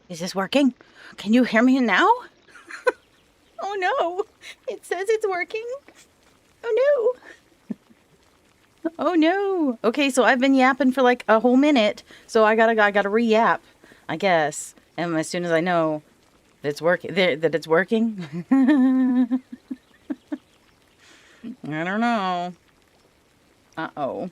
Is this working? Can you hear me now? Oh no, it says it's working. Oh no. Oh no. Okay, so I've been yapping for like a whole minute, so I gotta re-yap, I guess. And as soon as I know that it's working, that it's working, I don't know. Uh-oh.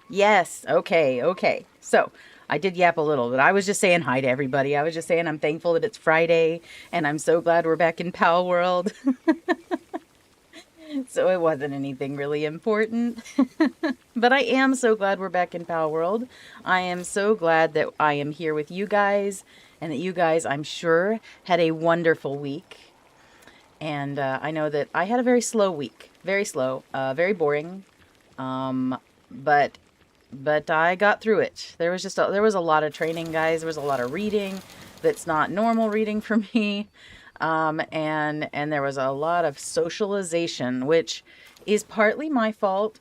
Yes. Okay. Okay. So I did yap a little, but I was just saying hi to everybody. I was just saying I'm thankful that it's Friday, and I'm so glad we're back in Palworld. So it wasn't anything really important. But I am so glad we're back in Palworld. I am so glad that I am here with you guys, and that you guys, I'm sure, had a wonderful week. And I know that I had a very slow week. Very slow. Very boring. But I got through it. There was a lot of training, guys. There was a lot of reading that's not normal reading for me. And there was a lot of socialization, which is partly my fault,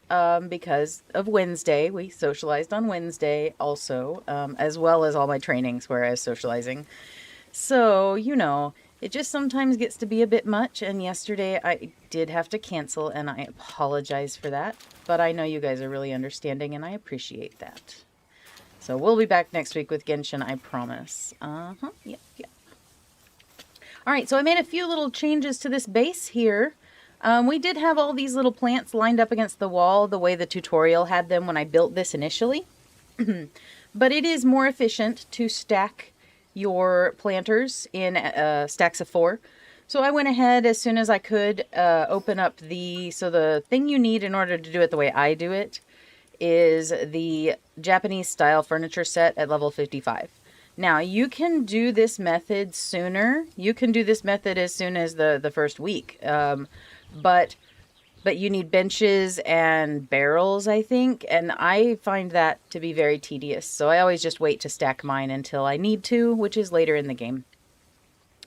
because of Wednesday. We socialized on Wednesday also, as well as all my trainings where I was socializing. So, it just sometimes gets to be a bit much, and yesterday I did have to cancel, and I apologize for that. But I know you guys are really understanding, and I appreciate that. So we'll be back next week with Genshin, I promise. Yep, yep. All right, so I made a few little changes to this base here. We did have all these little plants lined up against the wall the way the tutorial had them when I built this initially. But it is more efficient to stack your planters in stacks of 4. So I went ahead as soon as I could open up so the thing you need in order to do it the way I do it is the Japanese style furniture set at level 55. Now, you can do this method sooner. You can do this method as soon as the first week. But you need benches and barrels, I think. And I find that to be very tedious. So I always just wait to stack mine until I need to, which is later in the game.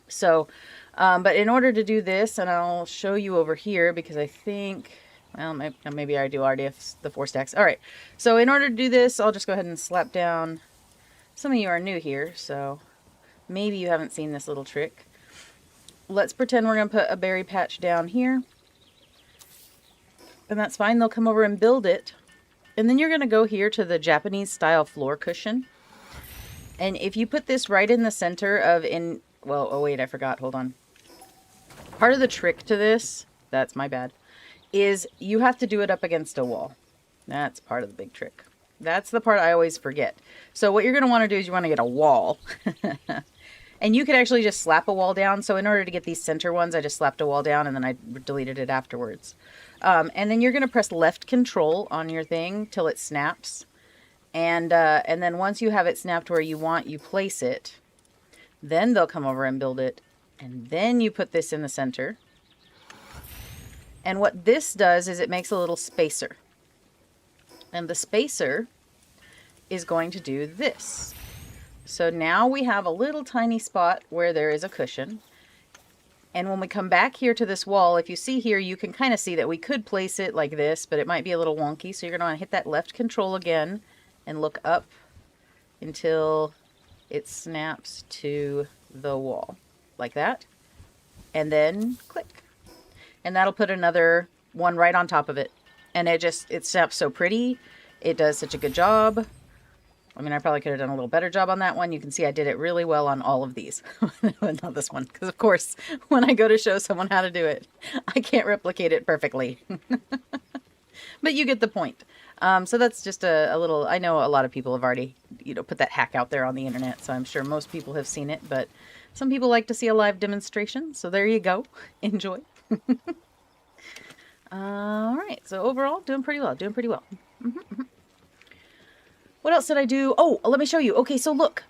So, but in order to do this, and I'll show you over here because I think, well, maybe I already have the 4 stacks. All right. So in order to do this, I'll just go ahead and slap down. Some of you are new here, so maybe you haven't seen this little trick. Let's pretend we're going to put a berry patch down here. And that's fine. They'll come over and build it. And then you're going to go here to the Japanese style floor cushion. And if you put this right in the center of well, oh wait, I forgot. Hold on. Part of the trick to this, that's my bad, is you have to do it up against a wall. That's part of the big trick. That's the part I always forget. So what you're going to want to do is you want to get a wall. And you could actually just slap a wall down. So in order to get these center ones, I just slapped a wall down and then I deleted it afterwards. And then you're going to press left control on your thing till it snaps. And then once you have it snapped where you want, you place it. Then they'll come over and build it. And then you put this in the center. And what this does is it makes a little spacer. And the spacer is going to do this. So now we have a little tiny spot where there is a cushion. And when we come back here to this wall, if you see here, you can kind of see that we could place it like this, but it might be a little wonky. So you're going to want to hit that left control again and look up until it snaps to the wall like that. And then click. And that'll put another one right on top of it. And it snaps so pretty. It does such a good job. I mean, I probably could have done a little better job on that one. You can see I did it really well on all of these. Not this one. Because, of course, when I go to show someone how to do it, I can't replicate it perfectly. But you get the point. So that's just a little... I know a lot of people have already, put that hack out there on the internet. So I'm sure most people have seen it. But some people like to see a live demonstration. So there you go. Enjoy. All right. So overall, doing pretty well. Doing pretty well. What else did I do? Oh, let me show you. Okay, so look.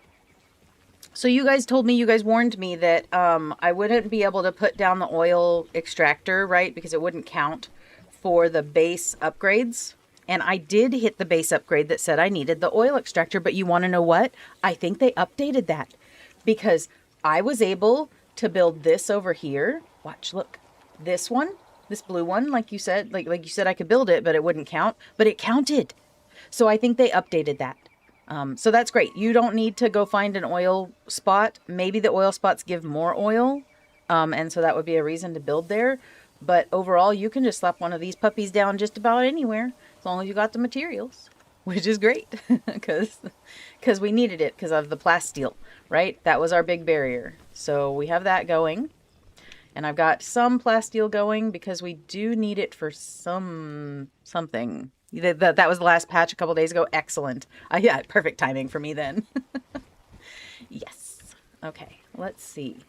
So you guys warned me that I wouldn't be able to put down the oil extractor, right? Because it wouldn't count for the base upgrades. And I did hit the base upgrade that said I needed the oil extractor. But you want to know what? I think they updated that. Because I was able to build this over here. Watch, look. This one, this blue one, like you said, like you said I could build it, but it wouldn't count. But it counted. So I think they updated that. So that's great. You don't need to go find an oil spot. Maybe the oil spots give more oil, and so that would be a reason to build there. But overall, you can just slap one of these puppies down just about anywhere, as long as you got the materials, which is great, because we needed it because of the plasteel, right? That was our big barrier. So we have that going. And I've got some plasteel going because we do need it for something. That was the last patch a couple days ago. Excellent. Yeah, perfect timing for me then. Yes. Okay, let's see.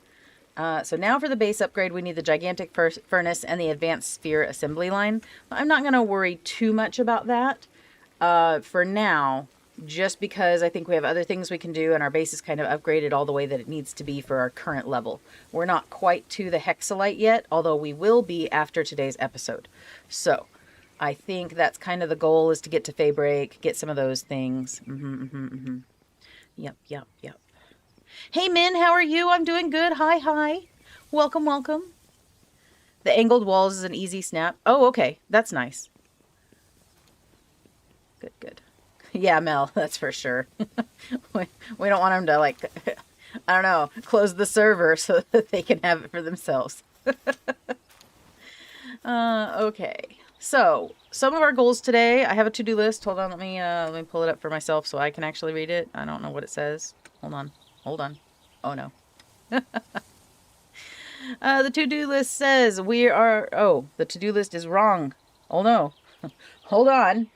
So now for the base upgrade, we need the gigantic furnace and the advanced sphere assembly line. I'm not going to worry too much about that for now, just because I think we have other things we can do and our base is kind of upgraded all the way that it needs to be for our current level. We're not quite to the hexalite yet, although we will be after today's episode. So I think that's kind of the goal, is to get to Faybreak, get some of those things. Yep. Hey, Min, how are you? I'm doing good. Hi. Welcome. The angled walls is an easy snap. Oh, okay. That's nice. Good. Yeah, Mel, that's for sure. we don't want them to, like, I don't know, close the server so that they can have it for themselves. Okay. So, some of our goals today, I have a to-do list. Hold on, let me pull it up for myself so I can actually read it. I don't know what it says. Hold on. Oh, no. The to-do list says the to-do list is wrong. Oh, no. Hold on.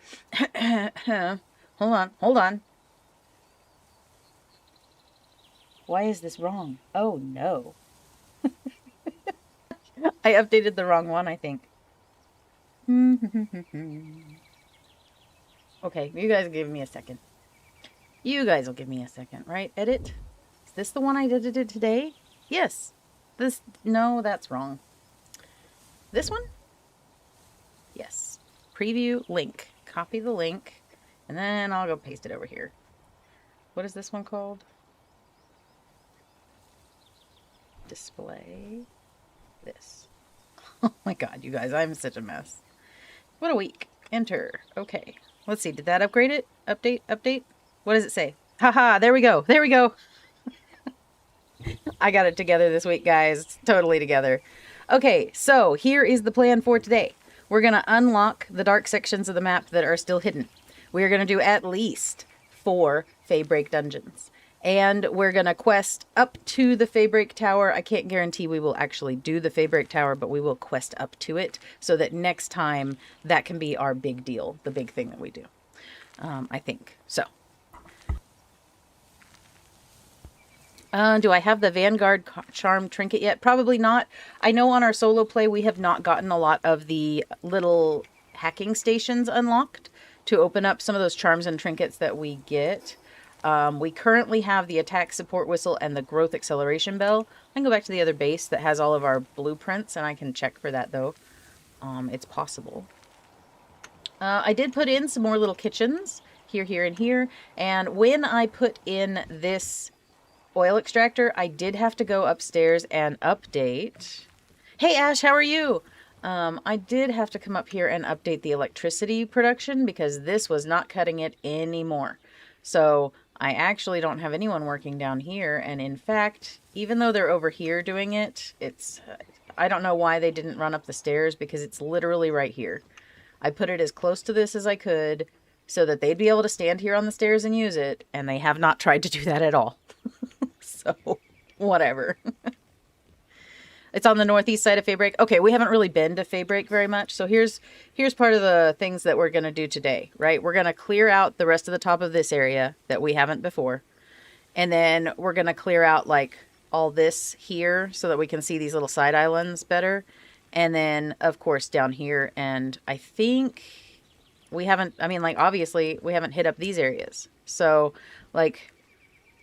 Hold on. Why is this wrong? Oh, no. I updated the wrong one, I think. Okay, you guys give me a second. You guys will give me a second, right? Edit. Is this the one I edited today? Yes. No, that's wrong. This one? Yes. Preview link. Copy the link. And then I'll go paste it over here. What is this one called? Display. This. Oh my god, you guys, I'm such a mess. What a week. Enter. Okay. Let's see. Did that upgrade it? Update? What does it say? Haha, there we go. I got it together this week, guys. It's totally together. Okay, so here is the plan for today. We're going to unlock the dark sections of the map that are still hidden. We're going to do at least 4 Faybreak dungeons. And we're going to quest up to the Faybreak Tower. I can't guarantee we will actually do the Faybreak Tower, but we will quest up to it so that next time that can be our big deal, the big thing that we do. I think. So. Do I have the Vanguard Charm trinket yet? Probably not. I know on our solo play we have not gotten a lot of the little hacking stations unlocked to open up some of those charms and trinkets that we get. We currently have the attack support whistle and the growth acceleration bell. I can go back to the other base that has all of our blueprints, and I can check for that though. It's possible. I did put in some more little kitchens here, and here. And when I put in this oil extractor, I did have to go upstairs and update. Hey Ash, how are you? I did have to come up here and update the electricity production because this was not cutting it anymore. So I actually don't have anyone working down here. And in fact, even though they're over here doing it, I don't know why they didn't run up the stairs because it's literally right here. I put it as close to this as I could so that they'd be able to stand here on the stairs and use it. And they have not tried to do that at all. So, whatever. It's on the northeast side of Faybreak. Okay, we haven't really been to Faybreak very much. So here's part of the things that we're going to do today, right? We're going to clear out the rest of the top of this area that we haven't before. And then we're going to clear out like all this here so that we can see these little side islands better. And then, of course, down here. And I think we haven't, obviously we haven't hit up these areas. So, like,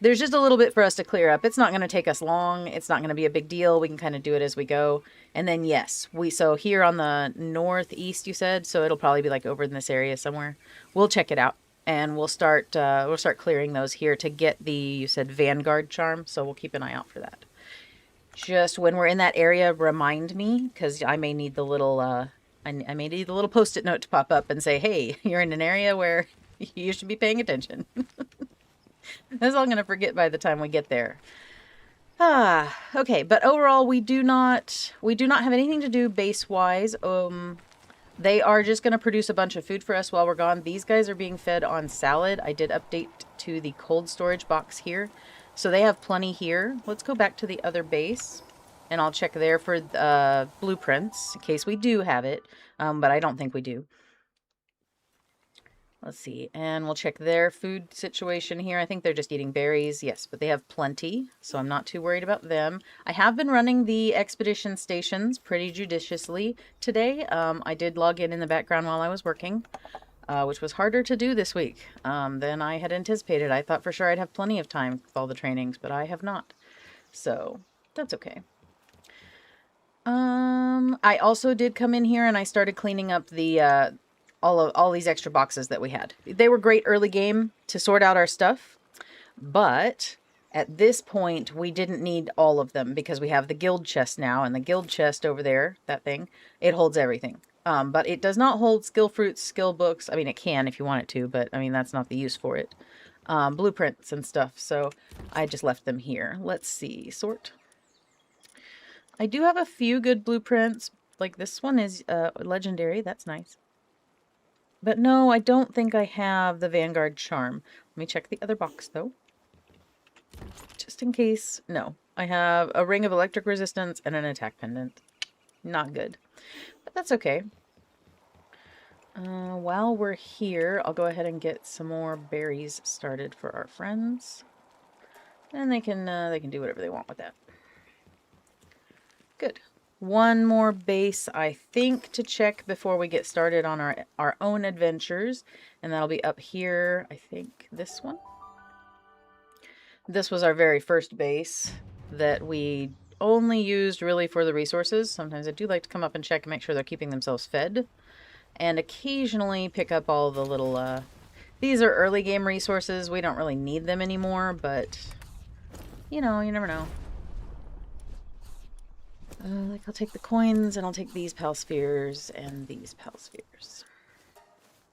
there's just a little bit for us to clear up. It's not going to take us long. It's not going to be a big deal. We can kind of do it as we go. And then, yes, so here on the northeast, you said, so it'll probably be like over in this area somewhere. We'll check it out and we'll start clearing those here to get you said Vanguard charm. So we'll keep an eye out for that. Just when we're in that area, remind me, because I may need the little, I may need the little Post-it note to pop up and say, hey, you're in an area where you should be paying attention. That's all I'm gonna forget by the time we get there. Ah, okay, but overall we do not have anything to do base wise. They are just gonna produce a bunch of food for us while we're gone. These guys are being fed on salad. I did update to the cold storage box here. So they have plenty here. Let's go back to the other base and I'll check there for blueprints in case we do have it. But I don't think we do. Let's see, and we'll check their food situation here. I think they're just eating berries, yes, but they have plenty, so I'm not too worried about them. I have been running the expedition stations pretty judiciously today. I did log in the background while I was working, which was harder to do this week than I had anticipated. I thought for sure I'd have plenty of time with all the trainings, but I have not, so that's okay. I also did come in here and I started cleaning up the all these extra boxes that we had. They were great early game to sort out our stuff, but at this point we didn't need all of them because we have the guild chest now, and the guild chest over there, that thing, it holds everything. But it does not hold skill fruits, skill books. I mean, it can if you want it to, but I mean, that's not the use for it. Blueprints and stuff, so I just left them here. Let's see, sort. I do have a few good blueprints, like this one is legendary, that's nice. But no, I don't think I have the Vanguard Charm. Let me check the other box, though. Just in case. No. I have a Ring of Electric Resistance and an Attack Pendant. Not good. But that's okay. While we're here, I'll go ahead and get some more berries started for our friends. And they can do whatever they want with that. Good. One more base, I think, to check before we get started on our own adventures. And that'll be up here, I think, this one. This was our very first base that we only used really for the resources. Sometimes I do like to come up and check and make sure they're keeping themselves fed. And occasionally pick up all the little, these are early game resources. We don't really need them anymore, but, you know, you never know. Like, I'll take the coins, and I'll take these pal spheres and these pal spheres.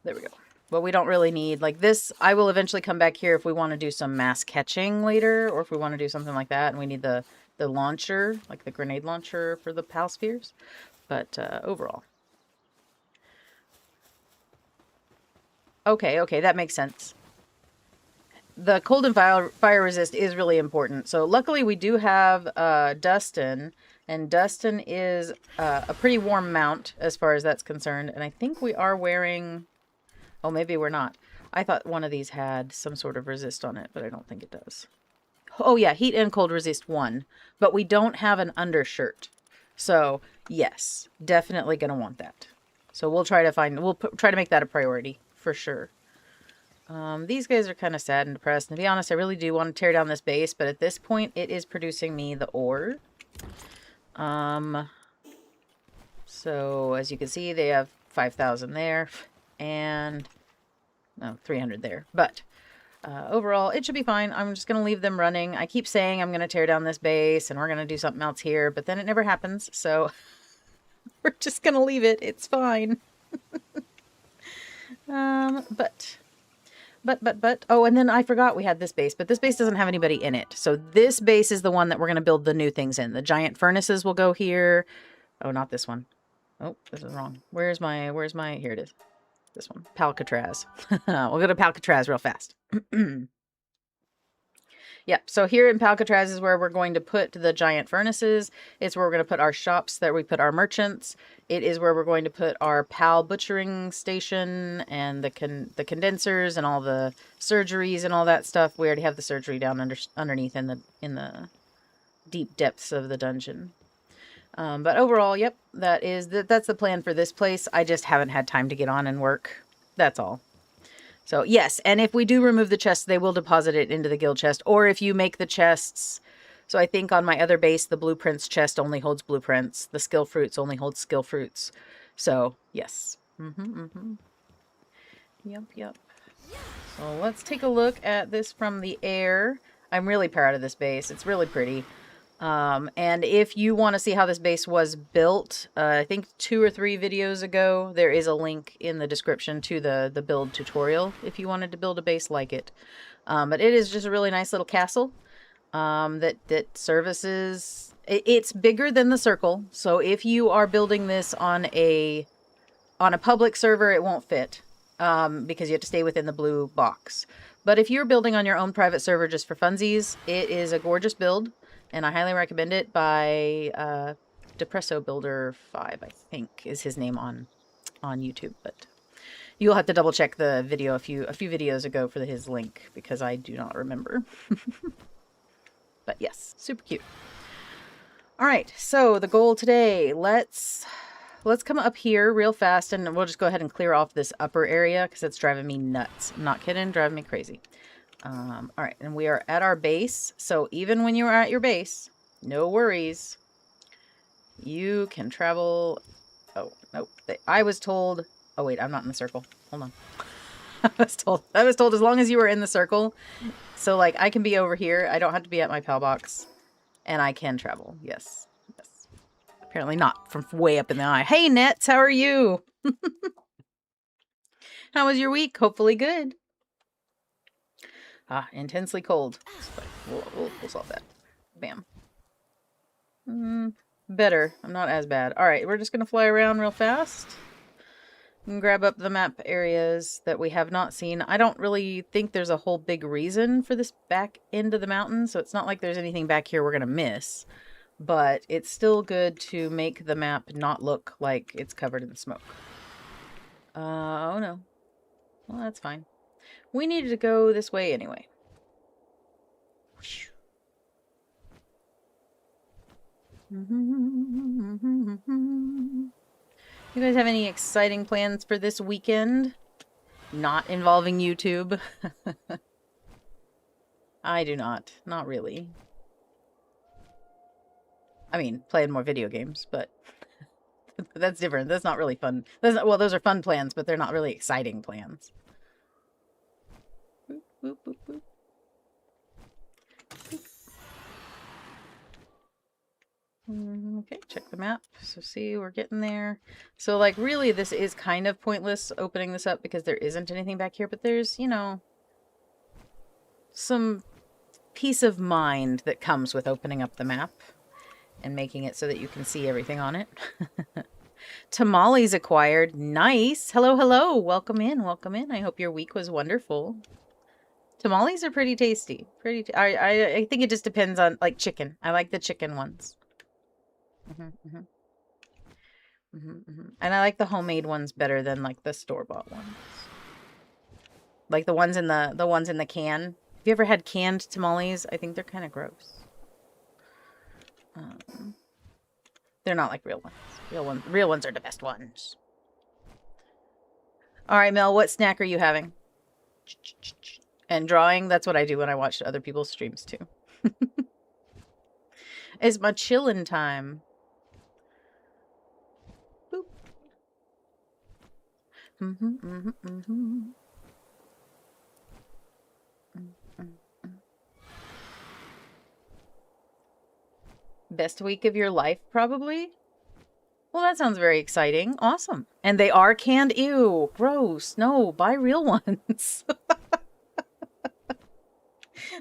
There we go. But we don't really need, like this, I will eventually come back here if we want to do some mass catching later, or if we want to do something like that, and we need the launcher, like the grenade launcher for the pal spheres. But overall. Okay, that makes sense. The cold and fire resist is really important. So luckily we do have Dustin. And Dustin is a pretty warm mount as far as that's concerned. And I think we are wearing... Oh, maybe we're not. I thought one of these had some sort of resist on it, but I don't think it does. Oh, yeah, heat and cold resist 1. But we don't have an undershirt. So, yes, definitely going to want that. So we'll try to make that a priority, for sure. These guys are kind of sad and depressed. And to be honest, I really do want to tear down this base. But at this point, it is producing me the ore. So as you can see, they have 5,000 there and no, 300 there, but, overall it should be fine. I'm just going to leave them running. I keep saying I'm going to tear down this base and we're going to do something else here, but then it never happens. So we're just going to leave it. It's fine. But, oh, and then I forgot we had this base, but this base doesn't have anybody in it. So this base is the one that we're going to build the new things in. The giant furnaces will go here. Oh, not this one. Oh, this is wrong. Where's my, here it is. This one, Palcatraz. We'll go to Palcatraz real fast. Yep, so here in Palcatraz is where we're going to put the giant furnaces. It's where we're going to put our shops, that we put our merchants. It is where we're going to put our PAL butchering station and the condensers and all the surgeries and all that stuff. We already have the surgery down underneath in the deep depths of the dungeon. But overall, yep, that's the plan for this place. I just haven't had time to get on and work. That's all. So, yes, and if we do remove the chests, they will deposit it into the guild chest. Or if you make the chests... So I think on my other base, the blueprints chest only holds blueprints. The skill fruits only holds skill fruits. So, yes. Yep. So let's take a look at this from the air. I'm really proud of this base. It's really pretty. And if you want to see how this base was built, I think 2 or 3 videos ago, there is a link in the description to the build tutorial if you wanted to build a base like it. But it is just a really nice little castle that services... It's bigger than the circle, so if you are building this on a public server, it won't fit because you have to stay within the blue box. But if you're building on your own private server just for funsies, it is a gorgeous build. And I highly recommend it by Depresso Builder 5, I think, is his name on YouTube. But you'll have to double check the video a few videos ago for his link because I do not remember. But yes, super cute. All right, so the goal today, let's come up here real fast and we'll just go ahead and clear off this upper area because it's driving me nuts. I'm not kidding, driving me crazy. All right, and we are at our base. So even when you are at your base, no worries. You can travel. Oh, nope. I was told. Oh, wait, I'm not in the circle. Hold on. I was told as long as you were in the circle. So, like, I can be over here. I don't have to be at my PAL box. And I can travel. Yes. Yes. Apparently not from way up in the eye. Hey, Nets, how are you? How was your week? Hopefully good. Intensely cold. We'll solve that. Bam. Better. I'm not as bad. All right, we're just going to fly around real fast and grab up the map areas that we have not seen. I don't really think there's a whole big reason for this back end of the mountain, so it's not like there's anything back here we're going to miss. But it's still good to make the map not look like it's covered in smoke. Oh no. Well, that's fine. We needed to go this way anyway. You guys have any exciting plans for this weekend? Not involving YouTube? I do not. Not really. I mean, playing more video games, but that's different. That's not really fun. Well, those are fun plans, but they're not really exciting plans. Boop, boop, boop, boop. Okay, check the map. So see, we're getting there. So, like, really, this is kind of pointless opening this up because there isn't anything back here, but there's, you know, some peace of mind that comes with opening up the map and making it so that you can see everything on it. Tamales acquired. Nice. Hello, hello. Welcome in. Welcome in. I hope your week was wonderful. Tamales are pretty tasty. I think it just depends on, like, chicken. I like the chicken ones. And I like the homemade ones better than, like, the store-bought ones. Like the ones in the can. Have you ever had canned tamales? I think they're kind of gross. They're not like real ones. Real ones are the best ones. All right, Mel, what snack are you having? And drawing, that's what I do when I watch other people's streams too. It's my chillin' time. Boop. Best week of your life, probably? Well, that sounds very exciting. Awesome. And they are canned. Ew, gross. No, buy real ones.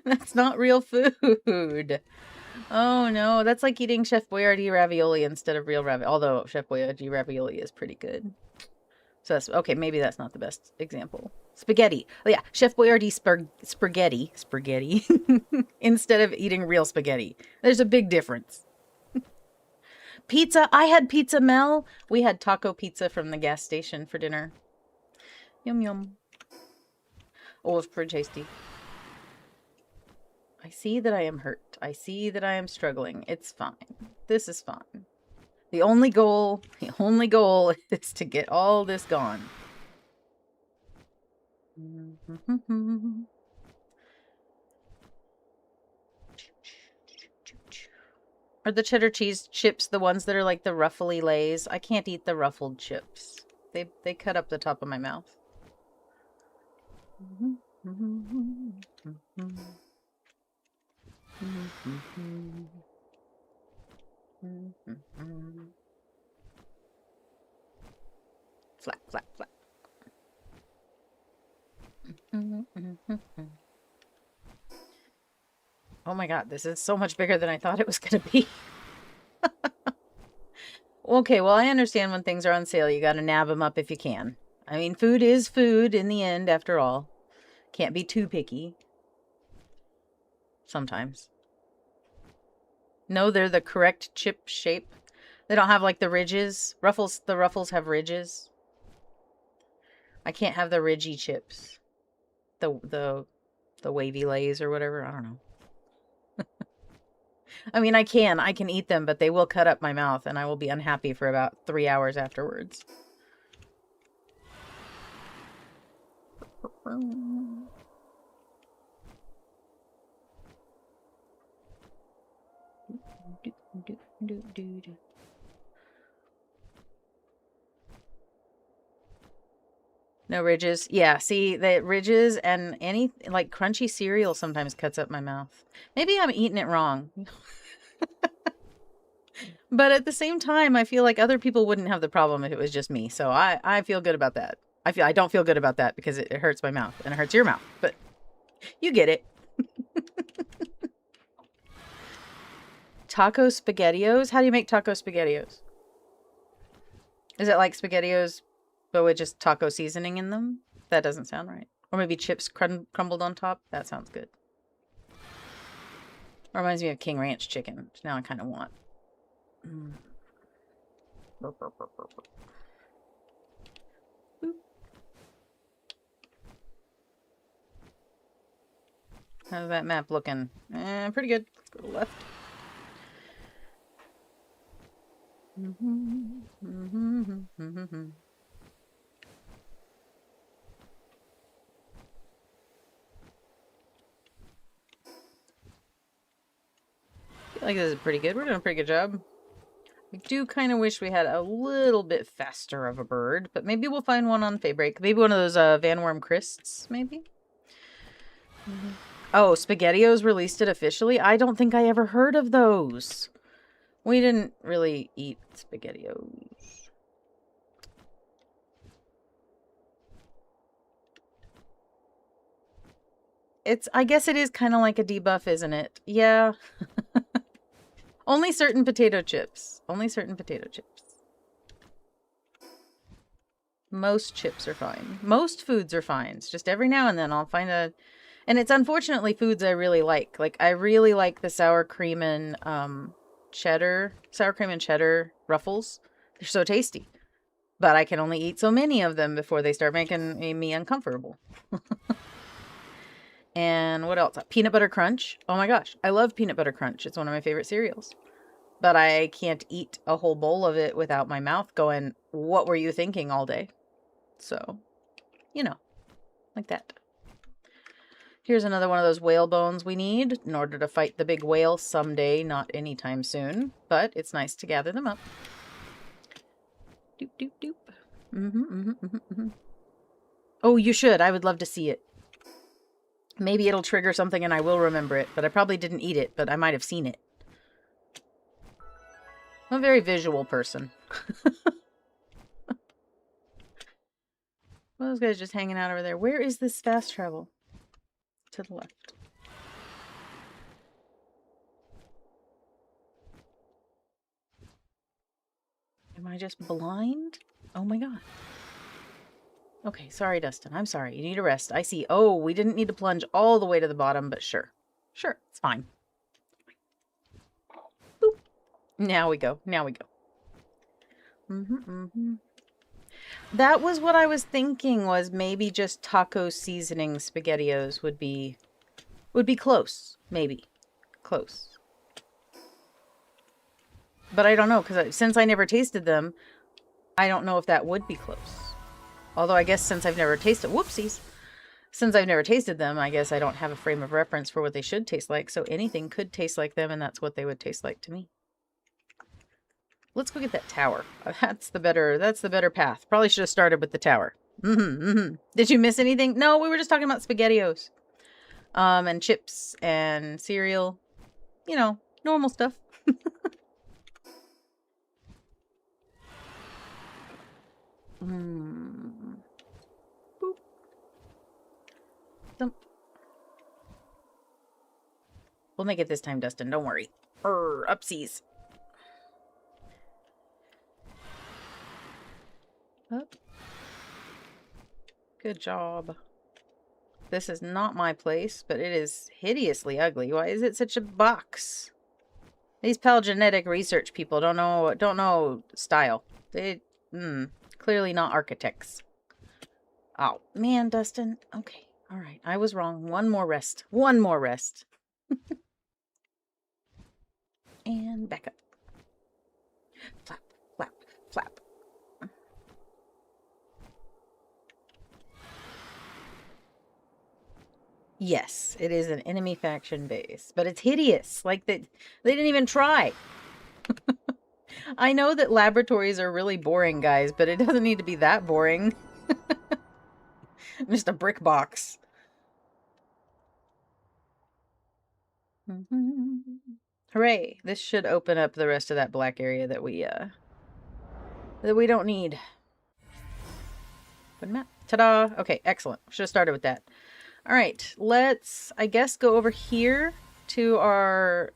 That's not real food. Oh, no. That's like eating Chef Boyardee ravioli instead of real ravioli. Although Chef Boyardee ravioli is pretty good. So that's... Okay, maybe that's not the best example. Spaghetti. Oh, yeah. Chef Boyardee spaghetti. Spaghetti. Instead of eating real spaghetti. There's a big difference. Pizza. I had pizza, Mel. We had taco pizza from the gas station for dinner. Yum, yum. Oh, it's pretty tasty. I see that I am hurt. I see that I am struggling. It's fine. This is fine. The only goal is to get all this gone. Are the cheddar cheese chips the ones that are like the ruffly Lays? I can't eat the ruffled chips. They cut up the top of my mouth. Flap, flap, flap. Oh my god, this is so much bigger than I thought it was going to be. Okay, well, I understand when things are on sale, you got to nab them up if you can. I mean, food is food in the end, after all. Can't be too picky. Sometimes. No, they're the correct chip shape. They don't have, like, the ridges. The ruffles have ridges. I can't have the ridgy chips. The wavy lays or whatever. I don't know. I mean, I can eat them, but they will cut up my mouth, and I will be unhappy for about 3 hours afterwards. No ridges. Yeah, see, the ridges and any, like, crunchy cereal sometimes cuts up my mouth. Maybe I'm eating it wrong. But at the same time, I feel like other people wouldn't have the problem if it was just me. So I feel good about that. I don't feel good about that because it hurts my mouth and it hurts your mouth. But you get it. Taco SpaghettiOs? How do you make taco SpaghettiOs? Is it like SpaghettiOs, but with just taco seasoning in them? That doesn't sound right. Or maybe chips crumbled on top? That sounds good. Reminds me of King Ranch chicken, which now I kind of want. How's that map looking? Pretty good. Let's go to the left. I feel like this is pretty good. We're doing a pretty good job. I do kind of wish we had a little bit faster of a bird, but maybe we'll find one on Faybreak. Maybe one of those Van Worm Crysts, maybe? Oh, SpaghettiOs released it officially? I don't think I ever heard of those. We didn't really eat SpaghettiOs. I guess it is kind of like a debuff, isn't it? Yeah. Only certain potato chips. Only certain potato chips. Most chips are fine. Most foods are fine. It's just every now and then I'll find a... And it's unfortunately foods I really like. Like, I really like the sour cream and cheddar ruffles. They're so tasty. But I can only eat so many of them before they start making me uncomfortable. And what else? Peanut butter crunch. Oh my gosh. I love peanut butter crunch. It's one of my favorite cereals. But I can't eat a whole bowl of it without my mouth going, what were you thinking all day? So, you know, like that. Here's another one of those whale bones we need in order to fight the big whale someday, not anytime soon. But it's nice to gather them up. Doop, doop, doop. Oh, you should. I would love to see it. Maybe it'll trigger something and I will remember it, but I probably didn't eat it, but I might have seen it. I'm a very visual person. Well, those guys just hanging out over there. Where is this fast travel? To the left. Am I just blind? Oh my god. Okay, sorry, Dustin. I'm sorry. You need a rest. I see. Oh, we didn't need to plunge all the way to the bottom, but sure. Sure, it's fine. Boop. Now we go. Now we go. That was what I was thinking, was maybe just taco seasoning SpaghettiOs would be close. Maybe. Close. But I don't know, because since I never tasted them, I don't know if that would be close. Although I guess since I've never tasted... Whoopsies! Since I've never tasted them, I guess I don't have a frame of reference for what they should taste like. So anything could taste like them, and that's what they would taste like to me. Let's go get that tower. That's the better path. Probably should have started with the tower. Did you miss anything? No, we were just talking about SpaghettiOs. And chips and cereal. You know, normal stuff. Hmm. Boop. Thump. We'll make it this time, Dustin. Don't worry. Upsies. Up. Good job. This is not my place, but it is hideously ugly. Why is it such a box? These paleogenetic research people don't know style. They clearly not architects. Oh man, Dustin. Okay. All right. I was wrong. One more rest. One more rest. And back up. Flap, flap, flap. Yes, it is an enemy faction base, but it's hideous. Like they didn't even try. I know that laboratories are really boring, guys, but it doesn't need to be that boring. Just a brick box. Hooray! This should open up the rest of that black area that we don't need. Open map. Ta-da! Okay, excellent. Should have started with that. All right, let's, I guess, go over here to our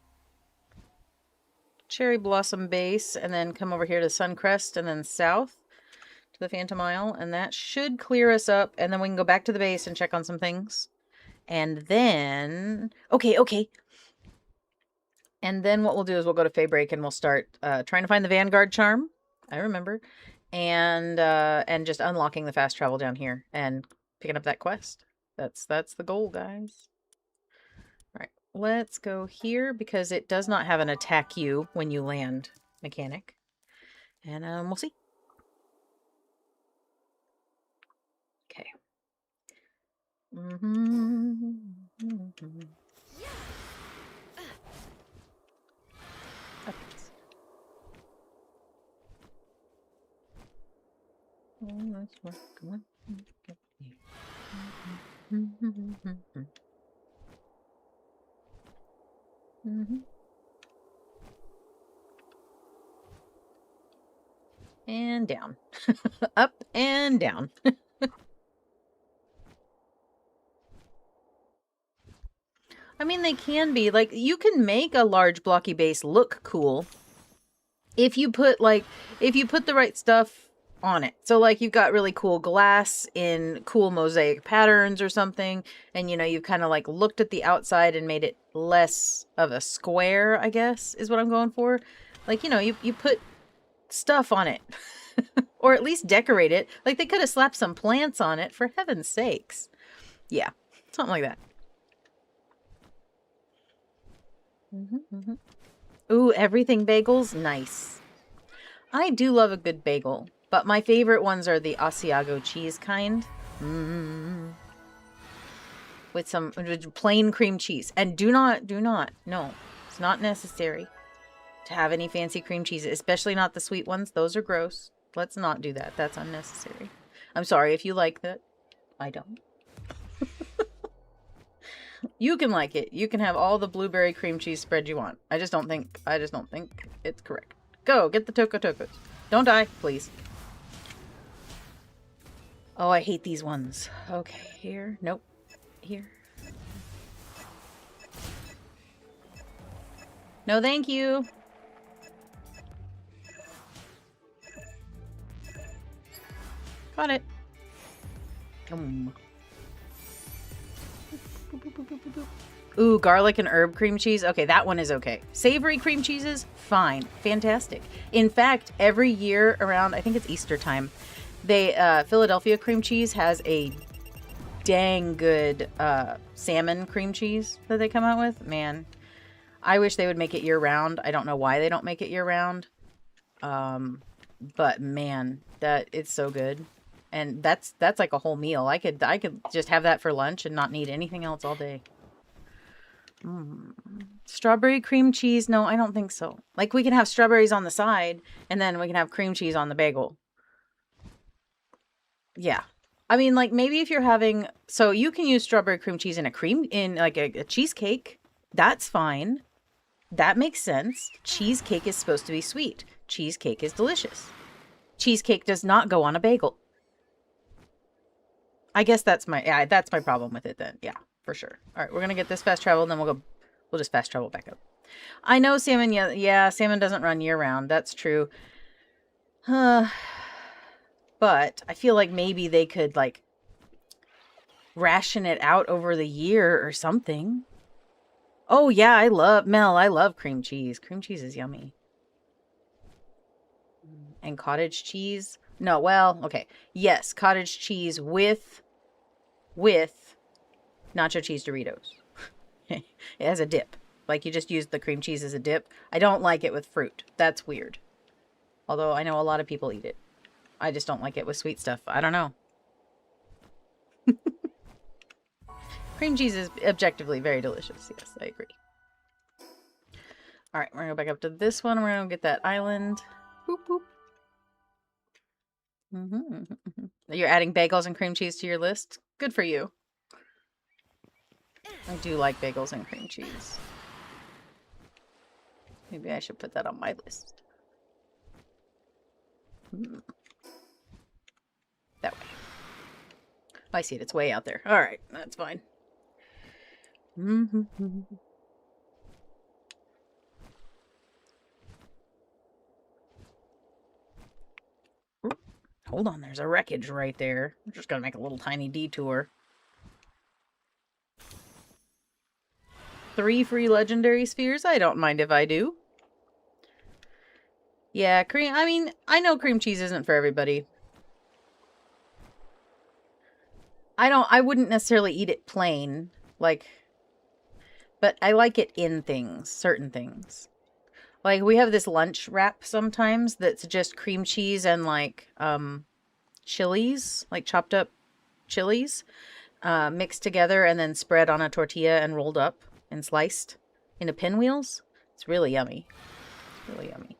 Cherry Blossom base and then come over here to Suncrest and then south to the Phantom Isle. And that should clear us up. And then we can go back to the base and check on some things. And then, okay. And then what we'll do is we'll go to Faybreak and we'll start trying to find the Vanguard charm. I remember. And just unlocking the fast travel down here and picking up that quest. That's the goal, guys. All right, let's go here because it does not have an attack you when you land mechanic. And we'll see. Okay. Up. Oh, let's work. Come on. Get here. And down. Up and down. I mean, they can be. Like, you can make a large blocky base look cool if you put the right stuff on it. So like you've got really cool glass in cool mosaic patterns or something, and you know, you've kind of like looked at the outside and made it less of a square, I guess is what I'm going for. Like, you know, you put stuff on it or at least decorate it. Like they could have slapped some plants on it, for heaven's sakes. Yeah, something like that. Ooh, everything bagels, nice. I do love a good bagel, but my favorite ones are the Asiago cheese kind. With some plain cream cheese. And do not, no, it's not necessary to have any fancy cream cheeses, especially not the sweet ones. Those are gross. Let's not do that. That's unnecessary. I'm sorry if you like that. I don't. You can like it. You can have all the blueberry cream cheese spread you want. I just don't think it's correct. Go, get the Tokos. Don't die, please. Oh, I hate these ones. Okay, here. Nope. Here. No, thank you. Got it. Ooh, garlic and herb cream cheese. Okay, that one is okay. Savory cream cheeses, fine. Fantastic. In fact, every year around, I think it's Easter time, they Philadelphia cream cheese has a dang good salmon cream cheese that they come out with. Man, I wish they would make it year round. I don't know why they don't make it year round. But man, that it's so good. And that's like a whole meal. I could just have that for lunch and not need anything else all day. Strawberry cream cheese? No, I don't think so. Like, we can have strawberries on the side, and then we can have cream cheese on the bagel. Yeah. I mean, like, maybe if you're having... So, you can use strawberry cream cheese in a cheesecake. That's fine. That makes sense. Cheesecake is supposed to be sweet. Cheesecake is delicious. cheesecake does not go on a bagel. I guess that's my problem with it then. Yeah, for sure. All right, we're gonna get this fast travel, and then we'll just fast travel back up. I know salmon. Yeah, salmon doesn't run year round. That's true. But I feel like maybe they could like ration it out over the year or something. Oh yeah, I love cream cheese. Cream cheese is yummy. And cottage cheese. No, well, okay. Yes, cottage cheese with nacho cheese Doritos. It has a dip. Like you just use the cream cheese as a dip. I don't like it with fruit. That's weird. Although I know a lot of people eat it. I just don't like it with sweet stuff. I don't know. Cream cheese is objectively very delicious. Yes, I agree. All right, we're going to go back up to this one. We're going to get that island. Boop, boop. You're adding bagels and cream cheese to your list? Good for you. I do like bagels and cream cheese. Maybe I should put that on my list. That way. I see it. It's way out there. All right. That's fine. Hold on. There's a wreckage right there. I'm just going to make a little tiny detour. 3 free legendary spheres? I don't mind if I do. Yeah, I mean, I know cream cheese isn't for everybody. I wouldn't necessarily eat it plain, like, but I like it in things, certain things. Like, we have this lunch wrap sometimes that's just cream cheese and, like, chilies, like chopped up chilies, mixed together and then spread on a tortilla and rolled up and sliced into pinwheels. It's really yummy. Really yummy.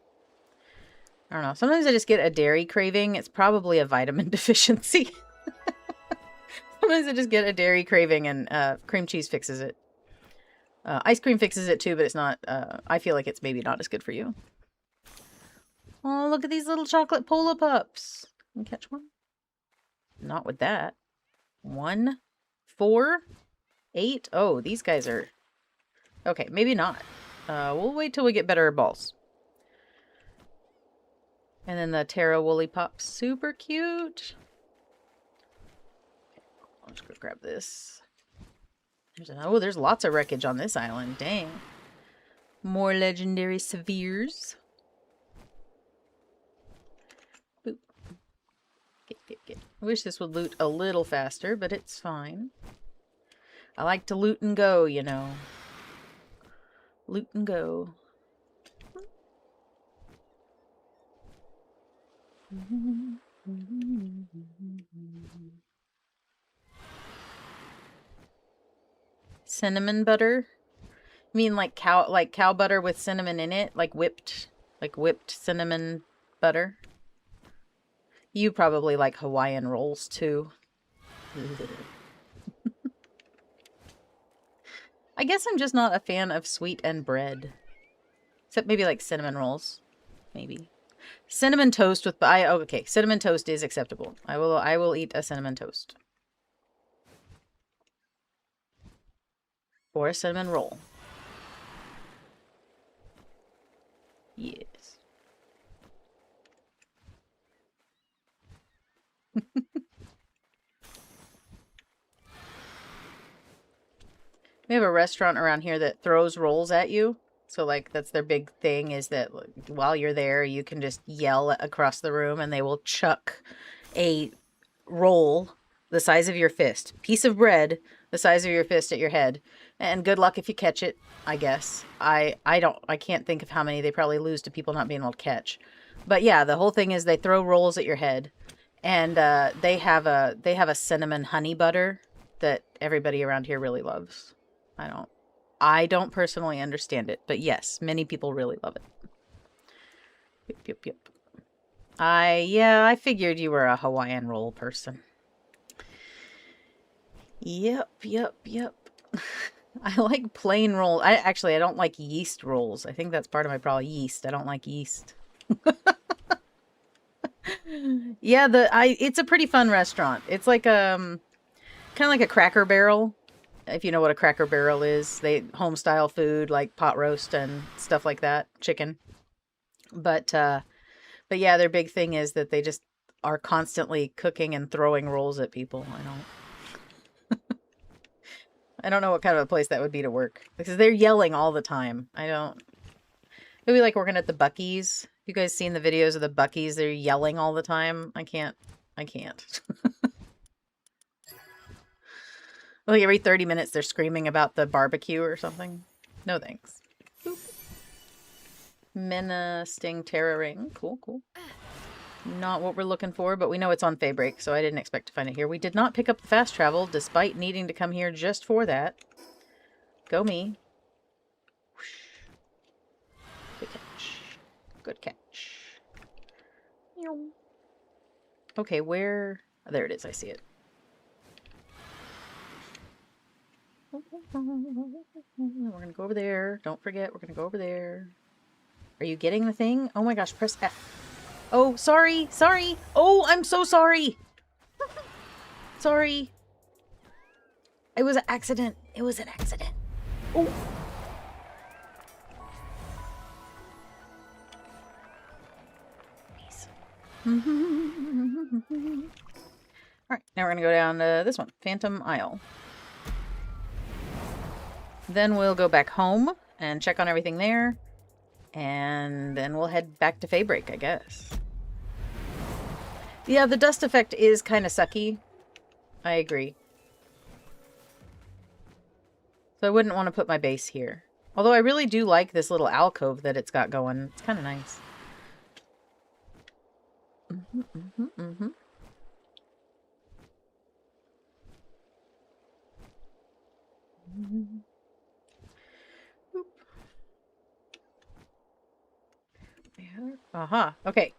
I don't know. Sometimes I just get a dairy craving. It's probably a vitamin deficiency. Sometimes I just get a dairy craving and cream cheese fixes it. Ice cream fixes it too, but it's not, I feel like it's maybe not as good for you. Oh, look at these little chocolate Pola Pups. Can you catch one? Not with that. 1, 4, 8. Oh, these guys are... Okay, maybe not. We'll wait till we get better balls. And then the Terra Woolly Pups. Super cute. I'll just go grab this. There's lots of wreckage on this island. Dang. More legendary spheres. Boop. Get. I wish this would loot a little faster, but it's fine. I like to loot and go, you know. Loot and go. Cinnamon butter? You mean like cow butter with cinnamon in it? Like whipped cinnamon butter? You probably like Hawaiian rolls too. I guess I'm just not a fan of sweet and bread. Except maybe like cinnamon rolls. Maybe. Cinnamon toast with... okay, cinnamon toast is acceptable. I will eat a cinnamon toast. Or a cinnamon roll. Yes. We have a restaurant around here that throws rolls at you. So, like, that's their big thing, is that while you're there, you can just yell across the room and they will chuck a roll the size of your fist. Piece of bread the size of your fist at your head. And good luck if you catch it, I guess. I can't think of how many they probably lose to people not being able to catch. But yeah, the whole thing is they throw rolls at your head. And they have a cinnamon honey butter that everybody around here really loves. I don't personally understand it, but yes, many people really love it. Yep. I figured you were a Hawaiian roll person. Yep. I like plain rolls. I don't like yeast rolls. I think that's part of my problem. Yeast. I don't like yeast. Yeah, it's a pretty fun restaurant. It's like kind of like a Cracker Barrel, if you know what a Cracker Barrel is. They home style food like pot roast and stuff like that, chicken. But yeah, their big thing is that they just are constantly cooking and throwing rolls at people. I don't know what kind of a place that would be to work because they're yelling all the time. It'd be like working at the Buc-ee's. You guys seen the videos of the Buc-ee's? They're yelling all the time. I can't. Like every 30 minutes they're screaming about the barbecue or something. No thanks. Boop. Mena Sting Terra Ring. Cool. Not what we're looking for, but we know it's on Faybreak, so I didn't expect to find it here. We did not pick up the fast travel, despite needing to come here just for that. Go me. Good catch. Good catch. Okay, where... There it is, I see it. We're gonna go over there. Don't forget, we're gonna go over there. Are you getting the thing? Oh my gosh, press F. Oh, sorry. Oh, I'm so sorry. Sorry. It was an accident. Oh. Nice. Alright, now we're gonna go down to this one. Phantom Isle. Then we'll go back home and check on everything there. And then we'll head back to Faybreak, I guess. Yeah, the dust effect is kind of sucky. I agree. So I wouldn't want to put my base here. Although I really do like this little alcove that it's got going. It's kind of nice. Aha. Okay.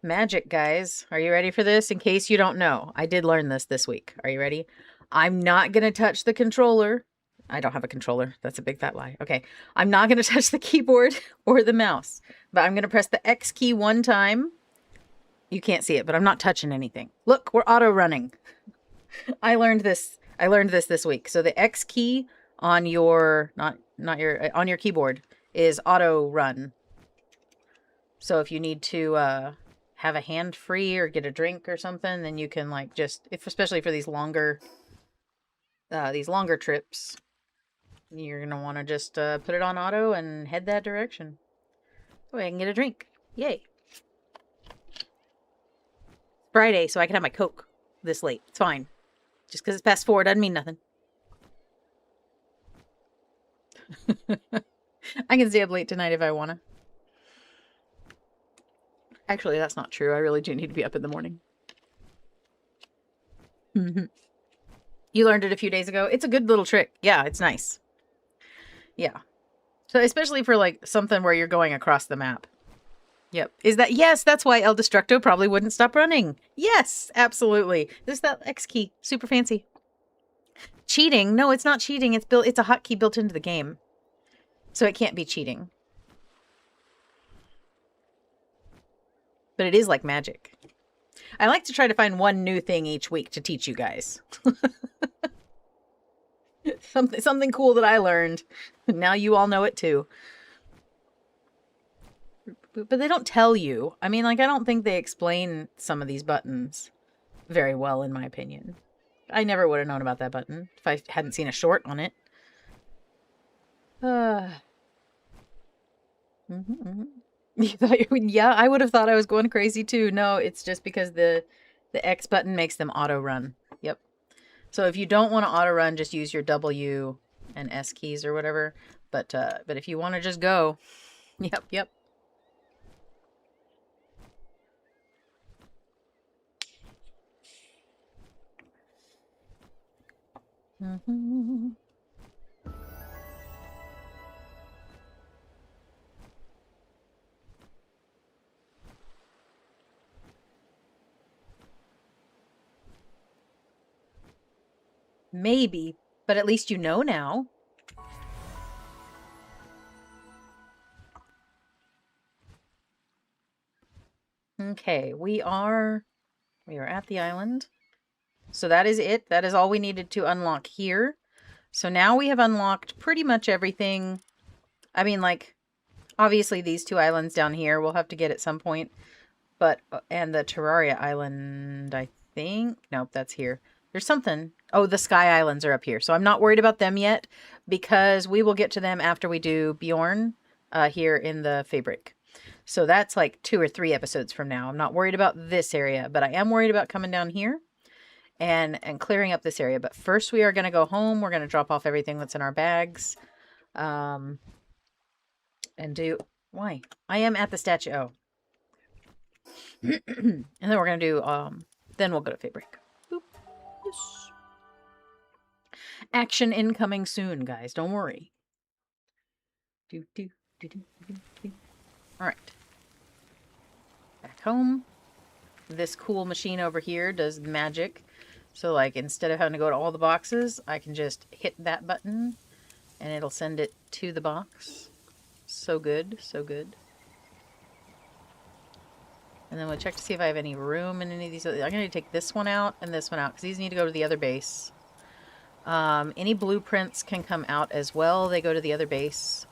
Magic, guys. Are you ready for this? In case you don't know, I did learn this week. Are you ready? I'm not going to touch the controller. I don't have a controller. That's a big fat lie. Okay. I'm not going to touch the keyboard or the mouse, but I'm going to press the X key one time. You can't see it, but I'm not touching anything. Look, we're auto running. I learned this this week. So the X key on your on your keyboard is auto run. So if you need to have a hand free or get a drink or something, then you can like just, especially for these longer trips, you're gonna want to just put it on auto and head that direction. Oh, I can get a drink. Yay! Friday, so I can have my Coke this late. It's fine. Just because it's past 4 doesn't mean nothing. I can stay up late tonight if I want to. Actually, that's not true. I really do need to be up in the morning. You learned it a few days ago. It's a good little trick. Yeah, it's nice. Yeah. So especially for like something where you're going across the map. Yep. Yes, that's why El Destructo probably wouldn't stop running. Yes, absolutely. This is that X key. Super fancy. Cheating? No, it's not cheating. It's a hotkey built into the game. So it can't be cheating. But it is like magic. I like to try to find one new thing each week to teach you guys. Something cool that I learned. Now you all know it too. But they don't tell you. I mean, like, I don't think they explain some of these buttons very well, in my opinion. I never would have known about that button if I hadn't seen a short on it. Yeah, I would have thought I was going crazy too. No, it's just because the X button makes them auto run. Yep. So if you don't want to auto run, just use your W and S keys or whatever. But if you want to just go, yep. Maybe, but at least you know now. Okay, we are at the island. So that is it. That is all we needed to unlock here. So now we have unlocked pretty much everything. I mean, like, obviously these 2 islands down here we'll have to get at some point. But, and the Terraria Island, I think. Nope, that's here. There's something. Oh, the Sky Islands are up here. So I'm not worried about them yet because we will get to them after we do Bjorn here in the Fabric. So that's like 2 or 3 episodes from now. I'm not worried about this area, but I am worried about coming down here and clearing up this area. But first we are going to go home. We're going to drop off everything that's in our bags. And do... Why? I am at the statue. Oh. And then we're going to do... then we'll go to Fabric. Boop. Yes. Action incoming soon, guys. Don't worry. Alright. Back home. This cool machine over here does magic. So, like, instead of having to go to all the boxes, I can just hit that button and it'll send it to the box. So good, so good. And then we'll check to see if I have any room in any of these. I'm going to take this one out and this one out because these need to go to the other base. Any blueprints can come out as well. They go to the other base.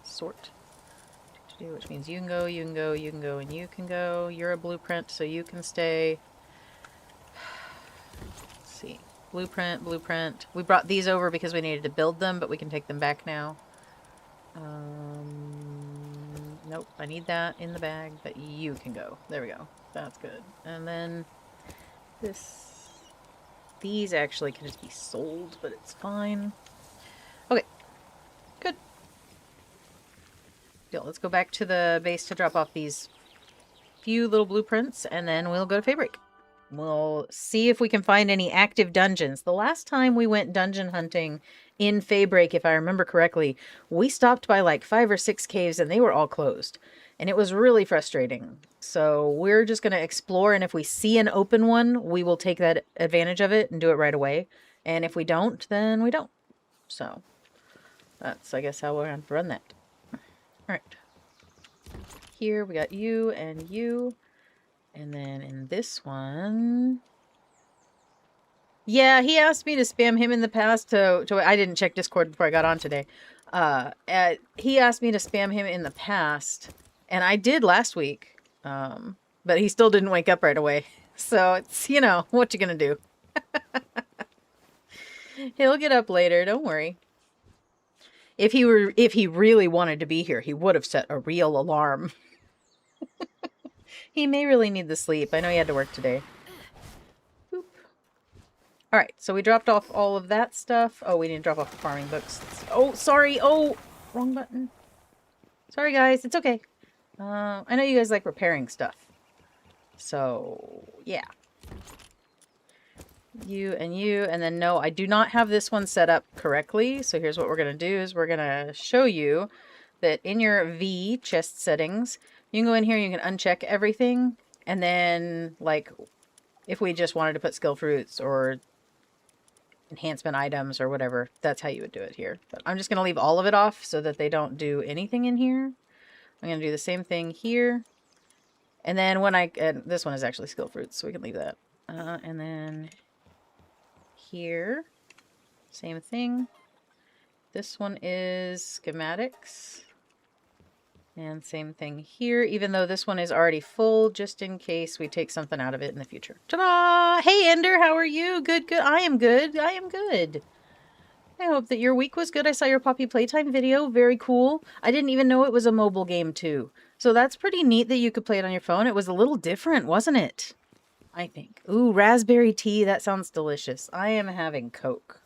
Sort. Which means you can go, you can go, you can go, and you can go. You're a blueprint, so you can stay. Let's see. Blueprint, blueprint. We brought these over because we needed to build them, but we can take them back now. Nope, I need that in the bag, but you can go. There we go. That's good. And then this... These actually can just be sold, but it's fine. Okay. Good. Yeah, let's go back to the base to drop off these few little blueprints, and then we'll go to Fabric. We'll see if we can find any active dungeons. The last time we went dungeon hunting in Fabric, if I remember correctly, we stopped by like 5 or 6 caves and they were all closed. And it was really frustrating. So we're just going to explore, and if we see an open one, we will take that advantage of it and do it right away. And if we don't, then we don't. So that's, I guess, how we're going to run that. Alright. Here we got you and you. And then in this one... Yeah, he asked me to spam him in the past to I didn't check Discord before I got on today. He asked me to spam him in the past, and I did last week. But he still didn't wake up right away. So it's, you know, what you gonna do? He'll get up later, don't worry. If he really wanted to be here, he would have set a real alarm. He may really need the sleep. I know he had to work today. Boop. Alright, so we dropped off all of that stuff. Oh, we didn't drop off the farming books. Oh, sorry. Oh, wrong button. Sorry, guys. It's okay. I know you guys like repairing stuff. So, yeah. You, and then no, I do not have this one set up correctly. So here's what we're going to do is we're going to show you that in your V chest settings, you can go in here, you can uncheck everything, and then, like, if we just wanted to put skill fruits or enhancement items or whatever, that's how you would do it here. But I'm just going to leave all of it off so that they don't do anything in here. I'm going to do the same thing here. And then when and this one is actually skill fruits, so we can leave that. And then here, same thing. This one is schematics. And same thing here, even though this one is already full, just in case we take something out of it in the future. Ta-da! Hey, Ender, how are you? Good, good. I am good. I am good. I hope that your week was good. I saw your Poppy Playtime video. Very cool. I didn't even know it was a mobile game, too. So that's pretty neat that you could play it on your phone. It was a little different, wasn't it? I think. Ooh, raspberry tea. That sounds delicious. I am having Coke.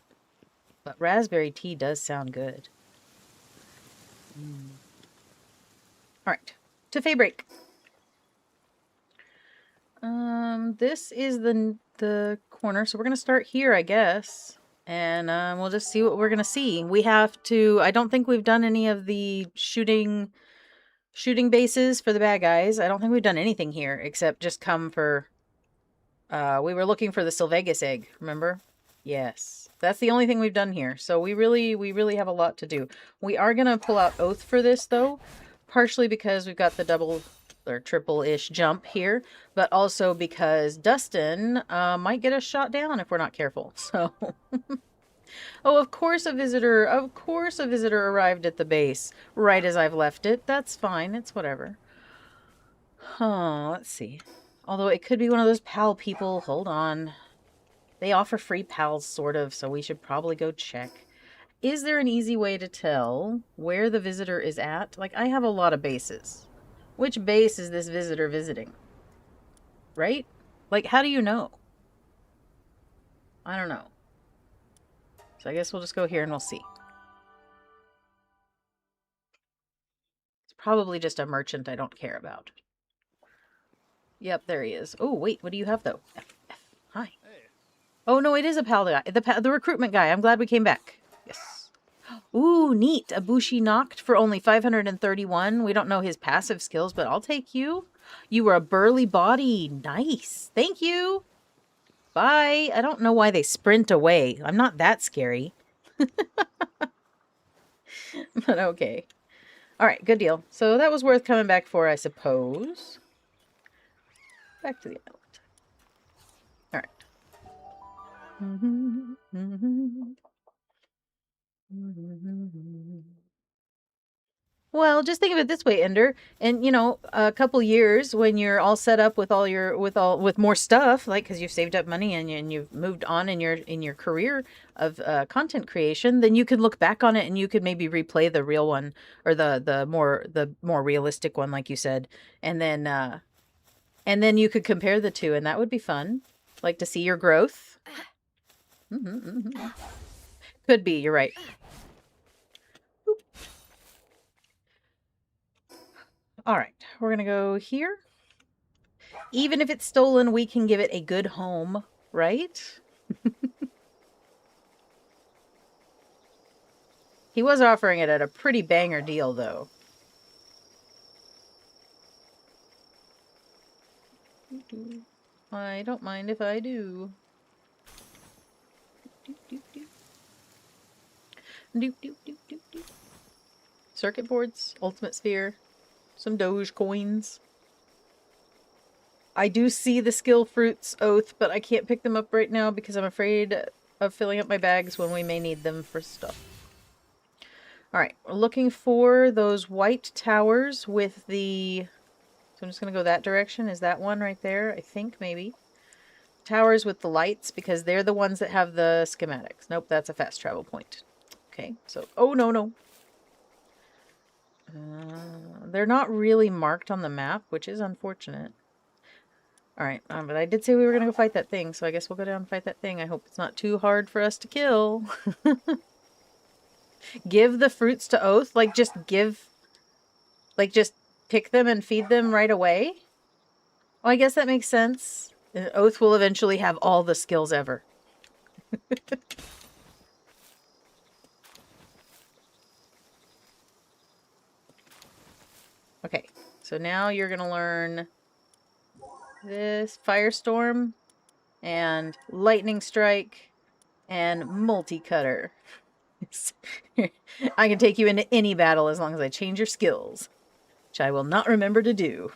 But raspberry tea does sound good. Alright, to Fabric. This is the corner, so we're going to start here, I guess. And we'll just see what we're going to see. We have to... I don't think we've done any of the shooting bases for the bad guys. I don't think we've done anything here, except just come for... we were looking for the Sylvagus egg, remember? Yes. That's the only thing we've done here. So we really have a lot to do. We are going to pull out Oath for this, though. Partially because we've got the double or triple-ish jump here, but also because Dustin might get us shot down if we're not careful. So, oh, of course a visitor arrived at the base right as I've left it. That's fine. It's whatever. Huh, let's see. Although it could be one of those pal people. Hold on. They offer free pals, sort of, so we should probably go check. Is there an easy way to tell where the visitor is at? Like, I have a lot of bases. Which base is this visitor visiting? Right? Like, how do you know? I don't know. So I guess we'll just go here and we'll see. It's probably just a merchant I don't care about. Yep, there he is. Oh, wait, what do you have, though? Hi. Hey. Oh, no, it is a pal guy. The recruitment guy. I'm glad we came back. Yes. Ooh, neat. A Bushi knocked for only 531. We don't know his passive skills, but I'll take you. You were a burly body. Nice. Thank you. Bye. I don't know why they sprint away. I'm not that scary. But okay. All right, good deal. So that was worth coming back for, I suppose. Back to the island. All right. Well, just think of it this way, Ender. And, you know, a couple years when you're all set up with all your with more stuff, like because you've saved up money and you've moved on in your career of content creation, then you could look back on it and you could maybe replay the real one or the more realistic one, like you said, and then you could compare the two, and that would be fun, like to see your growth. Could be. You're right. All right, we're going to go here. Even if it's stolen, we can give it a good home, right? He was offering it at a pretty banger deal, though. I don't mind if I do. Circuit boards, ultimate sphere. Some Doge coins. I do see the skill fruits, Oath, but I can't pick them up right now because I'm afraid of filling up my bags when we may need them for stuff. Alright, we're looking for those white towers with the... So I'm just going to go that direction. Is that one right there? I think, maybe. Towers with the lights, because they're the ones that have the schematics. Nope, that's a fast travel point. Okay, so... Oh, no. They're not really marked on the map, which is unfortunate. Alright, but I did say we were going to go fight that thing, so I guess we'll go down and fight that thing. I hope it's not too hard for us to kill. Give the fruits to Oath? Like, just pick them and feed them right away? Well, I guess that makes sense. Oath will eventually have all the skills ever. Okay, so now you're going to learn this Firestorm and Lightning Strike and Multi-Cutter. I can take you into any battle as long as I change your skills, which I will not remember to do.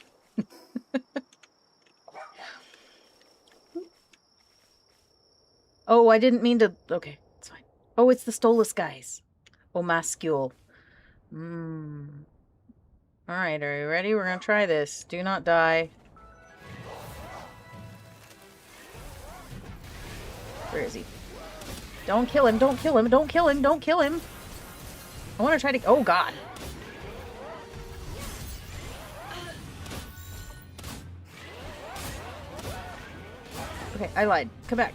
Oh, I didn't mean to... Okay, it's fine. Oh, it's the Stolas guys. Omascule. Alright, are you ready? We're gonna try this. Do not die. Where is he? Don't kill him, don't kill him, don't kill him, don't kill him! I want to try to... Oh, God. Okay, I lied. Come back.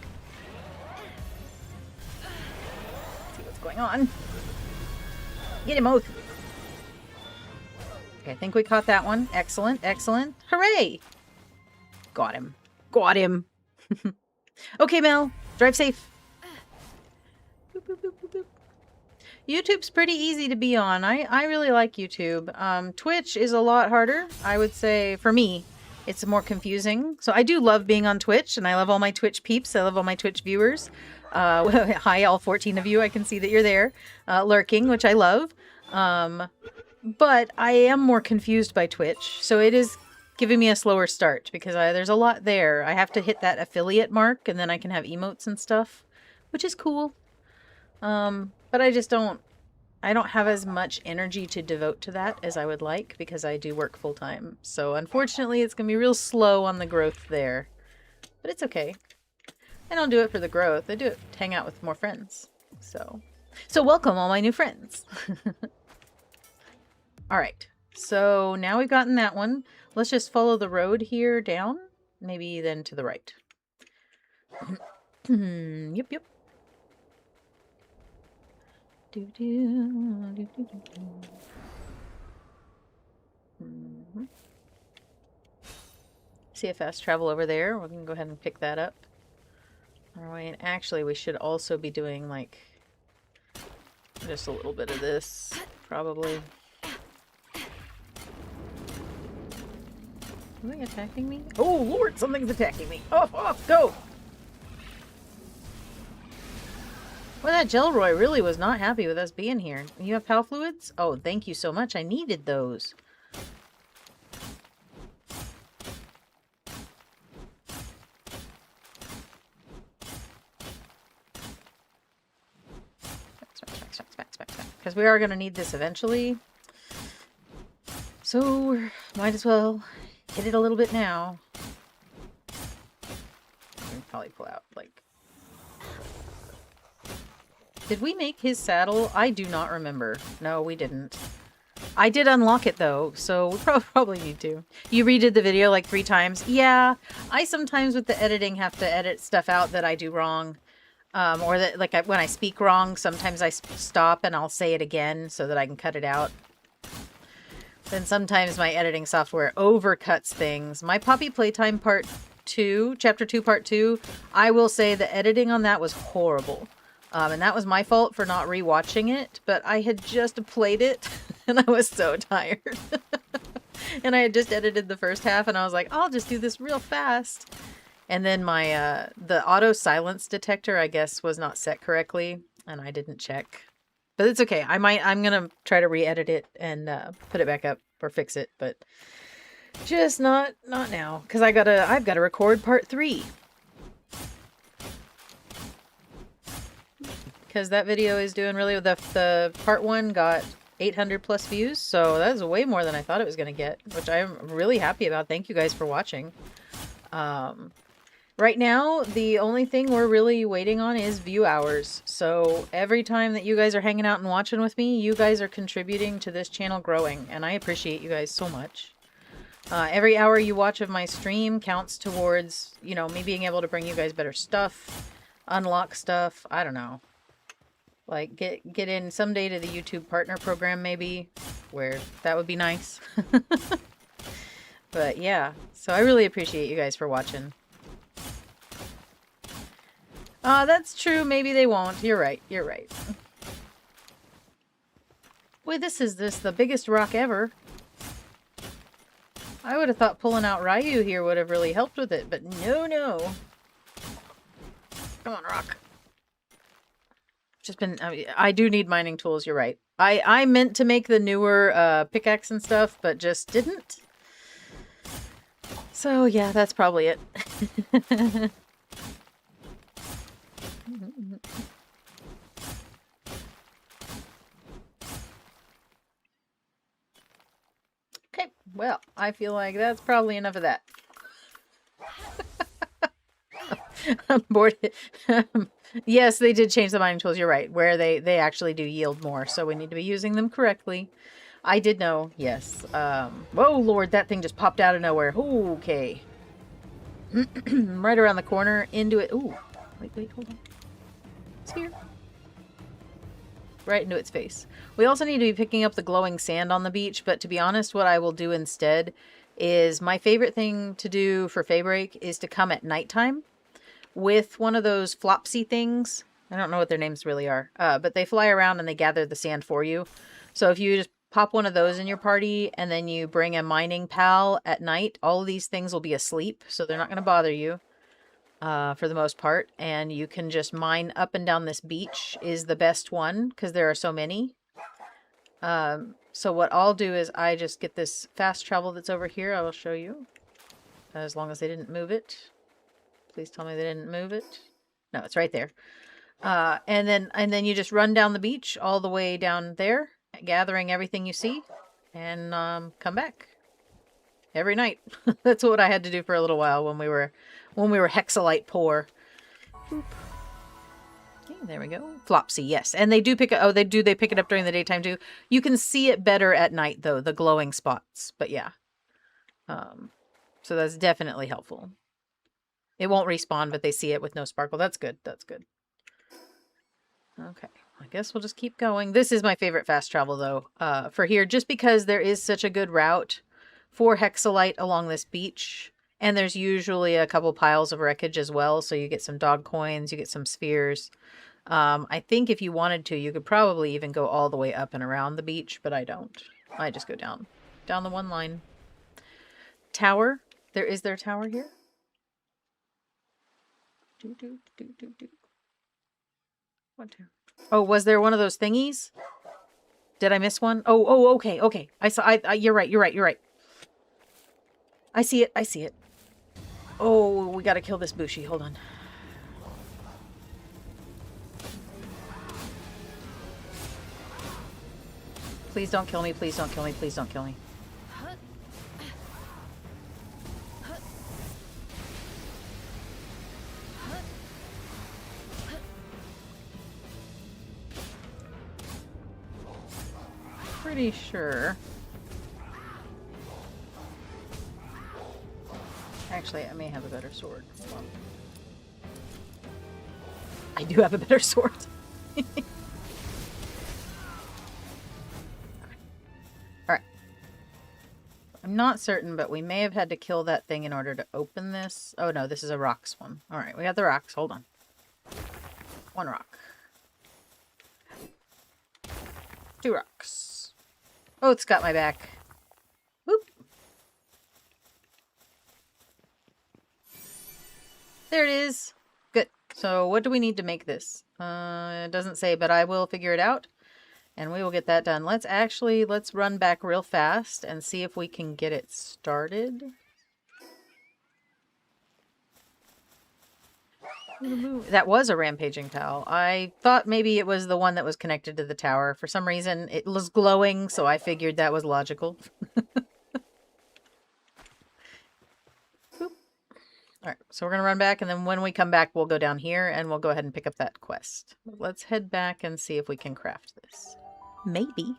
Let's see what's going on. Get him, Oath. Okay, I think we caught that one. Excellent, excellent. Hooray! Got him. Got him. Okay, Mel. Drive safe. Boop, boop, boop, boop, boop. YouTube's pretty easy to be on. I really like YouTube. Twitch is a lot harder. I would say, for me, it's more confusing. So I do love being on Twitch, and I love all my Twitch peeps. I love all my Twitch viewers. Hi, all 14 of you. I can see that you're there, lurking, which I love. But I am more confused by Twitch. So it is giving me a slower start because there's a lot there. I have to hit that affiliate mark and then I can have emotes and stuff, which is cool. But I just don't have as much energy to devote to that as I would like because I do work full time. So unfortunately, it's going to be real slow on the growth there. But it's okay. I don't do it for the growth. I do it to hang out with more friends. So welcome all my new friends. All right. So now we've gotten that one. Let's just follow the road here down. Maybe then to the right. Yep, yep. See a fast travel over there. We're going to go ahead and pick that up. All right, and actually we should also be doing like just a little bit of this, probably. Something attacking me? Oh, Lord, something's attacking me. Off, go! Well, that Gelroy really was not happy with us being here. You have PAL fluids? Oh, thank you so much. I needed those. Because we are going to need this eventually. So, might as well hit it a little bit now. I can probably pull out, like... Did we make his saddle? I do not remember. No, we didn't. I did unlock it, though, so we probably need to. You redid the video like 3 times? Yeah, I sometimes with the editing have to edit stuff out that I do wrong. Or that, like, when I speak wrong, sometimes I stop and I'll say it again so that I can cut it out. Then sometimes my editing software overcuts things. My Poppy Playtime Part 2, Chapter 2, Part 2, I will say the editing on that was horrible. And that was my fault for not rewatching it, but I had just played it and I was so tired. And I had just edited the first half and I was like, I'll just do this real fast. And then my, the auto silence detector, I guess, was not set correctly and I didn't check. But it's okay. I'm gonna try to re-edit it and put it back up or fix it, but just not now. Because I've gotta record part 3. Because that video is doing really the part 1 got 800 plus views, so that's way more than I thought it was gonna get, which I'm really happy about. Thank you guys for watching. Right now, the only thing we're really waiting on is view hours. So every time that you guys are hanging out and watching with me, you guys are contributing to this channel growing, and I appreciate you guys so much. Every hour you watch of my stream counts towards, you know, me being able to bring you guys better stuff, unlock stuff, I don't know. Like, get in someday to the YouTube partner program, maybe, where that would be nice. But yeah, so I really appreciate you guys for watching. That's true. Maybe they won't. You're right. You're right. Boy, this is the biggest rock ever. I would have thought pulling out Ryu here would have really helped with it, but no. Come on, rock. Just been... I do need mining tools, you're right. I meant to make the newer pickaxe and stuff, but just didn't. So, yeah, that's probably it. Okay, well, I feel like that's probably enough of that. I'm bored. Yes, they did change the mining tools, you're right, where they actually do yield more, so we need to be using them correctly. I did know, yes. Whoa, Lord, that thing just popped out of nowhere. Ooh, okay. Right around the corner, into it. Ooh, wait, hold on. It's here. Right into its face. We also need to be picking up the glowing sand on the beach, but to be honest, what I will do instead is my favorite thing to do for Faybreak is to come at nighttime with one of those flopsy things. I don't know what their names really are, but they fly around and they gather the sand for you. So if you just pop one of those in your party and then you bring a mining pal at night, all of these things will be asleep, so they're not going to bother you. For the most part, and you can just mine up and down this beach is the best one because there are so many. So what I'll do is I just get this fast travel that's over here. I will show you. As long as they didn't move it. Please tell me they didn't move it. No, it's right there. And then you just run down the beach all the way down there, gathering everything you see, and come back every night. That's what I had to do for a little while when we were hexalite poor. Boop. Okay, there we go. Flopsy, yes. And they do pick it. Oh, they pick it up during the daytime too. You can see it better at night though, the glowing spots. But yeah. So that's definitely helpful. It won't respawn, but they see it with no sparkle. That's good. That's good. Okay. I guess we'll just keep going. This is my favorite fast travel though, for here, just because there is such a good route for hexalite along this beach. And there's usually a couple piles of wreckage as well. So you get some dog coins, you get some spheres. I think if you wanted to, you could probably even go all the way up and around the beach, but I don't. I just go down the one line. Tower. Is there a tower here? One, two. Oh, was there one of those thingies? Did I miss one? Oh, okay, okay. I saw. You're right. I see it. Oh, we gotta kill this Bushi. Hold on. Please don't kill me. Please don't kill me. Please don't kill me. Pretty sure. Actually, I may have a better sword. Hold on. I do have a better sword. Alright. I'm not certain, but we may have had to kill that thing in order to open this. Oh no, this is a rocks one. Alright, we got the rocks. Hold on. One rock. Two rocks. Oh, it's got my back. Whoop. There it is. Good. So what do we need to make this? It doesn't say, but I will figure it out. And we will get that done. Let's run back real fast and see if we can get it started. That was a rampaging pal. I thought maybe it was the one that was connected to the tower. For some reason, it was glowing, so I figured that was logical. Alright, so we're going to run back, and then when we come back, we'll go down here, and we'll go ahead and pick up that quest. Let's head back and see if we can craft this. Maybe.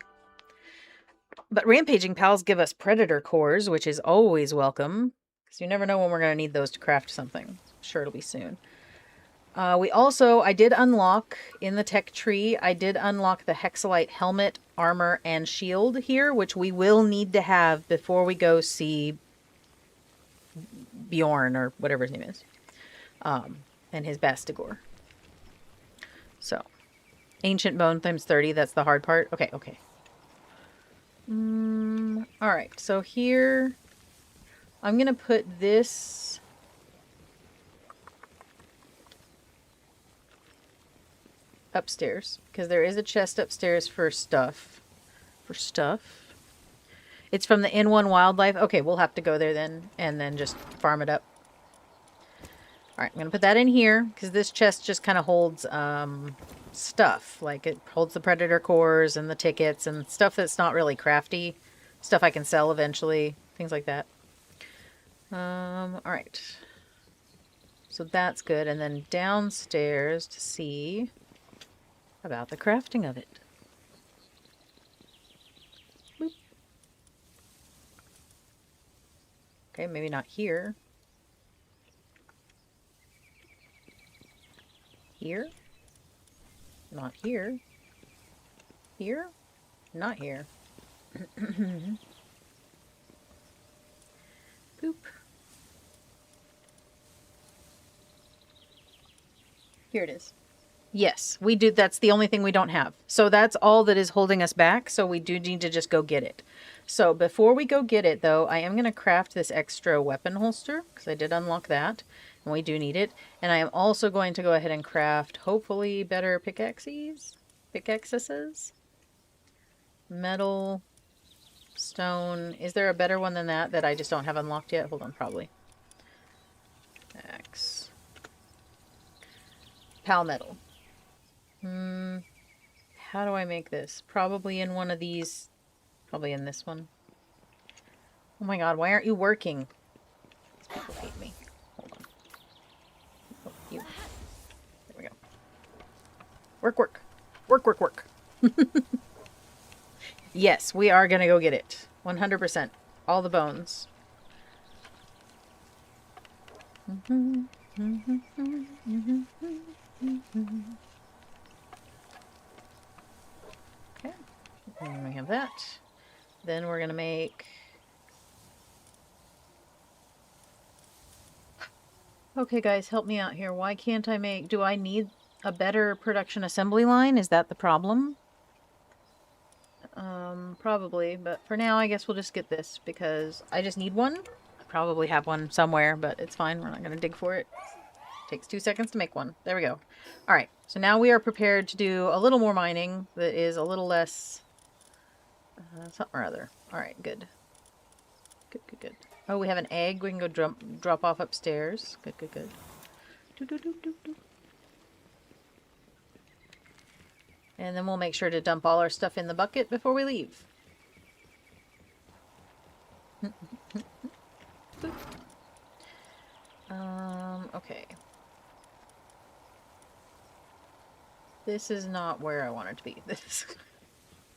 But rampaging pals give us predator cores, which is always welcome, because you never know when we're going to need those to craft something. I'm sure it'll be soon. I did unlock, in the tech tree, I did unlock the hexalite helmet, armor, and shield here, which we will need to have before we go see Bjorn, or whatever his name is, and his Bastigor. So, ancient bone times 30, that's the hard part. Okay. Alright, so here, I'm going to put this... upstairs, because there is a chest upstairs for stuff. It's from the N1 Wildlife. Okay, we'll have to go there then, and then just farm it up. Alright, I'm going to put that in here, because this chest just kind of holds stuff. Like, it holds the predator cores and the tickets and stuff that's not really crafty. Stuff I can sell eventually. Things like that. Alright. So that's good. And then downstairs to see about the crafting of it. Boop. Okay, maybe not here. Here? Not here. Here? Not here. Boop. Here it is. Yes, we do. That's the only thing we don't have. So that's all that is holding us back. So we do need to just go get it. So before we go get it, though, I am going to craft this extra weapon holster, because I did unlock that, and we do need it. And I am also going to go ahead and craft, hopefully, better pickaxes. Metal. Stone. Is there a better one than that I just don't have unlocked yet? Hold on, probably. Axe. Palmetal. How do I make this? Probably in one of these. Probably in this one. Oh my god, why aren't you working? These people hate me. Hold on. Oh, you. There we go. Work, work. Work, work, work. Yes, we are gonna go get it. 100%. All the bones. Okay. And we have that. Then we're gonna make... Okay, guys, help me out here. Why can't I make... Do I need a better production assembly line? Is that the problem? Probably, but for now, I guess we'll just get this because I just need one. I probably have one somewhere, but it's fine. We're not going to dig for it. Takes 2 seconds to make one. There we go. All right, so now we are prepared to do a little more mining that is a little less... something or other. All right, good. Good, good, good. Oh, we have an egg. We can go drop off upstairs. Good, good, good. Doo, doo, doo, doo, doo. And then we'll make sure to dump all our stuff in the bucket before we leave. Okay. This is not where I want it to be.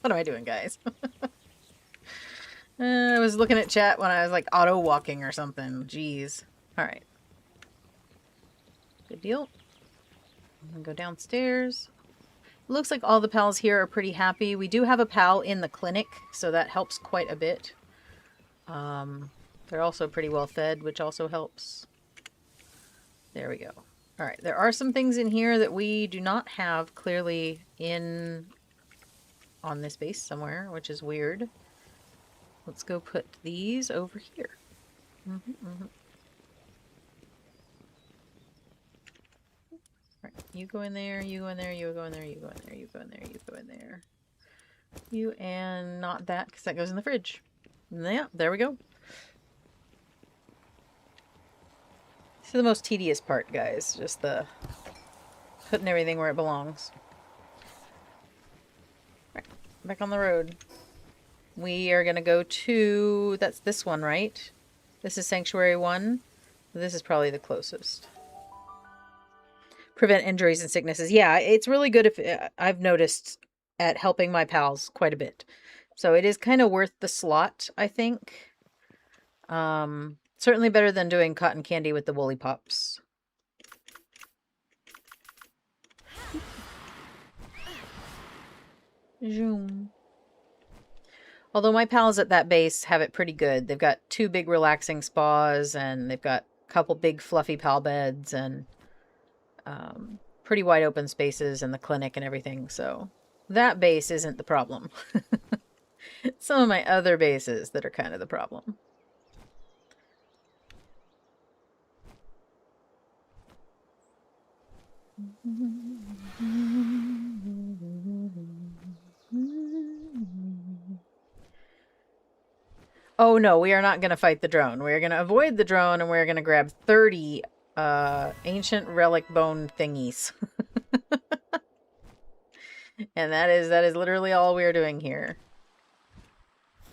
What am I doing, guys? I was looking at chat when I was like auto walking or something. Jeez. Alright. Good deal. I'm gonna go downstairs. Looks like all the pals here are pretty happy. We do have a pal in the clinic, so that helps quite a bit. They're also pretty well fed, which also helps. There we go. Alright, there are some things in here that we do not have clearly on this base somewhere, which is weird. Let's go put these over here. Alright, you go in there, you go in there, you go in there, you go in there, you go in there, you go in there. You and not that, because that goes in the fridge. Yeah, there we go. This is the most tedious part, guys. Just the putting everything where it belongs. Right, back on the road. We are going to go to... That's this one, right? This is Sanctuary 1. This is probably the closest. Prevent injuries and sicknesses. Yeah, it's really good if... I've noticed at helping my pals quite a bit. So it is kind of worth the slot, I think. Certainly better than doing cotton candy with the woolly pops. Zoom. Although my pals at that base have it pretty good. They've got 2 big relaxing spas, and they've got a couple big fluffy pal beds, and pretty wide open spaces in the clinic and everything. So that base isn't the problem. Some of my other bases that are kind of the problem. Oh no, we are not going to fight the drone. We're going to avoid the drone, and we're going to grab 30 ancient relic bone thingies. And that is literally all we're doing here.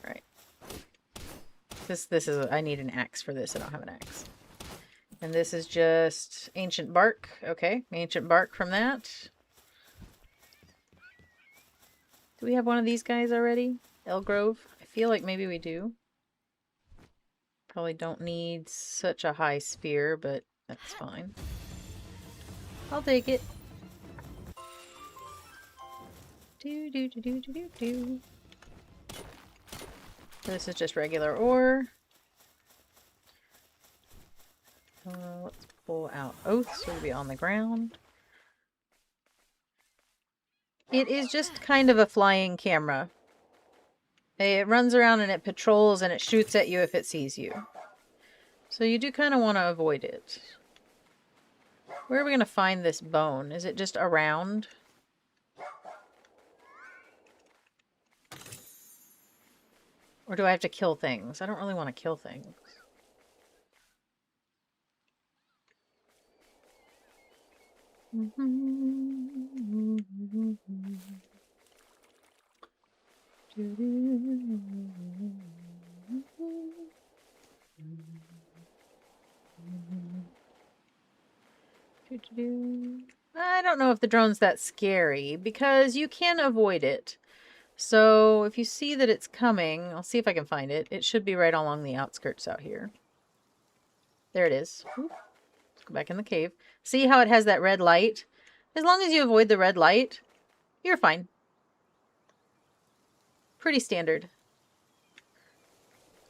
Right. This is I need an axe for this. I don't have an axe. And this is just ancient bark. Okay, ancient bark from that. Do we have one of these guys already? Elgrove? I feel like maybe we do. Probably don't need such a high spear, but that's fine. I'll take it. Do do do do do do do. This is just regular ore. Let's pull out oaths so it'll be on the ground. It is just kind of a flying camera. It runs around and it patrols and it shoots at you if it sees you. So you do kind of want to avoid it. Where are we going to find this bone? Is it just around? Or do I have to kill things? I don't really want to kill things. I don't know if the drone's that scary because you can avoid it. So if you see that it's coming, I'll see if I can find it. It should be right along the outskirts out here. There it is. Let's go back in the cave. See how it has that red light? As long as you avoid the red light, you're fine. Pretty standard.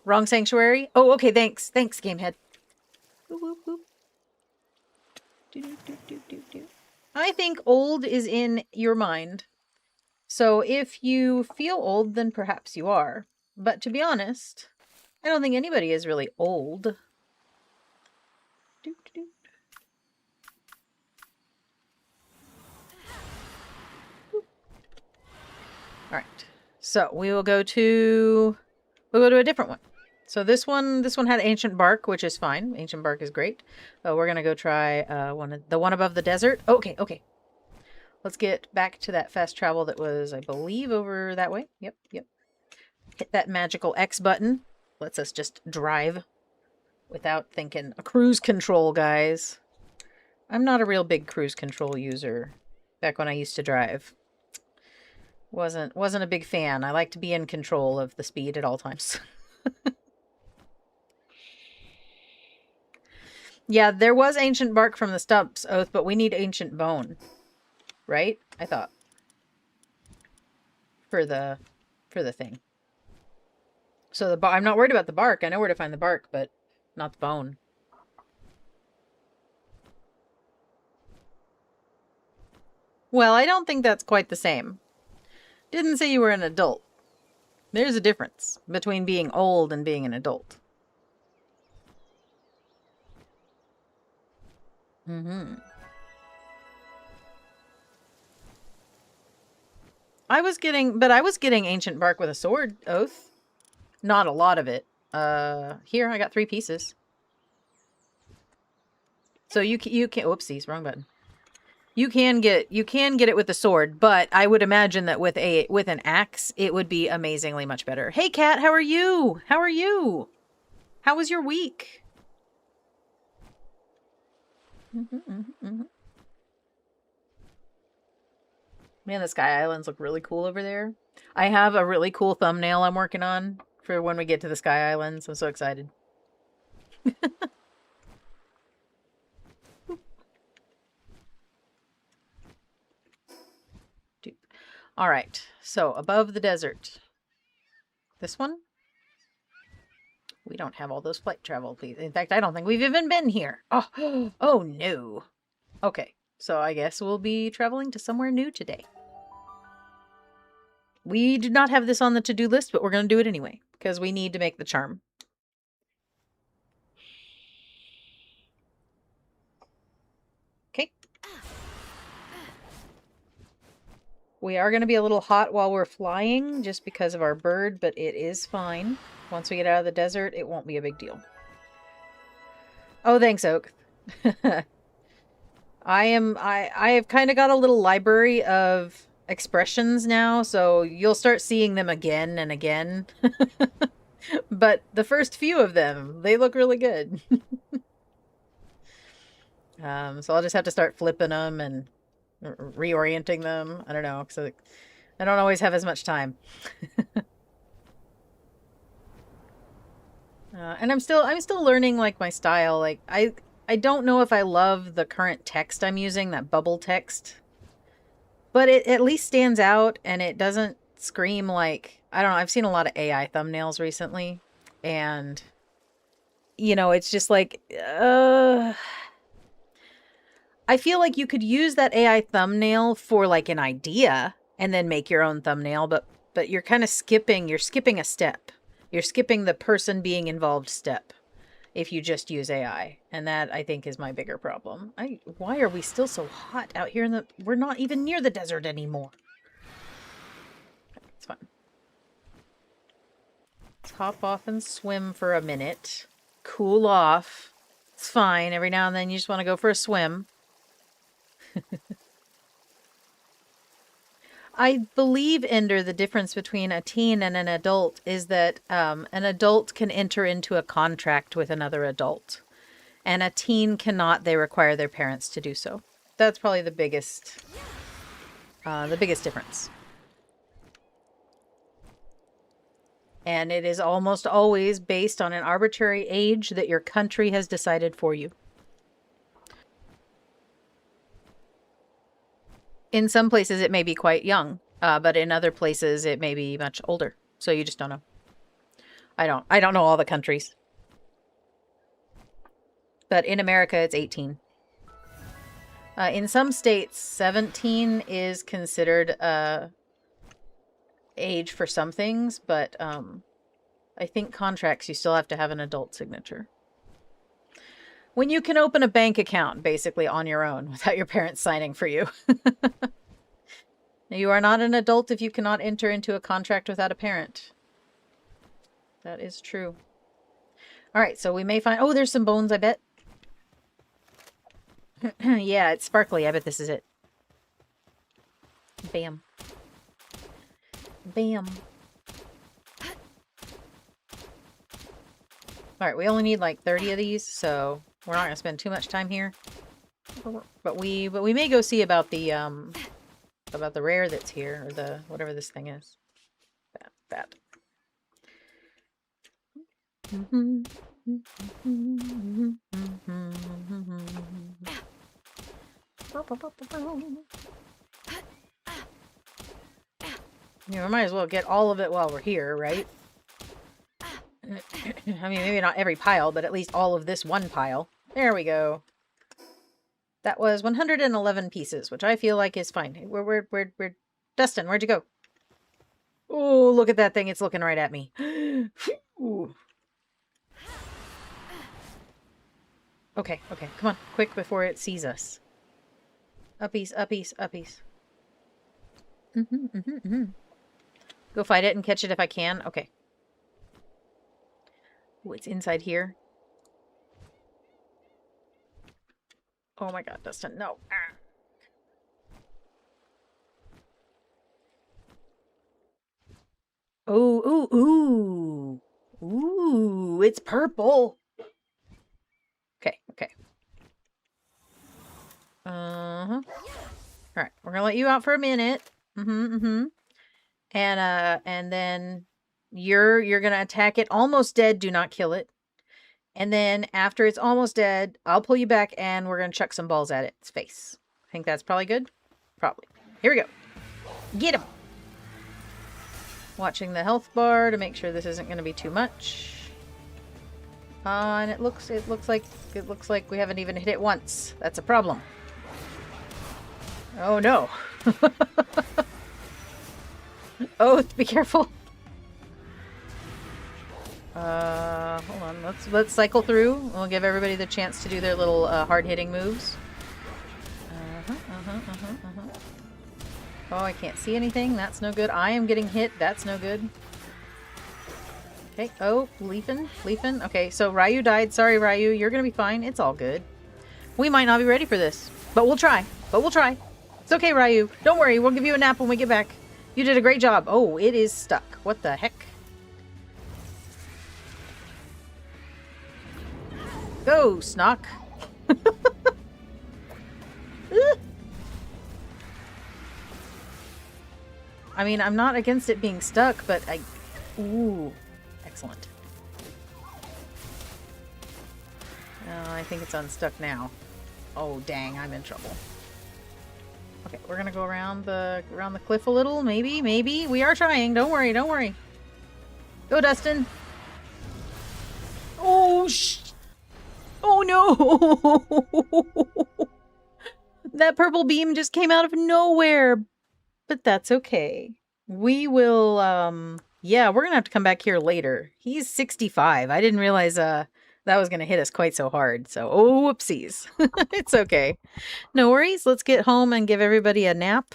Wrong sanctuary? Oh, okay, thanks. Thanks, Gamehead. Boop, boop, boop. I think old is in your mind. So if you feel old, then perhaps you are. But to be honest, I don't think anybody is really old. All right. So we will go to a different one. So this one had ancient bark, which is fine. Ancient bark is great. We're gonna go try the one above the desert. Okay, okay. Let's get back to that fast travel that was, I believe, over that way. Yep, yep. Hit that magical X button. Lets us just drive without thinking. A cruise control, guys. I'm not a real big cruise control user. Back when I used to drive. Wasn't a big fan. I like to be in control of the speed at all times. Yeah, there was ancient bark from the stumps, Oath, but we need ancient bone. Right? I thought. For the thing. So I'm not worried about the bark. I know where to find the bark, but not the bone. Well, I don't think that's quite the same. Didn't say you were an adult. There's a difference between being old and being an adult. Mm-hmm. I was getting ancient bark with a sword, Oath. Not a lot of it. Here, I got 3 pieces. So you can whoopsies, wrong button. You can get it with the sword, but I would imagine that with an axe, it would be amazingly much better. Hey, Kat, how are you? How are you? How was your week? Man, the Sky Islands look really cool over there. I have a really cool thumbnail I'm working on for when we get to the Sky Islands. I'm so excited. All right, so above the desert. This one? We don't have all those flight travel, please. In fact, I don't think we've even been here. Oh, oh no. Okay, so I guess we'll be traveling to somewhere new today. We did not have this on the to-do list, but we're going to do it anyway, because we need to make the charm. Okay. We are going to be a little hot while we're flying, just because of our bird, but it is fine. Once we get out of the desert, it won't be a big deal. Oh, thanks, Oak. I have kind of got a little library of expressions now, so you'll start seeing them again and again. But the first few of them, they look really good. So I'll just have to start flipping them and reorienting them. I don't know, because I don't always have as much time. And I'm still learning like my style. Like I don't know if I love the current text I'm using, that bubble text. But it at least stands out and it doesn't scream like, I don't know, I've seen a lot of AI thumbnails recently and it's just like I feel like you could use that AI thumbnail for like an idea and then make your own thumbnail, but you're kind of skipping a step. You're skipping the person being involved step if you just use AI. And that, I think, is my bigger problem. Why are we still so hot out here we're not even near the desert anymore. It's fun. Let's hop off and swim for a minute. Cool off. It's fine. Every now and then you just want to go for a swim. I believe, Ender, the difference between a teen and an adult is that an adult can enter into a contract with another adult. And a teen cannot. They require their parents to do so. That's probably the biggest difference. And it is almost always based on an arbitrary age that your country has decided for you. In some places, it may be quite young, but in other places, it may be much older. So you just don't know. I don't know all the countries. But in America, it's 18. In some states, 17 is considered age for some things, but I think contracts, you still have to have an adult signature. When you can open a bank account, basically, on your own, without your parents signing for you. You are not an adult if you cannot enter into a contract without a parent. That is true. Alright, so we may find... Oh, there's some bones, I bet. Yeah, it's sparkly. I bet this is it. Bam. Bam. Alright, we only need like 30 of these, so we're not going to spend too much time here. But we may go see about the rare that's here, or the whatever this thing is. That. You know, we might as well get all of it while we're here, right? I mean, maybe not every pile, but at least all of this one pile. There we go. That was 111 pieces, which I feel like is fine. We're Dustin, where'd you go? Oh, look at that thing. It's looking right at me. Ooh. Okay, come on. Quick before it sees us. Uppies, uppies, uppies. Go fight it and catch it if I can. Okay. Oh, it's inside here. Oh my god, Dustin, no. Oh, ooh. Ooh, it's purple. Okay. Alright, we're gonna let you out for a minute. And then you're gonna attack it almost dead. Do not kill it. And then after it's almost dead, I'll pull you back and we're gonna chuck some balls at its face. I think that's probably good. Probably. Here we go. Get him. Watching the health bar to make sure this isn't gonna be too much. And it looks like we haven't even hit it once. That's a problem. Oh no. Oh, be careful. Hold on. Let's cycle through. We'll give everybody the chance to do their little hard-hitting moves. Oh, I can't see anything. That's no good. I am getting hit. That's no good. Okay. Oh, Leafin. Okay, so Ryu died. Sorry, Ryu. You're gonna be fine. It's all good. We might not be ready for this, but we'll try. It's okay, Ryu. Don't worry. We'll give you a nap when we get back. You did a great job. Oh, it is stuck. What the heck? Go, Snock. I mean, I'm not against it being stuck, but Ooh. Excellent. I think it's unstuck now. Oh, dang. I'm in trouble. Okay, we're gonna go around the cliff a little. Maybe. We are trying. Don't worry. Go, Dustin. Oh, oh, no. That purple beam just came out of nowhere. But that's okay. We will, yeah, we're gonna have to come back here later. He's 65. I didn't realize, that was gonna hit us quite so hard. So, oh, whoopsies. It's okay. No worries. Let's get home and give everybody a nap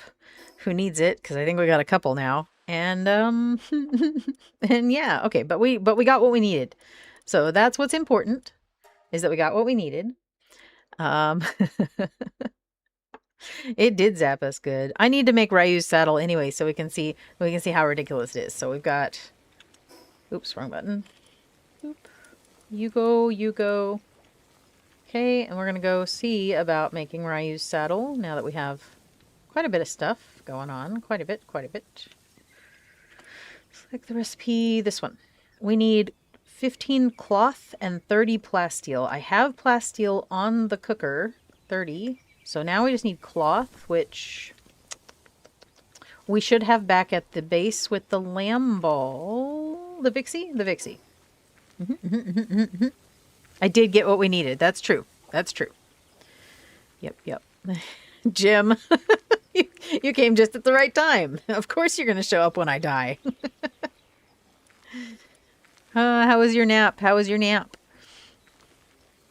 who needs it, because I think we got a couple now. And and yeah, okay, but we got what we needed. So that's what's important, is that we got what we needed. Um It did zap us good. I need to make Ryu's saddle anyway so we can see how ridiculous it is. So we've got, oops, wrong button. Oop. You go. Okay, and we're gonna go see about making Ryu's saddle now that we have quite a bit of stuff going on. Quite a bit. Select the recipe, this one. We need 15 cloth and 30 plasteel. I have plasteel on the cooker, 30. So now we just need cloth, which we should have back at the base with the lamb ball. The Vixie? The Vixie. I did get what we needed. That's true. Yep. Jim, you came just at the right time. Of course you're going to show up when I die. How was your nap?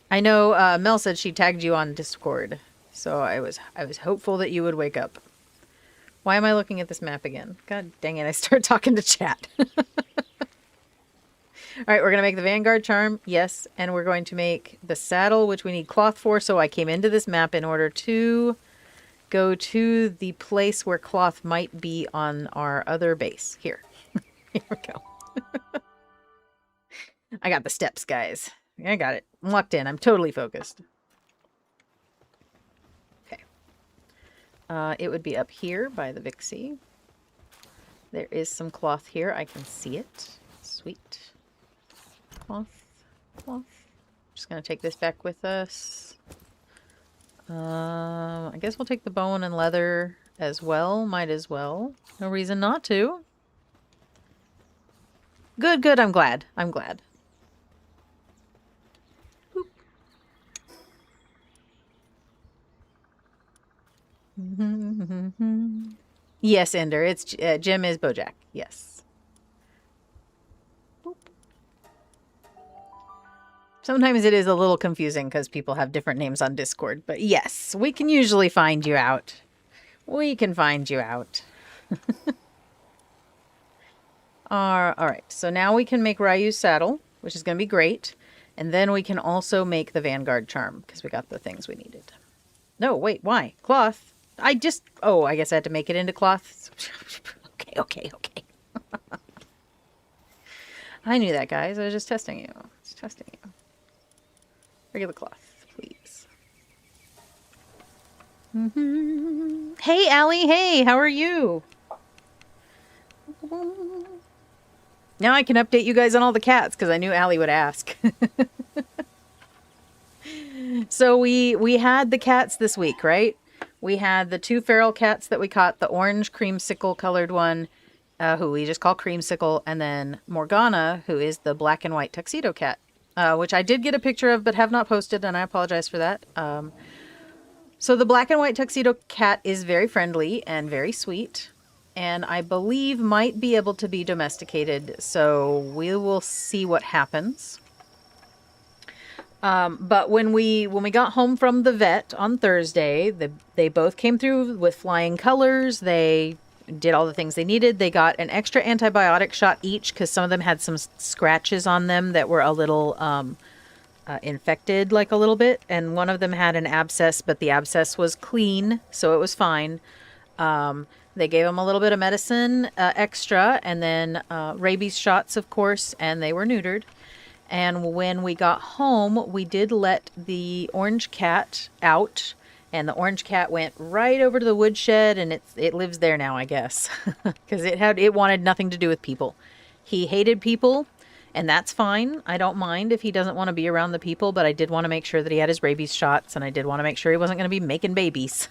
I know Mel said she tagged you on Discord. So I was hopeful that you would wake up. Why am I looking at this map again? God dang it, I start talking to chat. Alright, we're going to make the Vanguard Charm, yes, and we're going to make the saddle, which we need cloth for, so I came into this map in order to go to the place where cloth might be on our other base. Here. Here we go. I got the steps, guys. I got it. I'm locked in. I'm totally focused. It would be up here by the Vixie. There is some cloth here. I can see it. Sweet. Cloth. Just going to take this back with us. I guess we'll take the bone and leather as well. Might as well. No reason not to. Good. I'm glad. Yes, Ender. It's Jim is Bojack. Yes. Boop. Sometimes it is a little confusing because people have different names on Discord, but yes, we can usually find you out. We can find you out. All right. So now we can make Ryu's saddle, which is going to be great, and then we can also make the Vanguard Charm because we got the things we needed. No, wait. Why cloth? I guess I had to make it into cloth. Okay. I knew that, guys. I was just testing you. Regular cloth, please. Hey, Allie. Hey, how are you? Now I can update you guys on all the cats because I knew Allie would ask. So we had the cats this week, right? We had the 2 feral cats that we caught, the orange creamsicle colored one, who we just call Creamsicle, and then Morgana, who is the black and white tuxedo cat, which I did get a picture of but have not posted, and I apologize for that. So the black and white tuxedo cat is very friendly and very sweet, and I believe might be able to be domesticated, so we will see what happens. But when we got home from the vet on Thursday, they both came through with flying colors. They did all the things they needed. They got an extra antibiotic shot each because some of them had some scratches on them that were a little infected, like a little bit. And one of them had an abscess, but the abscess was clean, so it was fine. They gave them a little bit of medicine extra, and then rabies shots, of course, and they were neutered. And when we got home, we did let the orange cat out, and the orange cat went right over to the woodshed, and it lives there now, I guess, because it wanted nothing to do with people. He hated people, and that's fine. I don't mind if he doesn't want to be around the people, but I did want to make sure that he had his rabies shots, and I did want to make sure he wasn't going to be making babies.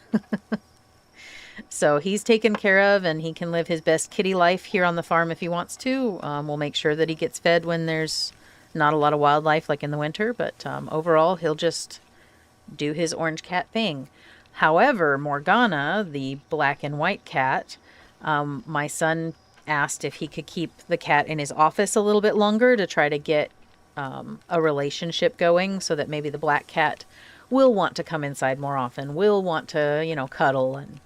So he's taken care of, and he can live his best kitty life here on the farm if he wants to. We'll make sure that he gets fed when there's not a lot of wildlife like in the winter, but overall he'll just do his orange cat thing. However, Morgana, the black and white cat, my son asked if he could keep the cat in his office a little bit longer to try to get a relationship going, so that maybe the black cat will want to come inside more often, will want to, cuddle, and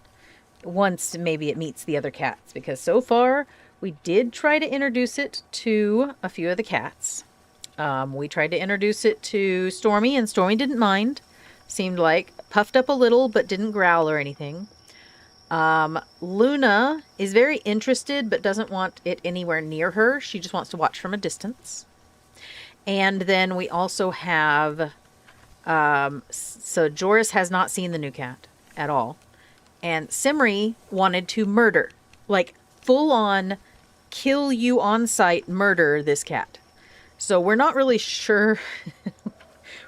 once maybe it meets the other cats, because so far We did try to introduce it to a few of the cats. We tried to introduce it to Stormy, and Stormy didn't mind. Seemed like puffed up a little, but didn't growl or anything. Luna is very interested, but doesn't want it anywhere near her. She just wants to watch from a distance. And then we also have, so Joris has not seen the new cat at all. And Simri wanted to murder, like full on kill you on sight, murder this cat. So we're not really sure. We're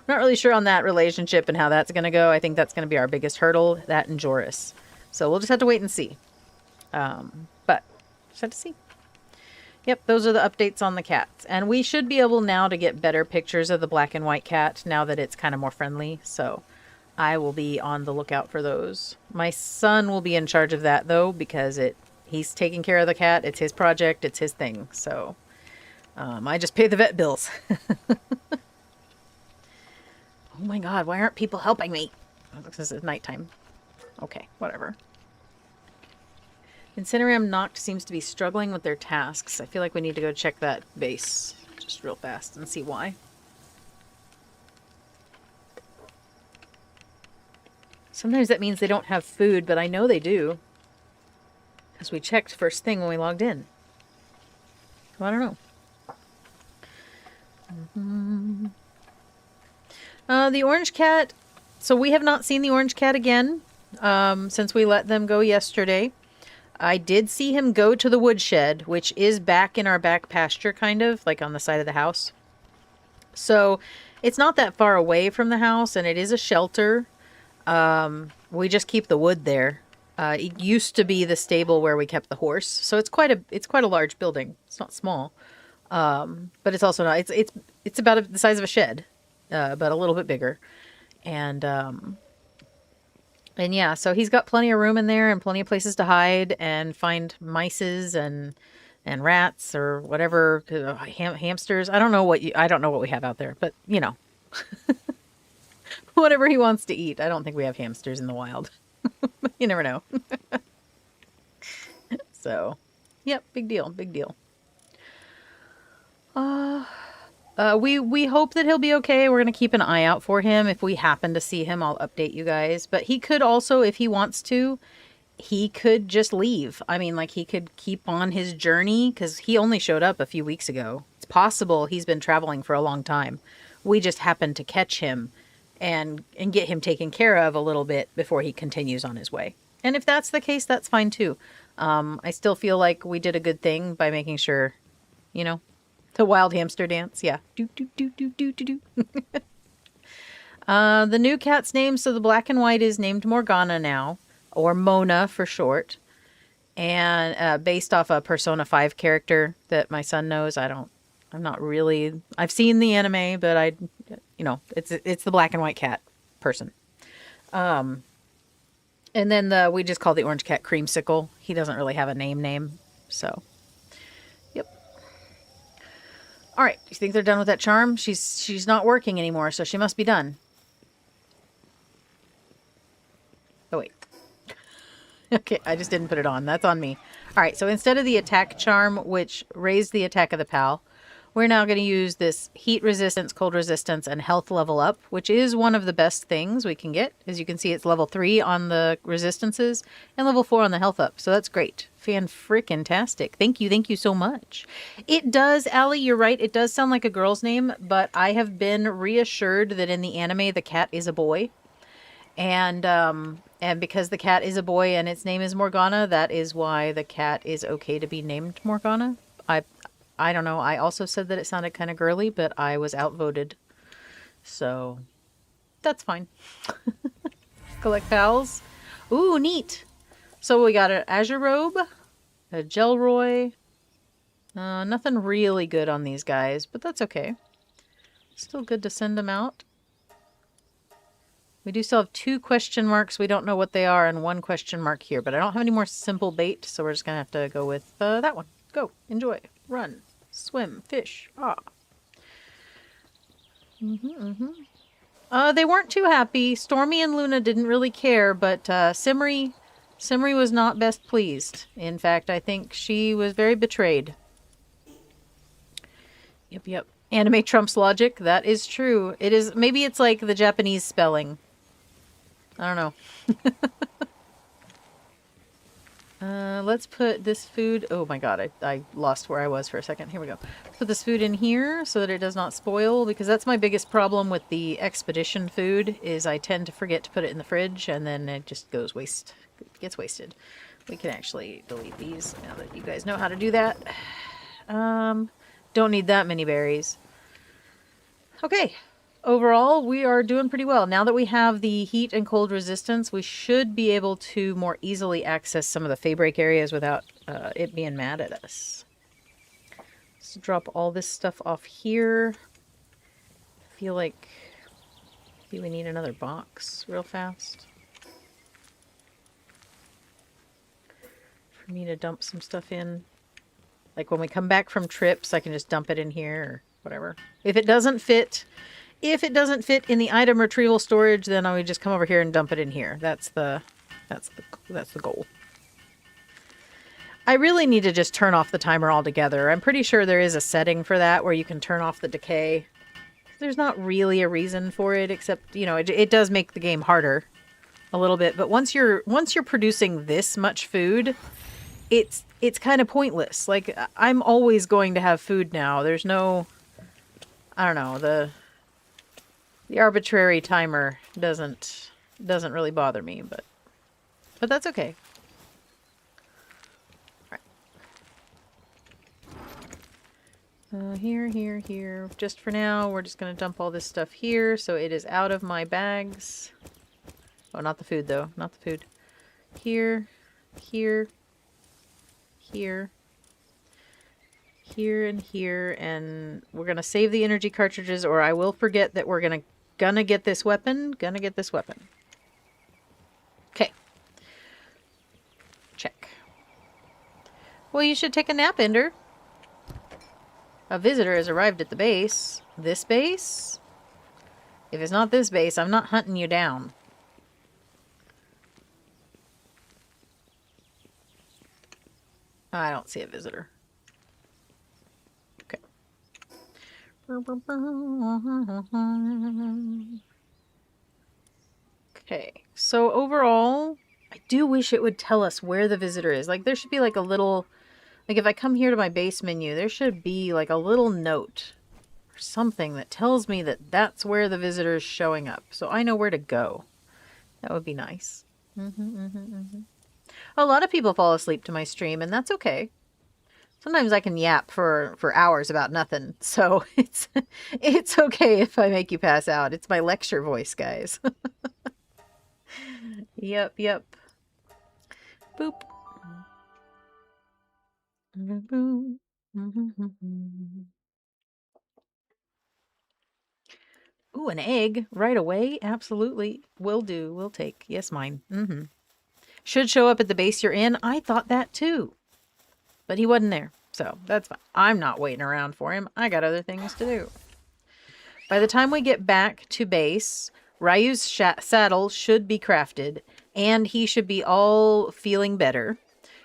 not really sure on that relationship and how that's going to go. I think that's going to be our biggest hurdle, that and Joris. So we'll just have to wait and see. But just have to see. Yep, those are the updates on the cats. And we should be able now to get better pictures of the black and white cat now that it's kind of more friendly. So I will be on the lookout for those. My son will be in charge of that, though, because he's taking care of the cat. It's his project. It's his thing. So I just pay the vet bills. Oh my god, why aren't people helping me? Oh, this is nighttime. Okay, whatever. Incineram Noct seems to be struggling with their tasks. I feel like we need to go check that base just real fast and see why. Sometimes that means they don't have food, but I know they do. Because we checked first thing when we logged in. So I don't know. The orange cat. So we have not seen the orange cat again since we let them go yesterday. I did see him go to the woodshed, which is back in our back pasture, kind of, like on the side of the house. So it's not that far away from the house, and it is a shelter. We just keep the wood there. It used to be the stable where we kept the horse, so it's quite a large building. It's not small, but it's also not. It's about the size of a shed, but a little bit bigger, and yeah, so he's got plenty of room in there and plenty of places to hide and find mices and rats or whatever, hamsters. I don't know what we have out there, but you know, whatever he wants to eat. I don't think we have hamsters in the wild. You never know. So, yep, big deal, big deal. We hope that he'll be okay. We're going to keep an eye out for him. If we happen to see him, I'll update you guys. But he could also, if he wants to, he could just leave. I mean, like, he could keep on his journey because he only showed up a few weeks ago. It's possible he's been traveling for a long time. We just happened to catch him and get him taken care of a little bit before he continues on his way. And if that's the case, that's fine too. I still feel like we did a good thing by making sure, you know, the wild hamster dance. Yeah. Do, do, do, do, do, do, do. The new cat's name, so the black and white is named Morgana now, or Mona for short. And based off a Persona 5 character that my son knows. I'm not really, I've seen the anime, but it's the black and white cat person. And then we just call the orange cat Creamsicle. He doesn't really have a name, so. All right, do you think they're done with that charm? She's not working anymore, so she must be done. Oh, wait. Okay, I just didn't put it on. That's on me. All right, so instead of the attack charm, which raised the attack of the pal, we're now going to use this heat resistance, cold resistance, and health level up, which is one of the best things we can get. As you can see, it's level 3 on the resistances and level 4 on the health up. So that's great. Fan-frickin-tastic. Thank you so much. It does, Allie, you're right. It does sound like a girl's name, but I have been reassured that in the anime, the cat is a boy. And because the cat is a boy and its name is Morgana, that is why the cat is okay to be named Morgana. I don't know. I also said that it sounded kind of girly, but I was outvoted. So, that's fine. Collect pals. Ooh, neat. So we got an Azure Robe, a Gelroy. Nothing really good on these guys, but that's okay. Still good to send them out. We do still have 2 question marks. We don't know what they are, and 1 question mark here. But I don't have any more simple bait, so we're just going to have to go with that one. Go. Enjoy. Run. Swim. Fish. Ah. They weren't too happy. Stormy and Luna didn't really care, but Simri Simri was not best pleased. In fact, I think she was very betrayed. Yep, yep. Anime trumps logic. That is true. It is. Maybe it's like the Japanese spelling. I don't know. Let's put this food... Oh my god, I lost where I was for a second. Here we go. Put this food in here so that it does not spoil, because that's my biggest problem with the expedition food, is I tend to forget to put it in the fridge, and then it just goes waste. It gets wasted. We can actually delete these now that you guys know how to do that. Don't need that many berries. Okay. Overall, we are doing pretty well. Now that we have the heat and cold resistance, we should be able to more easily access some of the Faybreak areas without it being mad at us. Let's drop all this stuff off here. I feel like maybe we need another box real fast. For me to dump some stuff in. Like when we come back from trips, I can just dump it in here or whatever. If it doesn't fit... If it doesn't fit in the item retrieval storage, then I would just come over here and dump it in here. That's the goal. I really need to just turn off the timer altogether. I'm pretty sure there is a setting for that where you can turn off the decay. There's not really a reason for it, except, you know, it does make the game harder a little bit. But once you're producing this much food, it's kind of pointless. Like, I'm always going to have food now. There's no, I don't know, the arbitrary timer doesn't really bother me, but that's okay. All right. Here. Just for now, we're just going to dump all this stuff here so it is out of my bags. Oh, not the food, though. Not the food. Here, and here, and we're going to save the energy cartridges, or I will forget that we're gonna get this weapon. Okay. Check. Well, you should take a nap, Ender. A visitor has arrived at the base. This base? If it's not this base, I'm not hunting you down. I don't see a visitor. Okay. Okay, so overall, I do wish it would tell us where the visitor is. Like, there should be like a little, like if I come here to my base menu, there should be like a little note or something that tells me that that's where the visitor is showing up. So I know where to go. That would be nice. A lot of people fall asleep to my stream, and that's okay. Sometimes I can yap for hours about nothing, so it's okay if I make you pass out. It's my lecture voice, guys. Yep. Boop. Ooh, an egg right away? Absolutely. Will do. Will take. Yes, mine. Should show up at the base you're in. I thought that too. But he wasn't there. So that's fine. I'm not waiting around for him. I got other things to do. By the time we get back to base, Ryu's saddle should be crafted. And he should be all feeling better.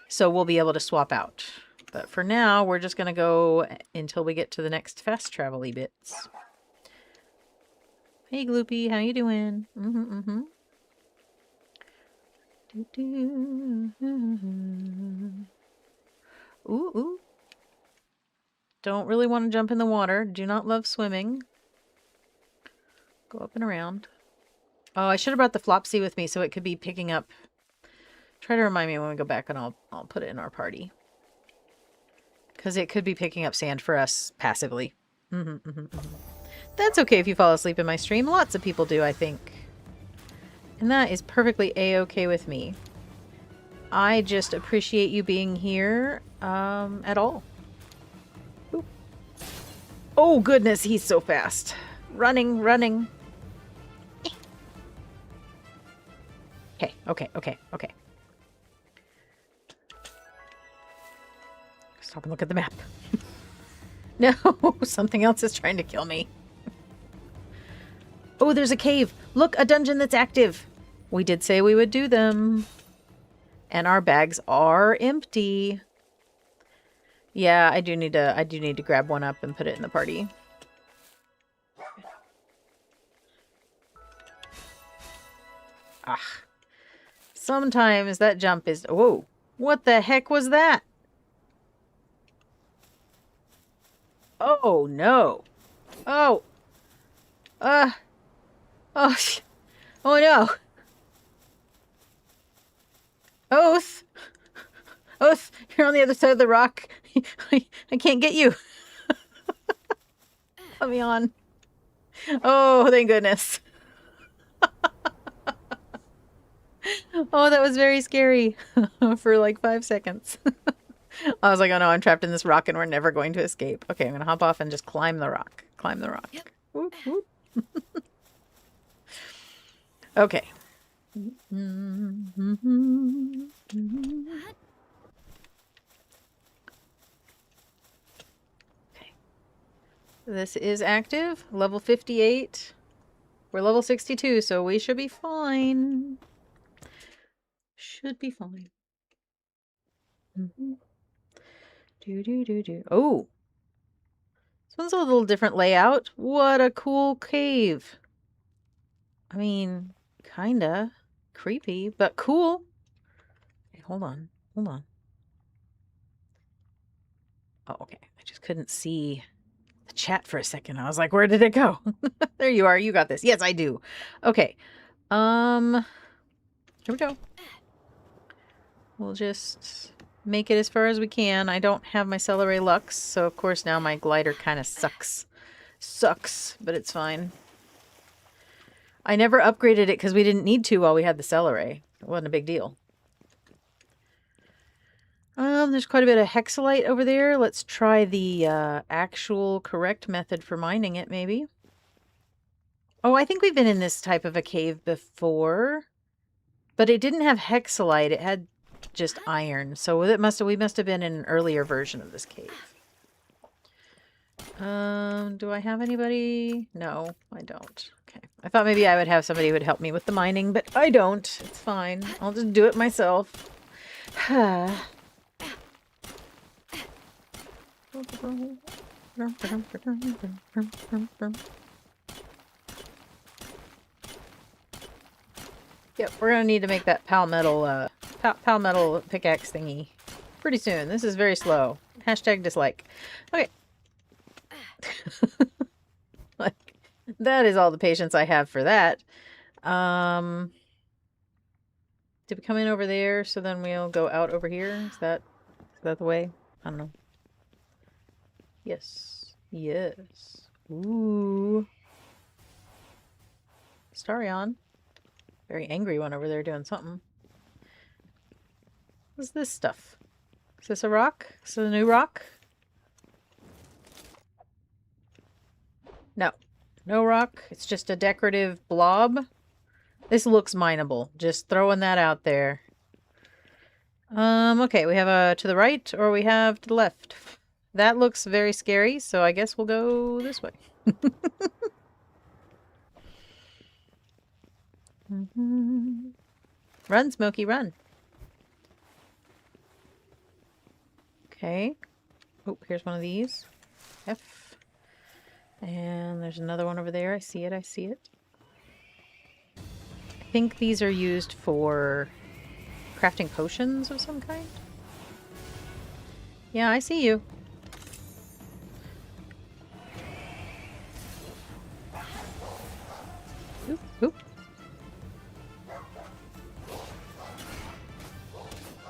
So we'll be able to swap out. But for now, we're just going to go until we get to the next fast travel-y bits. Hey, Gloopy. How you doing? Ooh. Don't really want to jump in the water. Do not love swimming. Go up and around. Oh, I should have brought the Flopsy with me so it could be picking up. Try to remind me when we go back, and I'll put it in our party. Because it could be picking up sand for us passively. That's okay if you fall asleep in my stream. Lots of people do, I think. And that is perfectly a-okay with me. I just appreciate you being here at all. Boop. Oh, goodness, he's so fast. Running. Okay. Stop and look at the map. No, something else is trying to kill me. Oh, there's a cave. Look, a dungeon that's active. We did say we would do them. And our bags are empty. Yeah, I do need to grab one up and put it in the party. Ah. Sometimes that jump is... Whoa. What the heck was that? Oh, no. Oh. Oh. Oh, no. Oath. Oath, you're on the other side of the rock. I can't get you. Let me on. Oh, thank goodness. Oh, that was very scary for like 5 seconds. I was like, oh no, I'm trapped in this rock and we're never going to escape. Okay, I'm going to hop off and just climb the rock. Climb the rock. Yep. Whoop, whoop. Okay. Okay. This is active. Level 58. We're level 62, so we should be fine. Should be fine. Oh! This one's a little different layout. What a cool cave. I mean, kinda creepy, but cool. Okay, hold on. Hold on. Oh, okay. I just couldn't see the chat for a second. I was like, where did it go? There you are. You got this. Yes, I do. Okay. Here we go. We'll just make it as far as we can. I don't have my Celery Lux, so of course now my glider kind of sucks. Sucks, but it's fine. I never upgraded it because we didn't need to while we had the Celery. It wasn't a big deal. There's quite a bit of hexalite over there. Let's try the actual correct method for mining it, maybe. Oh, I think we've been in this type of a cave before, but it didn't have hexalite. It had just iron. So we must have been in an earlier version of this cave. Do I have anybody? No, I don't. Okay. I thought maybe I would have somebody who would help me with the mining, but I don't. It's fine. I'll just do it myself. Yep, we're gonna need to make that palmetto pickaxe thingy pretty soon. This is very slow. Hashtag dislike. Okay. Like, that is all the patience I have for that. Did we come in over there so then we'll go out over here? Is that the way? I don't know. Yes. Yes. Ooh. Starion. Very angry one over there doing something. What's this stuff? Is this a rock? Is this a new rock? No. No rock. It's just a decorative blob. This looks mineable. Just throwing that out there. Okay, we have a to the right or we have to the left. That looks very scary, so I guess we'll go this way. Run, Smokey, run. Okay. Oh, here's one of these. F. And there's another one over there. I see it, I see it. I think these are used for crafting potions of some kind. Yeah, I see you. Oop, oop.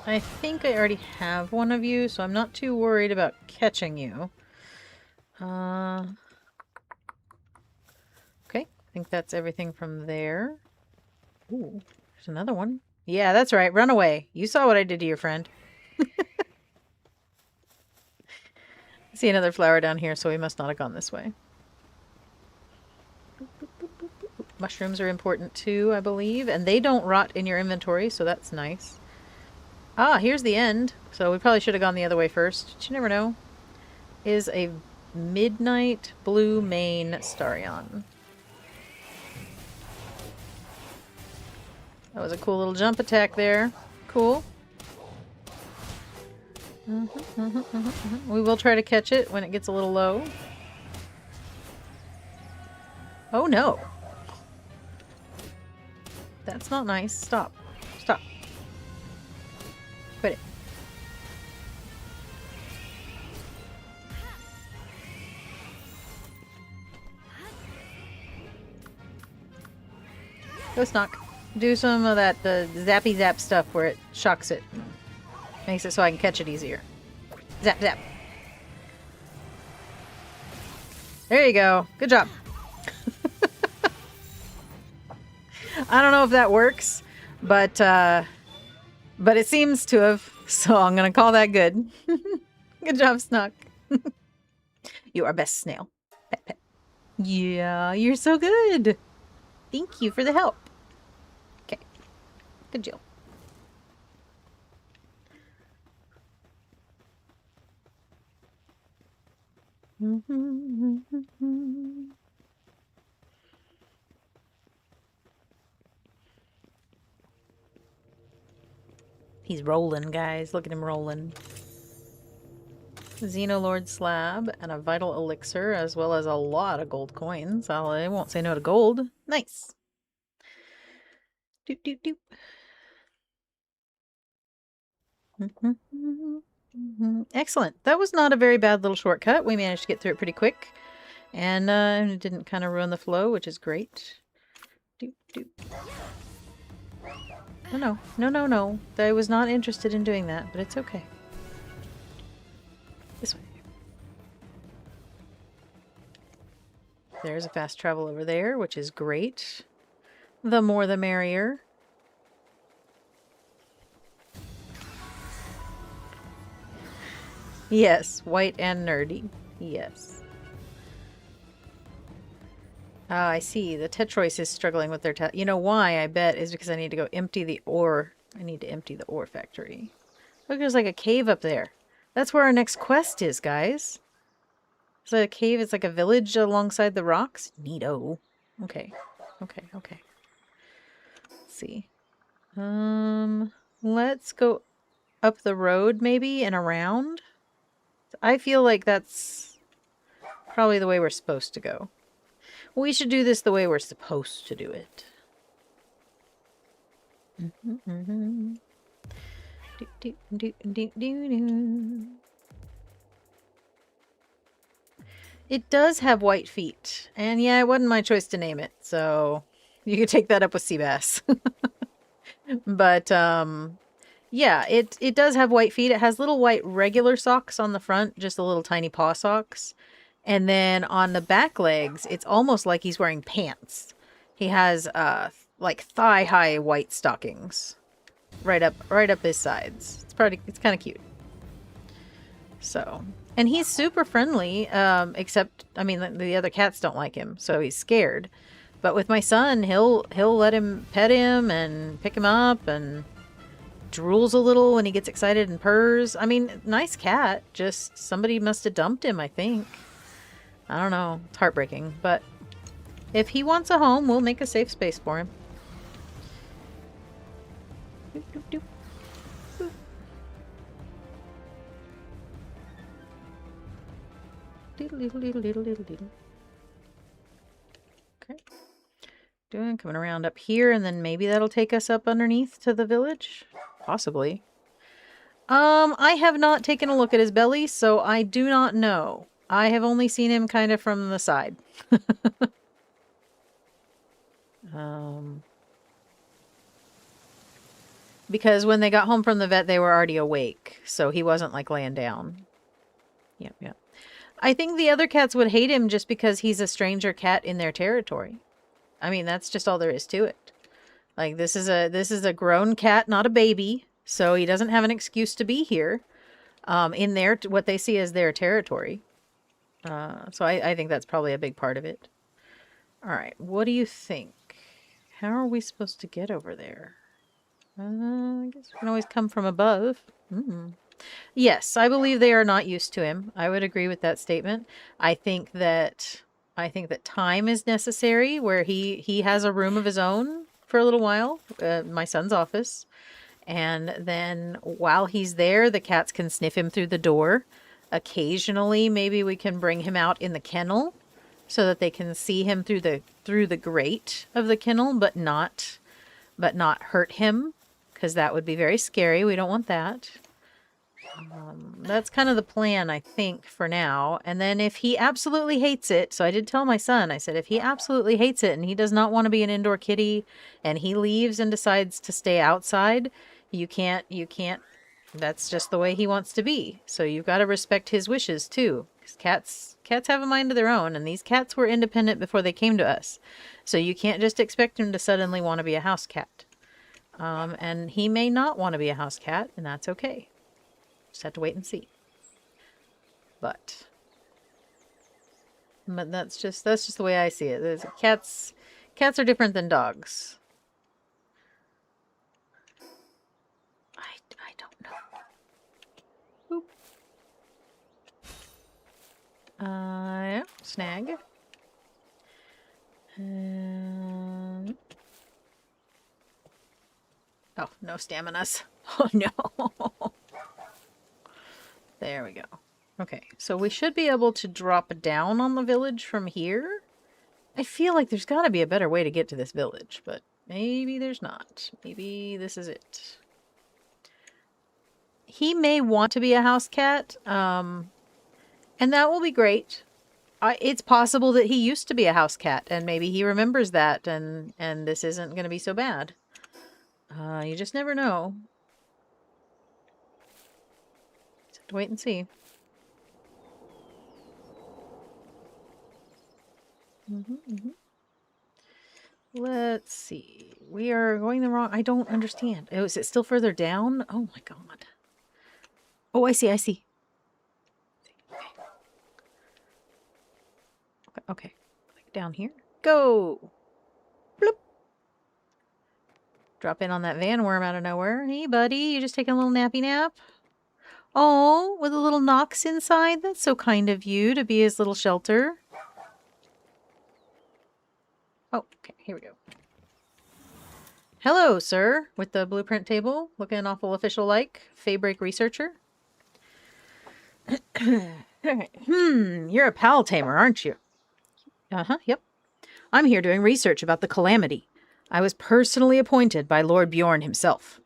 I think I already have one of you, so I'm not too worried about catching you. Okay, I think that's everything from there. Ooh, there's another one. Yeah, that's right. Run away. You saw what I did to your friend. I see another flower down here, so we must not have gone this way. Mushrooms are important too, I believe, and they don't rot in your inventory, so that's nice. Ah, here's the end. So we probably should have gone the other way first. But you never know. Is a midnight blue mane Starion. That was a cool little jump attack there. Cool. We will try to catch it when it gets a little low. Oh no. That's not nice. Stop. Stop. Quit it. Go Snock. Do some of that, the zappy zap stuff where it shocks it. Makes it so I can catch it easier. Zap zap. There you go. Good job. I don't know if that works, but it seems to have, so I'm gonna call that good. Good job, Snock. You are best snail. Pet, pet. Yeah, you're so good. Thank you for the help. Okay. Good job. He's rolling, guys. Look at him rolling. Xenolord slab and a vital elixir, as well as a lot of gold coins. I won't say no to gold. Nice. Doop, doop, doop. Excellent. That was not a very bad little shortcut. We managed to get through it pretty quick. And it didn't kind of ruin the flow, which is great. Doop, doop. No, no, no, no, no. I was not interested in doing that, but it's okay. This way. There's a fast travel over there, which is great. The more the merrier. Yes, white and nerdy. Yes. Ah, I see. The Tetrois is struggling with their you know why, I bet, is because I need to go empty the ore. I need to empty the ore factory. Look, there's like a cave up there. That's where our next quest is, guys. It's a cave. It's like a village alongside the rocks. Neato. Okay. Okay, okay. Let's see. Let's go up the road maybe and around. I feel like that's probably the way we're supposed to go. We should do this the way we're supposed to do it. It does have white feet. And yeah, it wasn't my choice to name it. So you could take that up with Seabass. But yeah, it does have white feet. It has little white regular socks on the front, just a little tiny paw socks. And then on the back legs, it's almost like he's wearing pants. He has like thigh-high white stockings right up his sides. It's kind of cute. So, and he's super friendly, except I mean the other cats don't like him, so he's scared. But with my son, he'll let him pet him and pick him up and drools a little when he gets excited and purrs. I mean, nice cat. Just somebody must have dumped him, I think. I don't know. It's heartbreaking. But if he wants a home, we'll make a safe space for him. Doop, doop, doop. Boop. Doodle, doodle, doodle, doodle, doodle, doodle. Okay. Coming around up here, and then maybe that'll take us up underneath to the village? Possibly. I have not taken a look at his belly, so I do not know. I have only seen him kind of from the side. Because when they got home from the vet, they were already awake, so he wasn't like laying down. Yep, yep. I think the other cats would hate him just because he's a stranger cat in their territory. I mean, that's just all there is to it. Like, this is a grown cat, not a baby, so he doesn't have an excuse to be here. In what they see as their territory. So I think that's probably a big part of it. All right, what do you think? How are we supposed to get over there? I guess we can always come from above. Yes, I believe they are not used to him. I would agree with that statement. I think that time is necessary, where he has a room of his own for a little while, my son's office, And then while he's there, the cats can sniff him through the door. Occasionally, maybe we can bring him out in the kennel so that they can see him through the grate of the kennel, but not hurt him, because that would be very scary. We don't want that. That's kind of the plan, I think, for now. And then if he absolutely hates it, so I did tell my son, I said, if he absolutely hates it and he does not want to be an indoor kitty and he leaves and decides to stay outside, you can't, that's just the way he wants to be. So you've got to respect his wishes too. 'Cause cats have a mind of their own, and these cats were independent before they came to us. So you can't just expect him to suddenly want to be a house cat. And he may not want to be a house cat, and that's okay. Just have to wait and see. But that's just the way I see it. Cats are different than dogs. I don't know. Oop. Yeah, snag. Oh, no staminas. Oh no. There we go. Okay, so we should be able to drop down on the village from here. I feel like there's got to be a better way to get to this village, but maybe there's not. Maybe this is it. He may want to be a house cat, and that will be great. It's possible that he used to be a house cat, and maybe he remembers that, and this isn't going to be so bad. You just never know. Just have to wait and see. Let's see. We are going the wrong... I don't understand. Oh, is it still further down? Oh my god. Oh, I see, I see. Okay. Down here. Go! Bloop! Drop in on that van worm out of nowhere. Hey, buddy, you just taking a little nappy nap? Oh, with a little Nox inside? That's so kind of you to be his little shelter. Oh, okay, here we go. Hello, sir, with the blueprint table. Looking awful official-like. Faybreak researcher. You're a pal tamer, aren't you? Uh-huh, yep. I'm here doing research about the Calamity. I was personally appointed by Lord Bjorn himself.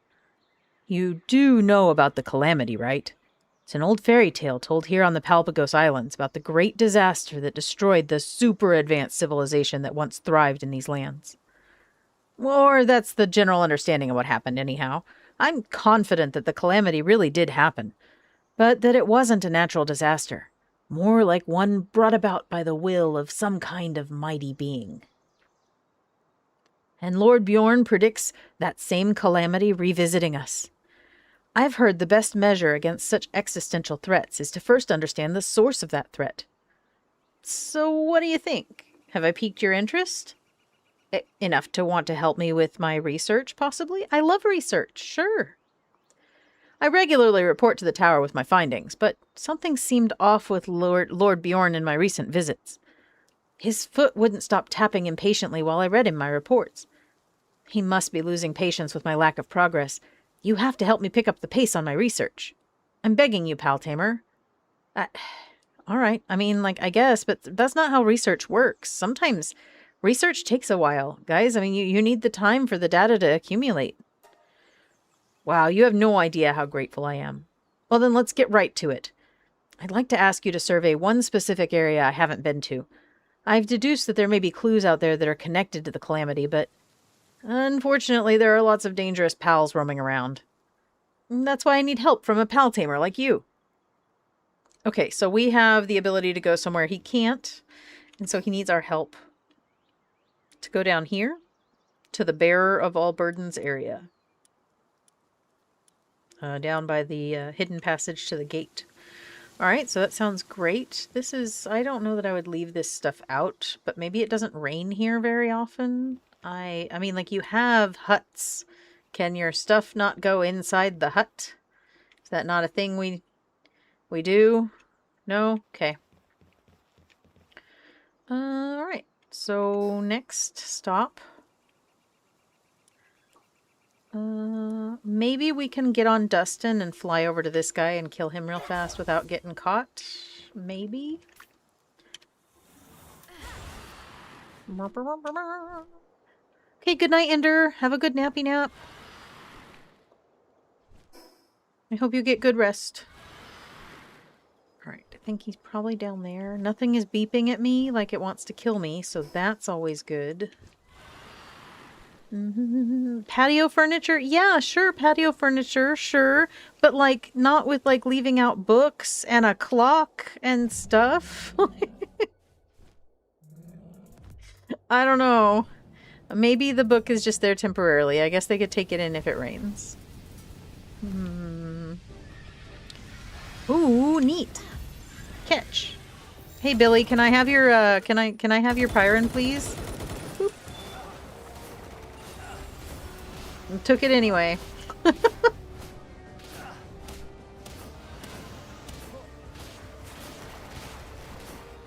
You do know about the Calamity, right? It's an old fairy tale told here on the Palpagos Islands about the great disaster that destroyed the super advanced civilization that once thrived in these lands. Or that's the general understanding of what happened anyhow. I'm confident that the Calamity really did happen, but that it wasn't a natural disaster. More like one brought about by the will of some kind of mighty being. And Lord Bjorn predicts that same calamity revisiting us. I've heard the best measure against such existential threats is to first understand the source of that threat. So what do you think? Have I piqued your interest? Enough to want to help me with my research, possibly? I love research, sure. I regularly report to the tower with my findings, but something seemed off with Lord Bjorn in my recent visits. His foot wouldn't stop tapping impatiently while I read him my reports. He must be losing patience with my lack of progress. You have to help me pick up the pace on my research. I'm begging you, pal tamer. All right, I mean, I guess, but that's not how research works. Sometimes research takes a while. Guys, I mean, you need the time for the data to accumulate. Wow, you have no idea how grateful I am. Well, then let's get right to it. I'd like to ask you to survey one specific area I haven't been to. I've deduced that there may be clues out there that are connected to the Calamity, but unfortunately there are lots of dangerous pals roaming around. And that's why I need help from a pal tamer like you. Okay, so we have the ability to go somewhere he can't, and so he needs our help. To go down here to the Bearer of All Burdens area. Down by the hidden passage to the gate. Alright, so that sounds great. I don't know that I would leave this stuff out, but maybe it doesn't rain here very often. I mean, you have huts. Can your stuff not go inside the hut? Is that not a thing we do? No? Okay. Alright, so next stop. Maybe we can get on Dustin and fly over to this guy and kill him real fast without getting caught. Maybe. Okay, good night, Ender. Have a good nappy nap. I hope you get good rest. Alright, I think he's probably down there. Nothing is beeping at me like it wants to kill me, so that's always good. Patio furniture? Yeah, sure, patio furniture, sure. But, like, not with, like, leaving out books and a clock and stuff. I don't know. Maybe the book is just there temporarily. I guess they could take it in if it rains. Ooh, neat. Catch. Hey, Billy, can I have your, can I have your Pyron, please? Boop. Took it anyway.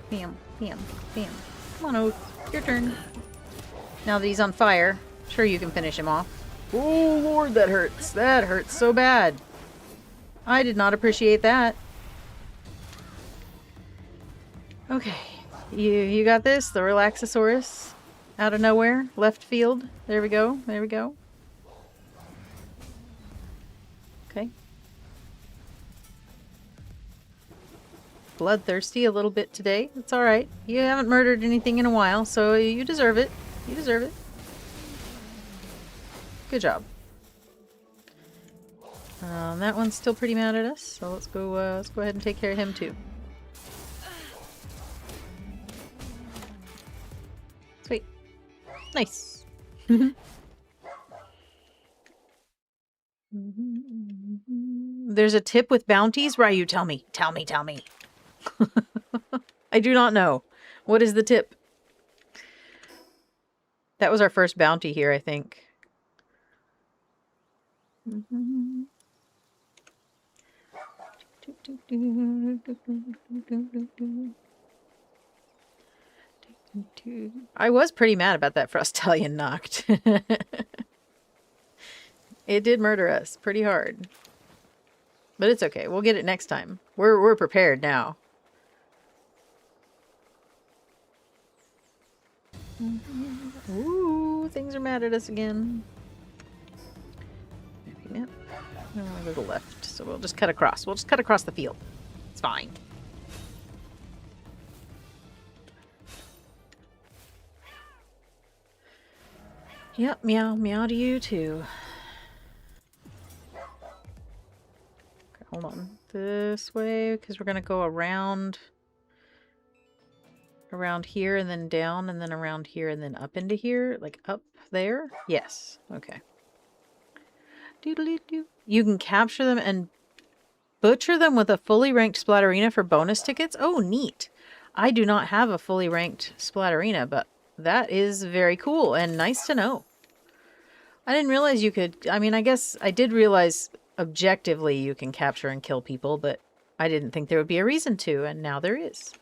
Bam, bam, bam. Come on, Oath. Your turn. Now that he's on fire, sure you can finish him off. Oh, Lord, that hurts. That hurts so bad. I did not appreciate that. Okay. You got this? The Relaxosaurus? Out of nowhere? Left field? There we go. There we go. Okay. Bloodthirsty a little bit today. It's alright. You haven't murdered anything in a while, so you deserve it. You deserve it. Good job. That one's still pretty mad at us, so let's go ahead and take care of him too. Sweet. Nice. There's a tip with bounties? Ryu, tell me. Tell me, tell me. I do not know. What is the tip? That was our first bounty here, I think. I was pretty mad about that Frostallion knocked. It did murder us pretty hard. But it's okay. We'll get it next time. We're prepared now. Ooh, things are mad at us again. Yep. No, go to the left. So we'll just cut across. We'll just cut across the field. It's fine. Yep, meow, meow to you too. Okay, hold on. This way, because we're going to go around here and then down and then around here and then up into here. Like up there? Yes. Okay. Doodly-doo. You can capture them and butcher them with a fully ranked Splatterina for bonus tickets? Oh, neat. I do not have a fully ranked Splatterina, but that is very cool and nice to know. I didn't realize you could... I mean, I guess I did realize objectively you can capture and kill people, but I didn't think there would be a reason to, and now there is.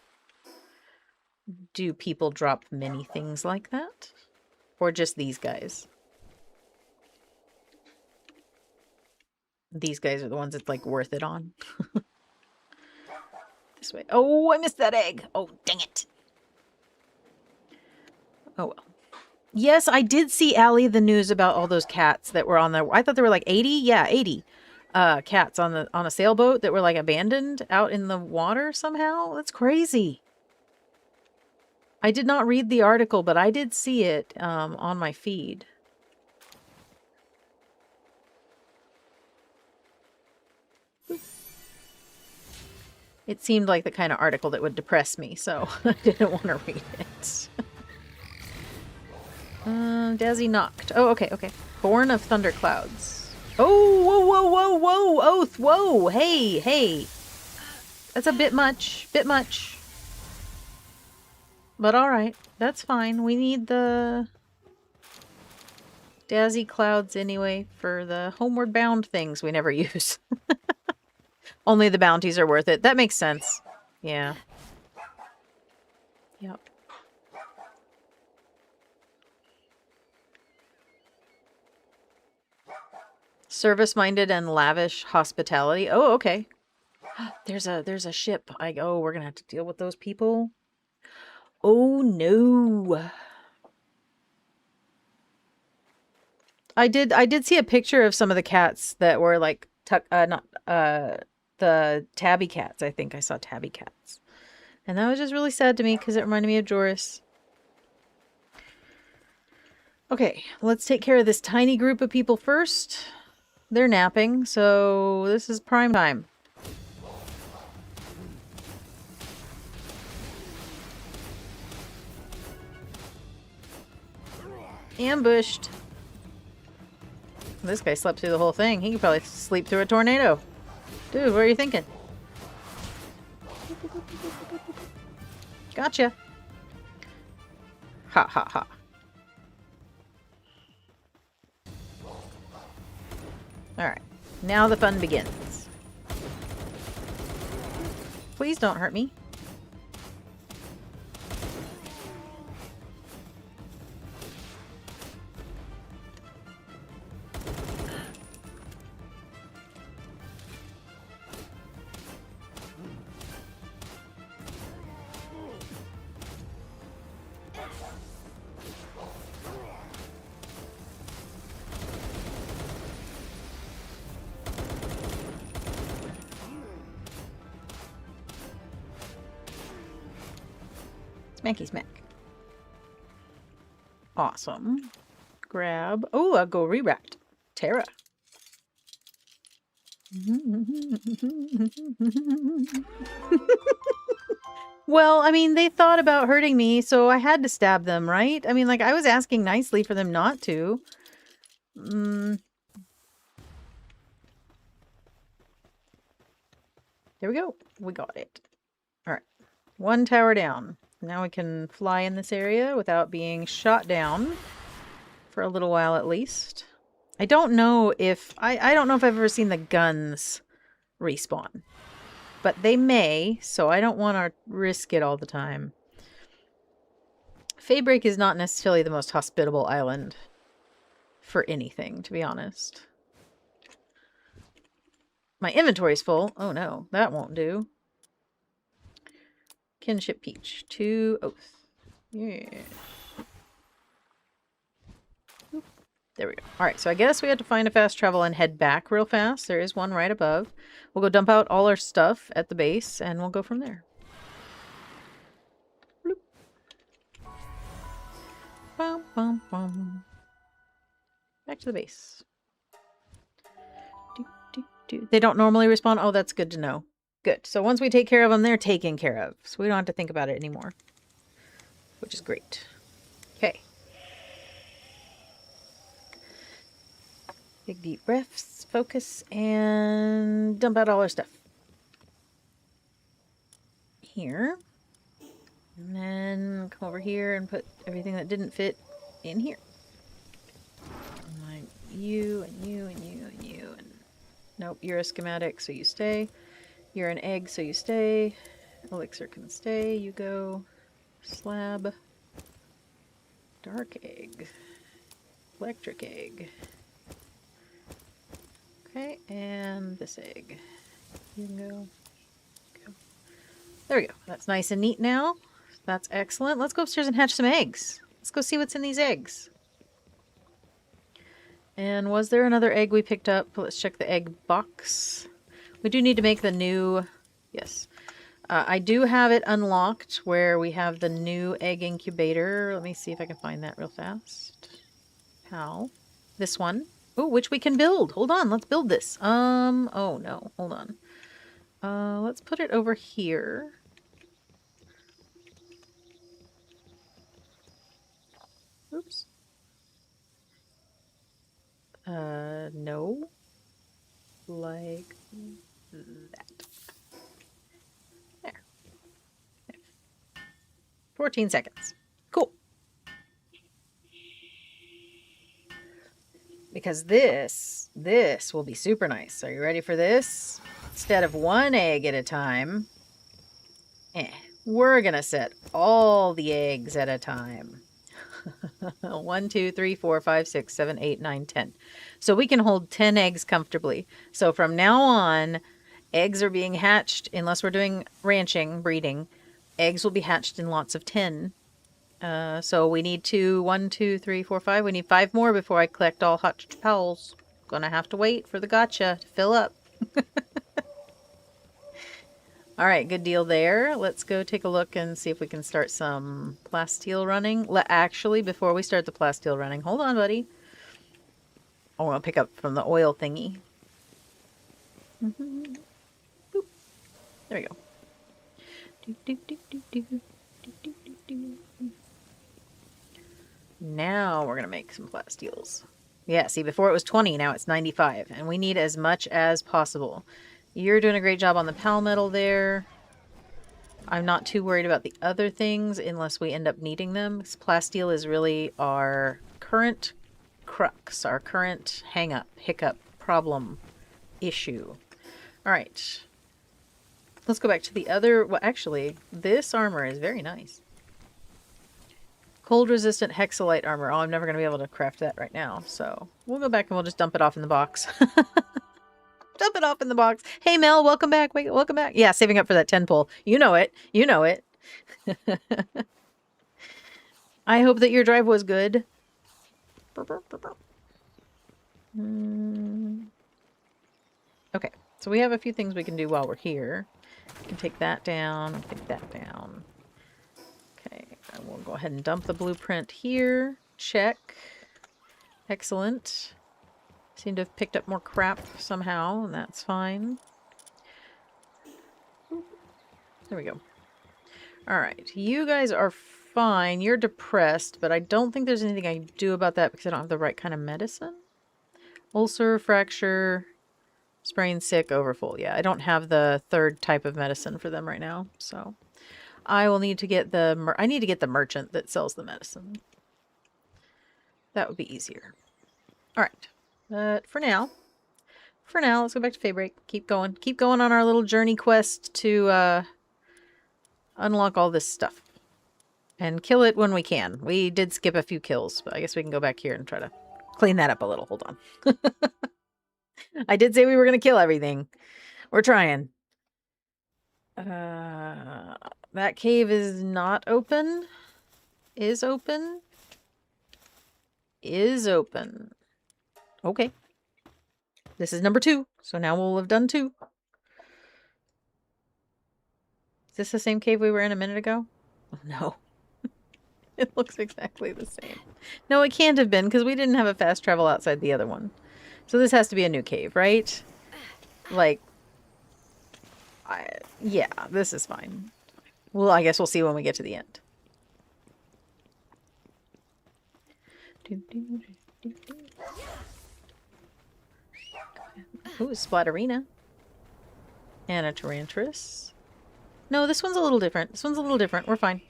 Do people drop many things like that? Or just these guys? These guys are the ones that's, like, worth it on. This way. Oh, I missed that egg. Oh, dang it. Oh, well. Yes, I did see, Allie, the news about all those cats that were on the... I thought there were, like, 80? Yeah, 80 cats on a sailboat that were, like, abandoned out in the water somehow. That's crazy. I did not read the article, but I did see it on my feed. It seemed like the kind of article that would depress me, so I didn't want to read it. Dazzy knocked. Oh, okay, okay. Born of Thunderclouds. Oh, whoa, whoa, whoa, whoa, Oath, whoa, hey, hey. That's a bit much, bit much. But alright, that's fine. We need the Dazzy Clouds anyway for the homeward bound things we never use. Only the bounties are worth it. That makes sense. Yeah. Yep. Service-minded and lavish hospitality. Oh, okay. There's a ship. We're gonna have to deal with those people. Oh no. I did see a picture of some of the cats that were like not the tabby cats. I think I saw tabby cats. And that was just really sad to me because it reminded me of Joris. Okay, let's take care of this tiny group of people first. They're napping, so this is prime time. Ambushed. This guy slept through the whole thing. He could probably sleep through a tornado. Dude, what are you thinking? Gotcha. Ha ha ha. Alright. Now the fun begins. Please don't hurt me. Smacky smack. Awesome. Grab. Oh, I'll go rerat. Terra. Well, I mean, they thought about hurting me, so I had to stab them, right? I mean, like, I was asking nicely for them not to. There we go. We got it. Alright. One tower down. Now we can fly in this area without being shot down. For a little while, at least. I don't know if... I don't know if I've ever seen the guns respawn. But they may, so I don't want to risk it all the time. Faybreak is not necessarily the most hospitable island for anything, to be honest. My inventory's full. Oh no, that won't do. Kinship Peach. To Oath. Yeah. There we go. Alright, so I guess we had to find a fast travel and head back real fast. There is one right above. We'll go dump out all our stuff at the base, and we'll go from there. Bloop. Bum, bum, bum. Back to the base. They don't normally respawn? Oh, that's good to know. Good. So once we take care of them, they're taken care of. So we don't have to think about it anymore. Which is great. Okay. Big deep breaths, focus, and dump out all our stuff. Here. And then come over here and put everything that didn't fit in here. Like you, and you, and you, and you, and... Nope, you're a schematic, so you stay. You're an egg, so you stay. Elixir can stay, you go. Slab. Dark egg. Electric egg. Okay, and this egg. You can go. There we go. That's nice and neat now. That's excellent. Let's go upstairs and hatch some eggs. Let's go see what's in these eggs. And was there another egg we picked up? Let's check the egg box. We do need to make the new... Yes. I do have it unlocked where we have the new egg incubator. Let me see if I can find that real fast. How? This one. Oh, which we can build. Hold on, let's build this. Oh no, hold on. Let's put it over here. Oops. No. Like that. There. 14 seconds. Cool. Because this will be super nice. Are you ready for this? Instead of one egg at a time, we're gonna set all the eggs at a time. 1, 2, 3, 4, 5, 6, 7, 8, 9, 10. So we can hold 10 eggs comfortably. So from now on, eggs are being hatched, unless we're doing ranching, breeding. Eggs will be hatched in lots of 10. So we need 1, 2, 3, 4, 5. We need 5 more before I collect all hatched pals. Gonna have to wait for the gotcha to fill up. All right, good deal there. Let's go take a look and see if we can start some plasteel running. Actually, before we start the plasteel running, hold on, buddy. I want to pick up from the oil thingy. Boop. There we go. Now we're going to make some plasteels. Yeah, see, before it was 20, now it's 95. And we need as much as possible. You're doing a great job on the palmetto there. I'm not too worried about the other things unless we end up needing them. Plasteel is really our current crux, our current hang-up, hiccup, problem, issue. All right. Let's go back to the other... Well, actually, this armor is very nice. Cold-resistant hexalite armor. Oh, I'm never going to be able to craft that right now. So we'll go back and we'll just dump it off in the box. Dump it off in the box. Hey, Mel, welcome back. Welcome back. Yeah, saving up for that 10 pull. You know it. You know it. I hope that your drive was good. Okay, so we have a few things we can do while we're here. We can take that down, take that down. Okay, and we'll go ahead and dump the blueprint here. Check. Excellent. Seem to have picked up more crap somehow, and that's fine. There we go. Alright, you guys are fine. You're depressed, but I don't think there's anything I can do about that because I don't have the right kind of medicine. Ulcer, fracture, sprain, sick, overfull. Yeah, I don't have the third type of medicine for them right now, so I will need to get the... I need to get the merchant that sells the medicine. That would be easier. Alright. But for now, let's go back to Faybreak. Keep going. Keep going on our little journey quest to unlock all this stuff. And kill it when we can. We did skip a few kills, but I guess we can go back here and try to clean that up a little. Hold on. I did say we were going to kill everything. We're trying. That cave is not open. Is open. Is open. Okay. This is number 2, so now we'll have done 2. Is this the same cave we were in a minute ago? Oh, no. It looks exactly the same. No, it can't have been, because we didn't have a fast travel outside the other one. So this has to be a new cave, right? Like, yeah, this is fine. Well, I guess we'll see when we get to the end. Ooh, Splatterina. And a Tarantris. No, this one's a little different. This one's a little different. We're fine.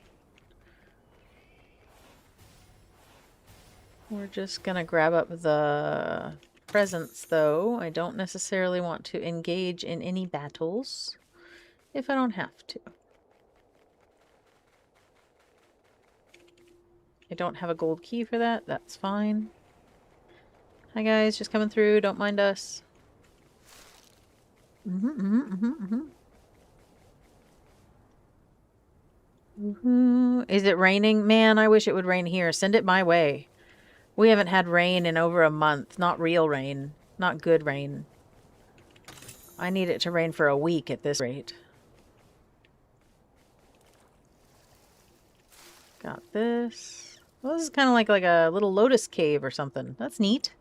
We're just gonna grab up the presents, though. I don't necessarily want to engage in any battles if I don't have to. I don't have a gold key for that. That's fine. Hi, guys. Just coming through. Don't mind us. Is it raining? Man, I wish it would rain here. Send it my way. We haven't had rain in over a month. Not real rain. Not good rain. I need it to rain for a week at this rate. Got this. Well, this is kind of like a little lotus cave or something. That's neat.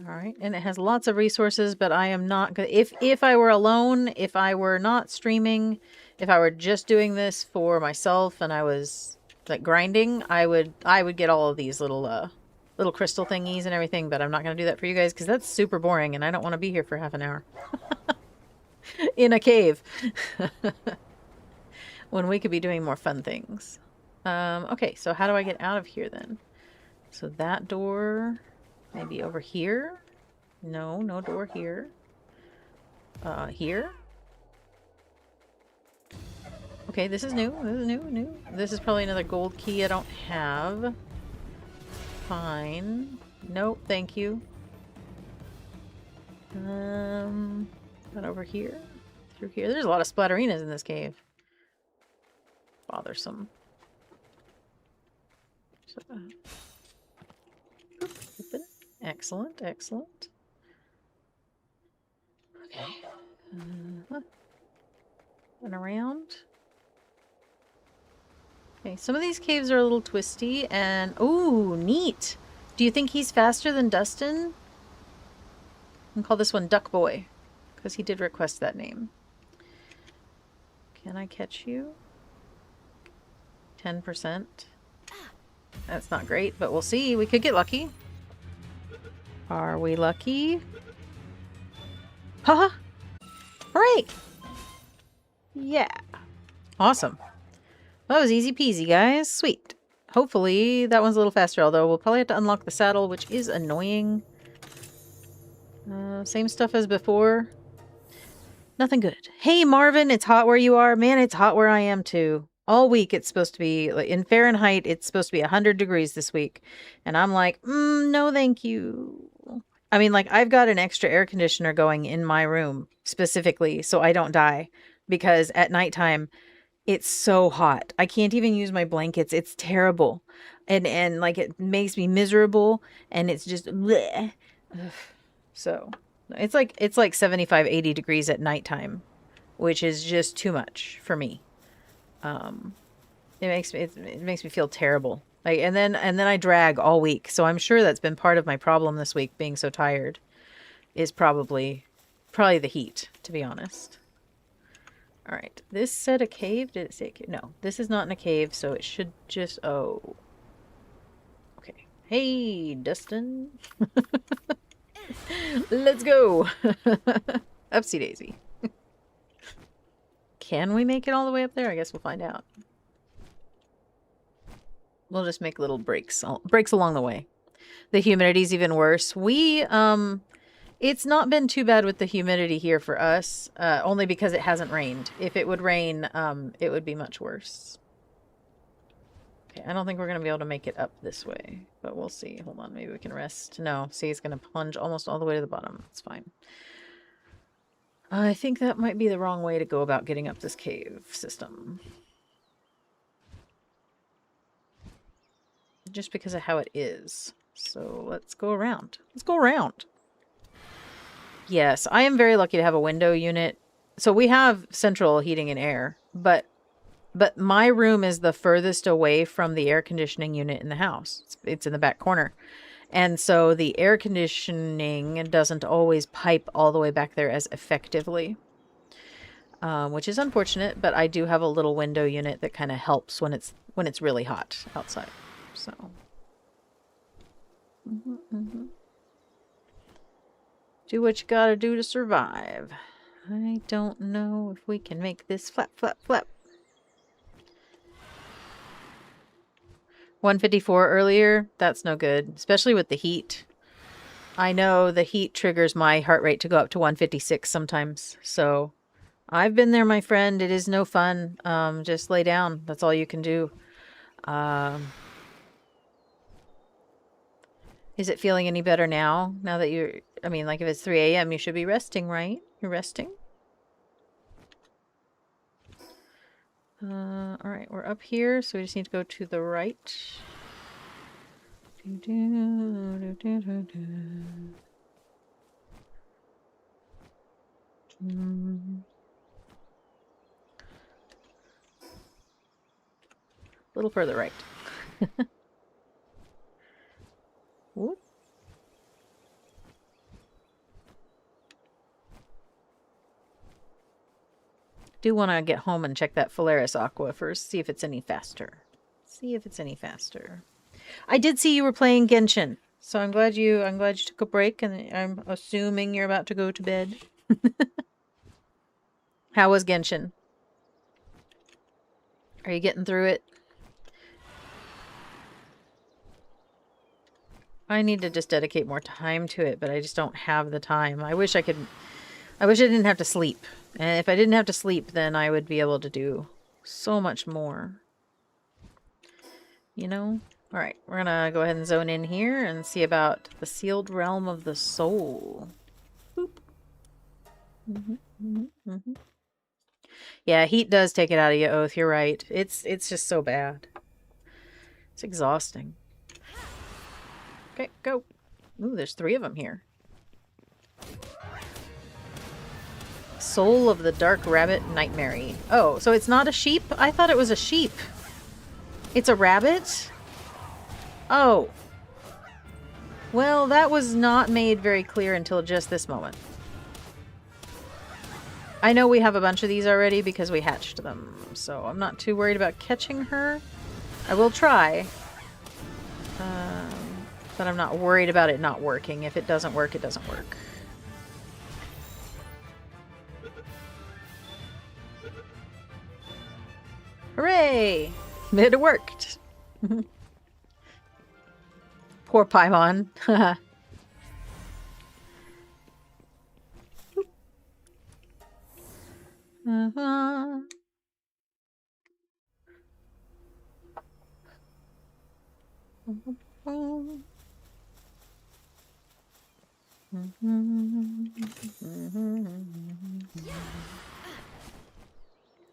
All right, and it has lots of resources, but I am not good. If I were alone, if I were not streaming, if I were just doing this for myself and I was like grinding, I would get all of these little little crystal thingies and everything, but I'm not going to do that for you guys because that's super boring and I don't want to be here for half an hour in a cave when we could be doing more fun things. Okay, so how do I get out of here then? So that door... Maybe over here? No, no door here. Here. Okay, this is new. This is new. This is probably another gold key I don't have. Fine. Nope, thank you. Not over here. Through here. There's a lot of splatterinas in this cave. Bothersome. So, open. Excellent, excellent. Okay. And around. Okay, some of these caves are a little twisty and... Ooh, neat! Do you think he's faster than Dustin? I'll call this one Duck Boy, because he did request that name. Can I catch you? 10%. That's not great, but we'll see. We could get lucky. Are we lucky? Haha! Hooray! Yeah. Awesome. That was easy peasy, guys. Sweet. Hopefully that one's a little faster, although we'll probably have to unlock the saddle, which is annoying. Same stuff as before. Nothing good. Hey, Marvin, it's hot where you are. Man, it's hot where I am, too. All week it's supposed to be, like, in Fahrenheit, it's supposed to be 100 degrees this week. And I'm like, no thank you. I mean, like, I've got an extra air conditioner going in my room, specifically, so I don't die. Because at nighttime, it's so hot. I can't even use my blankets. It's terrible. And like, it makes me miserable. And it's just, bleh. So, it's like 75, 80 degrees at nighttime, which is just too much for me. It makes me feel terrible. Like, and then I drag all week. So I'm sure that's been part of my problem this week, being so tired, is probably the heat, to be honest. All right, this said a cave. Did it say a cave? No, this is not in a cave, so it should just... Oh. Okay. Hey, Dustin. Let's go. Upsy daisy. Can we make it all the way up there? I guess we'll find out. We'll just make little breaks along the way. The humidity's even worse. It's not been too bad with the humidity here for us, only because it hasn't rained. If it would rain, it would be much worse. Okay, I don't think we're going to be able to make it up this way, but we'll see. Hold on, maybe we can rest. No, see, it's going to plunge almost all the way to the bottom. It's fine. I think that might be the wrong way to go about getting up this cave system. Just because of how it is. So let's go around. Let's go around. Yes, I am very lucky to have a window unit. So we have central heating and air, but my room is the furthest away from the air conditioning unit in the house. It's in the back corner. And so the air conditioning doesn't always pipe all the way back there as effectively, which is unfortunate, but I do have a little window unit that kind of helps when it's really hot outside. So do what you gotta do to survive. I don't know if we can make this flap, flap, flap. 154 earlier, that's no good, especially with the heat. I know the heat triggers my heart rate to go up to 156 sometimes. So I've been there, my friend. It is no fun. Just lay down. That's all you can do. Is it feeling any better now? Now that you're, I mean, like if it's 3 a.m., you should be resting, right? You're resting? All right, we're up here, so we just need to go to the right. A little further right. Whoop. Do want to get home and check that Phalaris Aqua first, see if it's any faster. I did see you were playing Genshin, so I'm glad you took a break, and I'm assuming you're about to go to bed. How was Genshin? Are you getting through it? I need to just dedicate more time to it, but I just don't have the time. I wish I could I wish I didn't have to sleep. And if I didn't have to sleep, then I would be able to do so much more. You know? Alright, we're gonna go ahead and zone in here and see about the sealed realm of the soul. Boop. Yeah, heat does take it out of you, Oath. You're right. It's just so bad. It's exhausting. Okay, go. Ooh, there's 3 of them here. Soul of the Dark Rabbit Nightmare. Oh, so it's not a sheep? I thought it was a sheep. It's a rabbit? Oh. Well, that was not made very clear until just this moment. I know we have a bunch of these already because we hatched them, so I'm not too worried about catching her. I will try. But I'm not worried about it not working. If it doesn't work, it doesn't work. Hooray! It worked! Poor Paimon. Uh-huh.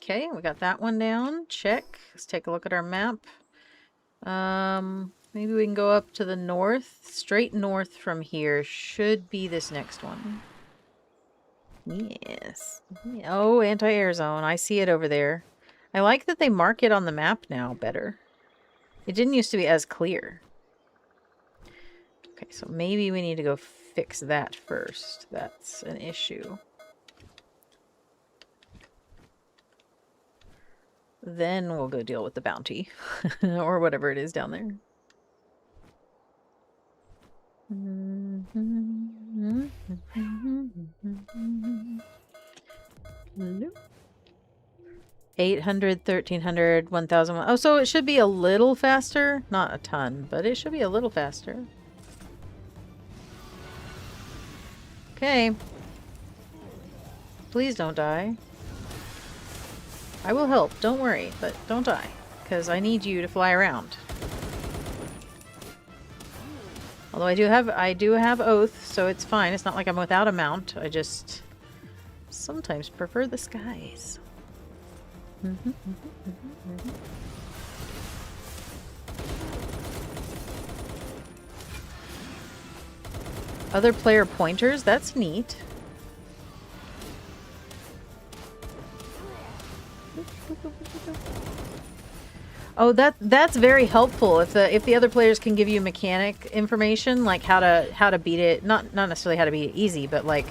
Okay, we got that one down. Check. Let's take a look at our map. Maybe we can go up to the north. Straight north from here should be this next one. Yes. Oh, anti-air zone. I see it over there. I like that they mark it on the map now better. It didn't used to be as clear. Okay, so maybe we need to go fix that first. That's an issue. Then we'll go deal with the bounty. Or whatever it is down there. 800, 1300, 1000. Oh, so it should be a little faster. Not a ton, but it should be a little faster. Okay. Please don't die. I will help, don't worry, but don't die, because I need you to fly around. Although I do have Oath, so it's fine. It's not like I'm without a mount. I just sometimes prefer the skies. Other player pointers, that's neat. Oh, that's very helpful. If the other players can give you mechanic information, like how to beat it, not necessarily how to beat it easy, but like,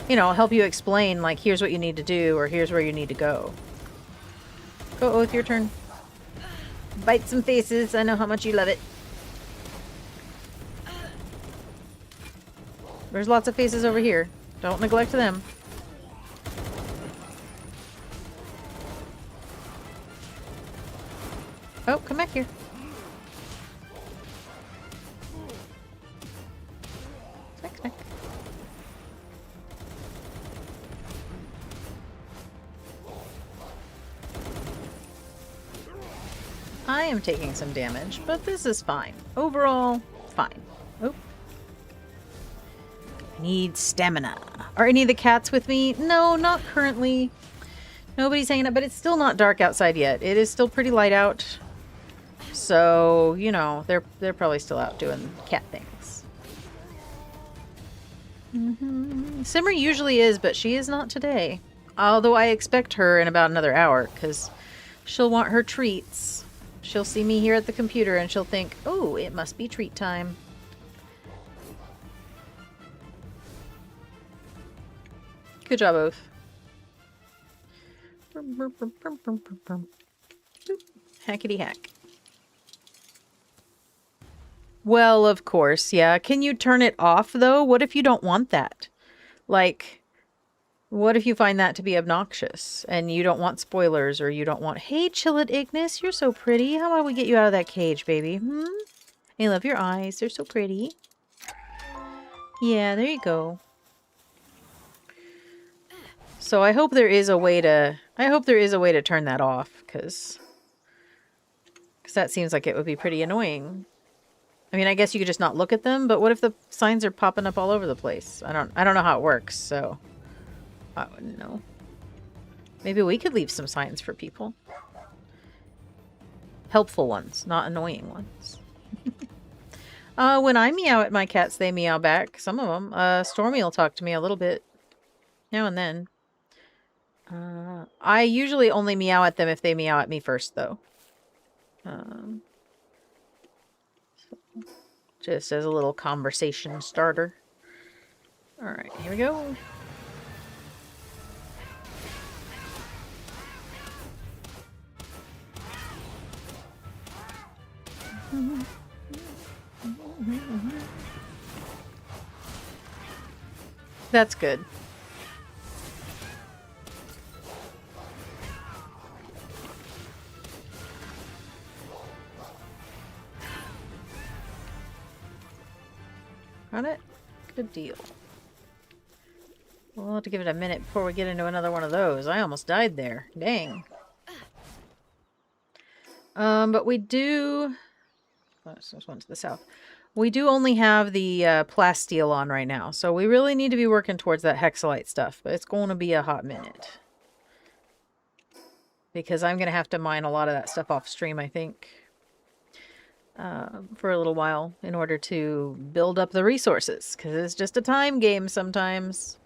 you know, help you explain like here's what you need to do or here's where you need to go. Go, Oath, your turn. Bite some faces. I know how much you love it. There's lots of faces over here. Don't neglect them. Oh, come back here. Smack, smack. I am taking some damage, but this is fine. Overall, fine. Oh. I need stamina. Are any of the cats with me? No, not currently. Nobody's hanging out, but it's still not dark outside yet. It is still pretty light out. So, you know, they're probably still out doing cat things. Simmer usually is, but she is not today. Although I expect her in about another hour, because she'll want her treats. She'll see me here at the computer and she'll think, oh, it must be treat time. Good job, Oath. Hackety hack. Well, of course, yeah. Can you turn it off, though? What if you don't want that? Like, what if you find that to be obnoxious and you don't want spoilers or you don't want, hey, chill it, Ignis, you're so pretty. How about we get you out of that cage, baby? I love your eyes. They're so pretty. Yeah, there you go. So I hope there is a way to turn that off, because that seems like it would be pretty annoying. I mean, I guess you could just not look at them, but what if the signs are popping up all over the place? I don't know how it works, so I wouldn't know. Maybe we could leave some signs for people. Helpful ones, not annoying ones. When I meow at my cats, they meow back. Some of them. Stormy will talk to me a little bit now and then. I usually only meow at them if they meow at me first, though. Just as a little conversation starter. Alright, here we go. That's good. Got it? Good deal. We'll have to give it a minute before we get into another one of those. I almost died there. Dang. But we do... Oh, there's one to the south. We do only have the plasteel on right now, so we really need to be working towards that hexalite stuff, but it's going to be a hot minute. Because I'm going to have to mine a lot of that stuff off stream, I think. For a little while in order to build up the resources, because it's just a time game sometimes.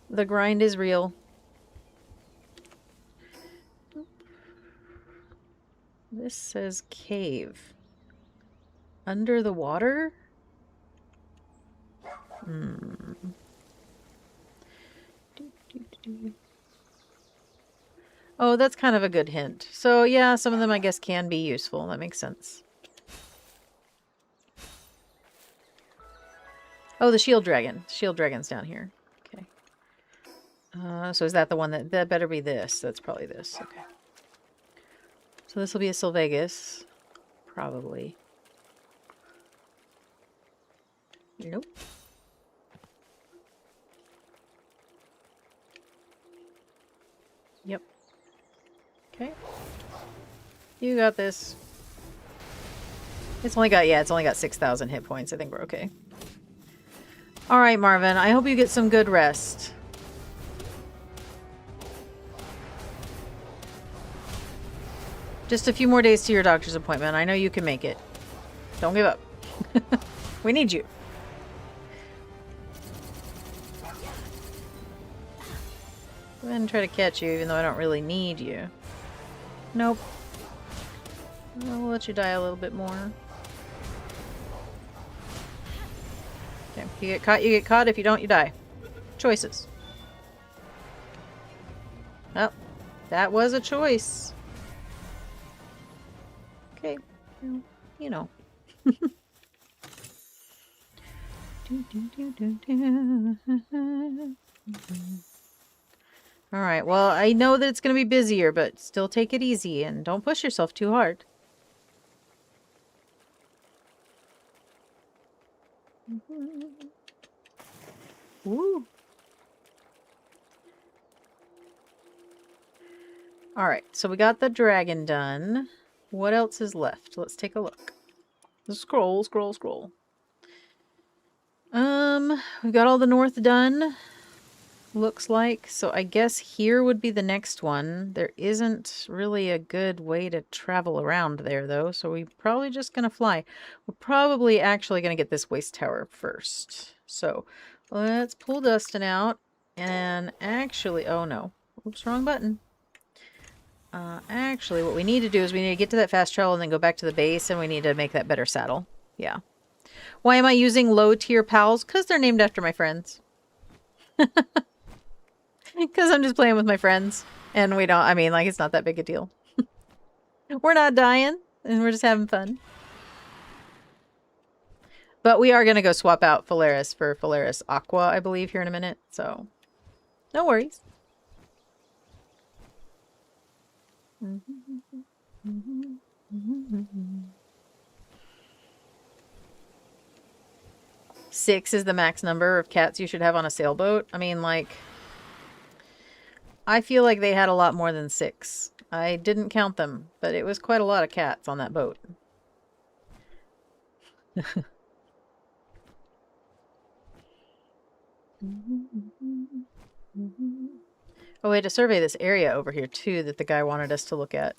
The grind is real. This says cave. Under the water? Oh, that's kind of a good hint. So yeah, some of them I guess can be useful. That makes sense. Oh, the shield dragon. Shield dragon's down here. Okay. So is that the one that better be this? That's probably this. Okay. So this will be a Sylvegus. Probably. Nope. Yep. Okay. You got this. It's only got 6,000 hit points. I think we're okay. Alright, Marvin. I hope you get some good rest. Just a few more days to your doctor's appointment. I know you can make it. Don't give up. We need you. Go ahead and try to catch you, even though I don't really need you. Nope. I'll let you die a little bit more. Okay, if you get caught, you get caught. If you don't, you die. Choices. Oh, that was a choice. Okay, well, you know. Alright, well, I know that it's going to be busier, but still take it easy and don't push yourself too hard. Woo! Alright, so we got the dragon done. What else is left? Let's take a look. Scroll, scroll, scroll. We've got all the north done. Looks like. So I guess here would be the next one. There isn't really a good way to travel around there, though, so we're probably just going to fly. We're probably actually going to get this waste tower first. So let's pull Dustin out. And actually... Oh, no. Oops, wrong button. Actually, what we need to do is we need to get to that fast travel and then go back to the base, and we need to make that better saddle. Yeah. Why am I using low-tier pals? Because they're named after my friends. Because I'm just playing with my friends. And we don't... I mean, like, it's not that big a deal. We're not dying. And we're just having fun. But we are going to go swap out Phalaris for Phalaris Aqua, I believe, here in a minute. So, no worries. 6 is the max number of cats you should have on a sailboat. I mean, like... I feel like they had a lot more than 6. I didn't count them, but it was quite a lot of cats on that boat. Oh, we had to survey this area over here too that the guy wanted us to look at.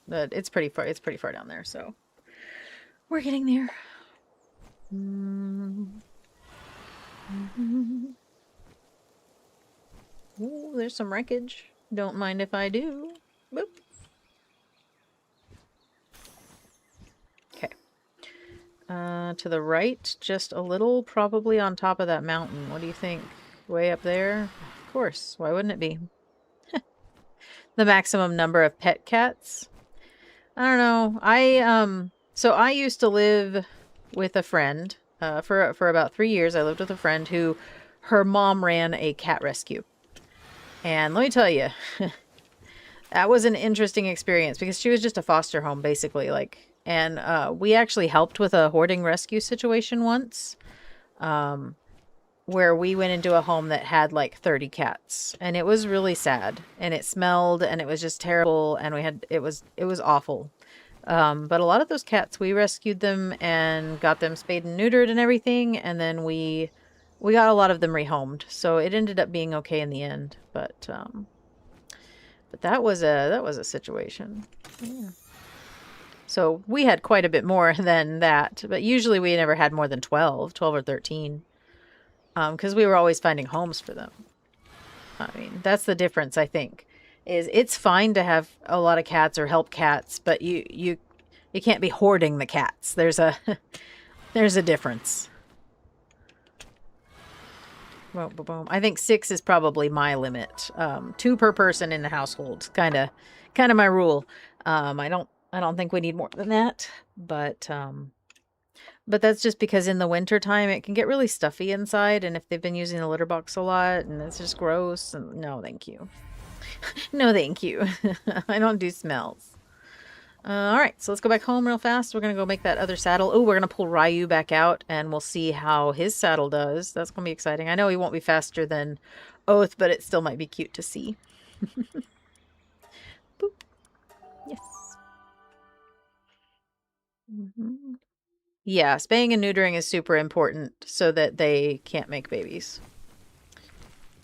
But it's pretty far. It's pretty far down there, so we're getting there. Ooh, there's some wreckage. Don't mind if I do. Boop. Okay. To the right, just a little, probably on top of that mountain. What do you think? Way up there? Of course. Why wouldn't it be? The maximum number of pet cats? I don't know. So I used to live with a friend. For about 3 years, I lived with a friend who, her mom ran a cat rescue. And let me tell you, that was an interesting experience because she was just a foster home, basically. And we actually helped with a hoarding rescue situation once, where we went into a home that had like 30 cats, and it was really sad, and it smelled, and it was just terrible, and it was awful. But a lot of those cats, we rescued them and got them spayed and neutered and everything, and then we got a lot of them rehomed, so it ended up being okay in the end. But that was a situation. Yeah. So we had quite a bit more than that, but usually we never had more than 12 or 13, because we were always finding homes for them. I mean, that's the difference, I think. Is it's fine to have a lot of cats or help cats, but you can't be hoarding the cats. There's a there's a difference. Boom, boom, boom. I think 6 is probably my limit. 2 per person in the household, kind of my rule. I don't think we need more than that, but that's just because in the winter time it can get really stuffy inside, and if they've been using the litter box a lot, and it's just gross. And no, thank you. No, thank you. I don't do smells. All right, so let's go back home real fast. We're gonna go make that other saddle. Oh, we're gonna pull Ryu back out, and we'll see how his saddle does. That's gonna be exciting. I know he won't be faster than Oath, but it still might be cute to see. Boop. Yes. Yeah, spaying and neutering is super important so that they can't make babies.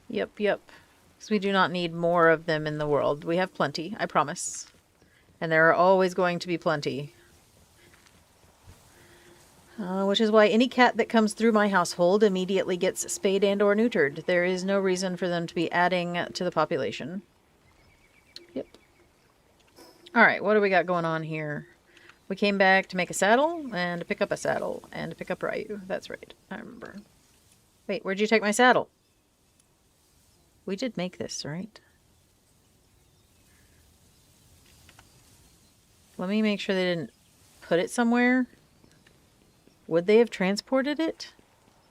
Yep. Because we do not need more of them in the world. We have plenty, I promise. And there are always going to be plenty. Which is why any cat that comes through my household immediately gets spayed and or neutered. There is no reason for them to be adding to the population. Yep. Alright, what do we got going on here? We came back to make a saddle, and to pick up a saddle, and to pick up Ryu. That's right, I remember. Wait, where'd you take my saddle? We did make this, right? Let me make sure they didn't put it somewhere. Would they have transported it?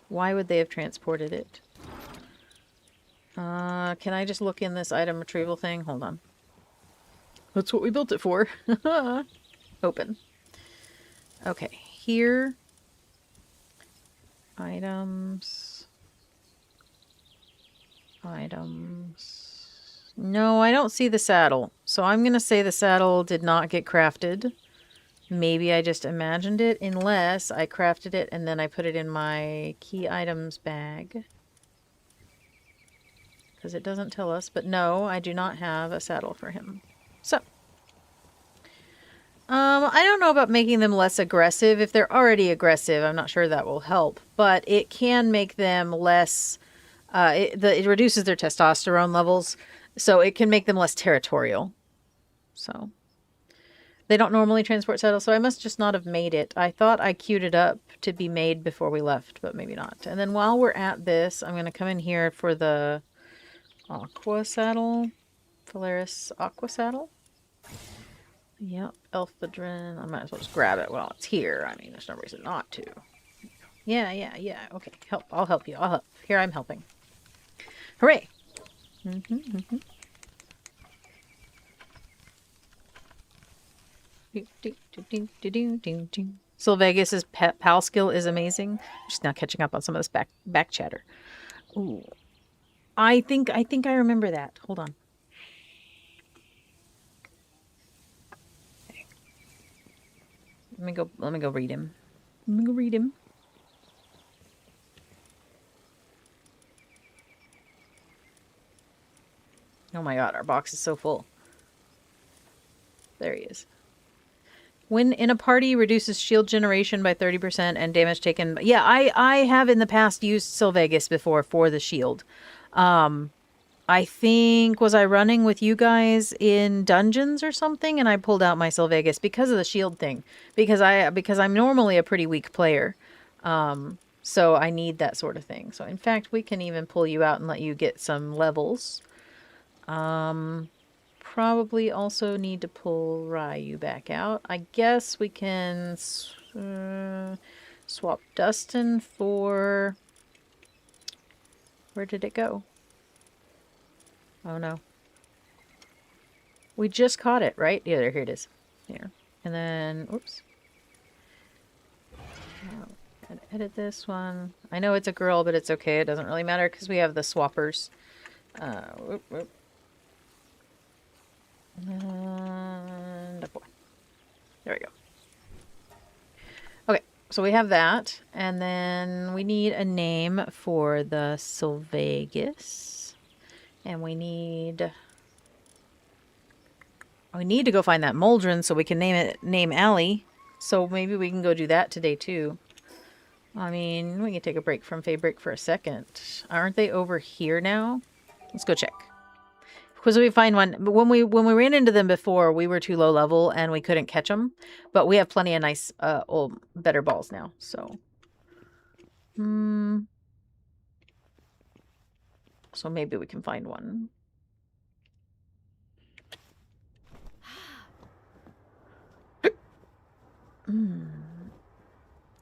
Why would they have transported it? Can I just look in this item retrieval thing? Hold on. That's what we built it for. Open. Okay, here. Items. No, I don't see the saddle. So I'm going to say the saddle did not get crafted. Maybe I just imagined it, unless I crafted it and then I put it in my key items bag. Because it doesn't tell us. But no, I do not have a saddle for him. So. I don't know about making them less aggressive. If they're already aggressive, I'm not sure that will help. But it can make them less... it reduces their testosterone levels, so it can make them less territorial. So they don't normally transport saddles, so I must just not have made it. I thought I queued it up to be made before we left, but maybe not. And then while we're at this, I'm going to come in here for the aqua saddle. Polaris aqua saddle. Yep, Elphadrin. I might as well just grab it while it's here. I mean, there's no reason not to. Yeah. Okay, help. I'll help you. I'll help. Here, I'm helping. Hooray! Sylvegas's pal skill is amazing. I'm just now catching up on some of this back chatter. Ooh, I think I remember that. Hold on. Let me go read him. Let me go read him. Oh my god, our box is so full. There he is. When in a party, reduces shield generation by 30% and damage taken. Yeah, I have in the past used Sylvegus before for the shield. I think, was I running with you guys in dungeons or something? And I pulled out my Sylvegus because of the shield thing. Because I'm normally a pretty weak player. So I need that sort of thing. So in fact, we can even pull you out and let you get some levels. Probably also need to pull Ryu back out. I guess we can swap Dustin for... Where did it go? Oh no. We just caught it, right? Yeah, here it is. Here. And then, oops. Edit this one. I know it's a girl, but it's okay. It doesn't really matter because we have the swappers. Whoop, whoop. And a boy. There we go. Okay, so we have that. And then we need a name for the Sylvegus. And we need to go find that Moldrin so we can name Allie. So maybe we can go do that today too. I mean, we can take a break from Fabric for a second. Aren't they over here now? Let's go check. Because we find one. But when we ran into them before, we were too low level and we couldn't catch them. But we have plenty of nice, old, better balls now. So, so maybe we can find one.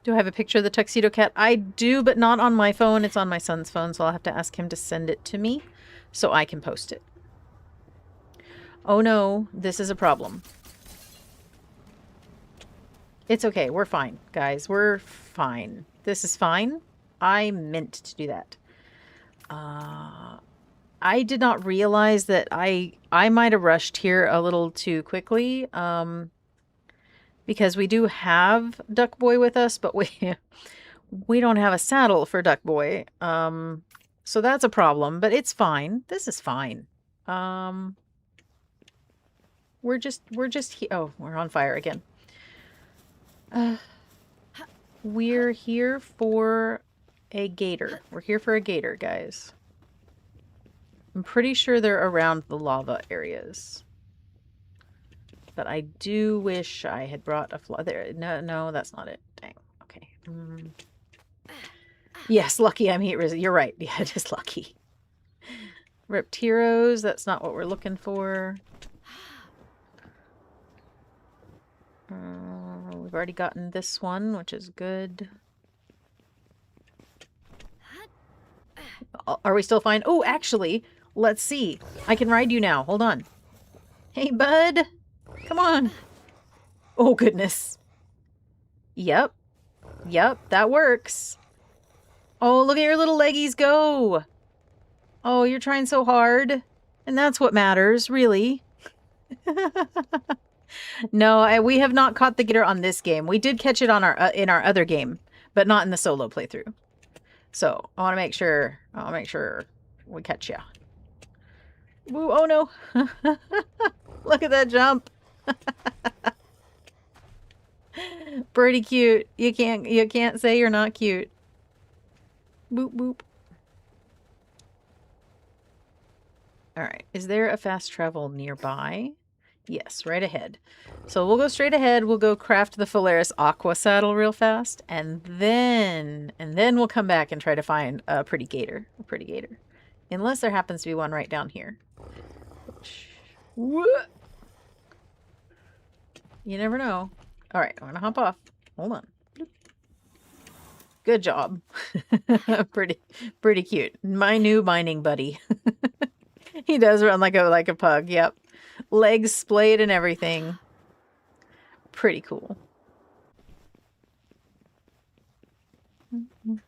Do I have a picture of the tuxedo cat? I do, but not on my phone. It's on my son's phone, so I'll have to ask him to send it to me so I can post it. Oh no, this is a problem. It's okay. We're fine, guys. We're fine. This is fine. I meant to do that. I did not realize that I might have rushed here a little too quickly. Because we do have Duck Boy with us, but we don't have a saddle for Duck Boy. So that's a problem, but it's fine. This is fine. We're just oh, we're on fire again. We're here for a gator. We're here for a gator, guys. I'm pretty sure they're around the lava areas. But I do wish I had brought a there. No, that's not it. Dang. Okay. Yes, lucky I'm heat resistant. You're right. Yeah, it is lucky. Ripped heroes. That's not what we're looking for. We've already gotten this one, which is good. Are we still fine? Oh, actually, let's see. I can ride you now. Hold on. Hey, bud. Come on. Oh, goodness. Yep. Yep, that works. Oh, look at your little leggies go. Oh, you're trying so hard. And that's what matters, really. No, we have not caught the gator on this game. We did catch it on our in our other game, but not in the solo playthrough. So, I want to make sure we catch ya. Woo, oh no. Look at that jump. Pretty cute. You can't say you're not cute. Boop boop. All right. Is there a fast travel nearby? Yes, right ahead. So we'll go straight ahead. We'll go craft the Phalaris Aqua saddle real fast, and then we'll come back and try to find a pretty gator. Unless there happens to be one right down here. You never know. All right, I'm gonna hop off. Hold on. Good job. pretty cute. My new mining buddy. He does run like a pug. Yep. Legs splayed and everything. Pretty cool. All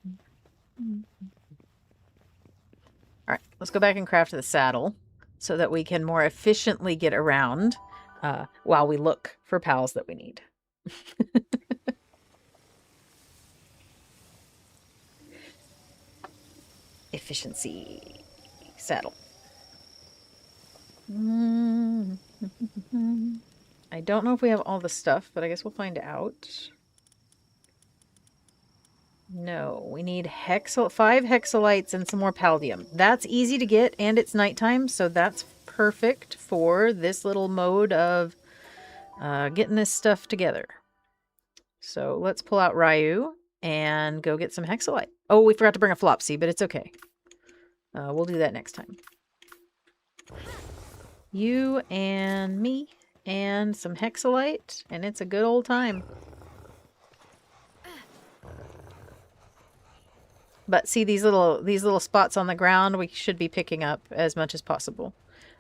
right, let's go back and craft the saddle so that we can more efficiently get around while we look for pals that we need. efficiency. Saddle. I don't know if we have all the stuff, but I guess we'll find out. No, we need 5 hexalites and some more paldium. That's easy to get, and it's nighttime, so that's perfect for this little mode of getting this stuff together. So let's pull out Ryu and go get some hexalite. Oh, we forgot to bring a Flopsy, but it's okay. We'll do that next time. You and me and some hexalite, and it's a good old time. But see these little spots on the ground we should be picking up as much as possible.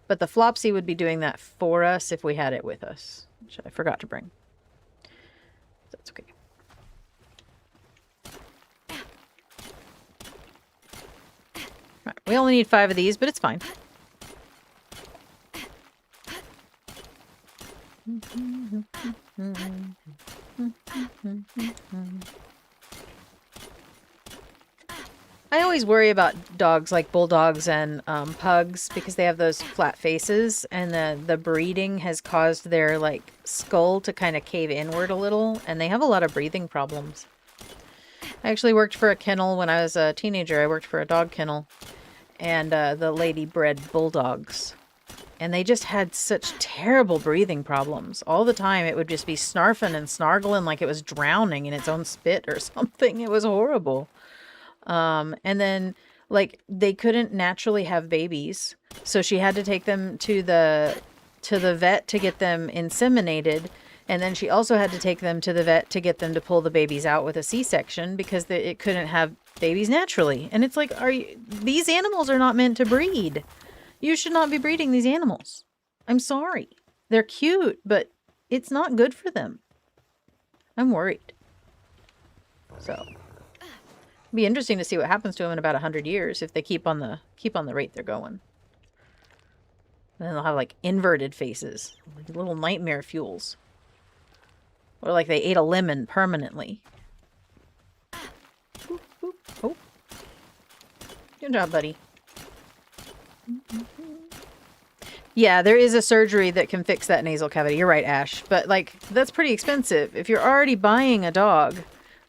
But the Flopsy would be doing that for us if we had it with us, which I forgot to bring. That's okay. Right, we only need 5 of these, but it's fine. I always worry about dogs like bulldogs and pugs because they have those flat faces, and the breeding has caused their like skull to kind of cave inward a little, and they have a lot of breathing problems. I actually worked for a kennel when I was a teenager. I worked for a dog kennel, and the lady bred bulldogs, and they just had such terrible breathing problems. All the time it would just be snarfing and snargling like it was drowning in its own spit or something. It was horrible. And then like they couldn't naturally have babies, so she had to take them to the vet to get them inseminated, and then she also had to take them to the vet to get them to pull the babies out with a C-section because it couldn't have babies naturally. And it's like, these animals are not meant to breed. You should not be breeding these animals. I'm sorry. They're cute, but it's not good for them. I'm worried. So be interesting to see what happens to them in about 100 years if they keep on the rate they're going. And then they'll have like inverted faces, like little nightmare fuels, or like they ate a lemon permanently. Boop, boop. Oh, good job, buddy. Yeah, there is a surgery that can fix that nasal cavity. You're right, Ash, but like that's pretty expensive if you're already buying a dog.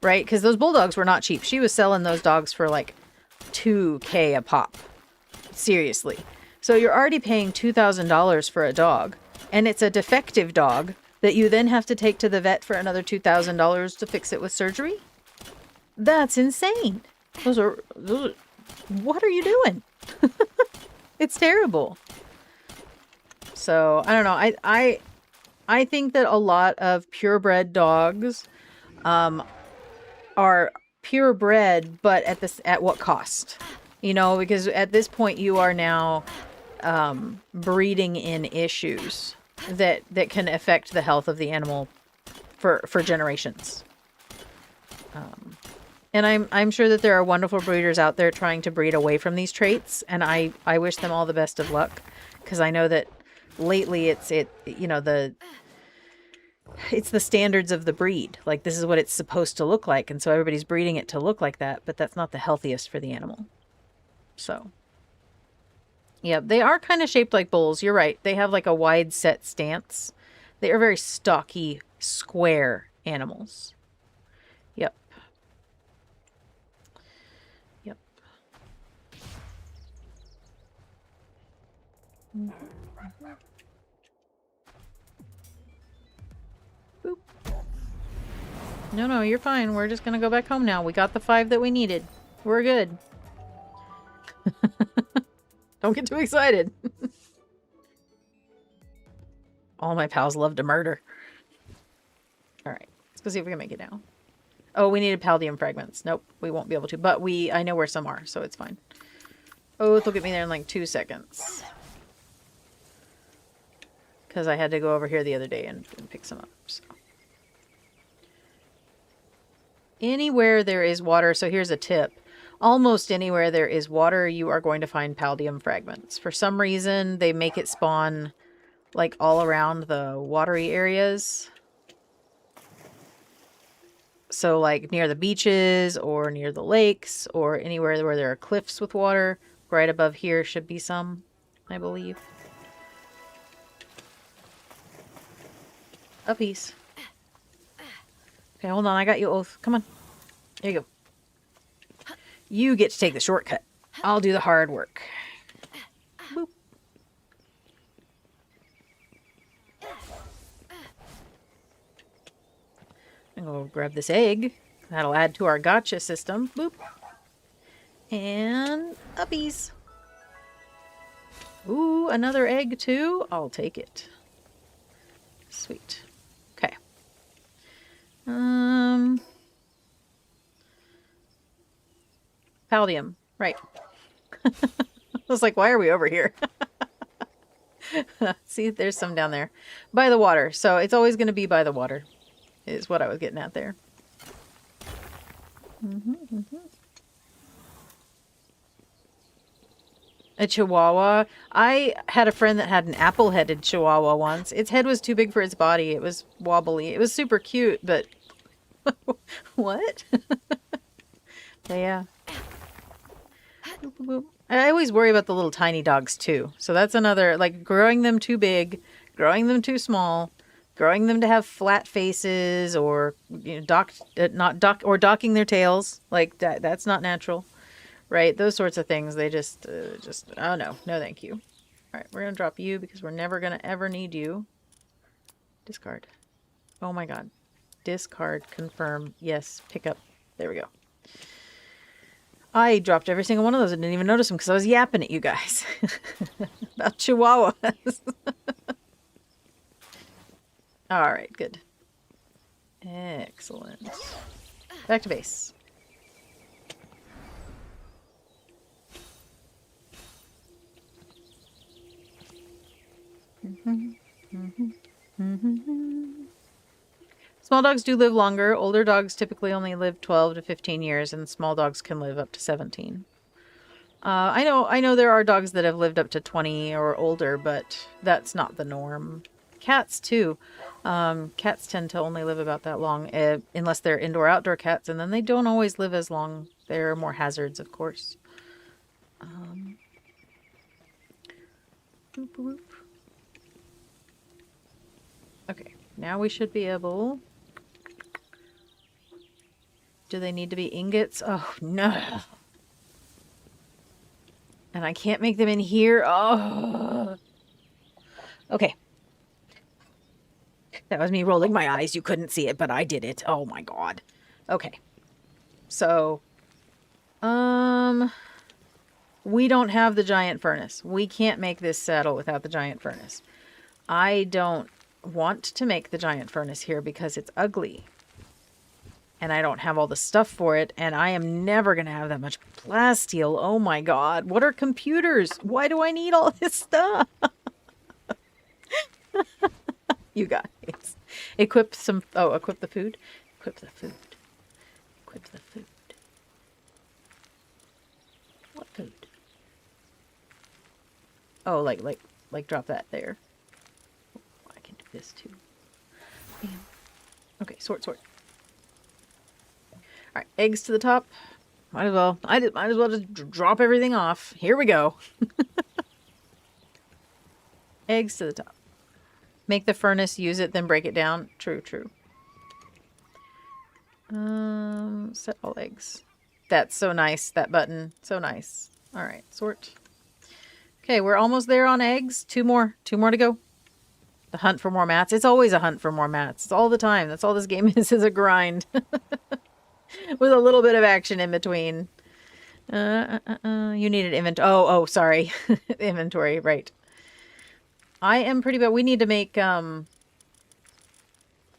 Right? Because those bulldogs were not cheap. She was selling those dogs for like $2,000 a pop. Seriously. So you're already paying $2,000 for a dog. And it's a defective dog that you then have to take to the vet for another $2,000 to fix it with surgery? That's insane. Those are what are you doing? It's terrible. So, I don't know. I think that a lot of purebred dogs are purebred, but at what cost? You know, because at this point you are now breeding in issues that can affect the health of the animal for generations. And I'm sure that there are wonderful breeders out there trying to breed away from these traits, and I wish them all the best of luck, because I know that lately it's the standards of the breed. Like, this is what it's supposed to look like, and so everybody's breeding it to look like that, but that's not the healthiest for the animal. So, yeah, they are kind of shaped like bulls. You're right. They have like a wide set stance. They are very stocky, square animals. Yep. Yep. Boop. No, you're fine. We're just gonna go back home now. We got the 5 that we needed. We're good. Don't get too excited. All my pals love to murder. Alright, let's go see if we can make it now. Oh, we needed paldium fragments. Nope, we won't be able to. But I know where some are, so it's fine. Oh, they'll get me there in like 2 seconds. Because I had to go over here the other day and pick some up. So. Anywhere there is water, so here's a tip. Almost anywhere there is water, you are going to find paldium fragments. For some reason, they make it spawn like all around the watery areas. So like near the beaches or near the lakes or anywhere where there are cliffs with water. Right above here should be some, I believe. A piece. Okay, hold on. I got you, Oath. Come on. There you go. You get to take the shortcut. I'll do the hard work. Boop. I'm going to grab this egg. That'll add to our gotcha system. Boop. And a piece. Ooh, another egg too? I'll take it. Sweet. Okay. Paldium. Right. I was like, why are we over here? See, there's some down there. By the water. So it's always going to be by the water. Is what I was getting at there. A chihuahua. I had a friend that had an apple-headed chihuahua once. Its head was too big for its body. It was wobbly. It was super cute, but... What? But yeah. Boop, boop, boop. I always worry about the little tiny dogs, too. So that's another... Like, growing them too big, growing them too small, growing them to have flat faces, or, you know, docking their tails. Like, that's not natural. Right, those sorts of things, they just, oh no, no thank you. All right, we're going to drop you because we're never going to ever need you. Discard. Oh my god. Discard, confirm, yes, pick up. There we go. I dropped every single one of those and didn't even notice them because I was yapping at you guys. About chihuahuas. All right, good. Excellent. Back to base. Small dogs do live longer. Older dogs typically only live 12 to 15 years, and small dogs can live up to 17. I know there are dogs that have lived up to 20 or older, but that's not the norm. Cats, too. Cats tend to only live about that long, unless they're indoor-outdoor cats, and then they don't always live as long. There are more hazards, of course. Boop, boop. Okay, now we should be able... Do they need to be ingots? Oh, no. And I can't make them in here. Oh. Okay. That was me rolling my eyes. You couldn't see it, but I did it. Oh, my God. Okay. So, we don't have the giant furnace. We can't make this saddle without the giant furnace. I don't want to make the giant furnace here because it's ugly. And I don't have all the stuff for it, and I am never going to have that much plasteel. Oh my god. What are computers? Why do I need all this stuff? You guys. Equip some... Oh, equip the food? Equip the food. Equip the food. What food? Oh, like drop that there. I can do this too. Bam. Okay, sort. All right, eggs to the top. Might as well. Might as well just drop everything off. Here we go. Eggs to the top. Make the furnace, use it, then break it down. True. Set all eggs. That's so nice. That button, so nice. All right, sort. Okay, we're almost there on eggs. Two more to go. The hunt for more mats. It's always a hunt for more mats. It's all the time. That's all this game is a grind. With a little bit of action in between. You needed inventory. Oh, sorry. Inventory, right. I am pretty bad. We need to make, well,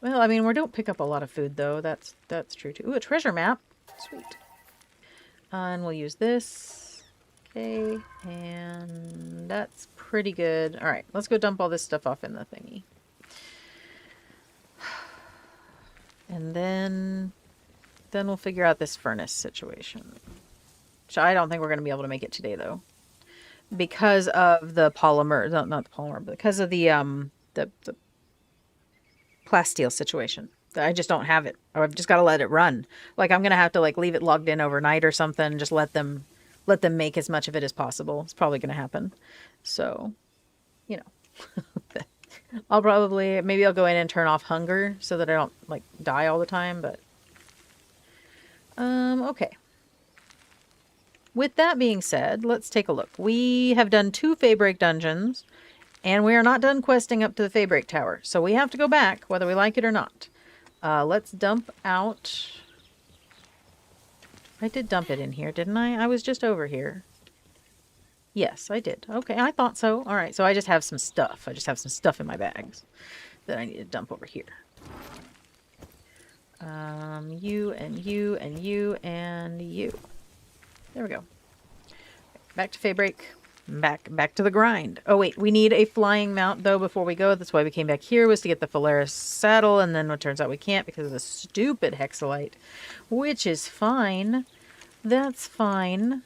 I mean, we don't pick up a lot of food, though. That's true, too. Ooh, a treasure map. Sweet. And we'll use this. Okay, and that's pretty good. All right, let's go dump all this stuff off in the thingy. And then we'll figure out this furnace situation. Which I don't think we're going to be able to make it today, though. Because of the polymer, not the polymer, but because of the plasteel situation. I just don't have it. Or I've just got to let it run. Like I'm going to have to like leave it logged in overnight or something and just let them make as much of it as possible. It's probably going to happen. So, you know. I'll probably maybe I'll go in and turn off hunger so that I don't like die all the time, but okay. With that being said, let's take a look. We have done 2 Faybreak dungeons, and we are not done questing up to the Faybreak Tower. So we have to go back, whether we like it or not. Let's dump out... I did dump it in here, didn't I? I was just over here. Yes, I did. Okay, I thought so. All right, so I just have some stuff. I just have some stuff in my bags that I need to dump over here. You and you and you and you. There we go. Back to Faybreak. Back to the grind. Oh wait, we need a flying mount though before we go. That's why we came back here, was to get the Phalaris saddle, and then it turns out we can't because of the stupid hexalite, which is fine. That's fine.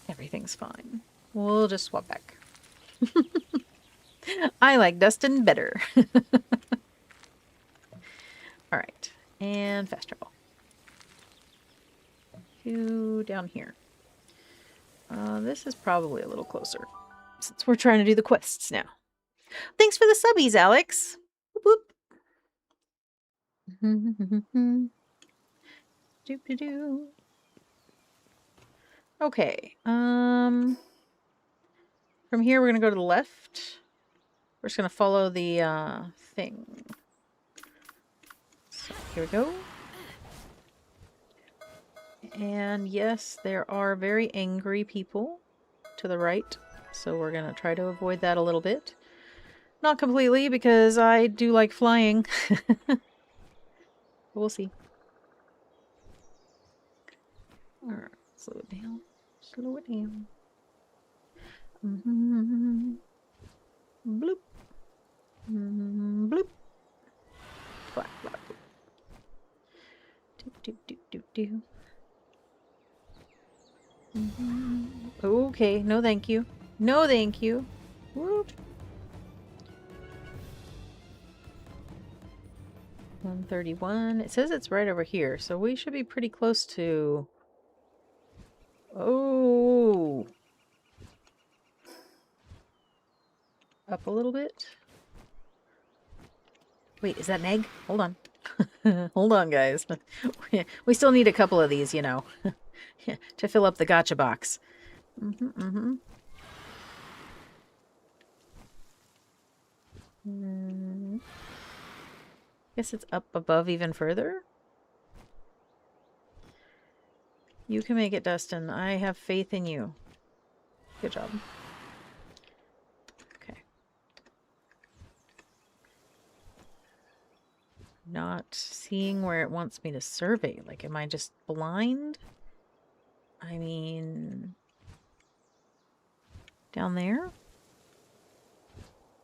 Everything's fine. We'll just swap back. I like Dustin better. Alright, and fast travel. Down here. This is probably a little closer, since we're trying to do the quests now. Thanks for the subbies, Alex! Whoop whoop. Doop-de-doo. Okay, from here we're gonna go to the left. We're just gonna follow the, thing. So, here we go. And yes, there are very angry people to the right, so we're gonna try to avoid that a little bit. Not completely, because I do like flying. We'll see. Alright, slow it down. Slow it down. Bloop. Bloop. Flap, flap. Doop, doop, doop, doop, doop. Okay, no thank you. No thank you. Whoop. 131. It says it's right over here, so we should be pretty close to... Oh! Up a little bit. Wait, is that an egg? Hold on. Hold on, guys. We still need a couple of these, you know. To fill up the gotcha box. Guess it's up above even further. You can make it, Dustin. I have faith in you. Good job. Okay. Not seeing where it wants me to survey. Like, am I just blind? I mean... Down there?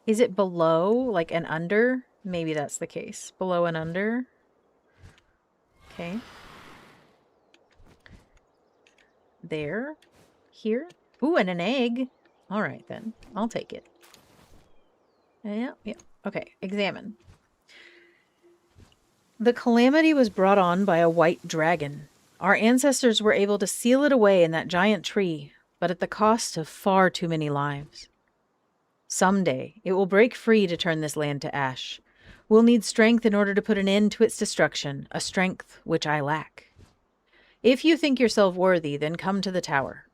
Is it below, like, and under? Maybe that's the case. Below and under. Okay. There. Here. Ooh, and an egg. Alright, then. I'll take it. Yeah, yeah. Okay, examine. The calamity was brought on by a white dragon. Our ancestors were able to seal it away in that giant tree, but at the cost of far too many lives. Someday, it will break free to turn this land to ash. We'll need strength in order to put an end to its destruction, a strength which I lack. If you think yourself worthy, then come to the tower.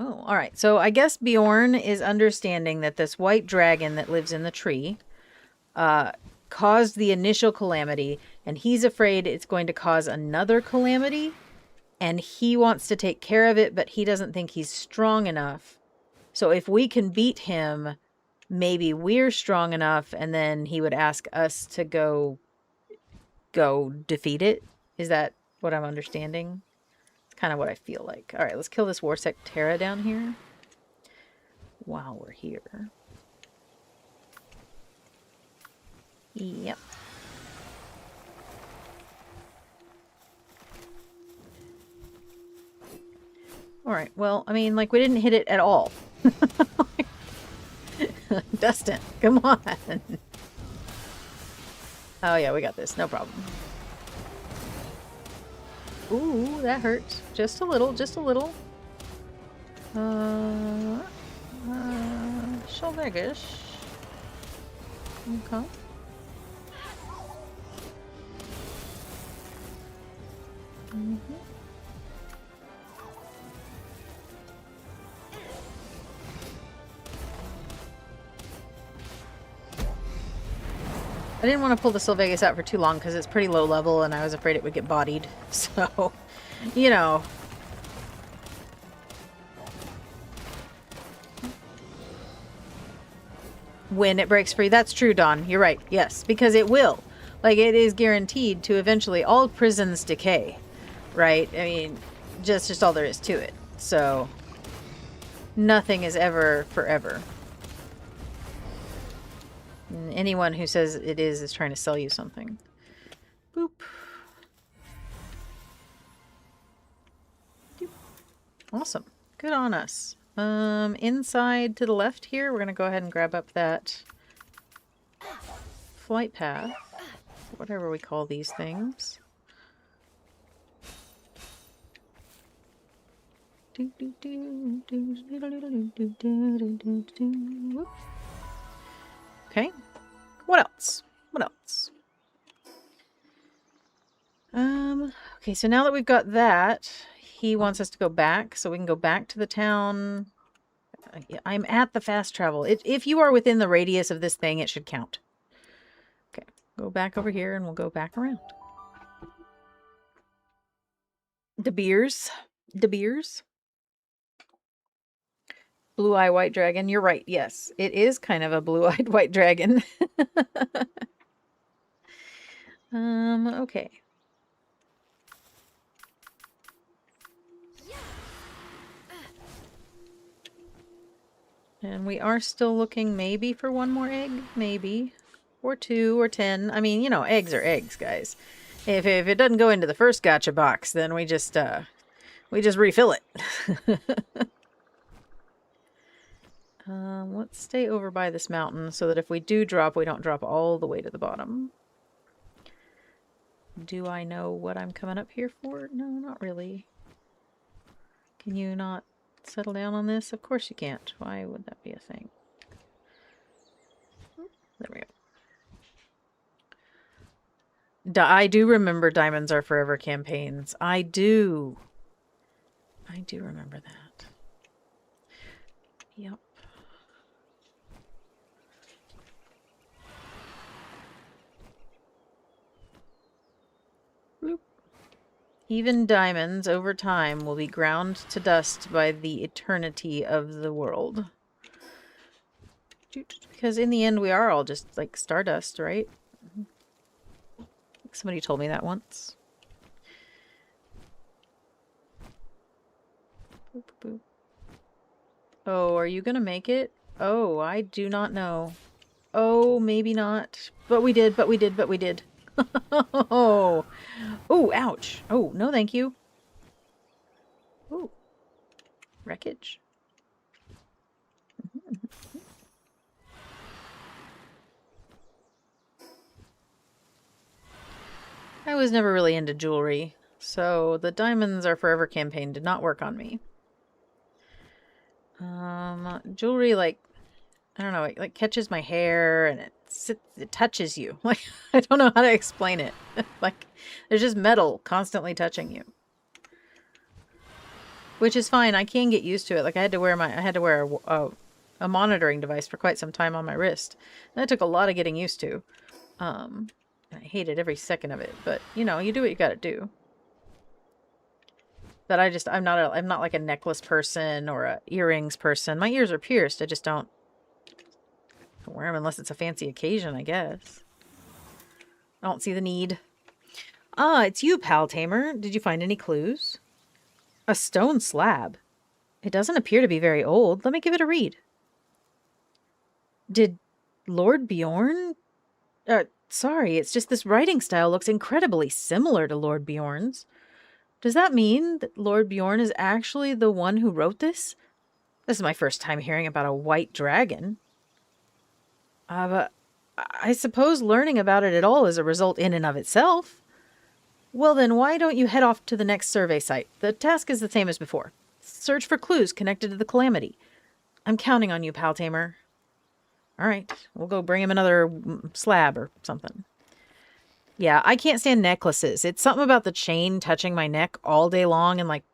Oh, all right. So I guess Bjorn is understanding that this white dragon that lives in the tree caused the initial calamity, and he's afraid it's going to cause another calamity, and he wants to take care of it, but he doesn't think he's strong enough. So if we can beat him, maybe we're strong enough, and then he would ask us to go defeat it. Is that what I'm understanding? It's kind of what I feel like. All right, let's kill this Warsec Terra down here while we're here. Yep. All right, well, I mean, like, we didn't hit it at all. Dustin, come on. Oh yeah, we got this. No problem. Ooh, that hurts. Just a little, just a little. Shelvegish. Okay. Mm-hmm. I didn't want to pull the Sylvegus out for too long because it's pretty low level and I was afraid it would get bodied. So, you know. When it breaks free. That's true, Dawn. You're right. Yes, because it will. Like, it is guaranteed to eventually all prisons decay. Right? I mean, just all there is to it. So, nothing is ever forever. And anyone who says it is trying to sell you something. Boop. Doop. Awesome. Good on us. Inside to the left here, we're going to go ahead and grab up that flight path. Whatever we call these things. Okay. What else? What else? Okay, so now that we've got that, he wants us to go back, so we can go back to the town. I'm at the fast travel. If you are within the radius of this thing, it should count. Okay, go back over here and we'll go back around. De Beers. De Beers. Blue-eyed white dragon. You're right. Yes, it is kind of a blue-eyed white dragon. Okay. And we are still looking maybe for one more egg. Maybe. Or 2 or 10. I mean, you know, eggs are eggs, guys. If it doesn't go into the first gacha box, then we just refill it. Let's stay over by this mountain so that if we do drop, we don't drop all the way to the bottom. Do I know what I'm coming up here for? No, not really. Can you not settle down on this? Of course you can't. Why would that be a thing? There we go. I do remember Diamonds Are Forever campaigns. I do. I do remember that. Yep. Bloop. Even diamonds over time will be ground to dust by the eternity of the world. Because in the end we are all just like stardust, right? Somebody told me that once. Boop, boop. Oh, are you gonna make it? Oh, I do not know. Oh, maybe not. But we did, but we did, but we did. Oh, oh, ouch. Oh, no thank you. Oh, wreckage. I was never really into jewelry, so the Diamonds Are Forever campaign did not work on me. Jewelry, like, I don't know, it like catches my hair and it touches you. Like, I don't know how to explain it. Like, there's just metal constantly touching you. Which is fine. I can get used to it. Like, I had to wear a monitoring device for quite some time on my wrist. That took a lot of getting used to. I hated every second of it, but you know, you do what you gotta do. But I'm not like a necklace person or a earrings person. My ears are pierced. I just don't wear them unless it's a fancy occasion, I guess. I don't see the need. Ah, it's you, Pal Tamer. Did you find any clues? A stone slab. It doesn't appear to be very old. Let me give it a read. Did Lord Bjorn? Sorry, it's just this writing style looks incredibly similar to Lord Bjorn's. Does that mean that Lord Bjorn is actually the one who wrote this? This is my first time hearing about a white dragon. But I suppose learning about it at all is a result in and of itself. Well then, why don't you head off to the next survey site? The task is the same as before. Search for clues connected to the calamity. I'm counting on you, Pal Tamer. All right, we'll go bring him another slab or something. Yeah, I can't stand necklaces. It's something about the chain touching my neck all day long and like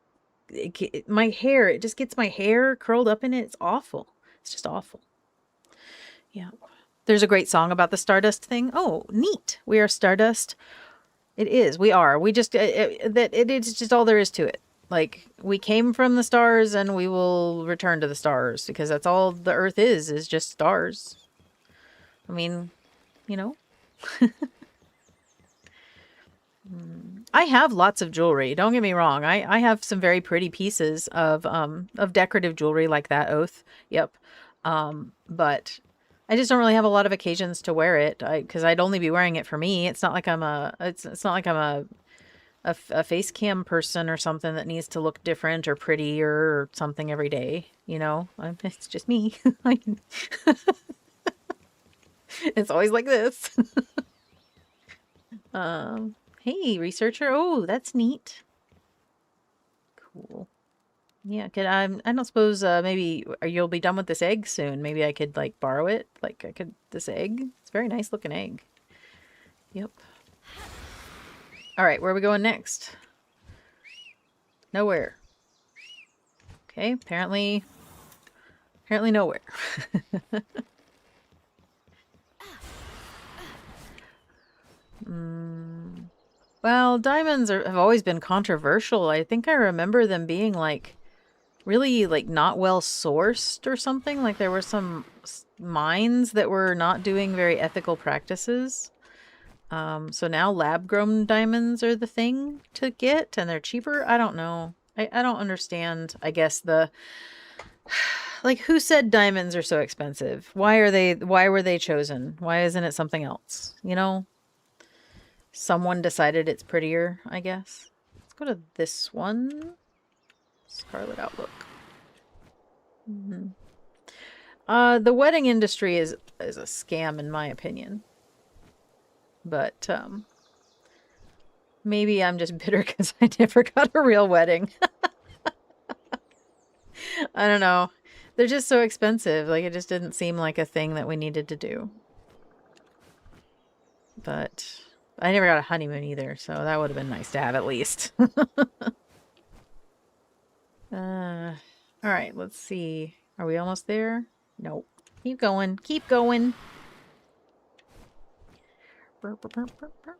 my hair, it just gets my hair curled up in it. It's awful. It's just awful. Yeah. There's a great song about the Stardust thing. Oh, neat. We are Stardust. It is. We are. We just, it's just all there is to it. Like, we came from the stars and we will return to the stars because that's all the Earth is just stars. I mean, you know. I have lots of jewelry. Don't get me wrong. I have some very pretty pieces of decorative jewelry like that oath. Yep. But I just don't really have a lot of occasions to wear it because I'd only be wearing it for me. It's not like I'm a face cam person or something that needs to look different or pretty or something every day. You know, it's just me. It's always like this. Hey, researcher. Oh, that's neat. Cool. Yeah, I don't suppose maybe you'll be done with this egg soon. Maybe I could like borrow it. Like this egg. It's a very nice looking egg. Yep. All right, where are we going next? Nowhere. Okay, apparently nowhere. Well, diamonds have always been controversial. I think I remember them being like really like not well sourced or something. Like there were some mines that were not doing very ethical practices. So now lab-grown diamonds are the thing to get and they're cheaper. I don't know. I don't understand, I guess, like who said diamonds are so expensive? Why were they chosen? Why isn't it something else? You know? Someone decided it's prettier, I guess. Let's go to this one. Scarlet Outlook. The wedding industry is a scam in my opinion. But maybe I'm just bitter because I never got a real wedding. I don't know. They're just so expensive. Like, it just didn't seem like a thing that we needed to do. But I never got a honeymoon either, so that would have been nice to have at least. Alright, let's see. Are we almost there? Nope. Keep going. Keep going. Burp, burp, burp, burp, burp.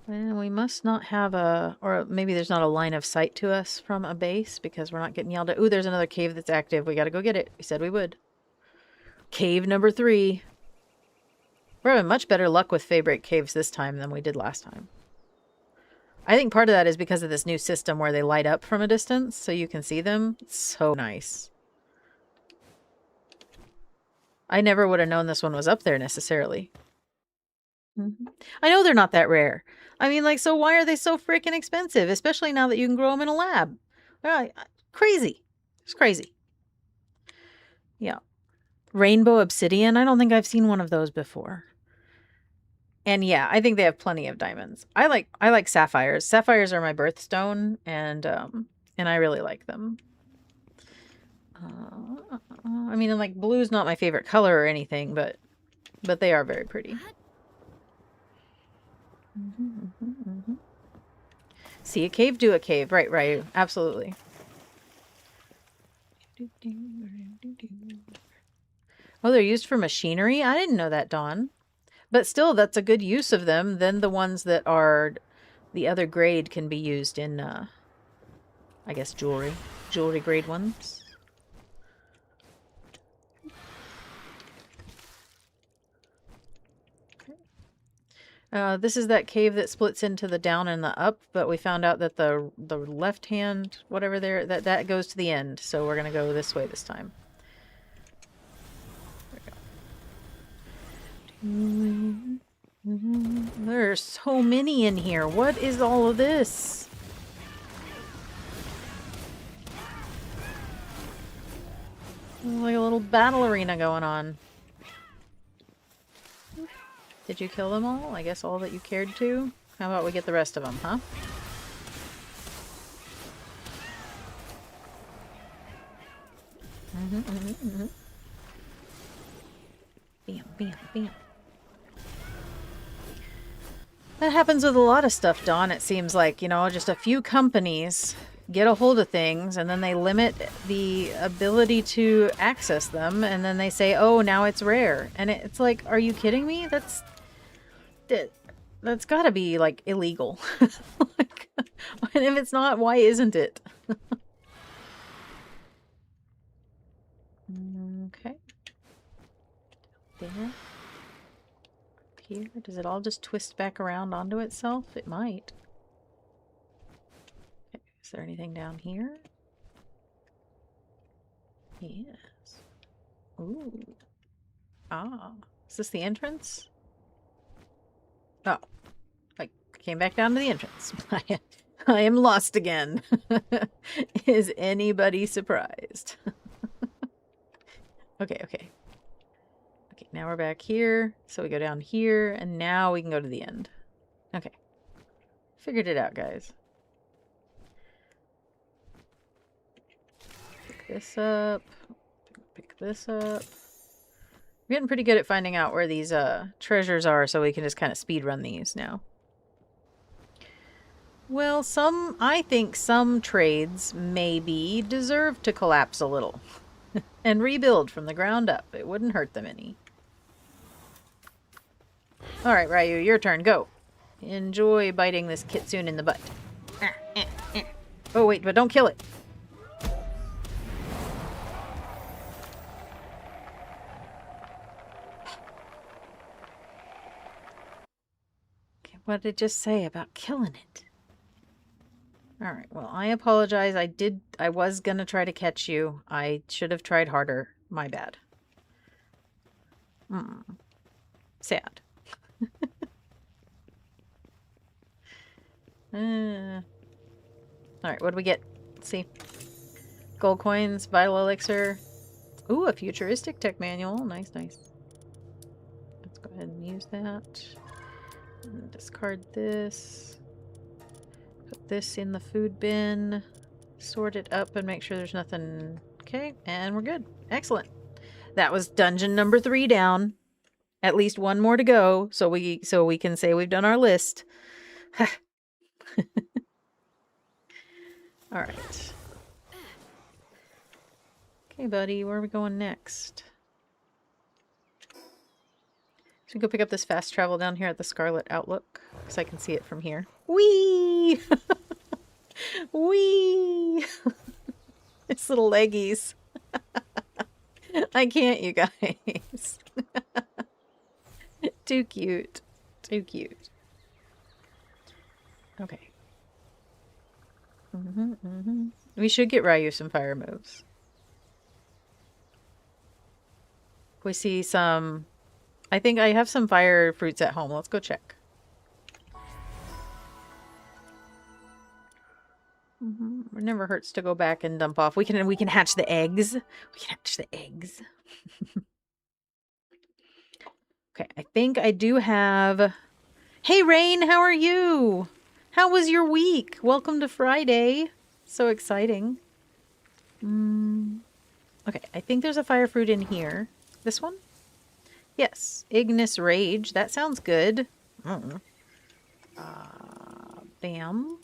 And we must not have or maybe there's not a line of sight to us from a base because we're not getting yelled at. Ooh, there's another cave that's active. We gotta go get it. We said we would. Cave number 3. We're having much better luck with Faybreak caves this time than we did last time. I think part of that is because of this new system where they light up from a distance so you can see them. It's so nice. I never would have known this one was up there necessarily. I know they're not that rare. I mean, like, so why are they so freaking expensive? Especially now that you can grow them in a lab. Crazy. It's crazy. Yeah. Rainbow obsidian. I don't think I've seen one of those before. And yeah, I think they have plenty of diamonds. I like sapphires. Sapphires are my birthstone, and I really like them. I mean, like, blue's not my favorite color or anything, but they are very pretty. See a cave, do a cave. Right. Absolutely. Oh, they're used for machinery? I didn't know that, Dawn. But still, that's a good use of them. Then the ones that are the other grade can be used in, I guess, jewelry. Jewelry grade ones. This is that cave that splits into the down and the up, but we found out that the left hand, whatever there, that goes to the end. So we're gonna go this way this time. There's so many in here. What is all of this? Like a little battle arena going on. Did you kill them all? I guess all that you cared to? How about we get the rest of them, huh? Bam, bam, bam. That happens with a lot of stuff, Dawn. It seems like, you know, just a few companies get a hold of things and then they limit the ability to access them and then they say, oh, now it's rare. And it's like, are you kidding me? That's gotta be, like, illegal. Like, and if it's not, why isn't it? Okay. There. Here. Does it all just twist back around onto itself? It might. Okay. Is there anything down here? Yes. Ooh. Ah. Is this the entrance? Oh. I came back down to the entrance. I am lost again. Is anybody surprised? Okay, okay. Okay, now we're back here. So we go down here, and now we can go to the end. Okay. Figured it out, guys. Pick this up. Pick this up. We're getting pretty good at finding out where these treasures are, so we can just kind of speed run these now. Well, I think some trades maybe deserve to collapse a little. And rebuild from the ground up. It wouldn't hurt them any. Alright, Ryu, your turn. Go. Enjoy biting this kitsune in the butt. Oh, wait, but don't kill it. Okay, what did it just say about killing it? Alright, well, I apologize. I was gonna try to catch you. I should have tried harder. My bad. Sad. Alright, what do we get? Let's see. Gold coins, vital elixir. Ooh, a futuristic tech manual. Nice, nice. Let's go ahead and use that. And discard this. Put this in the food bin. Sort it up and make sure there's nothing. Okay, and we're good. Excellent. That was dungeon number 3 down. At least one more to go, so we can say we've done our list. All right. Okay, buddy, where are we going next? Should we go pick up this fast travel down here at the Scarlet Outlook? Because I can see it from here. Whee! Whee! It's little leggies. I can't, you guys. Too cute. Too cute. Okay. We should get Ryu some fire moves. We see some... I think I have some fire fruits at home. Let's go check. It never hurts to go back and dump off. We can hatch the eggs. We can hatch the eggs. Okay, I think I do have... Hey, Rain, how are you? How was your week? Welcome to Friday. So exciting. Okay, I think there's a fire fruit in here. This one? Yes, Ignis Rage. That sounds good. Bam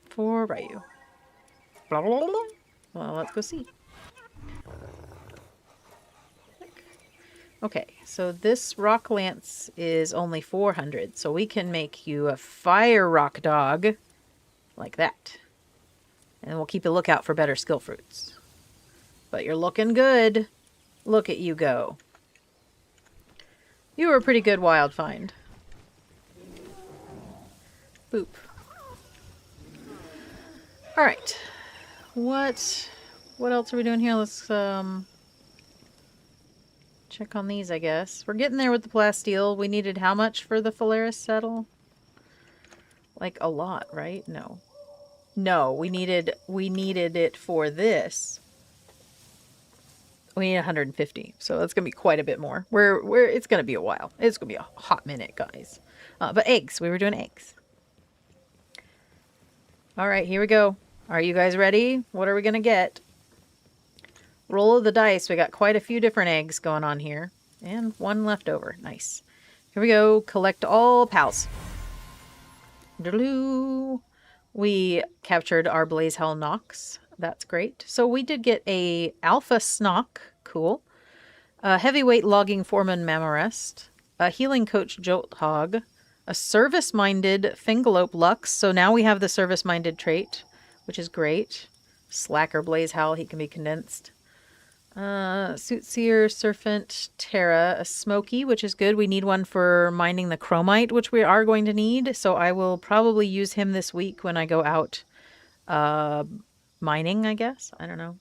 for Ryu. Blah, blah, blah, blah. Well, let's go see. Okay, so this rock lance is only 400, so we can make you a fire rock dog like that. And we'll keep a lookout for better skill fruits. But you're looking good. Look at you go. You were a pretty good wild find. Boop. Alright. What else are we doing here? Let's check on these, I guess. We're getting there with the plasteel. We needed how much for the Phalaris saddle? Like a lot, right? No. No, we needed it for this. We need 150, so that's gonna be quite a bit more. It's gonna be a while. It's gonna be a hot minute, guys. But eggs, we were doing eggs. All right, here we go. Are you guys ready? What are we gonna get? Roll of the dice. We got quite a few different eggs going on here, and one left over. Nice. Here we go. Collect all pals. Doo-doo. We captured our Blaze Hell Nox. That's great. So we did get a Alpha Snock. Cool. A Heavyweight Logging Foreman Mammarest. A Healing Coach Jolt Hog. A Service-Minded Fingalope Lux. So now we have the Service-Minded trait, which is great. Slacker Blaze Howl. He can be condensed. Sootsier Serpent Terra, a Smoky, which is good. We need one for mining the Chromite, which we are going to need. So I will probably use him this week when I go out mining, I guess. I don't know.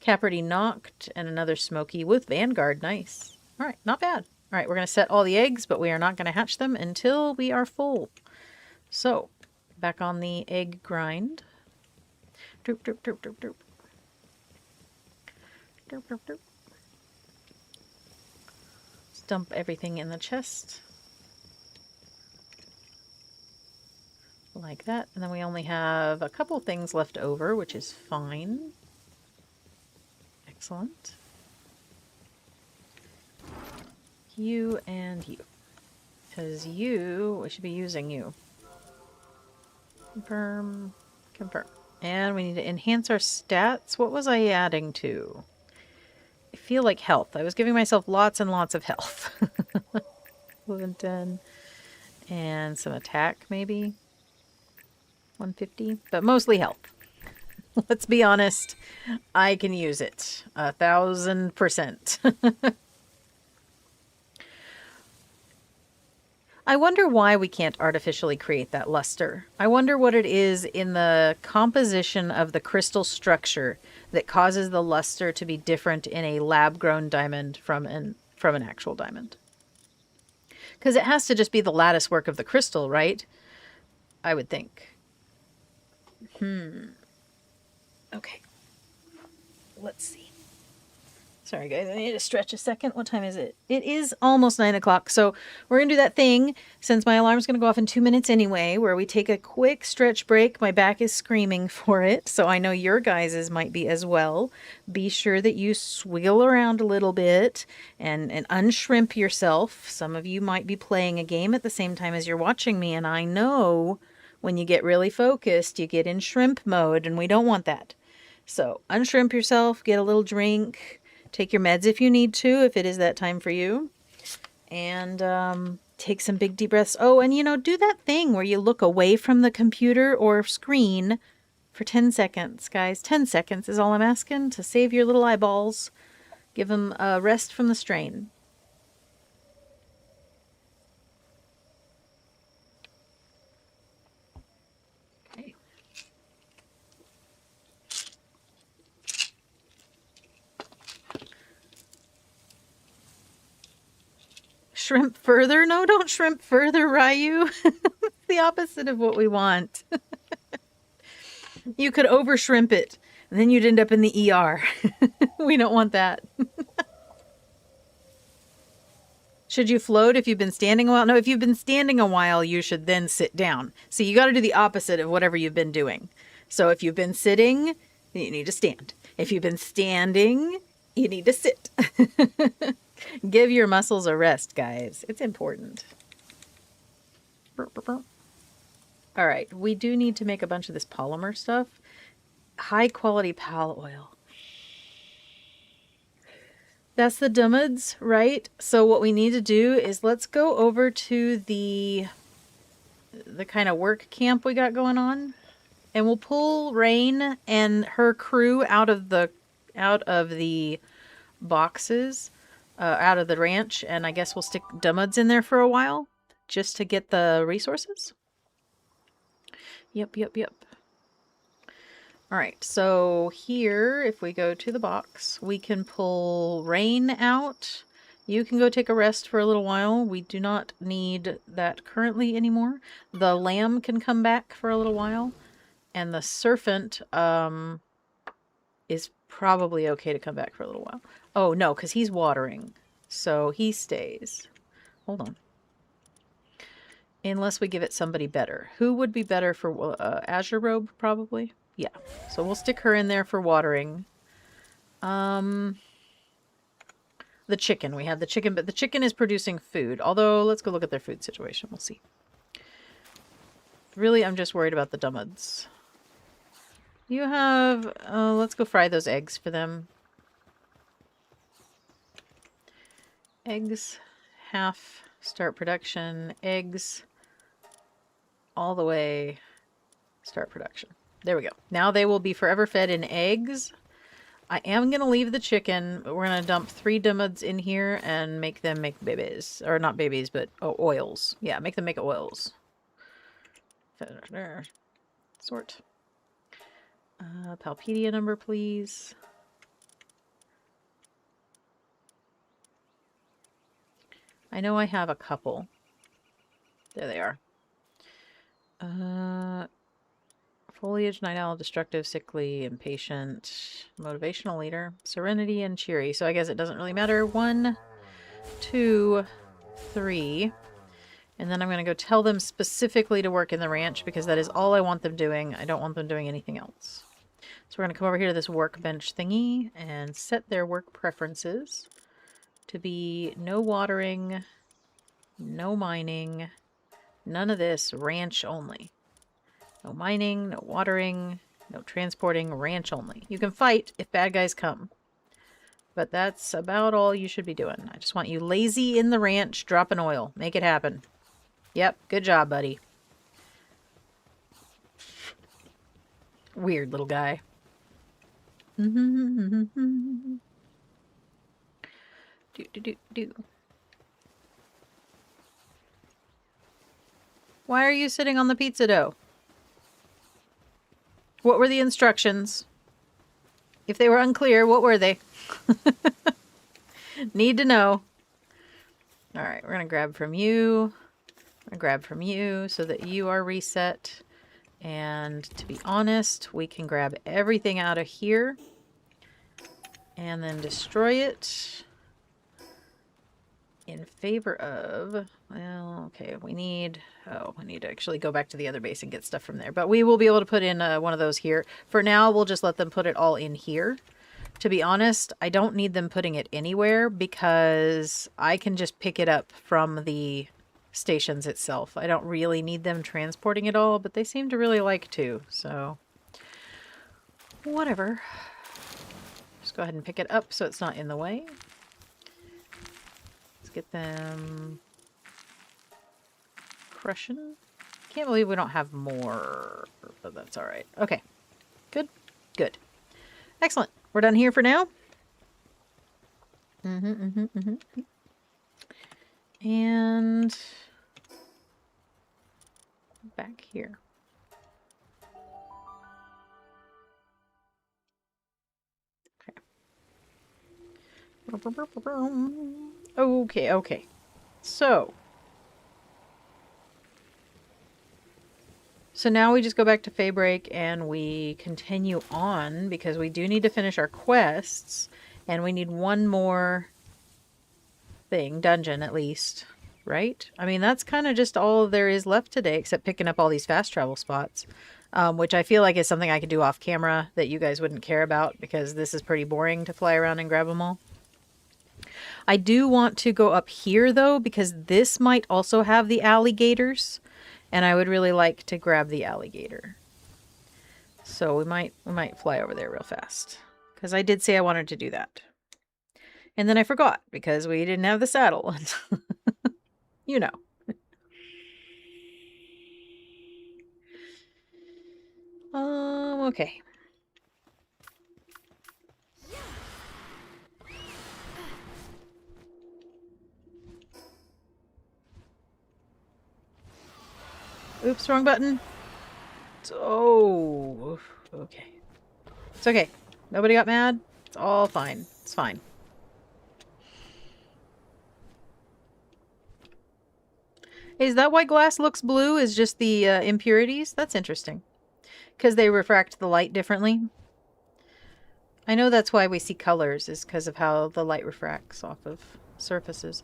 Caperty Knocked and another Smoky with Vanguard. Nice. All right, not bad. All right, we're going to set all the eggs, but we are not going to hatch them until we are full. So, back on the egg grind. Droop, droop, droop, droop, droop. Derp, derp, derp. Let's dump everything in the chest. Like that. And then we only have a couple things left over, which is fine. Excellent. You and you. Because we should be using you. Confirm. Confirm. And we need to enhance our stats. What was I adding to? I feel like health. I was giving myself lots and lots of health. 11, 10. And some attack, maybe. 150. But mostly health. Let's be honest. I can use it. 1,000%. I wonder why we can't artificially create that luster. I wonder what it is in the composition of the crystal structure that causes the luster to be different in a lab-grown diamond from an actual diamond. Because it has to just be the lattice work of the crystal, right? I would think. Okay. Let's see. Sorry, guys. I need to stretch a second. What time is it? It is almost 9 o'clock. So we're going to do that thing, since my alarm's going to go off in 2 minutes anyway, where we take a quick stretch break. My back is screaming for it, so I know your guys's might be as well. Be sure that you swiggle around a little bit and unshrimp yourself. Some of you might be playing a game at the same time as you're watching me, and I know when you get really focused, you get in shrimp mode, and we don't want that. So unshrimp yourself, get a little drink. Take your meds if you need to, if it is that time for you. And take some big deep breaths. Oh, and do that thing where you look away from the computer or screen for 10 seconds, guys. 10 seconds is all I'm asking to save your little eyeballs. Give them a rest from the strain. Shrimp further? No, don't shrimp further, Ryu. It's the opposite of what we want. You could over shrimp it, and then you'd end up in the ER. We don't want that. Should you float if you've been standing a while? No, if you've been standing a while, you should then sit down. So you got to do the opposite of whatever you've been doing. So if you've been sitting, you need to stand. If you've been standing, you need to sit. Give your muscles a rest, guys. It's important. All right, we do need to make a bunch of this polymer stuff. High quality pal oil. That's the dummuds, right? So what we need to do is let's go over to the kind of work camp we got going on, and we'll pull Rain and her crew out of the boxes. Out of the ranch, and I guess we'll stick dummuds in there for a while just to get the resources. Yep. All right, so here, if we go to the box, we can pull Rain out. You can go take a rest for a little while. We do not need that currently anymore. The lamb can come back for a little while, and the serpent is probably okay to come back for a little while. Oh, no, because he's watering. So he stays. Hold on. Unless we give it somebody better. Who would be better for Azure Robe, probably? Yeah. So we'll stick her in there for watering. The chicken. We had the chicken, but the chicken is producing food. Although, let's go look at their food situation. We'll see. Really, I'm just worried about the dummuds. You have... let's go fry those eggs for them. Eggs. Half. Start production. Eggs. All the way. Start production. There we go. Now they will be forever fed in eggs. I am going to leave the chicken, but we're going to dump 3 dummuds in here and make them make babies. Or not babies, but oils. Yeah, make them make oils. There. Sort. Palpedia number, please. I know I have a couple. There they are. Foliage, night owl, destructive, sickly, impatient, motivational leader, serenity, and cheery. So I guess it doesn't really matter. 1, 2, 3. And then I'm going to go tell them specifically to work in the ranch because that is all I want them doing. I don't want them doing anything else. So we're going to come over here to this workbench thingy and set their work preferences to be no watering, no mining, none of this, ranch only. No mining, no watering, no transporting, ranch only. You can fight if bad guys come. But that's about all you should be doing. I just want you lazy in the ranch, dropping oil. Make it happen. Yep, good job, buddy. Weird little guy. Do. Why are you sitting on the pizza dough? What were the instructions? If they were unclear, what were they? Need to know. All right, we're going to grab from you. I'm going to grab from you so that you are reset. And to be honest, we can grab everything out of here and then destroy it in favor of, well, okay, we need to actually go back to the other base and get stuff from there. But we will be able to put in one of those here. For now, we'll just let them put it all in here. To be honest, I don't need them putting it anywhere because I can just pick it up from the stations itself. I don't really need them transporting it all, but they seem to really like to, so whatever. Just go ahead and pick it up so it's not in the way. Get them crushing. Can't believe we don't have more, but that's all right. Okay, good. Excellent. We're done here for now. And back here. Okay. Okay. So now we just go back to Faybreak and we continue on because we do need to finish our quests and we need one more dungeon at least, right? I mean, that's kind of just all there is left today except picking up all these fast travel spots, which I feel like is something I could do off camera that you guys wouldn't care about because this is pretty boring to fly around and grab them all. I do want to go up here though because this might also have the alligators and I would really like to grab the alligator. So we might fly over there real fast because I did say I wanted to do that. And then I forgot because we didn't have the saddle. You know. Okay. Oops, wrong button. Oh, okay. It's okay. Nobody got mad. It's all fine. It's fine. Is that why glass looks blue? Is just the impurities? That's interesting. Because they refract the light differently. I know that's why we see colors, is because of how the light refracts off of surfaces.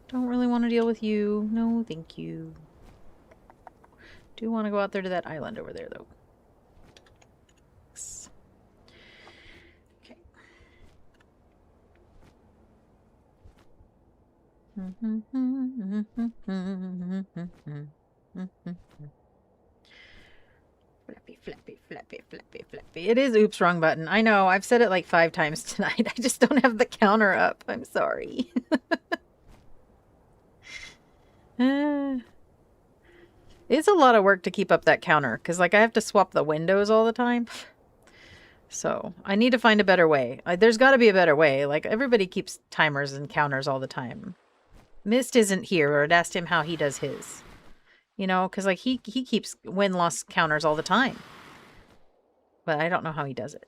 Don't really want to deal with you. No, thank you. Do want to go out there to that island over there, though. Okay. Flappy, flappy, flappy, flappy, flappy. It is oops, wrong button. I know, I've said it like 5 times tonight. I just don't have the counter up. I'm sorry. It's a lot of work to keep up that counter, because like I have to swap the windows all the time. So I need to find a better way. There's got to be a better way. Like everybody keeps timers and counters all the time. Mist isn't here, or I'd asked him how he does his. You know, because like he keeps win-loss counters all the time. But I don't know how he does it.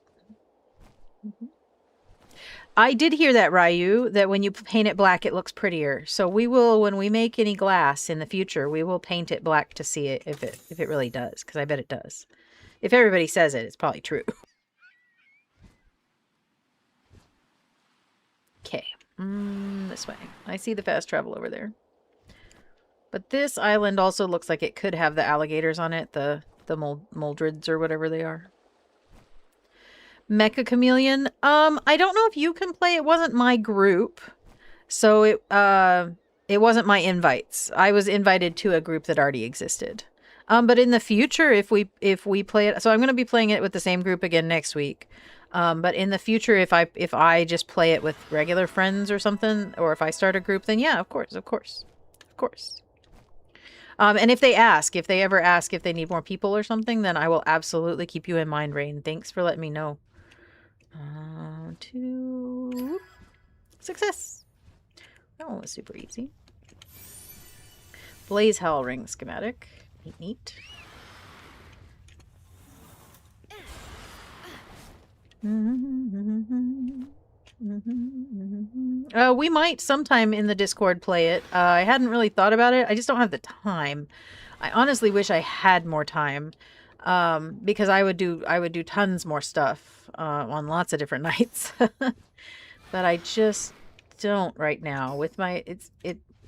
I did hear that, Ryu, that when you paint it black, it looks prettier. So we will, when we make any glass in the future, we will paint it black to see it if it really does, because I bet it does. If everybody says it, it's probably true. Okay, this way. I see the fast travel over there. But this island also looks like it could have the alligators on it, the moldrids or whatever they are. Mecha Chameleon. I don't know if you can play. It wasn't my group, so it wasn't my invites. I was invited to a group that already existed. But in the future, if we play it, so I'm going to be playing it with the same group again next week. But in the future, if I just play it with regular friends or something, or if I start a group, then yeah, of course. And if they ever ask if they need more people or something, then I will absolutely keep you in mind, Rain. Thanks for letting me know. 2 success. That one was super easy. Blaze Hell Ring schematic. Neat. We might sometime in the Discord play it. I hadn't really thought about it. I just don't have the time. I honestly wish I had more time. Because I would do tons more stuff on lots of different nights. But I just don't right now with my it's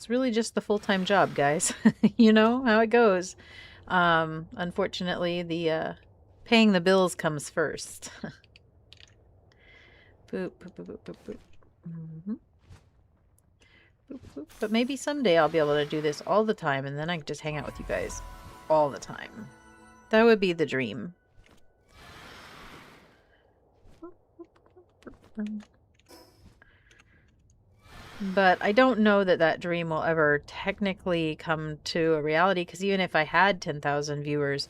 really just the full-time job, guys. You know how it goes. Unfortunately, the paying the bills comes first. Boop, boop, boop, boop, boop, boop. Mm-hmm. Boop, boop. But maybe someday I'll be able to do this all the time, and then I can just hang out with you guys all the time. That would be the dream. But I don't know that that dream will ever technically come to a reality, because even if I had 10,000 viewers,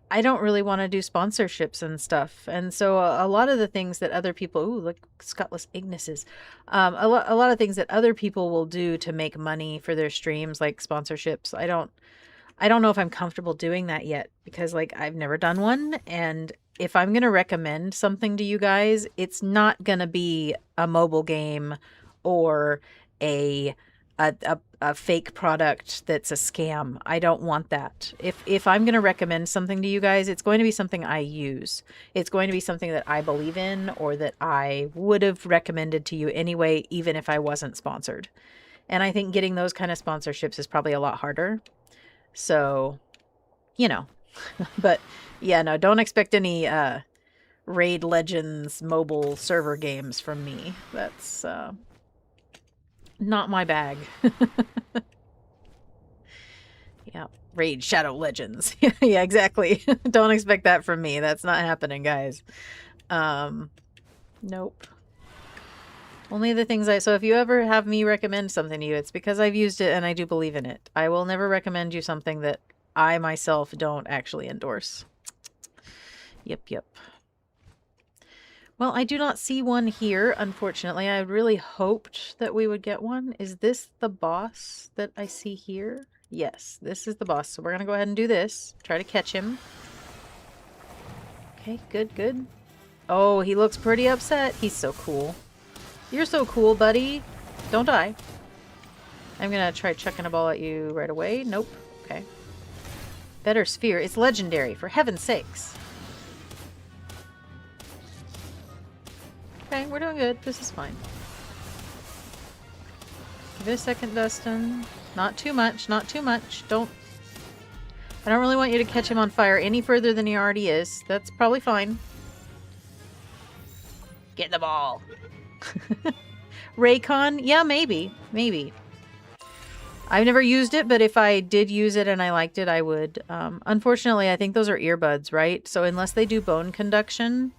I don't really want to do sponsorships and stuff. And so a lot of the things that other people, ooh, look, Scutless Ignises, a lot of things that other people will do to make money for their streams, like sponsorships, I don't know if I'm comfortable doing that yet, because like I've never done one. And if I'm going to recommend something to you guys, it's not going to be a mobile game or a fake product that's a scam. I don't want that. If I'm going to recommend something to you guys, it's going to be something I use. It's going to be something that I believe in, or that I would have recommended to you anyway, even if I wasn't sponsored. And I think getting those kind of sponsorships is probably a lot harder. So, you know, but yeah, no, don't expect any Raid Legends mobile server games from me. That's not my bag. Yeah, Raid Shadow Legends. Yeah, exactly. Don't expect that from me. That's not happening, guys. Nope. Only the things so if you ever have me recommend something to you, it's because I've used it and I do believe in it. I will never recommend you something that I myself don't actually endorse. Yep. Well, I do not see one here, unfortunately. I really hoped that we would get one. Is this the boss that I see here? Yes, this is the boss. So we're going to go ahead and do this. Try to catch him. Okay, good. Oh, he looks pretty upset. He's so cool. You're so cool, buddy. Don't die. I'm gonna try chucking a ball at you right away. Nope. Okay. Better sphere. It's legendary, for heaven's sakes. Okay, we're doing good. This is fine. Give it a second, Dustin. Not too much, not too much. I don't really want you to catch him on fire any further than he already is. That's probably fine. Get the ball. Raycon? Yeah, maybe. Maybe. I've never used it, but if I did use it and I liked it, I would. Unfortunately, I think those are earbuds, right? So unless they do bone conduction,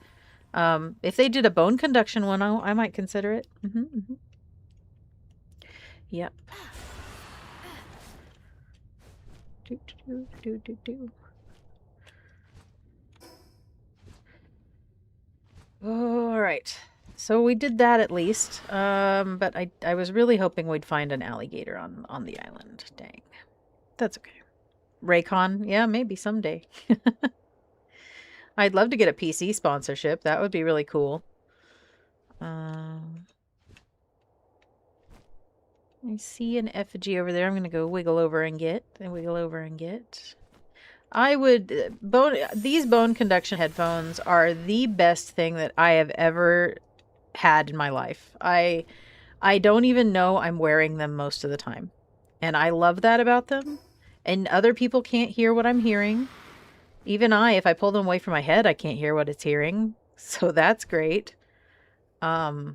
if they did a bone conduction one, I might consider it. Yep. All right. So we did that at least. But I was really hoping we'd find an alligator on the island. Dang. That's okay. Raycon? Yeah, maybe someday. I'd love to get a PC sponsorship. That would be really cool. I see an effigy over there. I'm going to go wiggle over and get. And wiggle over and get. I would... these bone conduction headphones are the best thing that I have ever had in my life. I don't even know I'm wearing them most of the time. And I love that about them. And other people can't hear what I'm hearing. Even if I pull them away from my head, I can't hear what it's hearing. So that's great. I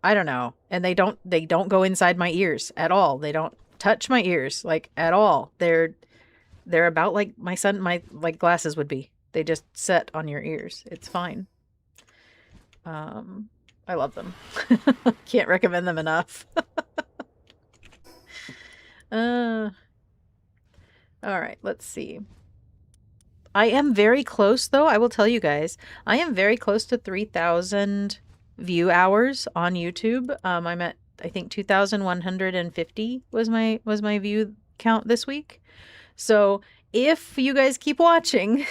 don't know. And they don't go inside my ears at all. They don't touch my ears like at all. They're about like my like glasses would be. They just set on your ears. It's fine. I love them. Can't recommend them enough. All right, let's see. I am very close, though. I will tell you guys, I am very close to 3,000 view hours on YouTube. I'm at, I think, 2,150 was my view count this week. So if you guys keep watching,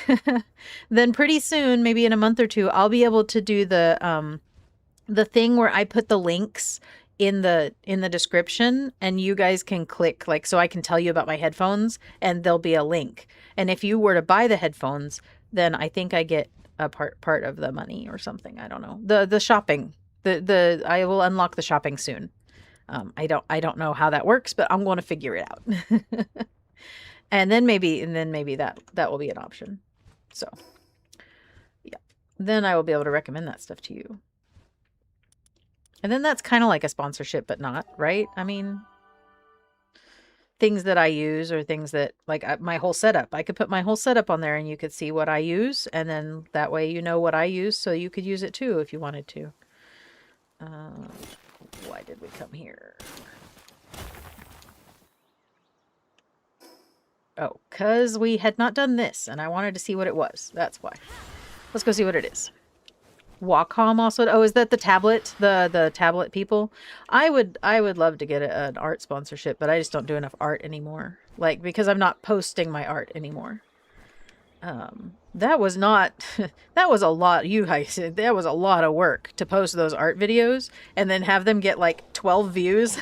then pretty soon, maybe in a month or two, I'll be able to do the thing where I put the links in the description and you guys can click, like, so I can tell you about my headphones and there'll be a link. And if you were to buy the headphones, then I think I get a part of the money or something. I don't know. The shopping. I will unlock the shopping soon. I don't know how that works, but I'm going to figure it out. and then maybe that will be an option. So yeah. Then I will be able to recommend that stuff to you. And then that's kind of like a sponsorship, but not, right? I mean, things that I use or things that, like my whole setup. I could put my whole setup on there and you could see what I use. And then that way you know what I use, so you could use it too if you wanted to. Why did we come here? Oh, because we had not done this and I wanted to see what it was. That's why. Let's go see what it is. Wacom also. Oh, is that the tablet? The tablet people? I would love to get an art sponsorship, but I just don't do enough art anymore. Like, because I'm not posting my art anymore. That was not. That was a lot. You guys, that was a lot of work to post those art videos and then have them get like 12 views.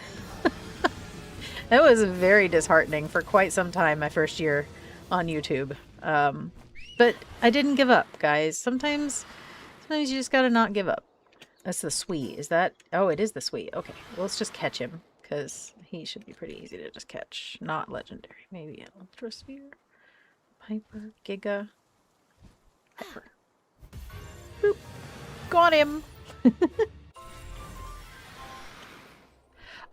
That was very disheartening for quite some time. My first year on YouTube, but I didn't give up, guys. Sometimes you just gotta not give up. That's the sweet. Is that? Oh, it is the sweet. Okay, well, let's just catch him because he should be pretty easy to just catch. Not legendary. Maybe an Ultra Sphere. Piper. Giga. Piper. Boop. Got him.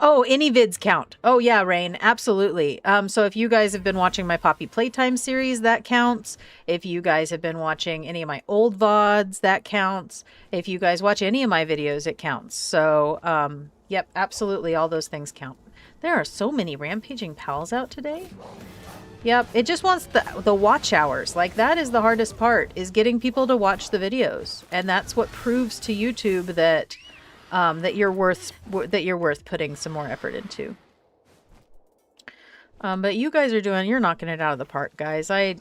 Oh, any vids count. Oh yeah, Rain, absolutely. So if you guys have been watching my Poppy Playtime series, that counts. If you guys have been watching any of my old VODs, that counts. If you guys watch any of my videos, it counts. So, yep, absolutely, all those things count. There are so many rampaging pals out today. Yep, it just wants the watch hours. Like, that is the hardest part, is getting people to watch the videos. And that's what proves to YouTube that that you're worth putting some more effort into. But you guys you're knocking it out of the park, guys. I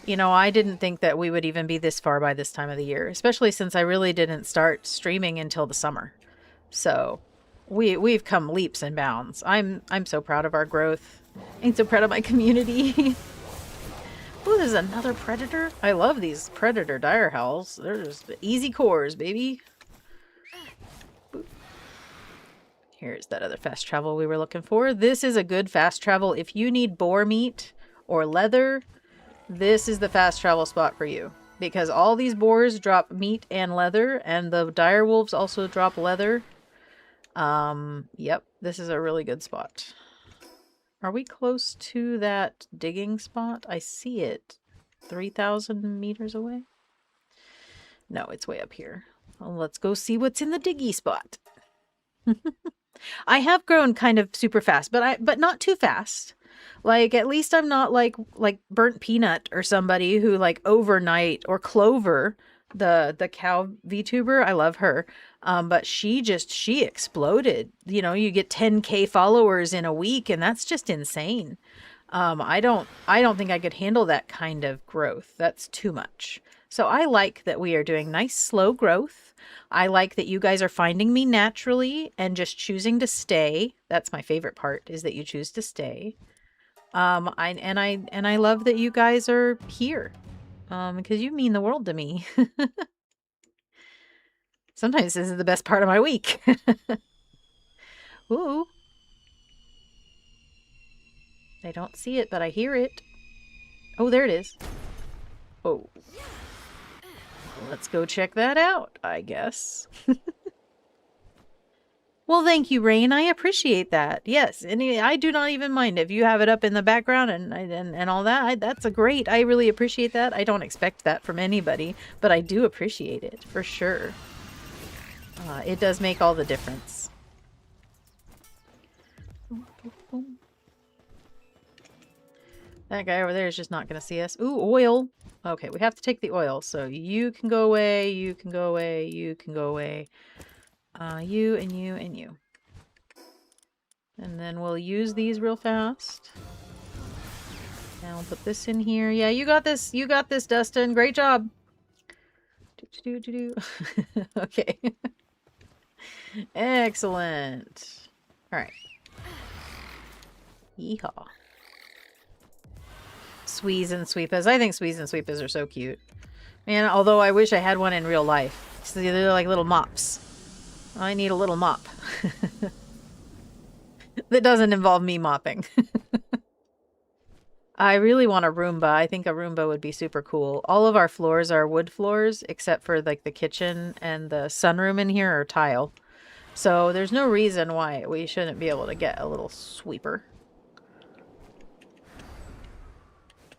didn't think that we would even be this far by this time of the year, especially since I really didn't start streaming until the summer. So we've come leaps and bounds. I'm so proud of our growth. I'm so proud of my community. Oh, there's another predator. I love these predator dire howls. They're just easy cores, baby. Here's that other fast travel we were looking for. This is a good fast travel. If you need boar meat or leather, this is the fast travel spot for you. Because all these boars drop meat and leather, and the dire wolves also drop leather. Yep, this is a really good spot. Are we close to that digging spot? I see it. 3,000 meters away? No, it's way up here. Well, let's go see what's in the diggy spot. I have grown kind of super fast, but not too fast. Like, at least I'm not like Burnt Peanut or somebody who like overnight, or Clover, the cow VTuber. I love her. But she exploded. You know, you get 10K followers in a week, and that's just insane. I don't think I could handle that kind of growth. That's too much. So I like that we are doing nice slow growth. I like that you guys are finding me naturally and just choosing to stay. That's my favorite part, is that you choose to stay. I love that you guys are here. Because you mean the world to me. Sometimes this is the best part of my week. Ooh. I don't see it, but I hear it. Oh, there it is. Oh. Let's go check that out, I guess. Well, thank you, Rain. I appreciate that. Yes, and I do not even mind if you have it up in the background and all that. That's a great. I really appreciate that. I don't expect that from anybody, but I do appreciate it for sure. It does make all the difference. That guy over there is just not going to see us. Ooh, oil. Okay, we have to take the oil. So you can go away, you can go away, you can go away. You and you and you. And then we'll use these real fast. Now we'll put this in here. Yeah, you got this. You got this, Dustin. Great job. Okay. Excellent. All right. Yeehaw. Swees and Sweepas. I think Swees and Sweepas are so cute. Man, although I wish I had one in real life. So they're like little mops. I need a little mop. That doesn't involve me mopping. I really want a Roomba. I think a Roomba would be super cool. All of our floors are wood floors, except for like the kitchen and the sunroom in here are tile. So there's no reason why we shouldn't be able to get a little sweeper.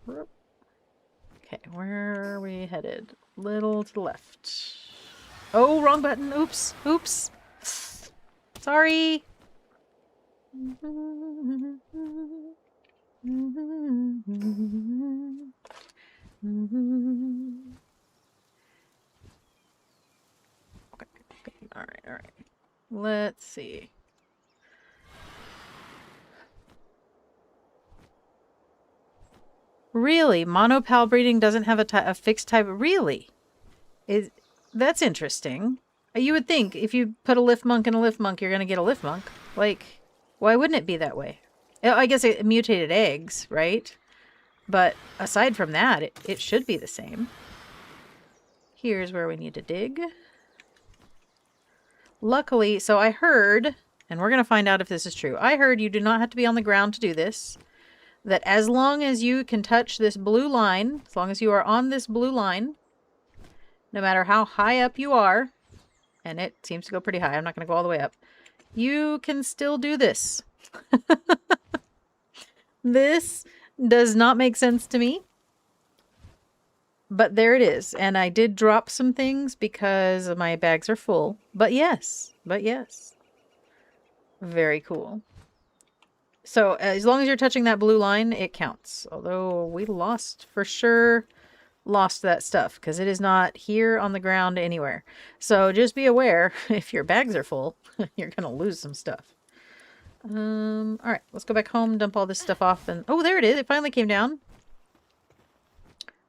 Okay, where are we headed? Little to the left. Oh, wrong button. Oops. Oops. Sorry. Okay. All right. Let's see. Really? Monopal breeding doesn't have a fixed type? Really? That's interesting. You would think if you put a lift monk and a lift monk, you're going to get a lift monk. Like, why wouldn't it be that way? I guess it mutated eggs, right? But aside from that, it should be the same. Here's where we need to dig. Luckily, so I heard, and we're going to find out if this is true. I heard you do not have to be on the ground to do this. That as long as you can touch this blue line, as long as you are on this blue line, no matter how high up you are, and it seems to go pretty high, I'm not going to go all the way up, you can still do this. This does not make sense to me. But there it is. And I did drop some things because my bags are full. But yes. Very cool. So as long as you're touching that blue line, it counts. Although we for sure lost that stuff because it is not here on the ground anywhere. So just be aware, if your bags are full, you're going to lose some stuff. All right, let's go back home, dump all this stuff off. And oh, there it is. It finally came down.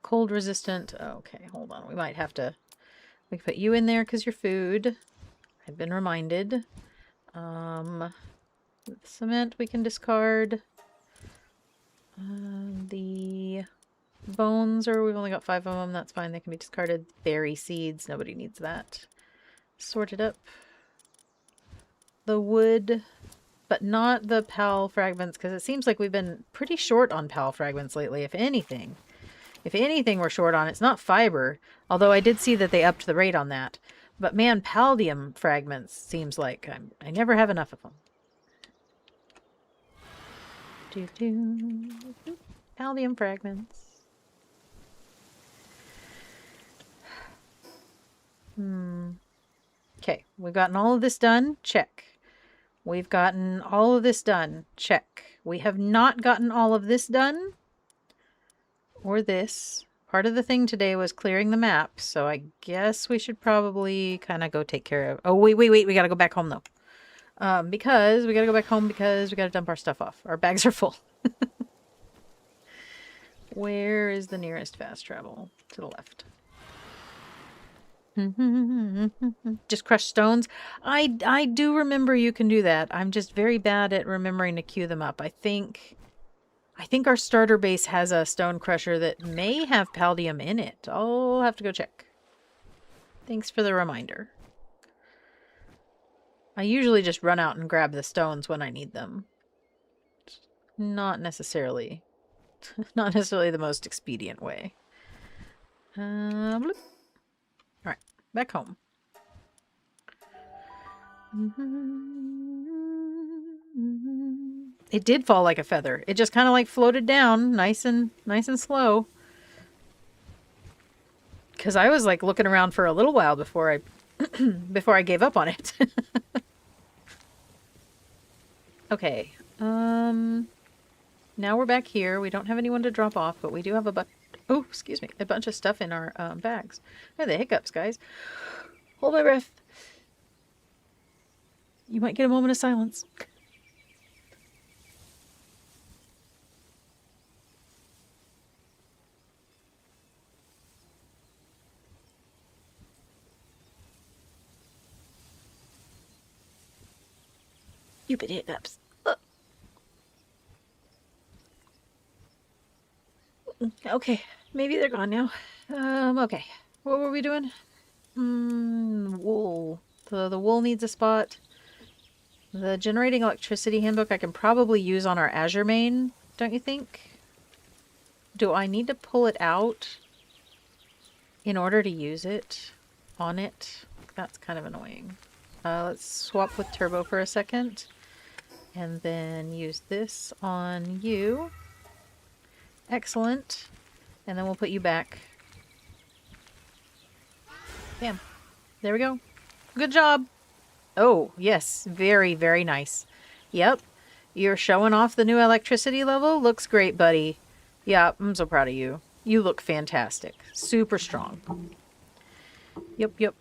Cold resistant. Okay, hold on. We might have to... We can put you in there because you're food. I've been reminded. Cement we can discard. The bones, we've only got 5 of them. That's fine. They can be discarded. Berry seeds. Nobody needs that. Sort it up. the wood, but not the PAL fragments, because it seems like we've been pretty short on PAL fragments lately, if anything. If anything we're short on, it's not fiber, although I did see that they upped the rate on that. But man, palladium fragments seems like I never have enough of them. Palladium fragments. Okay, we've gotten all of this done. Check. We've gotten all of this done. Check. We have not gotten all of this done. Or this. Part of the thing today was clearing the map, so I guess we should probably kind of go take care of... Oh, wait. We gotta go back home, though. Because we gotta go back home because we gotta dump our stuff off. Our bags are full. Where is the nearest fast travel? To the left. Just crush stones. I do remember you can do that. I'm just very bad at remembering to queue them up. I think our starter base has a stone crusher that may have palladium in it. I'll have to go check. Thanks for the reminder. I usually just run out and grab the stones when I need them. Not necessarily the most expedient way. Bloop. Alright, back home. It did fall like a feather. It just kind of like floated down nice and slow. Because I was like looking around for a little while before I gave up on it. Okay. Now we're back here. We don't have anyone to drop off, but we do have a bunch of stuff in our bags. They're the hiccups, guys. Hold my breath. You might get a moment of silence. Stupid hiccups. Okay, maybe they're gone now. Okay. What were we doing? Wool. The wool needs a spot. The generating electricity handbook I can probably use on our Azure main, don't you think? Do I need to pull it out in order to use it on it? That's kind of annoying. Let's swap with Turbo for a second. And then use this on you. Excellent. And then we'll put you back. Bam. There we go. Good job. Oh, yes. Very, very nice. Yep. You're showing off the new electricity level. Looks great, buddy. Yeah, I'm so proud of you. You look fantastic. Super strong. Yep.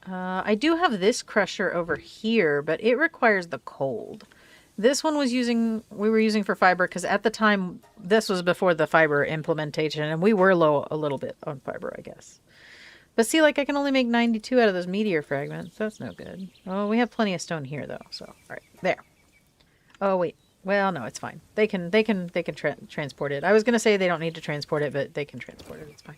I do have this crusher over here, but it requires the cold. This one we were using for fiber because at the time, this was before the fiber implementation, and we were low a little bit on fiber, I guess. But see, like, I can only make 92 out of those meteor fragments. That's no good. Oh, we have plenty of stone here, though. So, all right, there. Oh, wait. Well, no, it's fine. They can transport it. I was going to say they don't need to transport it, but they can transport it. It's fine.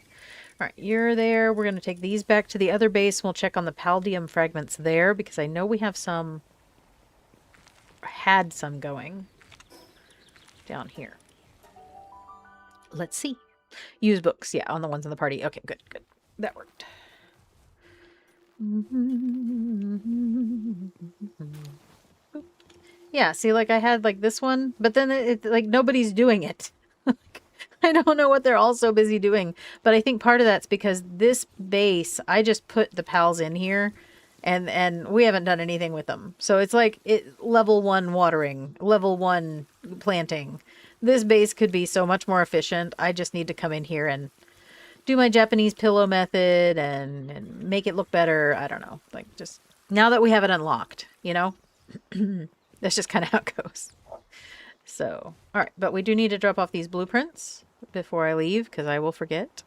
All right, you're there. We're going to take these back to the other base. We'll check on the palladium fragments there because I know we have some, had some going down here. Let's see. Use books. Yeah, on the ones in the party. Okay, good. That worked. Yeah, see, like I had like this one, but then it like nobody's doing it. I don't know what they're all so busy doing, but I think part of that's because this base, I just put the pals in here and we haven't done anything with them. So it's like level 1 watering, level 1 planting. This base could be so much more efficient. I just need to come in here and do my Japanese pillow method and make it look better. I don't know. Like, just now that we have it unlocked, you know? That's just kind of how it goes. So, all right. But we do need to drop off these blueprints before I leave because I will forget.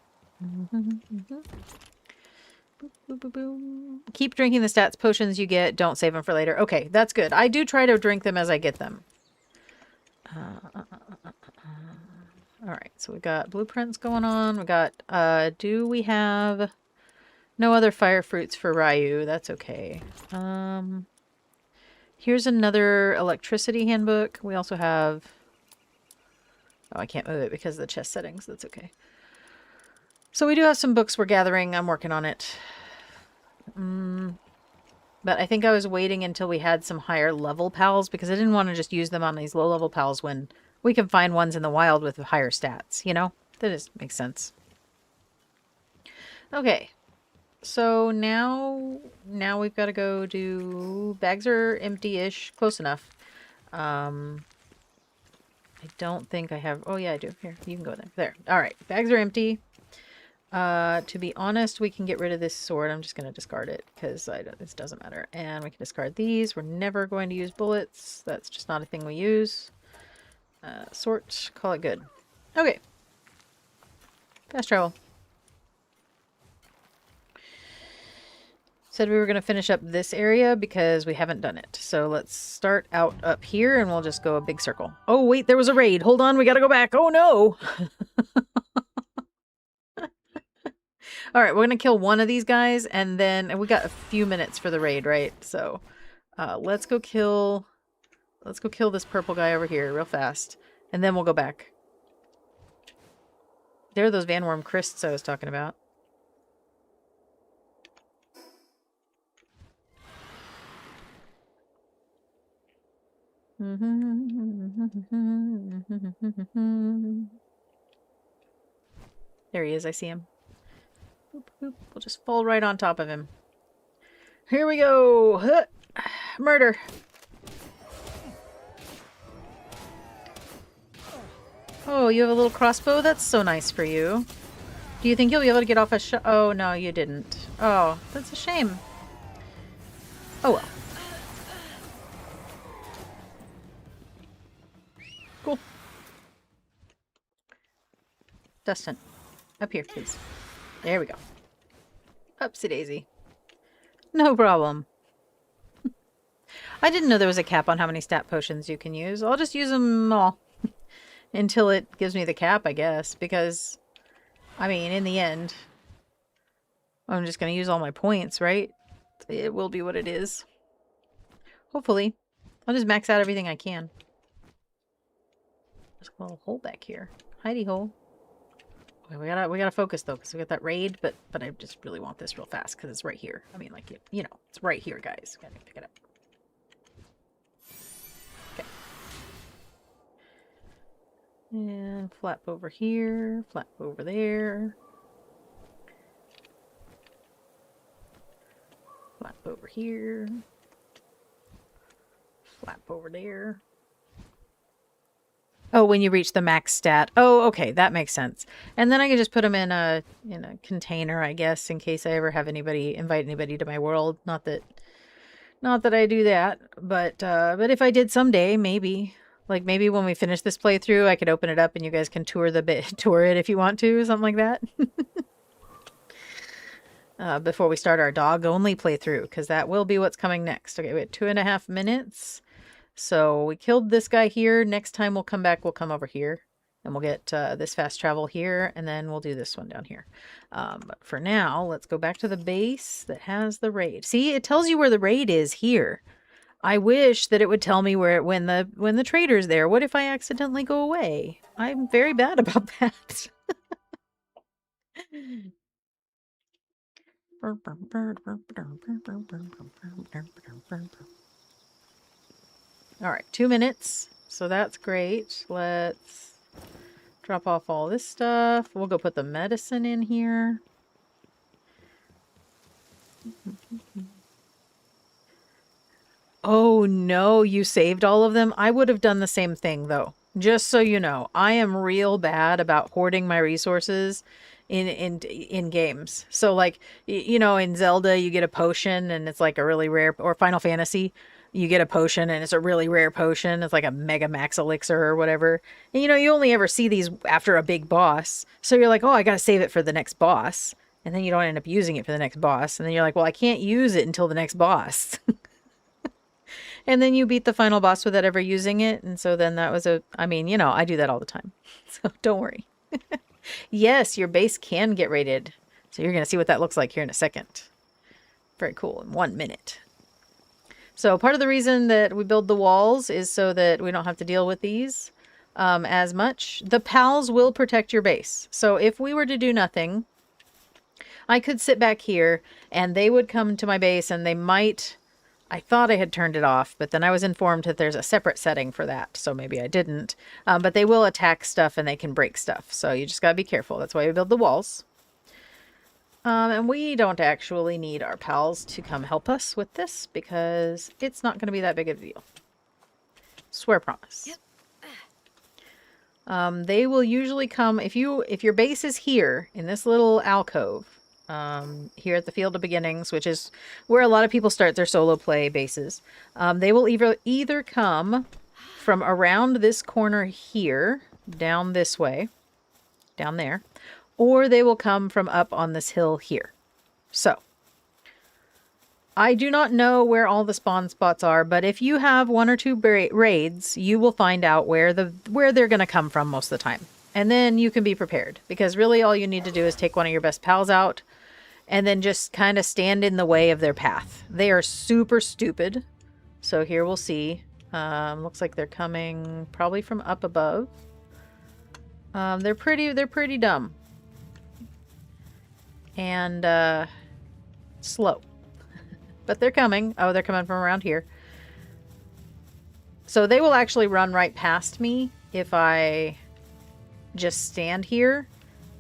Keep drinking the stats potions you get. Don't save them for later. Okay, that's good. I do try to drink them as I get them. All right, so we got blueprints going on. We got, do we have No other fire fruits for Ryu. That's okay. Here's another electricity handbook. We also have... Oh, I can't move it because of the chest settings. That's okay. So we do have some books we're gathering. I'm working on it. But I think I was waiting until we had some higher level pals because I didn't want to just use them on these low level pals when we can find ones in the wild with higher stats, you know? That just makes sense. Okay. So now we've got to go do... Bags are empty-ish. Close enough. I don't think I have... Oh, yeah, I do. Here, you can go there. There. All right. Bags are empty. To be honest, we can get rid of this sword. I'm just going to discard it because this doesn't matter. And we can discard these. We're never going to use bullets. That's just not a thing we use. Sort. Call it good. Okay. Fast travel. Said we were going to finish up this area because we haven't done it. So let's start out up here and we'll just go a big circle. Oh, wait, there was a raid. Hold on, we got to go back. Oh, no. All right, we're going to kill one of these guys and then we got a few minutes for the raid, right? So let's go kill this purple guy over here real fast and then we'll go back. There are those Van Worm Crysts I was talking about. There he is, I see him. Boop, boop. We'll just fall right on top of him. Here we go! Huh. Murder! Oh, you have a little crossbow? That's so nice for you. Do you think you'll be able to get off a shot? Oh, no, you didn't. Oh, that's a shame. Oh, well. Cool. Dustin, up here, please. There we go. Upsy daisy. No problem. I didn't know there was a cap on how many stat potions you can use. I'll just use them all. Until it gives me the cap, I guess. Because, I mean, in the end, I'm just going to use all my points, right? It will be what it is. Hopefully. I'll just max out everything I can. There's a little hole back here. Hidey hole. Okay, we gotta focus though, because we got that raid, but I just really want this real fast because it's right here. I mean, like, you know, it's right here, guys. Gotta pick it up. Okay. And flap over here, flap over there. Flap over here. Flap over there. Oh, when you reach the max stat. Oh, okay, that makes sense. And then I can just put them in a container, I guess, in case I ever have invite anybody to my world. Not that I do that, but if I did someday, maybe. Like maybe when we finish this playthrough, I could open it up and you guys can tour it if you want to, something like that. Before we start our dog-only playthrough, because that will be what's coming next. Okay, we have 2.5 minutes. So we killed this guy here. Next time we'll come back, we'll come over here. And we'll get this fast travel here. And then we'll do this one down here. But for now, let's go back to the base that has the raid. See, it tells you where the raid is here. I wish that it would tell me when the trader's there. What if I accidentally go away? I'm very bad about that. All right, 2 minutes. So that's great. Let's drop off all this stuff. We'll go put the medicine in here. Oh no, you saved all of them? I would have done the same thing though. Just so you know, I am real bad about hoarding my resources in games. So like, you know, in Zelda you get a potion and it's like a really rare, or Final Fantasy, you get a potion and it's a really rare potion. It's like a Mega Max Elixir or whatever. And you know, you only ever see these after a big boss. So you're like, oh, I gotta save it for the next boss. And then you don't end up using it for the next boss. And then you're like, well, I can't use it until the next boss. And then you beat the final boss without ever using it. And so then that was I mean, you know, I do that all the time. So don't worry. Yes, your base can get raided. So So you're going to see what that looks like here in a second. Very cool, in 1 minute. So part of the reason that we build the walls is so that we don't have to deal with these as much. The pals will protect your base. So if we were to do nothing, I could sit back here and they would come to my base and they might... I thought I had turned it off, but then I was informed that there's a separate setting for that, so maybe I didn't. But they will attack stuff and they can break stuff, so you just gotta be careful. That's why we build the walls. And we don't actually need our pals to come help us with this because it's not going to be that big of a deal. Swear promise. Yep. They will usually come if your base is here in this little alcove. Here at the Field of Beginnings, which is where a lot of people start their solo play bases. They will either come from around this corner here, down this way, down there, or they will come from up on this hill here. So, I do not know where all the spawn spots are, but if you have 1 or 2 raids, you will find out where they're going to come from most of the time. And then you can be prepared, because really all you need to do is take one of your best pals out, and then just kind of stand in the way of their path. They are super stupid. So here we'll see. Looks like they're coming probably from up above. They're pretty dumb. And slow. But they're coming. Oh, they're coming from around here. So they will actually run right past me if I just stand here.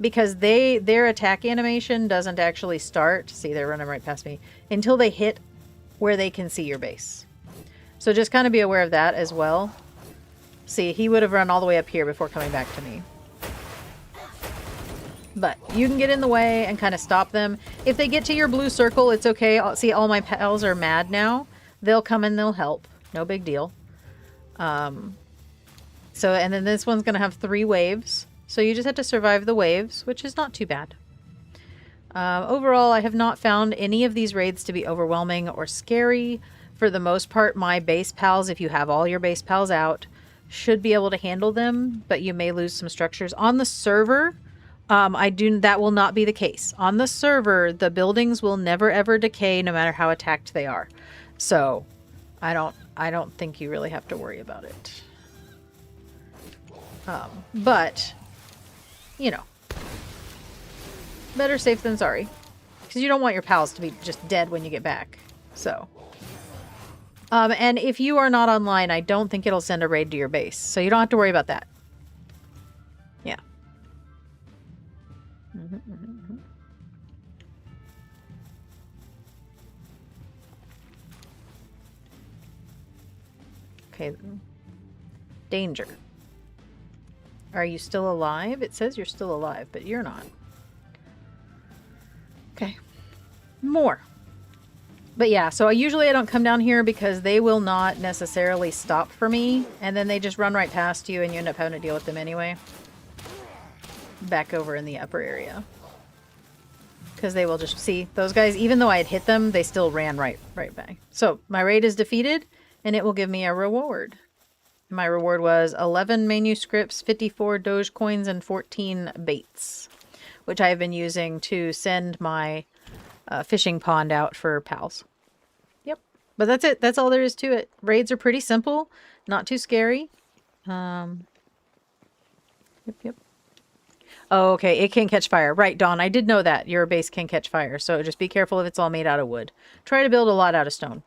Because their attack animation doesn't actually start. See, they're running right past me. Until they hit where they can see your base. So just kind of be aware of that as well. See, he would have run all the way up here before coming back to me. But you can get in the way and kind of stop them. If they get to your blue circle, it's okay. See, all my pals are mad now. They'll come and they'll help. No big deal. And then this one's going to have 3 waves. So you just have to survive the waves, which is not too bad. Overall, I have not found any of these raids to be overwhelming or scary. For the most part, my base pals, if you have all your base pals out, should be able to handle them, but you may lose some structures. On the server, that will not be the case. On the server, the buildings will never ever decay no matter how attacked they are. So, I don't think you really have to worry about it. But... you know, better safe than sorry. Because you don't want your pals to be just dead when you get back. So. And if you are not online, I don't think it'll send a raid to your base. So you don't have to worry about that. Yeah. Okay. Danger. Are you still alive? It says you're still alive, but you're not. Okay. More. But yeah, so usually I don't come down here because they will not necessarily stop for me. And then they just run right past you and you end up having to deal with them anyway. Back over in the upper area. Because they will just... see, those guys, even though I had hit them, they still ran right back. So my raid is defeated and it will give me a reward. My reward was 11 manuscripts, 54 Doge coins, and 14 baits, which I have been using to send my fishing pond out for pals. Yep. But that's it. That's all there is to it. Raids are pretty simple, not too scary. Yep. Oh, okay. It can catch fire. Right, Dawn. I did know that. Your base can catch fire, so just be careful if it's all made out of wood. Try to build a lot out of stone.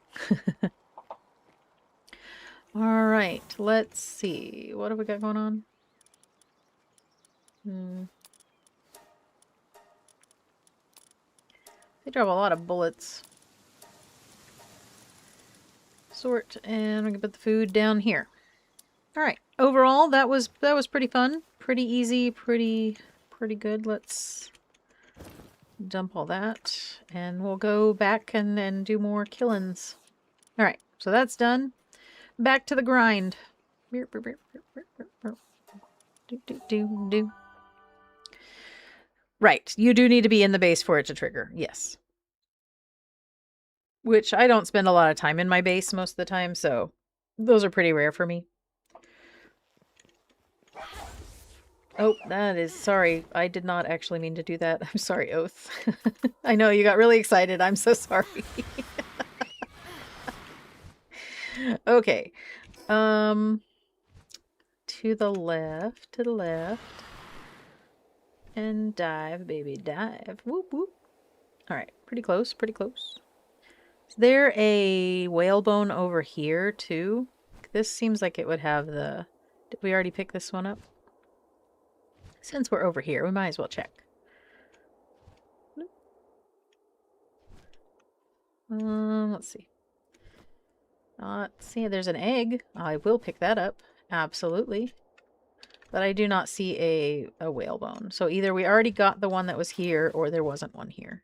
All right, let's see. What have we got going on? They drop a lot of bullets. Sort, and we can put the food down here. All right. Overall, that was pretty fun, pretty easy, pretty good. Let's dump all that, and we'll go back and do more killings. All right. So that's done. Back to the grind. Right. You do need to be in the base for it to trigger. Yes. Which I don't spend a lot of time in my base most of the time, so those are pretty rare for me. Oh, that is... Sorry, I did not actually mean to do that. I'm sorry, Oath. I know, you got really excited. I'm so sorry. Okay. To the left, to the left. And dive, baby, dive. Whoop, whoop. Alright, pretty close, pretty close. Is there a whalebone over here, too? This seems like it would have the... Did we already pick this one up? Since we're over here, we might as well check. Let's see. See, there's an egg. I will pick that up. Absolutely. But I do not see a whalebone. So either we already got the one that was here, or there wasn't one here.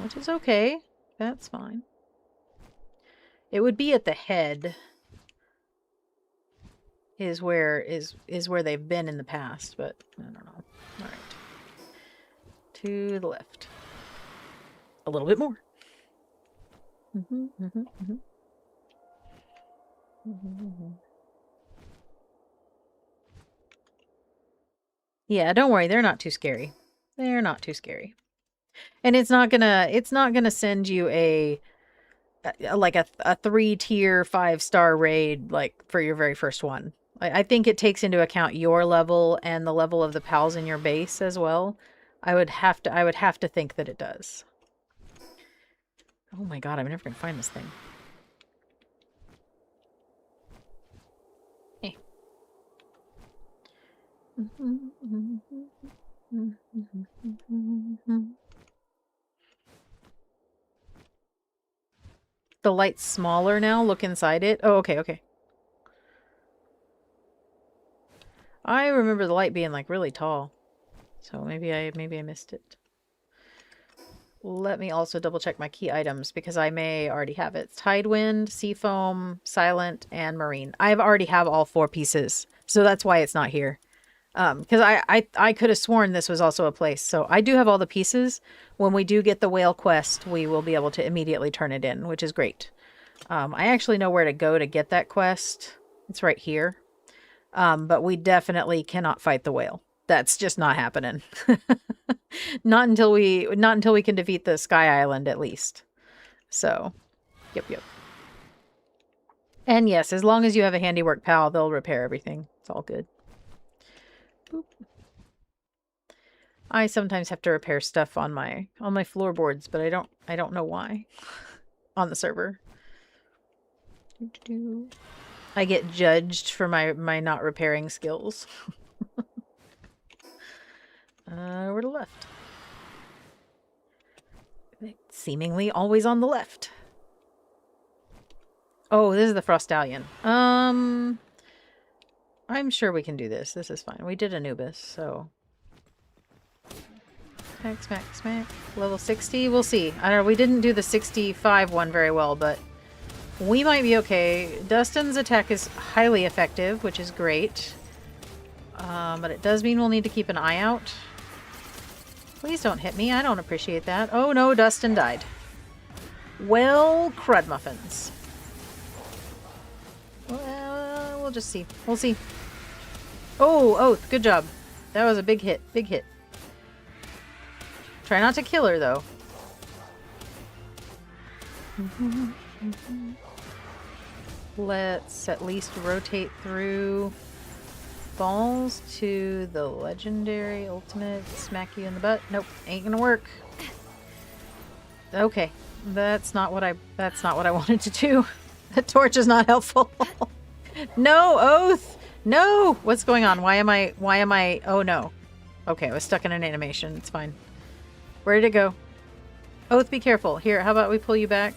Which is okay. That's fine. It would be at the head. Is where they've been in the past, but I don't know. Alright. To the left. A little bit more. Yeah, don't worry, they're not too scary. They're not too scary. And it's not gonna send you like a 3-tier 5-star raid like for your very first one. I think it takes into account your level and the level of the pals in your base as well. I would have to think that it does. Oh my god, I'm never gonna find this thing. Hey. The light's smaller now. Look inside it. Oh, okay, okay. I remember the light being like really tall. So maybe I missed it. Let me also double check my key items because I may already have it. Tidewind, Seafoam, Silent, and Marine. I already have all 4 pieces. So that's why it's not here. Because I could have sworn this was also a place. So I do have all the pieces. When we do get the whale quest, we will be able to immediately turn it in, which is great. I actually know where to go to get that quest. It's right here. But we definitely cannot fight the whale. That's just not happening. Not until we can defeat the Sky Island at least. So, yep. And yes, as long as you have a handiwork pal, they'll repair everything. It's all good. Boop. I sometimes have to repair stuff on my floorboards, but I don't know why on the server. I get judged for my not repairing skills. We're to the left. Seemingly always on the left. Oh, this is the Frostallion. I'm sure we can do this. This is fine. We did Anubis, so... Smack, smack, smack. Level 60? We'll see. I don't know. We didn't do the 65 one very well, but we might be okay. Dustin's attack is highly effective, which is great. But it does mean we'll need to keep an eye out. Please don't hit me. I don't appreciate that. Oh no, Dustin died. Well, crud muffins. Well, we'll just see. We'll see. Oh, Oath. Good job. That was a big hit. Big hit. Try not to kill her, though. Let's at least rotate through balls to the legendary ultimate. Smack you in the butt. Nope, ain't gonna work. Okay, that's not what I wanted to do. The torch is not helpful. No, Oath. No. What's going on? Why am I? Oh no. Okay, I was stuck in an animation. It's fine. Where did it go? Oath, be careful. Here, how about we pull you back?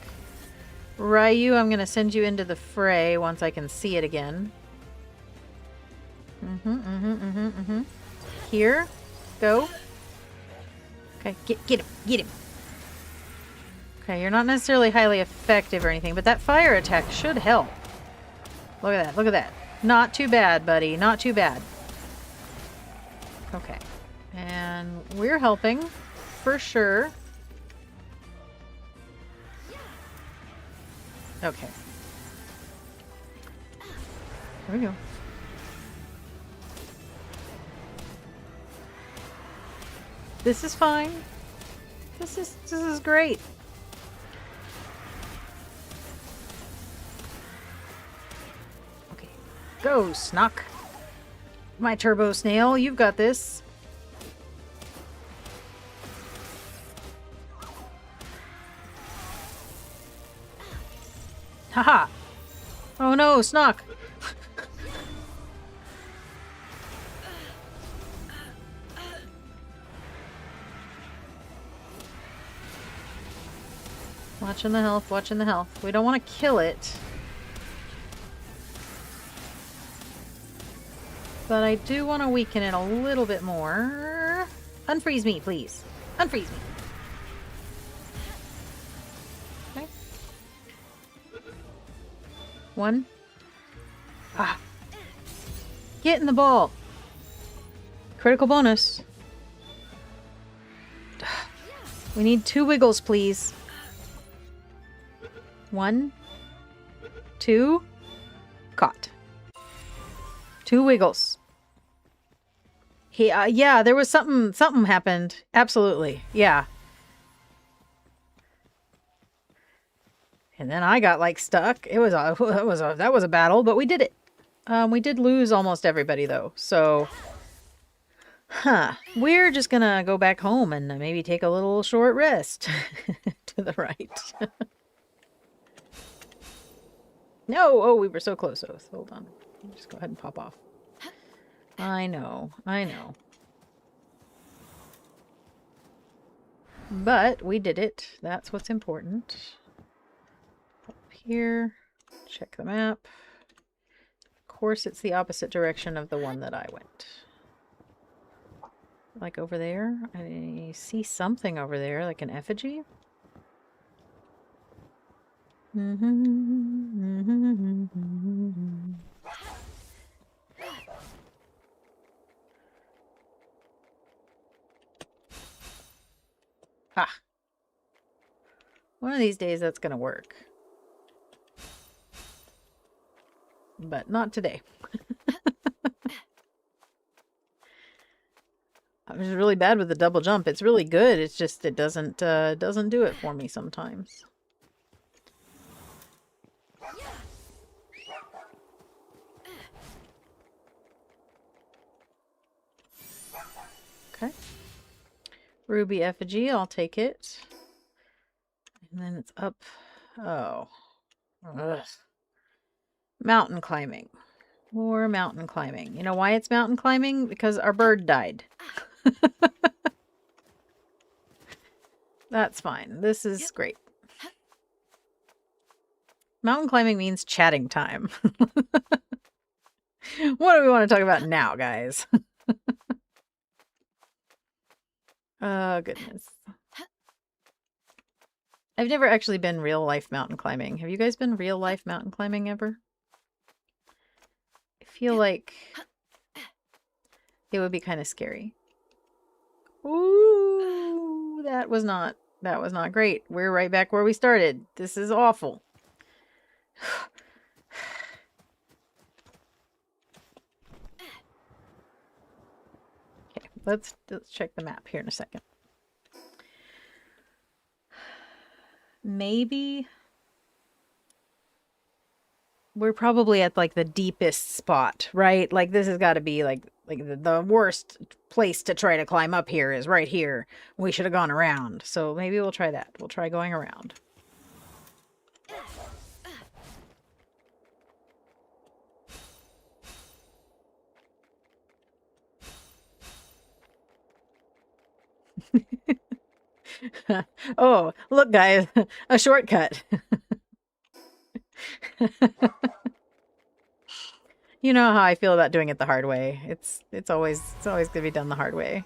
Ryu, I'm gonna send you into the fray once I can see it again. Here. Go. Okay, get him. Okay, you're not necessarily highly effective or anything, but that fire attack should help. Look at that, look at that. Not too bad, buddy. Not too bad. Okay. And we're helping. For sure. Okay. Here we go. This is fine. This is great. Okay. Go, Snock. My turbo snail, you've got this. Haha. Oh no, Snock. Watching the health, watching the health. We don't want to kill it. But I do want to weaken it a little bit more. Unfreeze me, please. Unfreeze me. Okay. One. Ah. Get in the ball. Critical bonus. We need 2 wiggles, please. 1, 2, caught. 2 wiggles. Yeah, there was something happened. Absolutely. Yeah. And then I got like stuck. That was a battle, but we did it. We did lose almost everybody though. So we're just gonna go back home and maybe take a little short rest to the right. No, oh, we were so close. So hold on. Just go ahead and pop off. I know. But we did it. That's what's important. Up here. Check the map. Of course, it's the opposite direction of the one that I went. Like over there. I see something over there, like an effigy. Ha! One of these days that's gonna work. But not today. I was really bad with the double jump. It's really good. It's just it doesn't do it for me sometimes. Okay. Ruby effigy, I'll take it. And then it's up. Oh. Ugh. Mountain climbing. More mountain climbing. You know why it's mountain climbing? Because our bird died. That's fine. This is great. Mountain climbing means chatting time. What do we want to talk about now, guys? Oh, goodness. I've never actually been real life mountain climbing. Have you guys been real life mountain climbing ever? I feel like it would be kind of scary. Ooh, that was not great. We're right back where we started. This is awful. Okay, let's check the map here in a second. Maybe we're probably at like the deepest spot, right? Like this has got to be like the worst place to try to climb up here is right here. We should have gone around. So maybe we'll try that. We'll try going around. Oh, look guys, a shortcut. You know how I feel about doing it the hard way. It's always going to be done the hard way.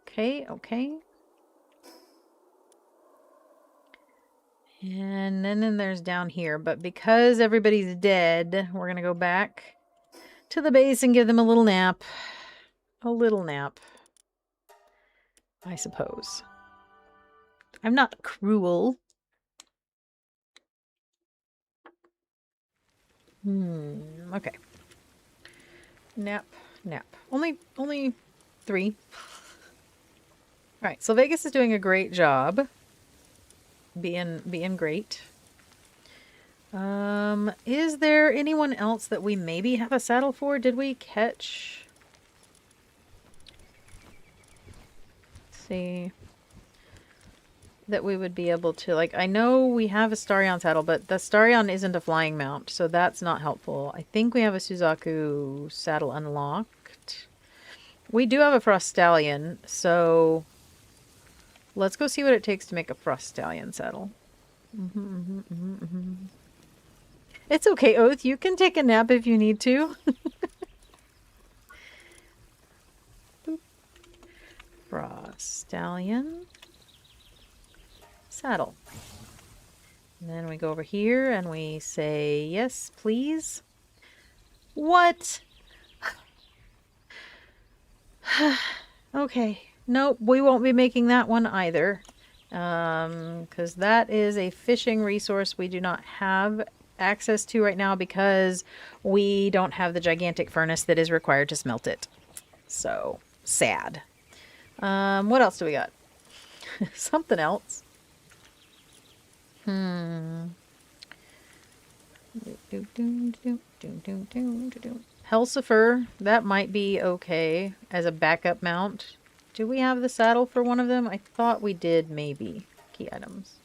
Okay, okay. And then there's down here, but because everybody's dead, we're going to go back to the base and give them a little nap. A little nap. I suppose. I'm not cruel. Okay. Nap. Only 3. All right, so Vegas is doing a great job. Being great. Is there anyone else that we maybe have a saddle for? Did we catch? Let's see. That we would be able to, like, I know we have a Starion saddle, but the Starion isn't a flying mount, so that's not helpful. I think we have a Suzaku saddle unlocked. We do have a Frost Stallion, so let's go see what it takes to make a Frost Stallion saddle. It's okay, Oath. You can take a nap if you need to. Frost Stallion saddle. And then we go over here and we say, yes, please. What? Okay. Nope, we won't be making that one either. Because that is a fishing resource we do not have access to right now because we don't have the gigantic furnace that is required to smelt it. So, sad. What else do we got? Something else. Helsifer, that might be okay as a backup mount. Do we have the saddle for one of them? I thought we did, maybe. Key items.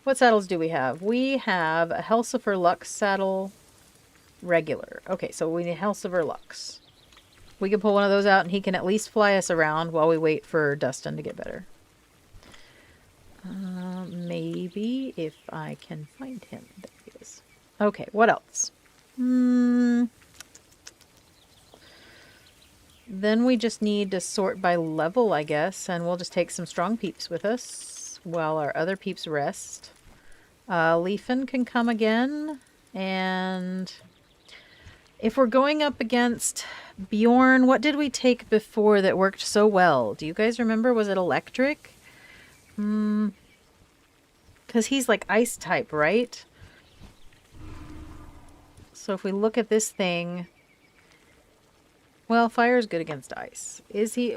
What saddles do we have? We have a Helsifer Lux saddle regular. Okay, so we need Helsifer Lux. We can pull one of those out and he can at least fly us around while we wait for Dustin to get better. Maybe if I can find him. There he is. Okay, what else? Then we just need to sort by level, I guess, and we'll just take some strong peeps with us while our other peeps rest. Leafin can come again, and if we're going up against Bjorn, what did we take before that worked so well? Do you guys remember? Was it electric? Because he's like ice type, right? So if we look at this thing, well, fire is good against ice. Is he?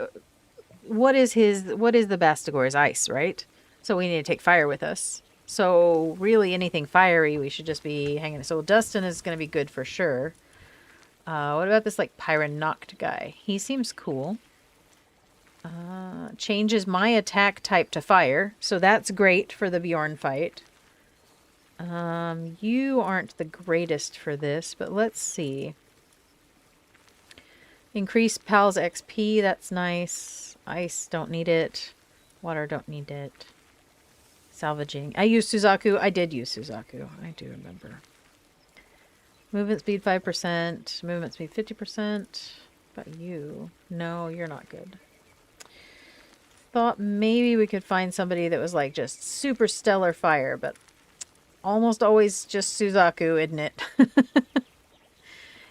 What is the Bastigor's ice, right? So we need to take fire with us. So really anything fiery, we should just be hanging. So Dustin is going to be good for sure. What about this like Pyronoct guy? He seems cool. Changes my attack type to fire, so that's great for the Bjorn fight. You aren't the greatest for this, but let's see. Increase Pal's XP, that's nice. Ice, don't need it. Water, don't need it. Salvaging. I used Suzaku. I did use Suzaku. I do remember. Movement speed 5%. Movement speed 50%. But you. No, you're not good. Thought maybe we could find somebody that was like just super stellar fire, but almost always just Suzaku, isn't it?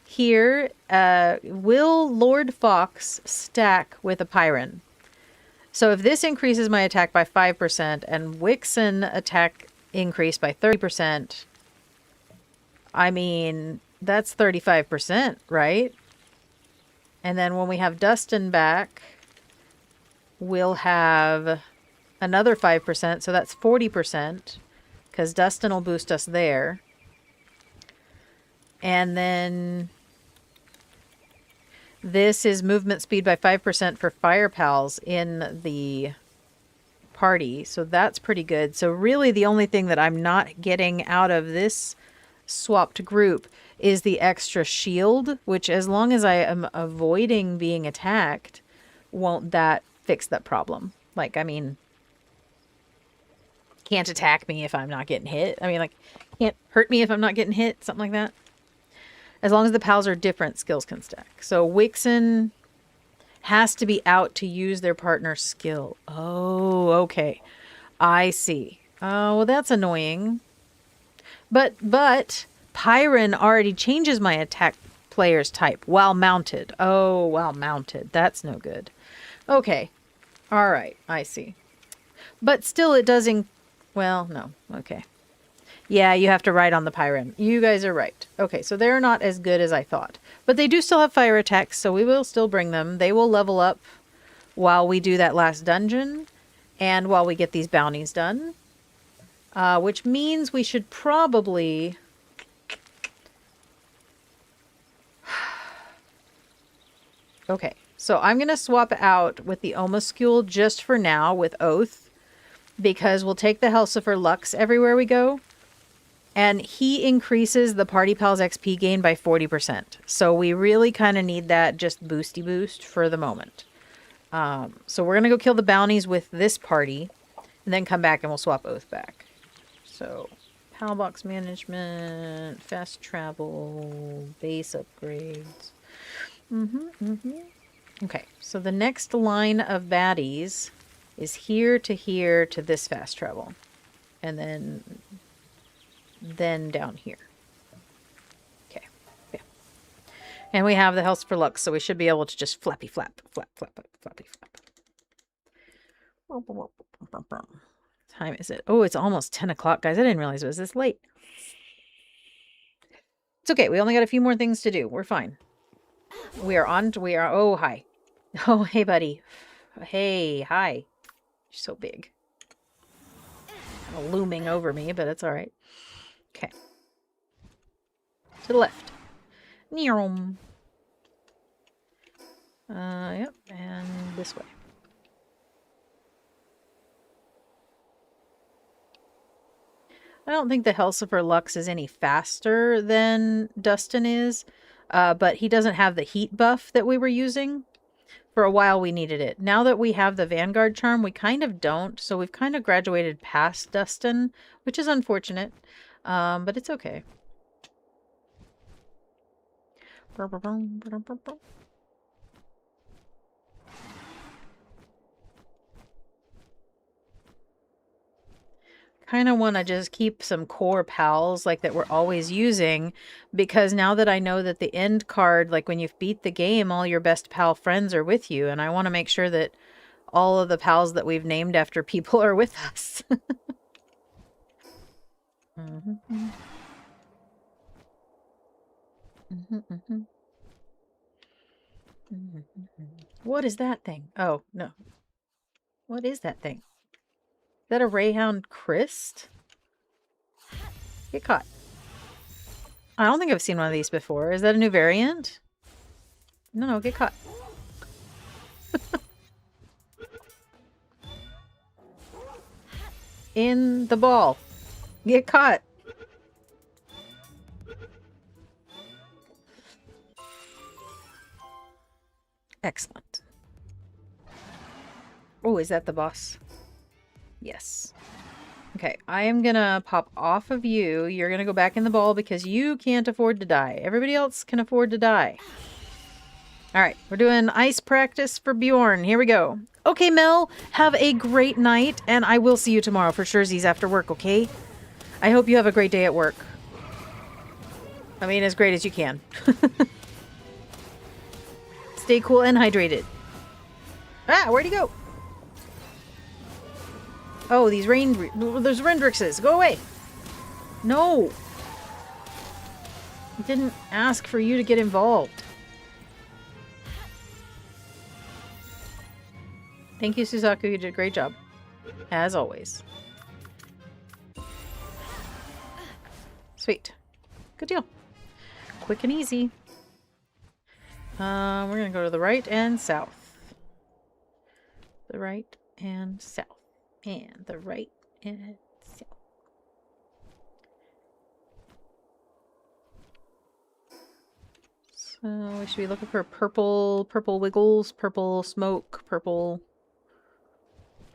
Here, will Lord Fox stack with a Pyron? So if this increases my attack by 5% and Wixen attack increase by 30%, I mean, that's 35%, right? And then when we have Dustin back, we'll have another 5%, so that's 40%, because Dustin will boost us there. And then this is movement speed by 5% for Fire Pals in the party, so that's pretty good. So really the only thing that I'm not getting out of this swapped group is the extra shield, which as long as I am avoiding being attacked, won't that fix that problem? Like, I mean, can't attack me if I'm not getting hit. I mean, like, can't hurt me if I'm not getting hit, something like that. As long as the pals are different, skills can stack. So Wixen has to be out to use their partner's skill. Oh, okay. I see. Oh, well, that's annoying. But Pyron already changes my attack player's type while mounted. Oh, while mounted. That's no good. Okay. All right. I see. But still, it doesn't... Well, no. Okay. Yeah, you have to ride on the Pyram. You guys are right. Okay, so they're not as good as I thought. But they do still have fire attacks, so we will still bring them. They will level up while we do that last dungeon and while we get these bounties done. Which means we should probably... Okay, so I'm going to swap out with the Omascule just for now with Oath, because we'll take the Helsifer Lux everywhere we go, and he increases the Party Pals XP gain by 40%. So we really kind of need that just boosty boost for the moment. So we're going to go kill the bounties with this party, and then come back and we'll swap Oath back. So, PAL box management, fast travel, base upgrades. Okay, so the next line of baddies is here to this fast travel. And then down here. Okay, yeah. And we have the health for Lux, so we should be able to just flappy flap, flappy flap. Time is it? Oh, it's almost 10 o'clock, guys. I didn't realize it was this late. It's okay. We only got a few more things to do. We're fine. Oh, hi. Oh, hey, buddy. Hey, hi. You're so big. Kind of looming over me, but it's all right. Okay. To the left. Yep, and this way. I don't think the Helsifer Lux is any faster than Dustin is, but he doesn't have the heat buff that we were using. For a while we needed it. Now that we have the Vanguard charm, we kind of don't, so we've kind of graduated past Dustin, which is unfortunate, but it's okay. Kind of want to just keep some core pals like that we're always using, because now that I know that the end card, like when you've beat the game, all your best pal friends are with you, and I want to make sure that all of the pals that we've named after people are with us. What is that thing? Oh, no. What is that thing? Is that a Rayhound Christ? Get caught. I don't think I've seen one of these before. Is that a new variant? No, get caught. In the ball. Get caught. Excellent. Oh, is that the boss? Yes. Okay, I am gonna pop off of you. You're gonna go back in the ball because you can't afford to die. Everybody else can afford to die. Alright, we're doing ice practice for Bjorn. Here we go. Okay, Mel, have a great night, and I will see you tomorrow for surezies after work, okay? I hope you have a great day at work. I mean, as great as you can. Stay cool and hydrated. Ah, where'd he go? Oh, there's Rendrixes. Go away. No. I didn't ask for you to get involved. Thank you, Suzaku. You did a great job. As always. Sweet. Good deal. Quick and easy. We're going to go to the right and south. The right and south. And the right and south. So we should be looking for purple wiggles, purple smoke, purple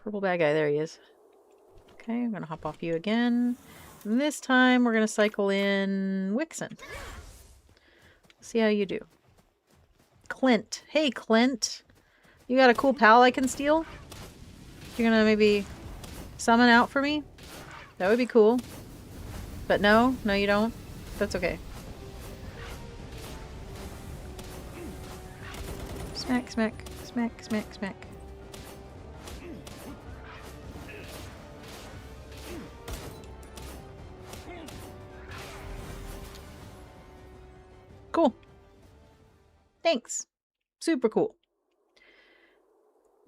bad guy. There he is. Okay, I'm going to hop off you again. And this time we're going to cycle in Wixen. See how you do. Clint. Hey, Clint. You got a cool pal I can steal? You're going to maybe summon out for me? That would be cool. But no? No, you don't? That's okay. Smack, smack, smack, smack, smack. Thanks. Super cool.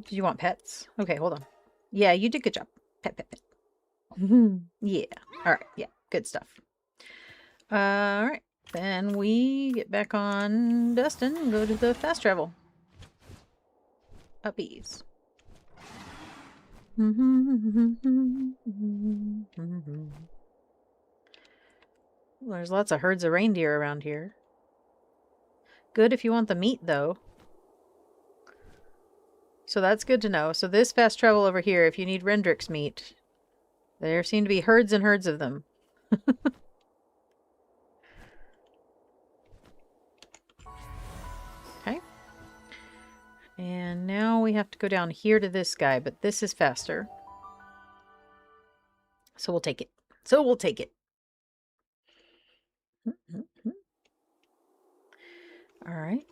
Do you want pets? Okay, hold on. Yeah, you did good job. Pet, pet, pet. Yeah. All right. Yeah, good stuff. All right. Then we get back on Dustin and go to the fast travel. Puppies. There's lots of herds of reindeer around here. Good if you want the meat, though. So that's good to know. So this fast travel over here, if you need Rendrix meat, there seem to be herds and herds of them. Okay. And now we have to go down here to this guy, but this is faster. So we'll take it. So we'll take it. All right.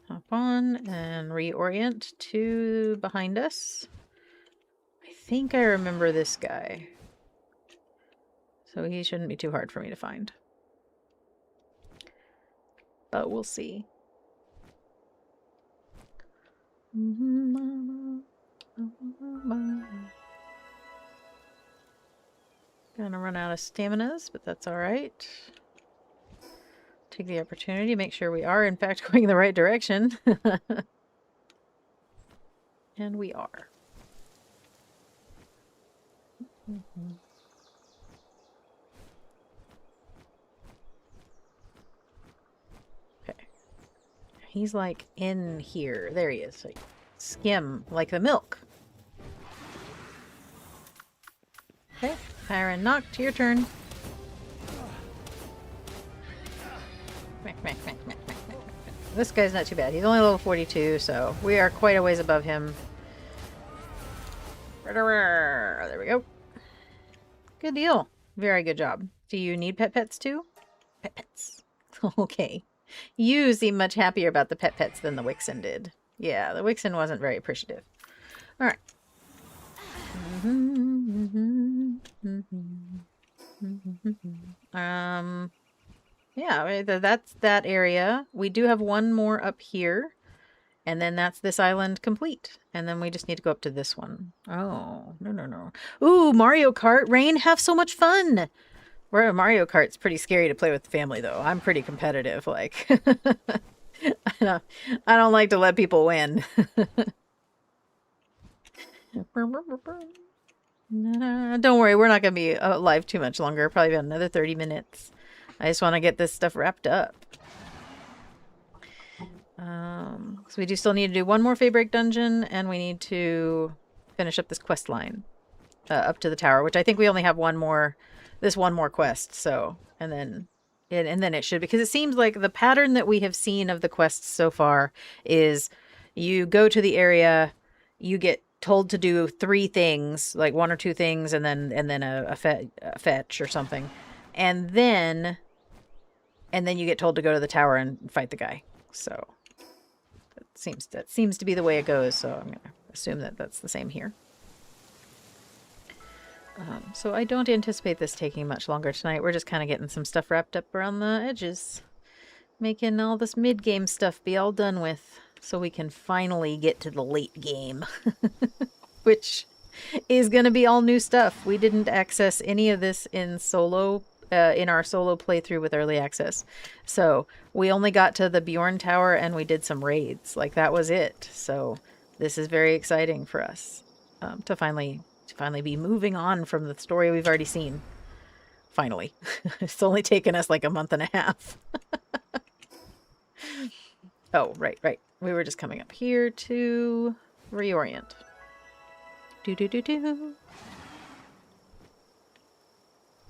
Hop on and reorient to behind us. I think I remember this guy. So he shouldn't be too hard for me to find. But we'll see. Gonna run out of staminas, but that's alright. Take the opportunity to make sure we are, in fact, going in the right direction. And we are. Okay. He's like in here. There he is. Like skim, like the milk. Okay. Tyron knocked. Your turn. This guy's not too bad. He's only level 42, so we are quite a ways above him. There we go. Good deal. Very good job. Do you need pets too? Pets. Okay. You seem much happier about the pets than the Wixen did. Yeah, the Wixen wasn't very appreciative. All right. Yeah, that's that area. We do have one more up here. And then that's this island complete. And then we just need to go up to this one. Oh, no. Ooh, Mario Kart. Rain, have so much fun. Mario Kart's pretty scary to play with the family, though. I'm pretty competitive. Like, I don't like to let people win. Don't worry, we're not going to be alive too much longer. Probably about another 30 minutes. I just want to get this stuff wrapped up. So we do still need to do one more Faybreak dungeon, and we need to finish up this quest line up to the tower, which I think we only have one more quest. So, and then it should, because it seems like the pattern that we have seen of the quests so far is you go to the area, you get told to do 3 things, like 1 or 2 things, and then a fetch or something, and then you get told to go to the tower and fight the guy. So that seems to be the way it goes. So I'm gonna assume that that's the same here. So I don't anticipate this taking much longer tonight. We're just kind of getting some stuff wrapped up around the edges, making all this mid-game stuff be all done with, so we can finally get to the late game, which is going to be all new stuff. We didn't access any of this in solo, in our solo playthrough with early access. So we only got to the Bjorn Tower and we did some raids. Like, that was it. So this is very exciting for us to finally be moving on from the story we've already seen. Finally. It's only taken us like a month and a half. Oh, right. We were just coming up here to reorient. Do.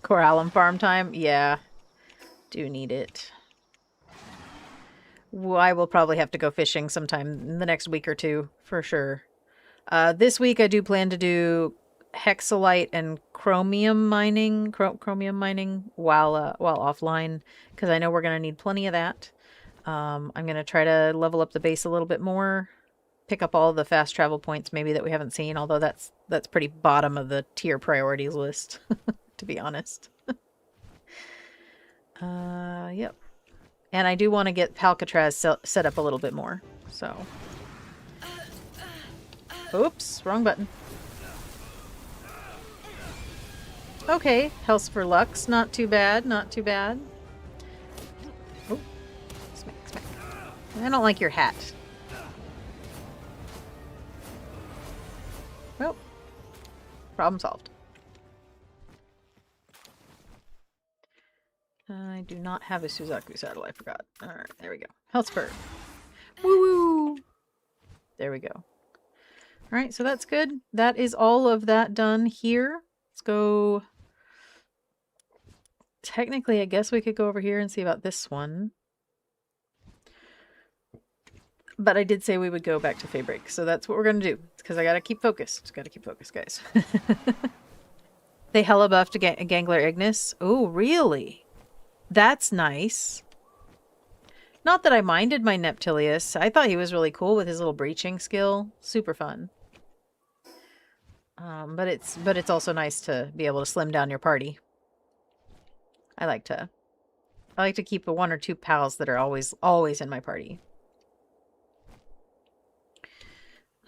Corallum farm time? Yeah. Do need it. I will probably have to go fishing sometime in the next week or two, for sure. This week I do plan to do hexalite and chromium mining, while offline, because I know we're going to need plenty of that. I'm going to try to level up the base a little bit more, pick up all the fast travel points maybe that we haven't seen, although that's pretty bottom of the tier priorities list, to be honest. Yep. And I do want to get Palcatraz set up a little bit more. So. Oops, wrong button. Okay, Health for Lux. Not too bad, not too bad. Oh, smack, smack. I don't like your hat. Well, problem solved. I do not have a Suzaku saddle, I forgot. Alright, there we go. Health spur. Woo woo! There we go. Alright, so that's good. That is all of that done here. Let's go. Technically, I guess we could go over here and see about this one. But I did say we would go back to Faybreak, so that's what we're going to do. Because I gotta keep focused. Gotta keep focused, guys. They hella buffed a Gangler Ignis. Oh, really? That's nice. Not that I minded my Neptilius. I thought he was really cool with his little breaching skill. Super fun. But it's also nice to be able to slim down your party. I like to keep one or two pals that are always in my party.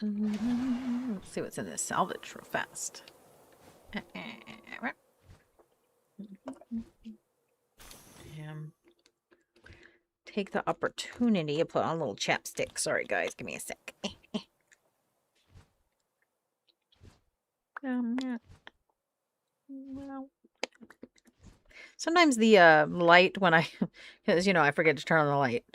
Let's see what's in this salvage real fast. Take the opportunity to put on a little chapstick. Sorry, guys. Give me a sec. Sometimes the light when because I forget to turn on the light.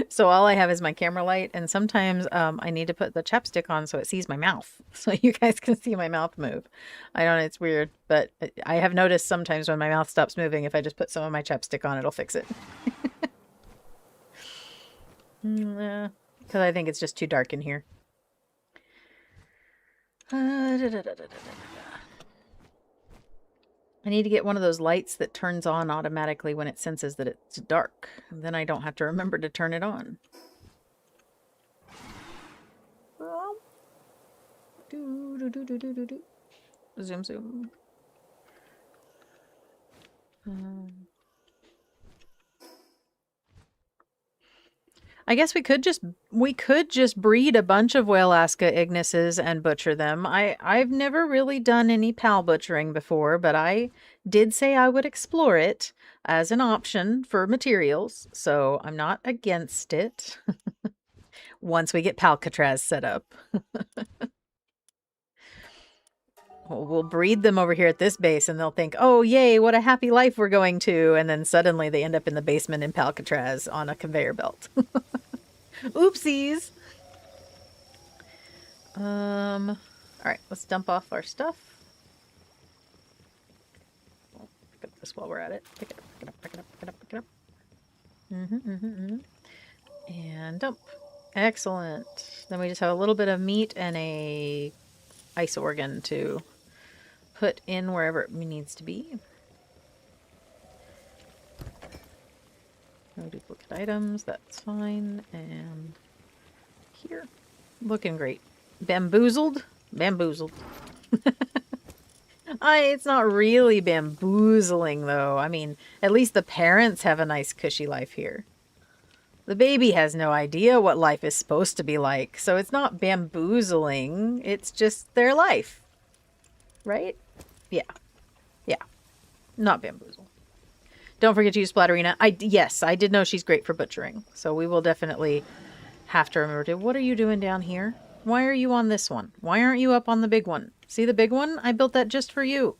So all I have is my camera light, and sometimes I need to put the chapstick on so it sees my mouth, so you guys can see my mouth move. I don't know, it's weird, but I have noticed sometimes when my mouth stops moving, if I just put some of my chapstick on, it'll fix it. Because I think it's just too dark in here. I need to get one of those lights that turns on automatically when it senses that it's dark. And then I don't have to remember to turn it on. Zoom, zoom. I guess we could just breed a bunch of Whaleaska Ignises and butcher them. I've never really done any pal butchering before, but I did say I would explore it as an option for materials, so I'm not against it. Once we get Palcatraz set up. We'll breed them over here at this base and they'll think, oh, yay, what a happy life we're going to. And then suddenly they end up in the basement in Palcatraz on a conveyor belt. Oopsies. All right, let's dump off our stuff. Pick up this while we're at it. Pick it up, pick it up, pick it up, pick it up, pick it up. And dump. Excellent. Then we just have a little bit of meat and a ice organ to put in wherever it needs to be. No duplicate items, that's fine. And here. Looking great. Bamboozled? Bamboozled. It's not really bamboozling, though. I mean, at least the parents have a nice cushy life here. The baby has no idea what life is supposed to be like, so it's not bamboozling. It's just their life. Right? Yeah. Yeah. Not bamboozle. Don't forget to use Splatterina. Yes, I did know she's great for butchering, so we will definitely have to remember to. What are you doing down here? Why are you on this one? Why aren't you up on the big one? See the big one? I built that just for you.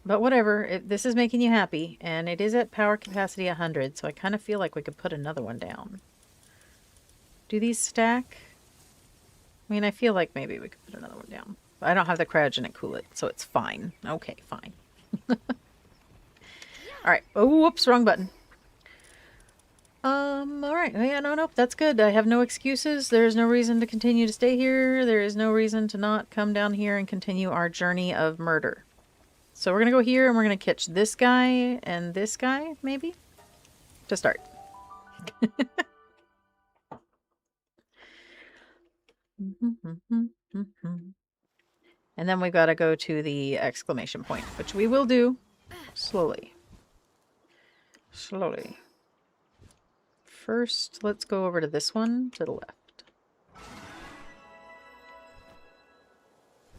But whatever, this is making you happy, and it is at power capacity 100, so I kind of feel like we could put another one down. Do these stack? I mean, I feel like maybe we could put another one down. But I don't have the cryogenic coolant, so it's fine. Okay, fine. Alright. Oh, whoops, wrong button. Alright. Yeah, no, that's good. I have no excuses. There's no reason to continue to stay here. There is no reason to not come down here and continue our journey of murder. So we're going to go here and we're going to catch this guy and this guy, maybe? To start. And then we've got to go to the exclamation point, which we will do slowly. Slowly. First, let's go over to this one to the left.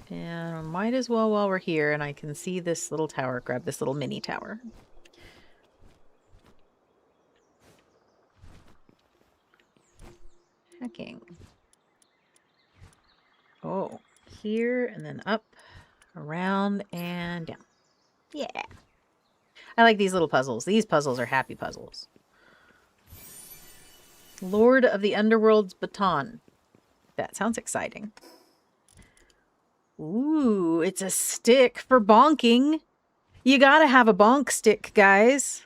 And might as well while we're here and I can see this little tower, grab this little mini tower. Hacking. Oh, here and then up, around, and down. Yeah. I like these little puzzles. These puzzles are happy puzzles. Lord of the Underworld's baton. That sounds exciting. Ooh, it's a stick for bonking. You gotta have a bonk stick, guys.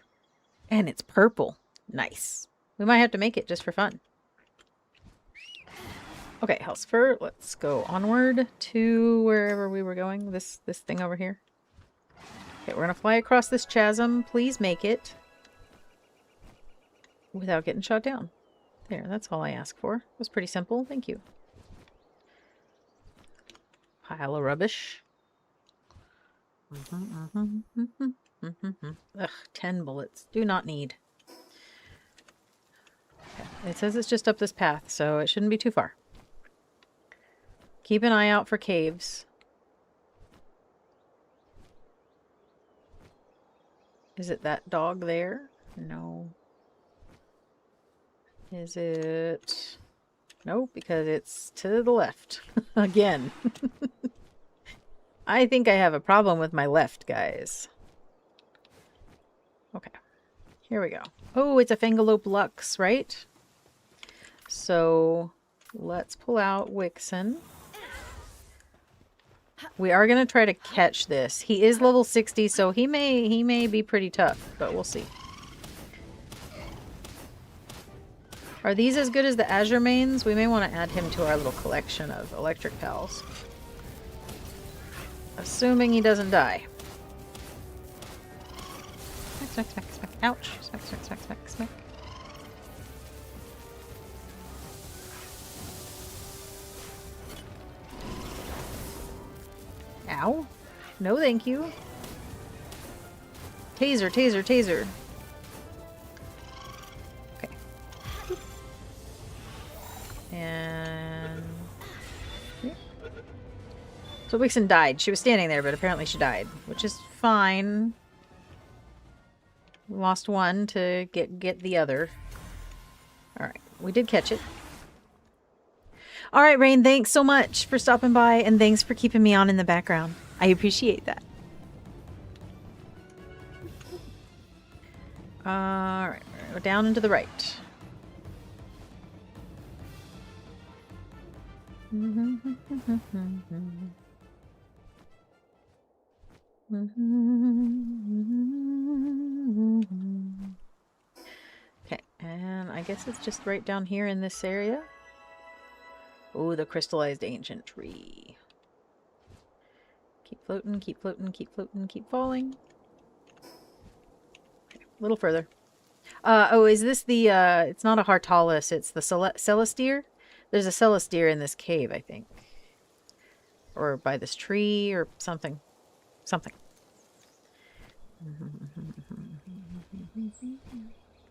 And it's purple. Nice. We might have to make it just for fun. Okay, Hellsfur, let's go onward to wherever we were going. This thing over here. Okay, we're gonna fly across this chasm. Please make it without getting shot down. There, that's all I ask for. It was pretty simple. Thank you. Pile of rubbish. Ugh, 10 bullets. Do not need. Okay. It says it's just up this path, so it shouldn't be too far. Keep an eye out for caves. Is it that dog there? No. Is it... Nope, because it's to the left. Again. I think I have a problem with my left, guys. Okay. Here we go. Oh, it's a Fangalope Lux, right? So, let's pull out Wixen. We are going to try to catch this. He is level 60, so he may be pretty tough, but we'll see. Are these as good as the Azure Mains? We may want to add him to our little collection of electric pals. Assuming he doesn't die. Smack, smack, smack, smack. Ouch. Smack, smack, smack, smack, smack. Ow. No thank you. Taser, taser, taser. Okay. And... yeah. So Wixen died. She was standing there, but apparently she died. Which is fine. We lost one to get the other. Alright. We did catch it. All right, Rain, thanks so much for stopping by, and thanks for keeping me on in the background. I appreciate that. All right, we're gonna go down and to the right. Okay, and I guess it's just right down here in this area. Oh, the crystallized ancient tree. Keep floating, keep floating, keep floating, keep falling. Okay, a little further. Oh, is this the, it's not a Hartalis, it's the Celestier? There's a Celestier in this cave, I think. Or by this tree, or something. Something.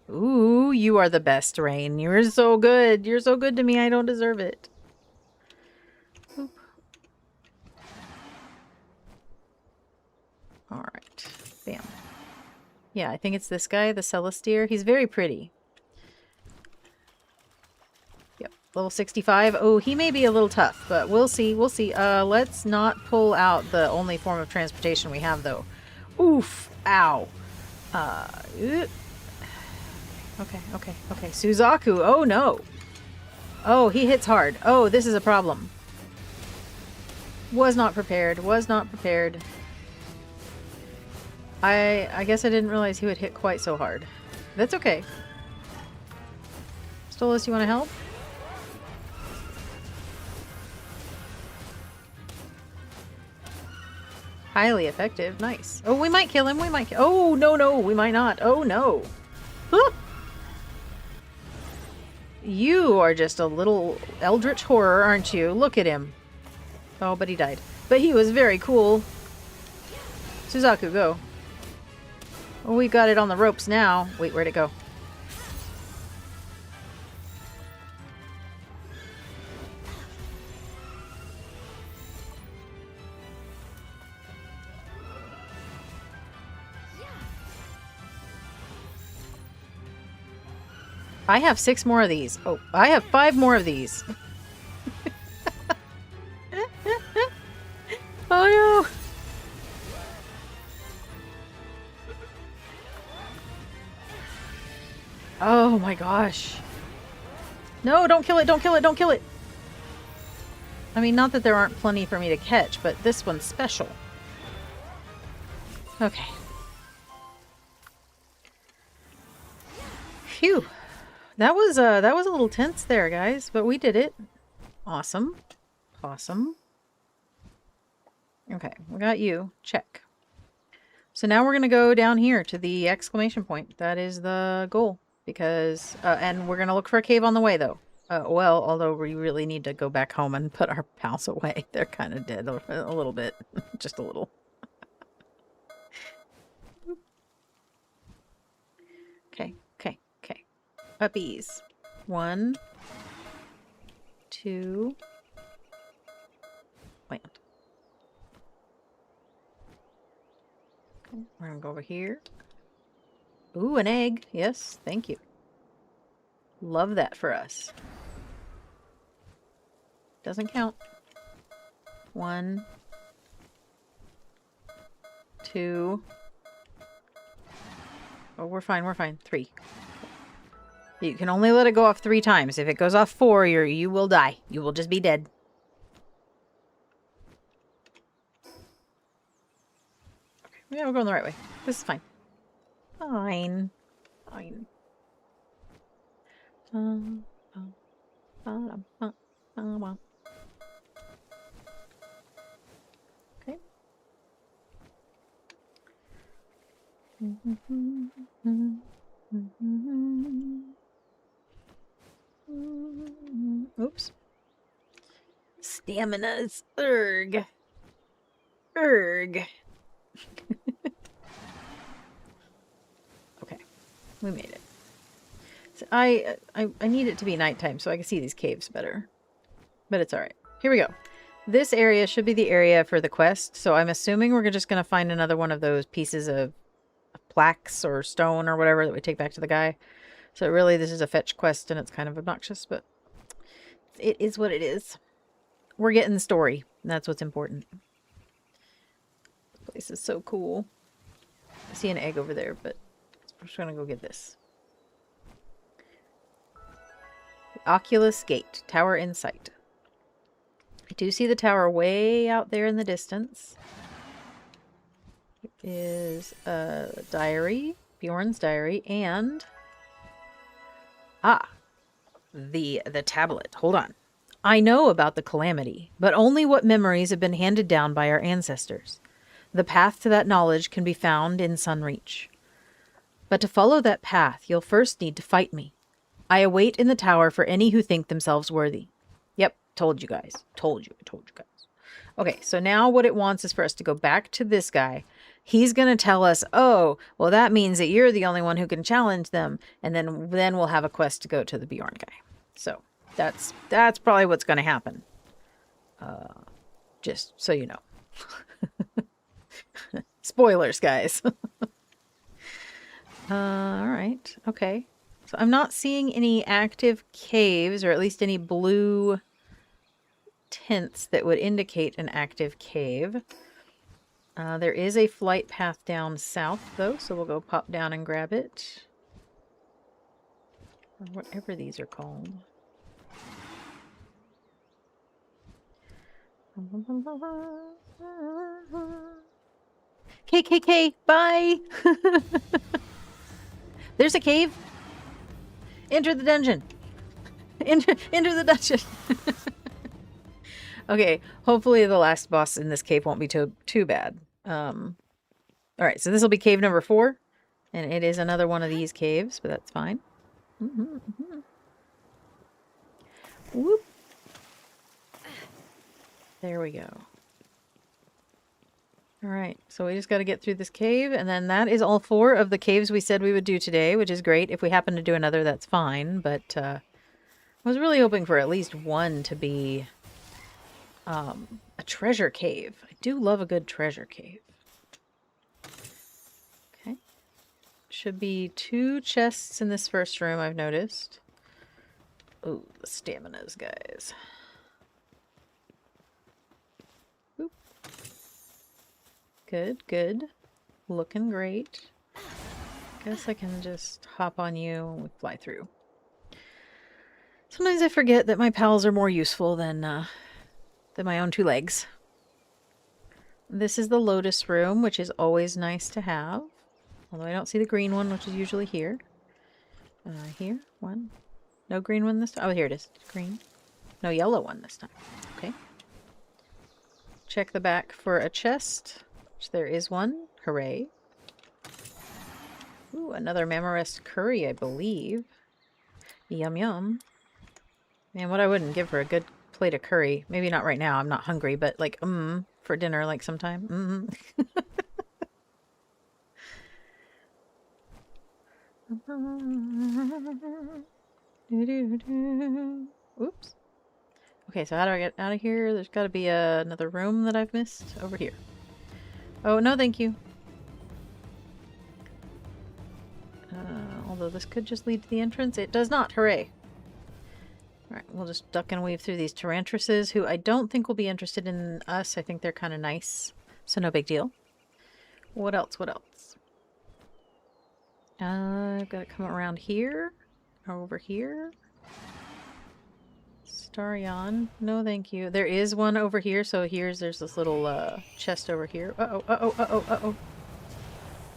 Ooh, you are the best, Rain. You're so good. You're so good to me, I don't deserve it. Oop. Alright. Bam. Yeah, I think it's this guy, the Celestier. He's very pretty. Yep, level 65. Oh, he may be a little tough, but we'll see. We'll see. Let's not pull out the only form of transportation we have, though. Oof. Ow. Okay, okay, okay. Suzaku. Oh, no. Oh, he hits hard. Oh, this is a problem. Was not prepared. Was not prepared. I guess I didn't realize he would hit quite so hard. That's okay. Stolas, you want to help? Highly effective. Nice. Oh, we might kill him. We might kill... Oh, no, no. We might not. Oh, no. Huh. You are just a little eldritch horror, aren't you? Look at him. Oh, but he died. But he was very cool. Suzaku, go. Well, we got it on the ropes now. Wait, where'd it go? I have 6 more of these. Oh, I have 5 more of these. Oh no! Oh my gosh. No, don't kill it, don't kill it, don't kill it! I mean, not that there aren't plenty for me to catch, but this one's special. Okay. Phew. That was a little tense there, guys, but we did it. Awesome. Awesome. Okay, we got you. Check. So now we're going to go down here to the exclamation point. That is the goal. Because, and we're going to look for a cave on the way, though. Well, although we really need to go back home and put our pals away. They're kind of dead a little bit. Just a little. Okay, okay, okay. Puppies. 1, 2. Plant. Okay, we're going to go over here. Ooh, an egg. Yes, thank you. Love that for us. Doesn't count. 1, 2. Oh, we're fine, we're fine. 3. You can only let it go off 3 times. If it goes off 4, you will die. You will just be dead. Okay, yeah, we're going the right way. This is fine. Fine. Fine. Okay. Oops. Stamina's erg. Erg. Okay. We made it. So I need it to be nighttime so I can see these caves better. But it's alright. Here we go. This area should be the area for the quest, so I'm assuming we're just going to find another one of those pieces of plaques or stone or whatever that we take back to the guy. So really this is a fetch quest and it's kind of obnoxious, but it is what it is. We're getting the story, and that's what's important. This place is so cool. I see an egg over there, but I'm just going to go get this. The Oculus Gate. Tower in sight. I do see the tower way out there in the distance. It is a diary. Bjorn's diary. And... the tablet. Hold on. I know about the calamity, but only what memories have been handed down by our ancestors. The path to that knowledge can be found in Sunreach. But to follow that path, you'll first need to fight me. I await in the tower for any who think themselves worthy. Yep, told you guys. Told you guys. Okay, so now what it wants is for us to go back to this guy. He's going to tell us, oh, well, that means that you're the only one who can challenge them. And then we'll have a quest to go to the Bjorn guy. So that's probably what's going to happen. Just so you know. Spoilers, guys. All right. Okay. So I'm not seeing any active caves, or at least any blue tints that would indicate an active cave. There is a flight path down south, though, so we'll go pop down and grab it. Or whatever these are called. KKK, bye! There's a cave. Enter the dungeon. Enter the dungeon. Okay, hopefully the last boss in this cave won't be too bad. Alright, so this will be cave number 4. And it is another one of these caves, but that's fine. Whoop. There we go. All right, so we just got to get through this cave, and then that is all 4 of the caves we said we would do today, which is great. If we happen to do another, that's fine, but I was really hoping for at least one to be a treasure cave. I do love a good treasure cave. Okay. Should be 2 chests in this first room, I've noticed. Oh, the staminas, guys. Oop. Good, good. Looking great. Guess I can just hop on you and we fly through. Sometimes I forget that my pals are more useful than my own 2 legs. This is the Lotus room, which is always nice to have. Although I don't see the green one, which is usually here. Here, 1. No green one this time. Oh, here it is. Green. No yellow one this time. Okay. Check the back for a chest, which there is one. Hooray. Ooh, another Mamarest curry, I believe. Yum yum. Man, what I wouldn't give for a good plate of curry. Maybe not right now, I'm not hungry, but like, for dinner, like sometime. Oops. Okay, so how do I get out of here? There's got to be another room that I've missed over here. Oh, no, thank you. Although this could just lead to the entrance. It does not. Hooray. Alright, we'll just duck and weave through these Tarantruses, who I don't think will be interested in us. I think they're kind of nice, so no big deal. What else? What else? I've got to come around here. Over here. Starion. No, thank you. There is one over here, so there's this little chest over here. Uh-oh, uh-oh, uh-oh, uh-oh.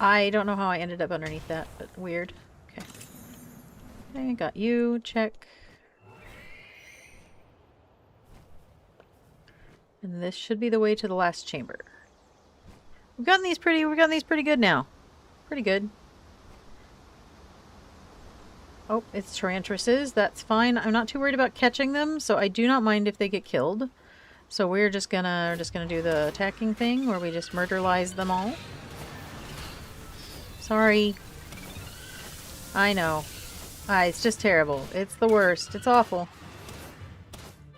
I don't know how I ended up underneath that, but weird. Okay. Okay, got you. Check. And this should be the way to the last chamber. We've gotten these pretty good now. Pretty good. Oh, it's Tarantruses. That's fine. I'm not too worried about catching them, so I do not mind if they get killed. So we're just gonna do the attacking thing where we just murderlize them all. Sorry. I know. It's just terrible. It's the worst. It's awful.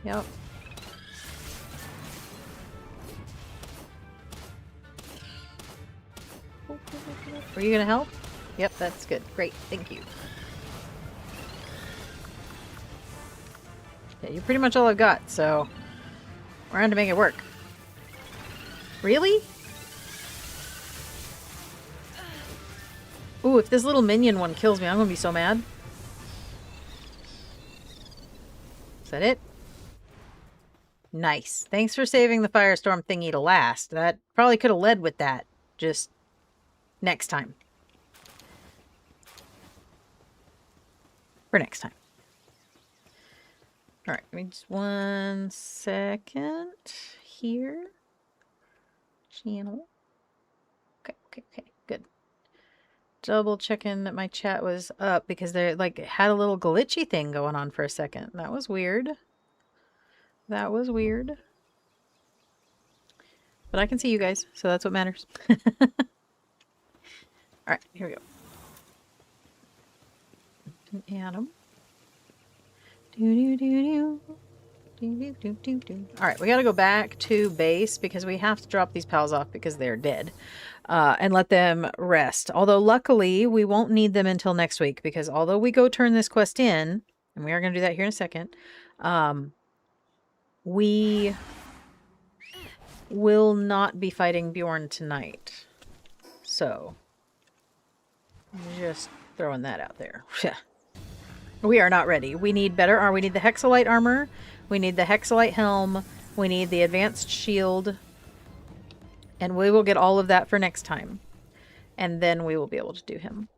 Yep. Were you gonna help? Yep, that's good. Great. Thank you. Yeah, you're pretty much all I've got, so we're on to make it work. Really? Ooh, if this little minion one kills me, I'm gonna be so mad. Is that it? Nice. Thanks for saving the firestorm thingy to last. That probably could have led with that. Just next time. For next time. Alright, give me just 1 second here. Channel. Okay, good. Double checking that my chat was up because they like had a little glitchy thing going on for a second. That was weird. That was weird. But I can see you guys, so that's what matters. Alright, here we go. An atom. Alright, we gotta go back to base because we have to drop these pals off because they're dead. And let them rest. Although luckily we won't need them until next week because although we go turn this quest in, and we are going to do that here in a second, we will not be fighting Bjorn tonight. So, just throwing that out there. We are not ready. We need better armor. We need the Hexalite armor. We need the Hexalite helm. We need the advanced shield. And we will get all of that for next time. And then we will be able to do him.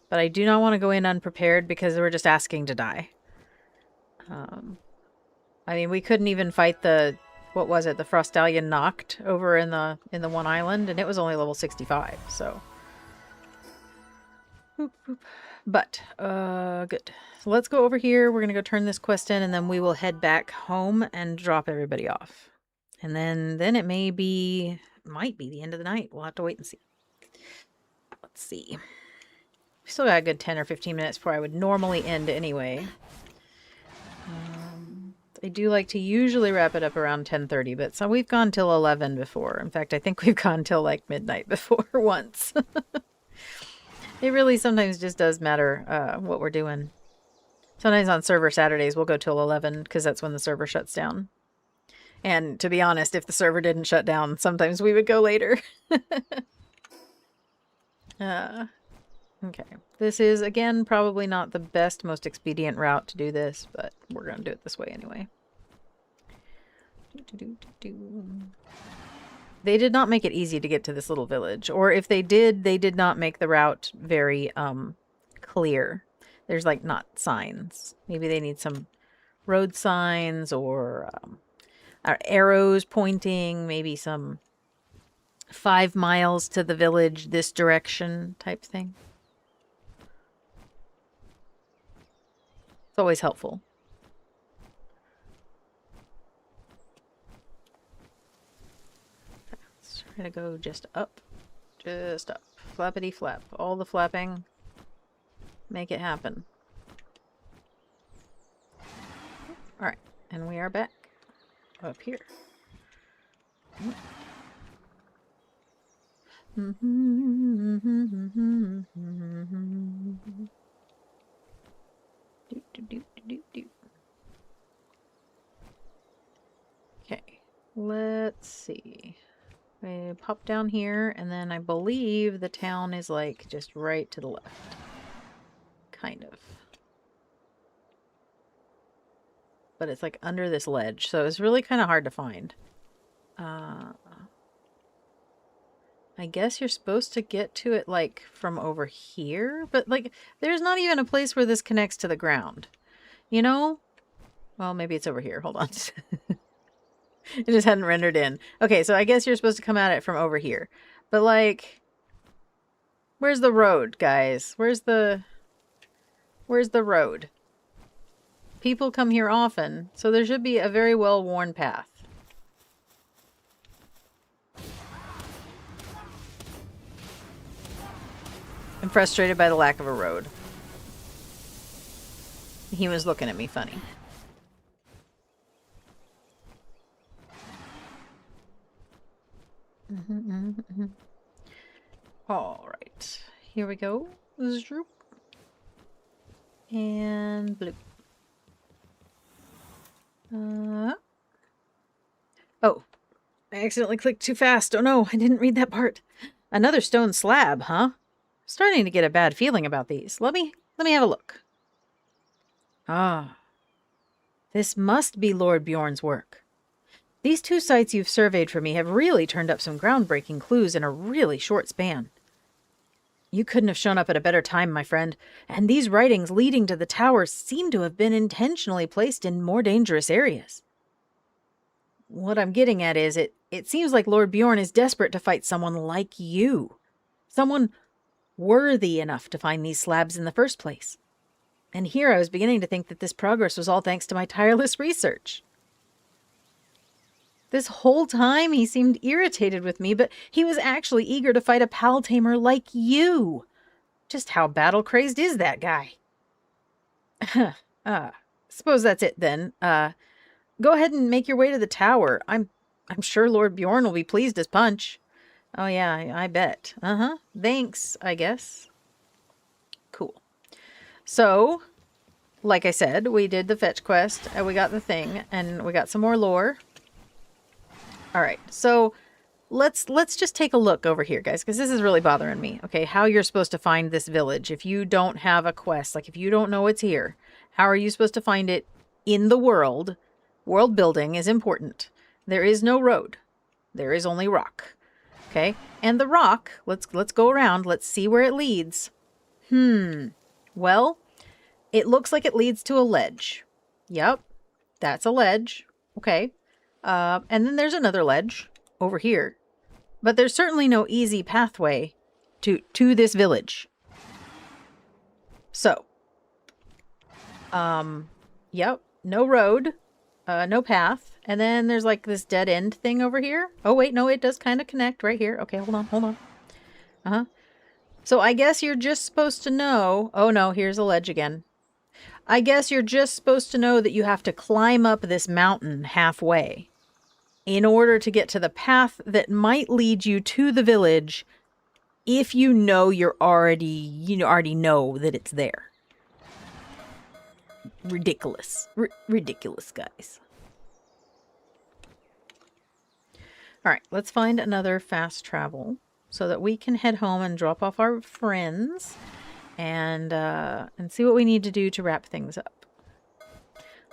But I do not want to go in unprepared because we're just asking to die. I mean, we couldn't even fight the... What was it? The Frostallion Noct over in the one island. And it was only level 65. So... Boop, boop. But, good. So let's go over here. We're going to go turn this quest in, and then we will head back home and drop everybody off. And then it might be the end of the night. We'll have to wait and see. Let's see. We still got a good 10 or 15 minutes before I would normally end anyway. I do like to usually wrap it up around 10:30, but so we've gone till 11 before. In fact, I think we've gone till like midnight before once. It really sometimes just does matter what we're doing. Sometimes on server Saturdays we'll go till 11 because that's when the server shuts down. And to be honest, if the server didn't shut down, sometimes we would go later. Okay. This is, again, probably not the best, most expedient route to do this, but we're going to do it this way anyway. They did not make it easy to get to this little village. Or if they did not make the route very clear. There's, like, not signs. Maybe they need some road signs or arrows pointing, maybe some 5 miles to the village this direction type thing. It's always helpful. Let's try to go just up. Just up. Flappity flap. All the flapping. Make it happen. Alright. And we are back. Up here. Okay, let's see. We pop down here, and then I believe the town is like just right to the left. Kind of. But it's like under this ledge, so it's really kind of hard to find. I guess you're supposed to get to it, like, from over here? But, like, there's not even a place where this connects to the ground. You know? Well, maybe it's over here. Hold on. It just hadn't rendered in. Okay, so I guess you're supposed to come at it from over here. But, like, where's the road, guys? Where's the road? People come here often, so there should be a very well-worn path. I'm frustrated by the lack of a road. He was looking at me funny. All right, here we go. Zoop. And bloop. Oh, I accidentally clicked too fast. Oh no, I didn't read that part. Another stone slab, huh? Starting to get a bad feeling about these. Let me have a look. Ah. This must be Lord Bjorn's work. These 2 sites you've surveyed for me have really turned up some groundbreaking clues in a really short span. You couldn't have shown up at a better time, my friend, and these writings leading to the towers seem to have been intentionally placed in more dangerous areas. What I'm getting at is it seems like Lord Bjorn is desperate to fight someone like you. Someone worthy enough to find these slabs in the first place. And here I was beginning to think that this progress was all thanks to my tireless research. This whole time he seemed irritated with me, but he was actually eager to fight a pal tamer like you. Just how battle-crazed is that guy? Suppose that's it then. Go ahead and make your way to the tower. I'm sure Lord Bjorn will be pleased as punch. Oh yeah, I bet. Thanks, I guess. Cool. So, like I said, we did the fetch quest, and we got the thing, and we got some more lore. Alright, so let's just take a look over here, guys, because this is really bothering me. Okay, how you're supposed to find this village if you don't have a quest. Like, if you don't know it's here, how are you supposed to find it in the world? World building is important. There is no road. There is only rock. Okay, and the rock, let's go around. Let's see where it leads. Well, it looks like it leads to a ledge. Yep, that's a ledge. Okay. And then there's another ledge over here. But there's certainly no easy pathway to this village. So, yep, no road, no path, And then there's like this dead end thing over here. Oh, wait, no, it does kind of connect right here. Okay, hold on, hold on. Uh-huh. So I guess you're just supposed to know... Oh, no, here's a ledge again. I guess you're just supposed to know that you have to climb up this mountain halfway in order to get to the path that might lead you to the village if you know you already know that it's there. Ridiculous. Ridiculous, guys. All right, let's find another fast travel so that we can head home and drop off our friends and see what we need to do to wrap things up.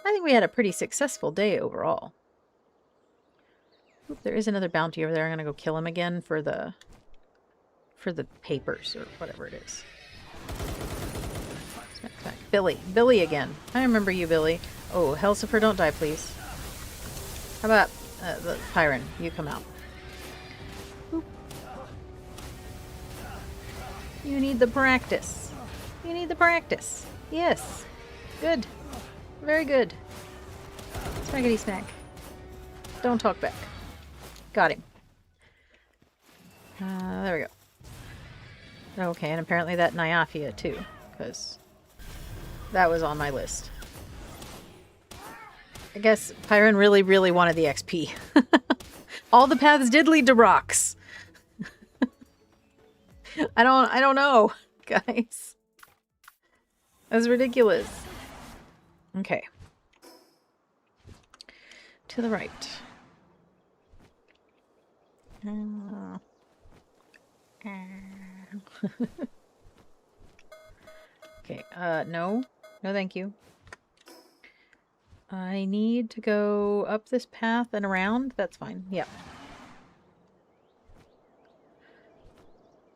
I think we had a pretty successful day overall. Oop, there is another bounty over there. I'm gonna go kill him again for the papers or whatever it is. Smack, smack. Billy again. I remember you, Billy. Oh, Helsifer, don't die, please. How about the Pyron? You come out. Oop. You need the practice. You need the practice. Yes. Good. Very good. Smackety smack. Don't talk back. Got him. There we go. Okay, and apparently that Nyafia too, because that was on my list. I guess Pyron really wanted the XP. All the paths did lead to rocks. I don't know, guys. That's ridiculous. Okay. To the right. Okay, no. No, thank you. I need to go up this path and around. That's fine. Yep.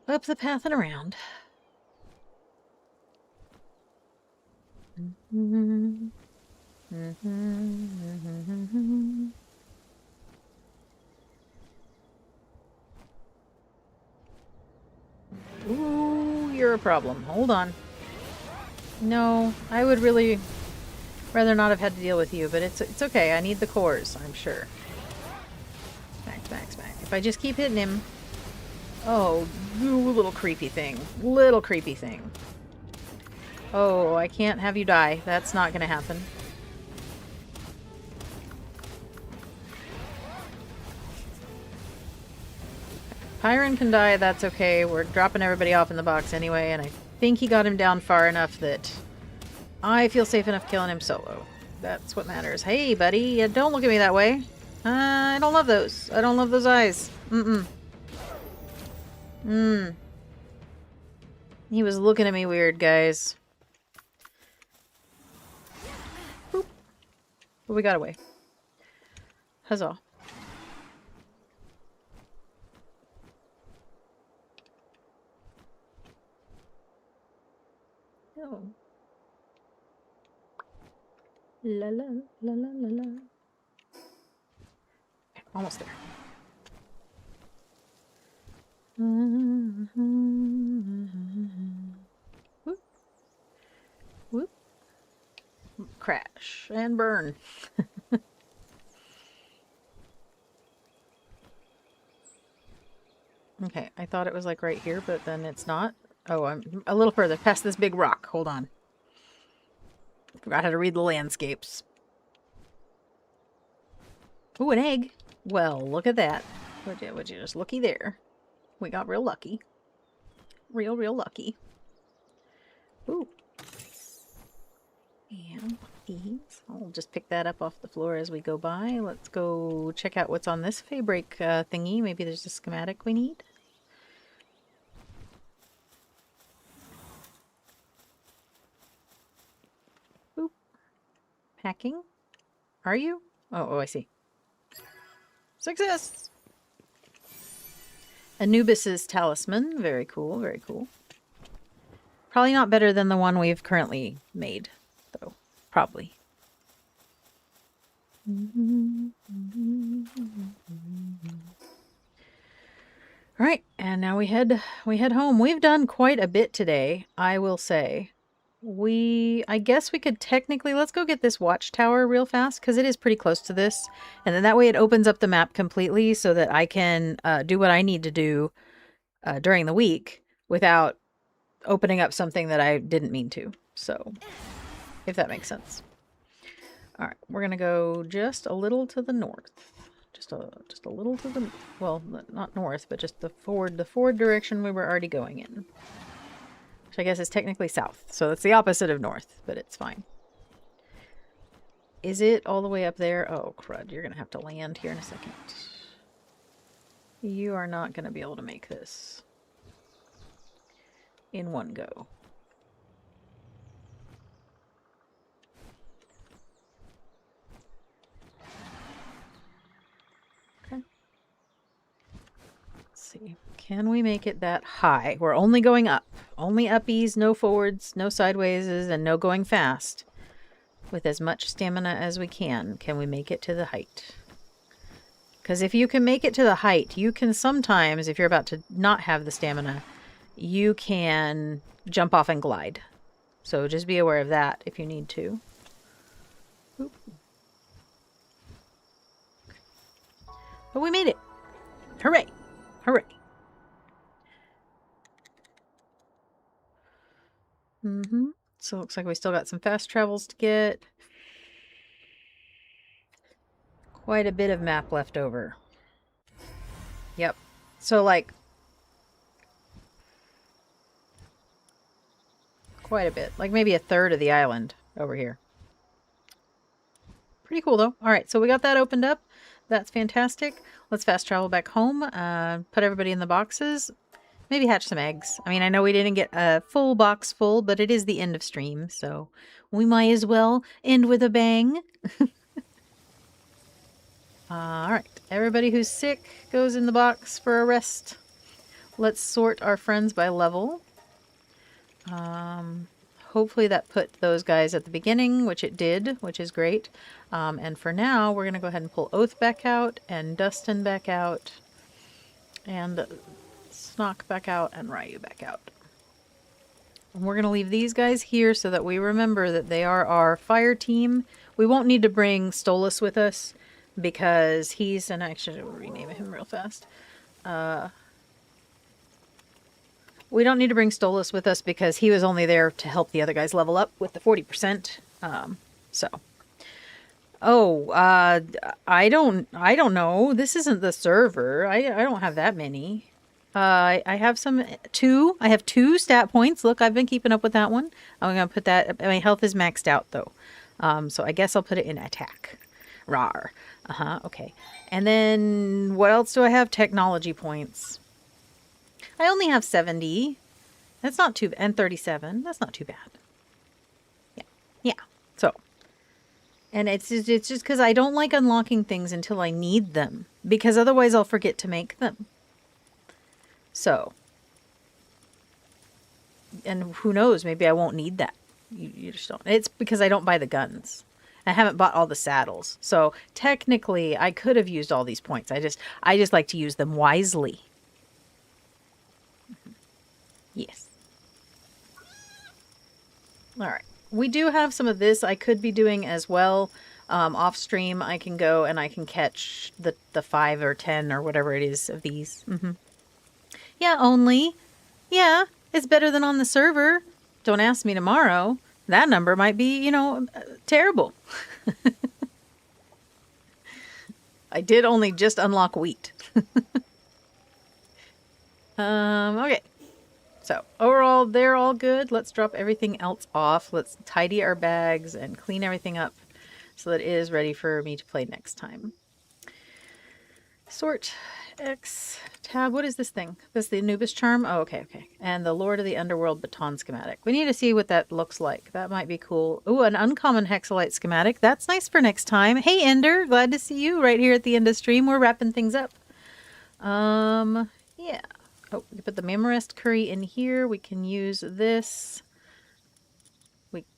Up the path and around. Ooh, you're a problem. Hold on. No, I would really rather not have had to deal with you, but it's okay. I need the cores, I'm sure. Smack, smack, smack. If I just keep hitting him... Oh, you little creepy thing. Little creepy thing. Oh, I can't have you die. That's not gonna happen. Pyron can die, that's okay. We're dropping everybody off in the box anyway, and I think he got him down far enough that I feel safe enough killing him solo. That's what matters. Hey, buddy, don't look at me that way. I don't love those. I don't love those eyes. He was looking at me weird, guys. Boop. But we got away. Huzzah. Oh. La la la la la la. Okay, almost there. Whoop. Whoop. Crash and burn. Okay, I thought it was like right here, but then it's not. Oh, I'm a little further past this big rock. Hold on. Forgot how to read the landscapes. Ooh, an egg. Well, look at that. Would you just looky there. We got real lucky. Real lucky. Ooh. And these. I'll just pick that up off the floor as we go by. Let's go check out what's on this fabric thingy. Maybe there's a schematic we need. Boop. Packing. Are you? Oh, I see. Success! Anubis's talisman. Very cool, very cool. Probably not better than the one we've currently made, though. Probably. Alright, and now we head home. We've done quite a bit today, I will say. I guess we could technically, let's go get this watchtower real fast because it is pretty close to this. And then that way it opens up the map completely so that I can do what I need to do during the week without opening up something that I didn't mean to. So, if that makes sense. All right, we're going to go just a little to the north. Just a little to the, well, not north, but just the forward direction we were already going in. Which I guess is technically south. So it's the opposite of north, but it's fine. Is it all the way up there? Oh, crud. You're going to have to land here in a second. You are not going to be able to make this in one go. Okay. Let's see. Can we make it that high? We're only going up. Only uppies, no forwards, no sidewayses, and no going fast. With as much stamina as we can. Can we make it to the height? Because if you can make it to the height, you can sometimes, if you're about to not have the stamina, you can jump off and glide. So just be aware of that if you need to. Oop. But we made it. Hooray! Hooray! So it looks like we still got some fast travels to get. Quite a bit of map left over. Yep. So like quite a bit. Like maybe a third of the island over here. Pretty cool though. Alright, so we got that opened up. That's fantastic. Let's fast travel back home. Put everybody in the boxes. Maybe hatch some eggs. I mean, I know we didn't get a full box full, but it is the end of stream, so we might as well end with a bang. Alright, everybody who's sick goes in the box for a rest. Let's sort our friends by level. Hopefully that put those guys at the beginning, which it did, which is great. And for now, we're going to go ahead and pull Oath back out, and Dustin back out, and Snock back out, and Ryu back out. And we're going to leave these guys here so that we remember that they are our fire team. We won't need to bring Stolas with us because he's, and actually I'll rename him real fast. We don't need to bring Stolas with us because he was only there to help the other guys level up with the 40%. I don't know. This isn't the server. I don't have that many. I have two. I have 2 stat points. Look, I've been keeping up with that one. I'm going to put that, my health is maxed out though. So I guess I'll put it in attack. Rawr. Okay. And then what else do I have? Technology points. I only have 70. That's not too bad. And 37. That's not too bad. Yeah. So, and it's just because I don't like unlocking things until I need them, because otherwise I'll forget to make them. So, and who knows, maybe I won't need that. You just don't. It's because I don't buy the guns. I haven't bought all the saddles. So technically I could have used all these points. I just like to use them wisely. Yes. All right. We do have some of this I could be doing as well. Off stream, I can go and I can catch the 5 or 10 or whatever it is of these. Yeah, only. Yeah, it's better than on the server. Don't ask me tomorrow. That number might be, terrible. I did only just unlock wheat. Okay. So overall, they're all good. Let's drop everything else off. Let's tidy our bags and clean everything up so that it is ready for me to play next time. Sort X tab. What is this thing? This is the Anubis charm? Oh, okay. And the Lord of the Underworld baton schematic. We need to see what that looks like. That might be cool. Ooh, an uncommon hexalite schematic. That's nice for next time. Hey, Ender. Glad to see you right here at the end of stream. We're wrapping things up. Yeah. Oh, we can put the Mamarest curry in here. We can use this.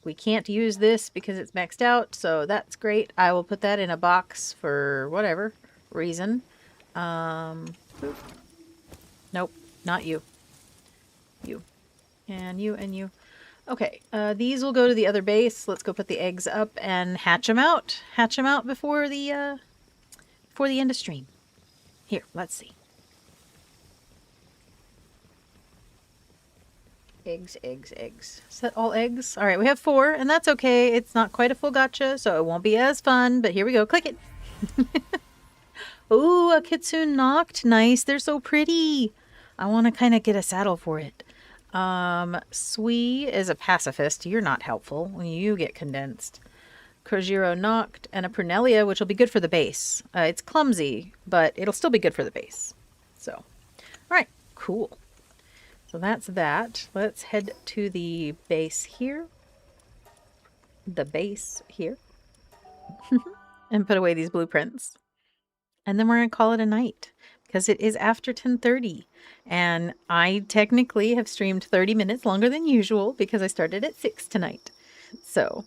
We can't use this because it's maxed out, so that's great. I will put that in a box for whatever reason. Nope, not you. You. And you and you. Okay, these will go to the other base. Let's go put the eggs up and hatch them out. Hatch them out before the end of stream. Here, let's see. Eggs, eggs, eggs. Is that all eggs? All right, we have 4, and that's okay. It's not quite a full gotcha, so it won't be as fun, but here we go. Click it. Ooh, a kitsune knocked. Nice. They're so pretty. I want to kind of get a saddle for it. Sui is a pacifist. You're not helpful when you get condensed. Krojiro knocked, and a Prunelia, which will be good for the base. It's clumsy, but it'll still be good for the base. So, all right, cool. So that's that. Let's head to the base here. The base here. And put away these blueprints. And then we're going to call it a night because it is after 10:30. And I technically have streamed 30 minutes longer than usual because I started at 6 tonight. So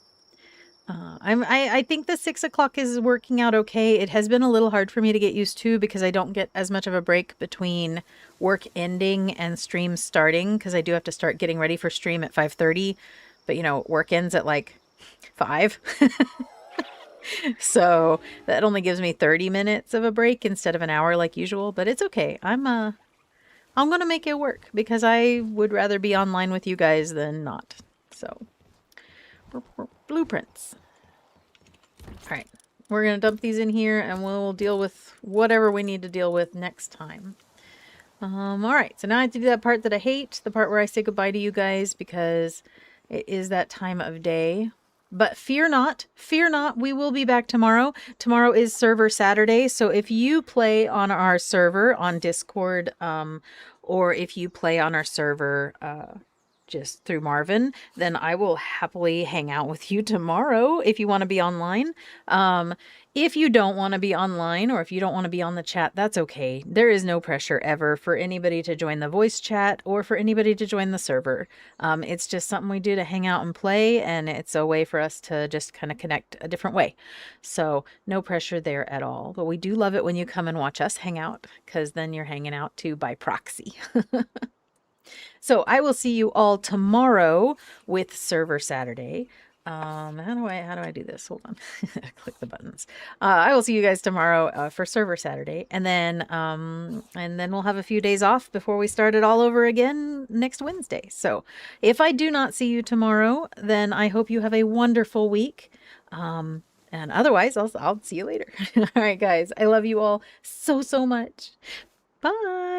I think the 6 o'clock is working out okay. It has been a little hard for me to get used to because I don't get as much of a break between work ending and stream starting because I do have to start getting ready for stream at 5:30. But, you know, work ends at like 5. So that only gives me 30 minutes of a break instead of an hour like usual. But it's okay. I'm going to make it work because I would rather be online with you guys than not. So blueprints. All right, we're going to dump these in here and we'll deal with whatever we need to deal with next time. All right, so now I have to do that part that I hate, the part where I say goodbye to you guys because it is that time of day. But fear not, we will be back tomorrow. Tomorrow is server Saturday, so if you play on our server on Discord, or if you play on our server just through Marvin, then I will happily hang out with you tomorrow if you want to be online. If you don't want to be online or if you don't want to be on the chat, that's okay. There is no pressure ever for anybody to join the voice chat or for anybody to join the server. It's just something we do to hang out and play, and it's a way for us to just kind of connect a different way. So no pressure there at all. But we do love it when you come and watch us hang out because then you're hanging out too by proxy. So I will see you all tomorrow with Server Saturday. How do I do this? Hold on. Click the buttons. I will see you guys tomorrow for Server Saturday, and then we'll have a few days off before we start it all over again next Wednesday. So if I do not see you tomorrow, then I hope you have a wonderful week. And otherwise, I'll see you later. All right, guys. I love you all so much. Bye.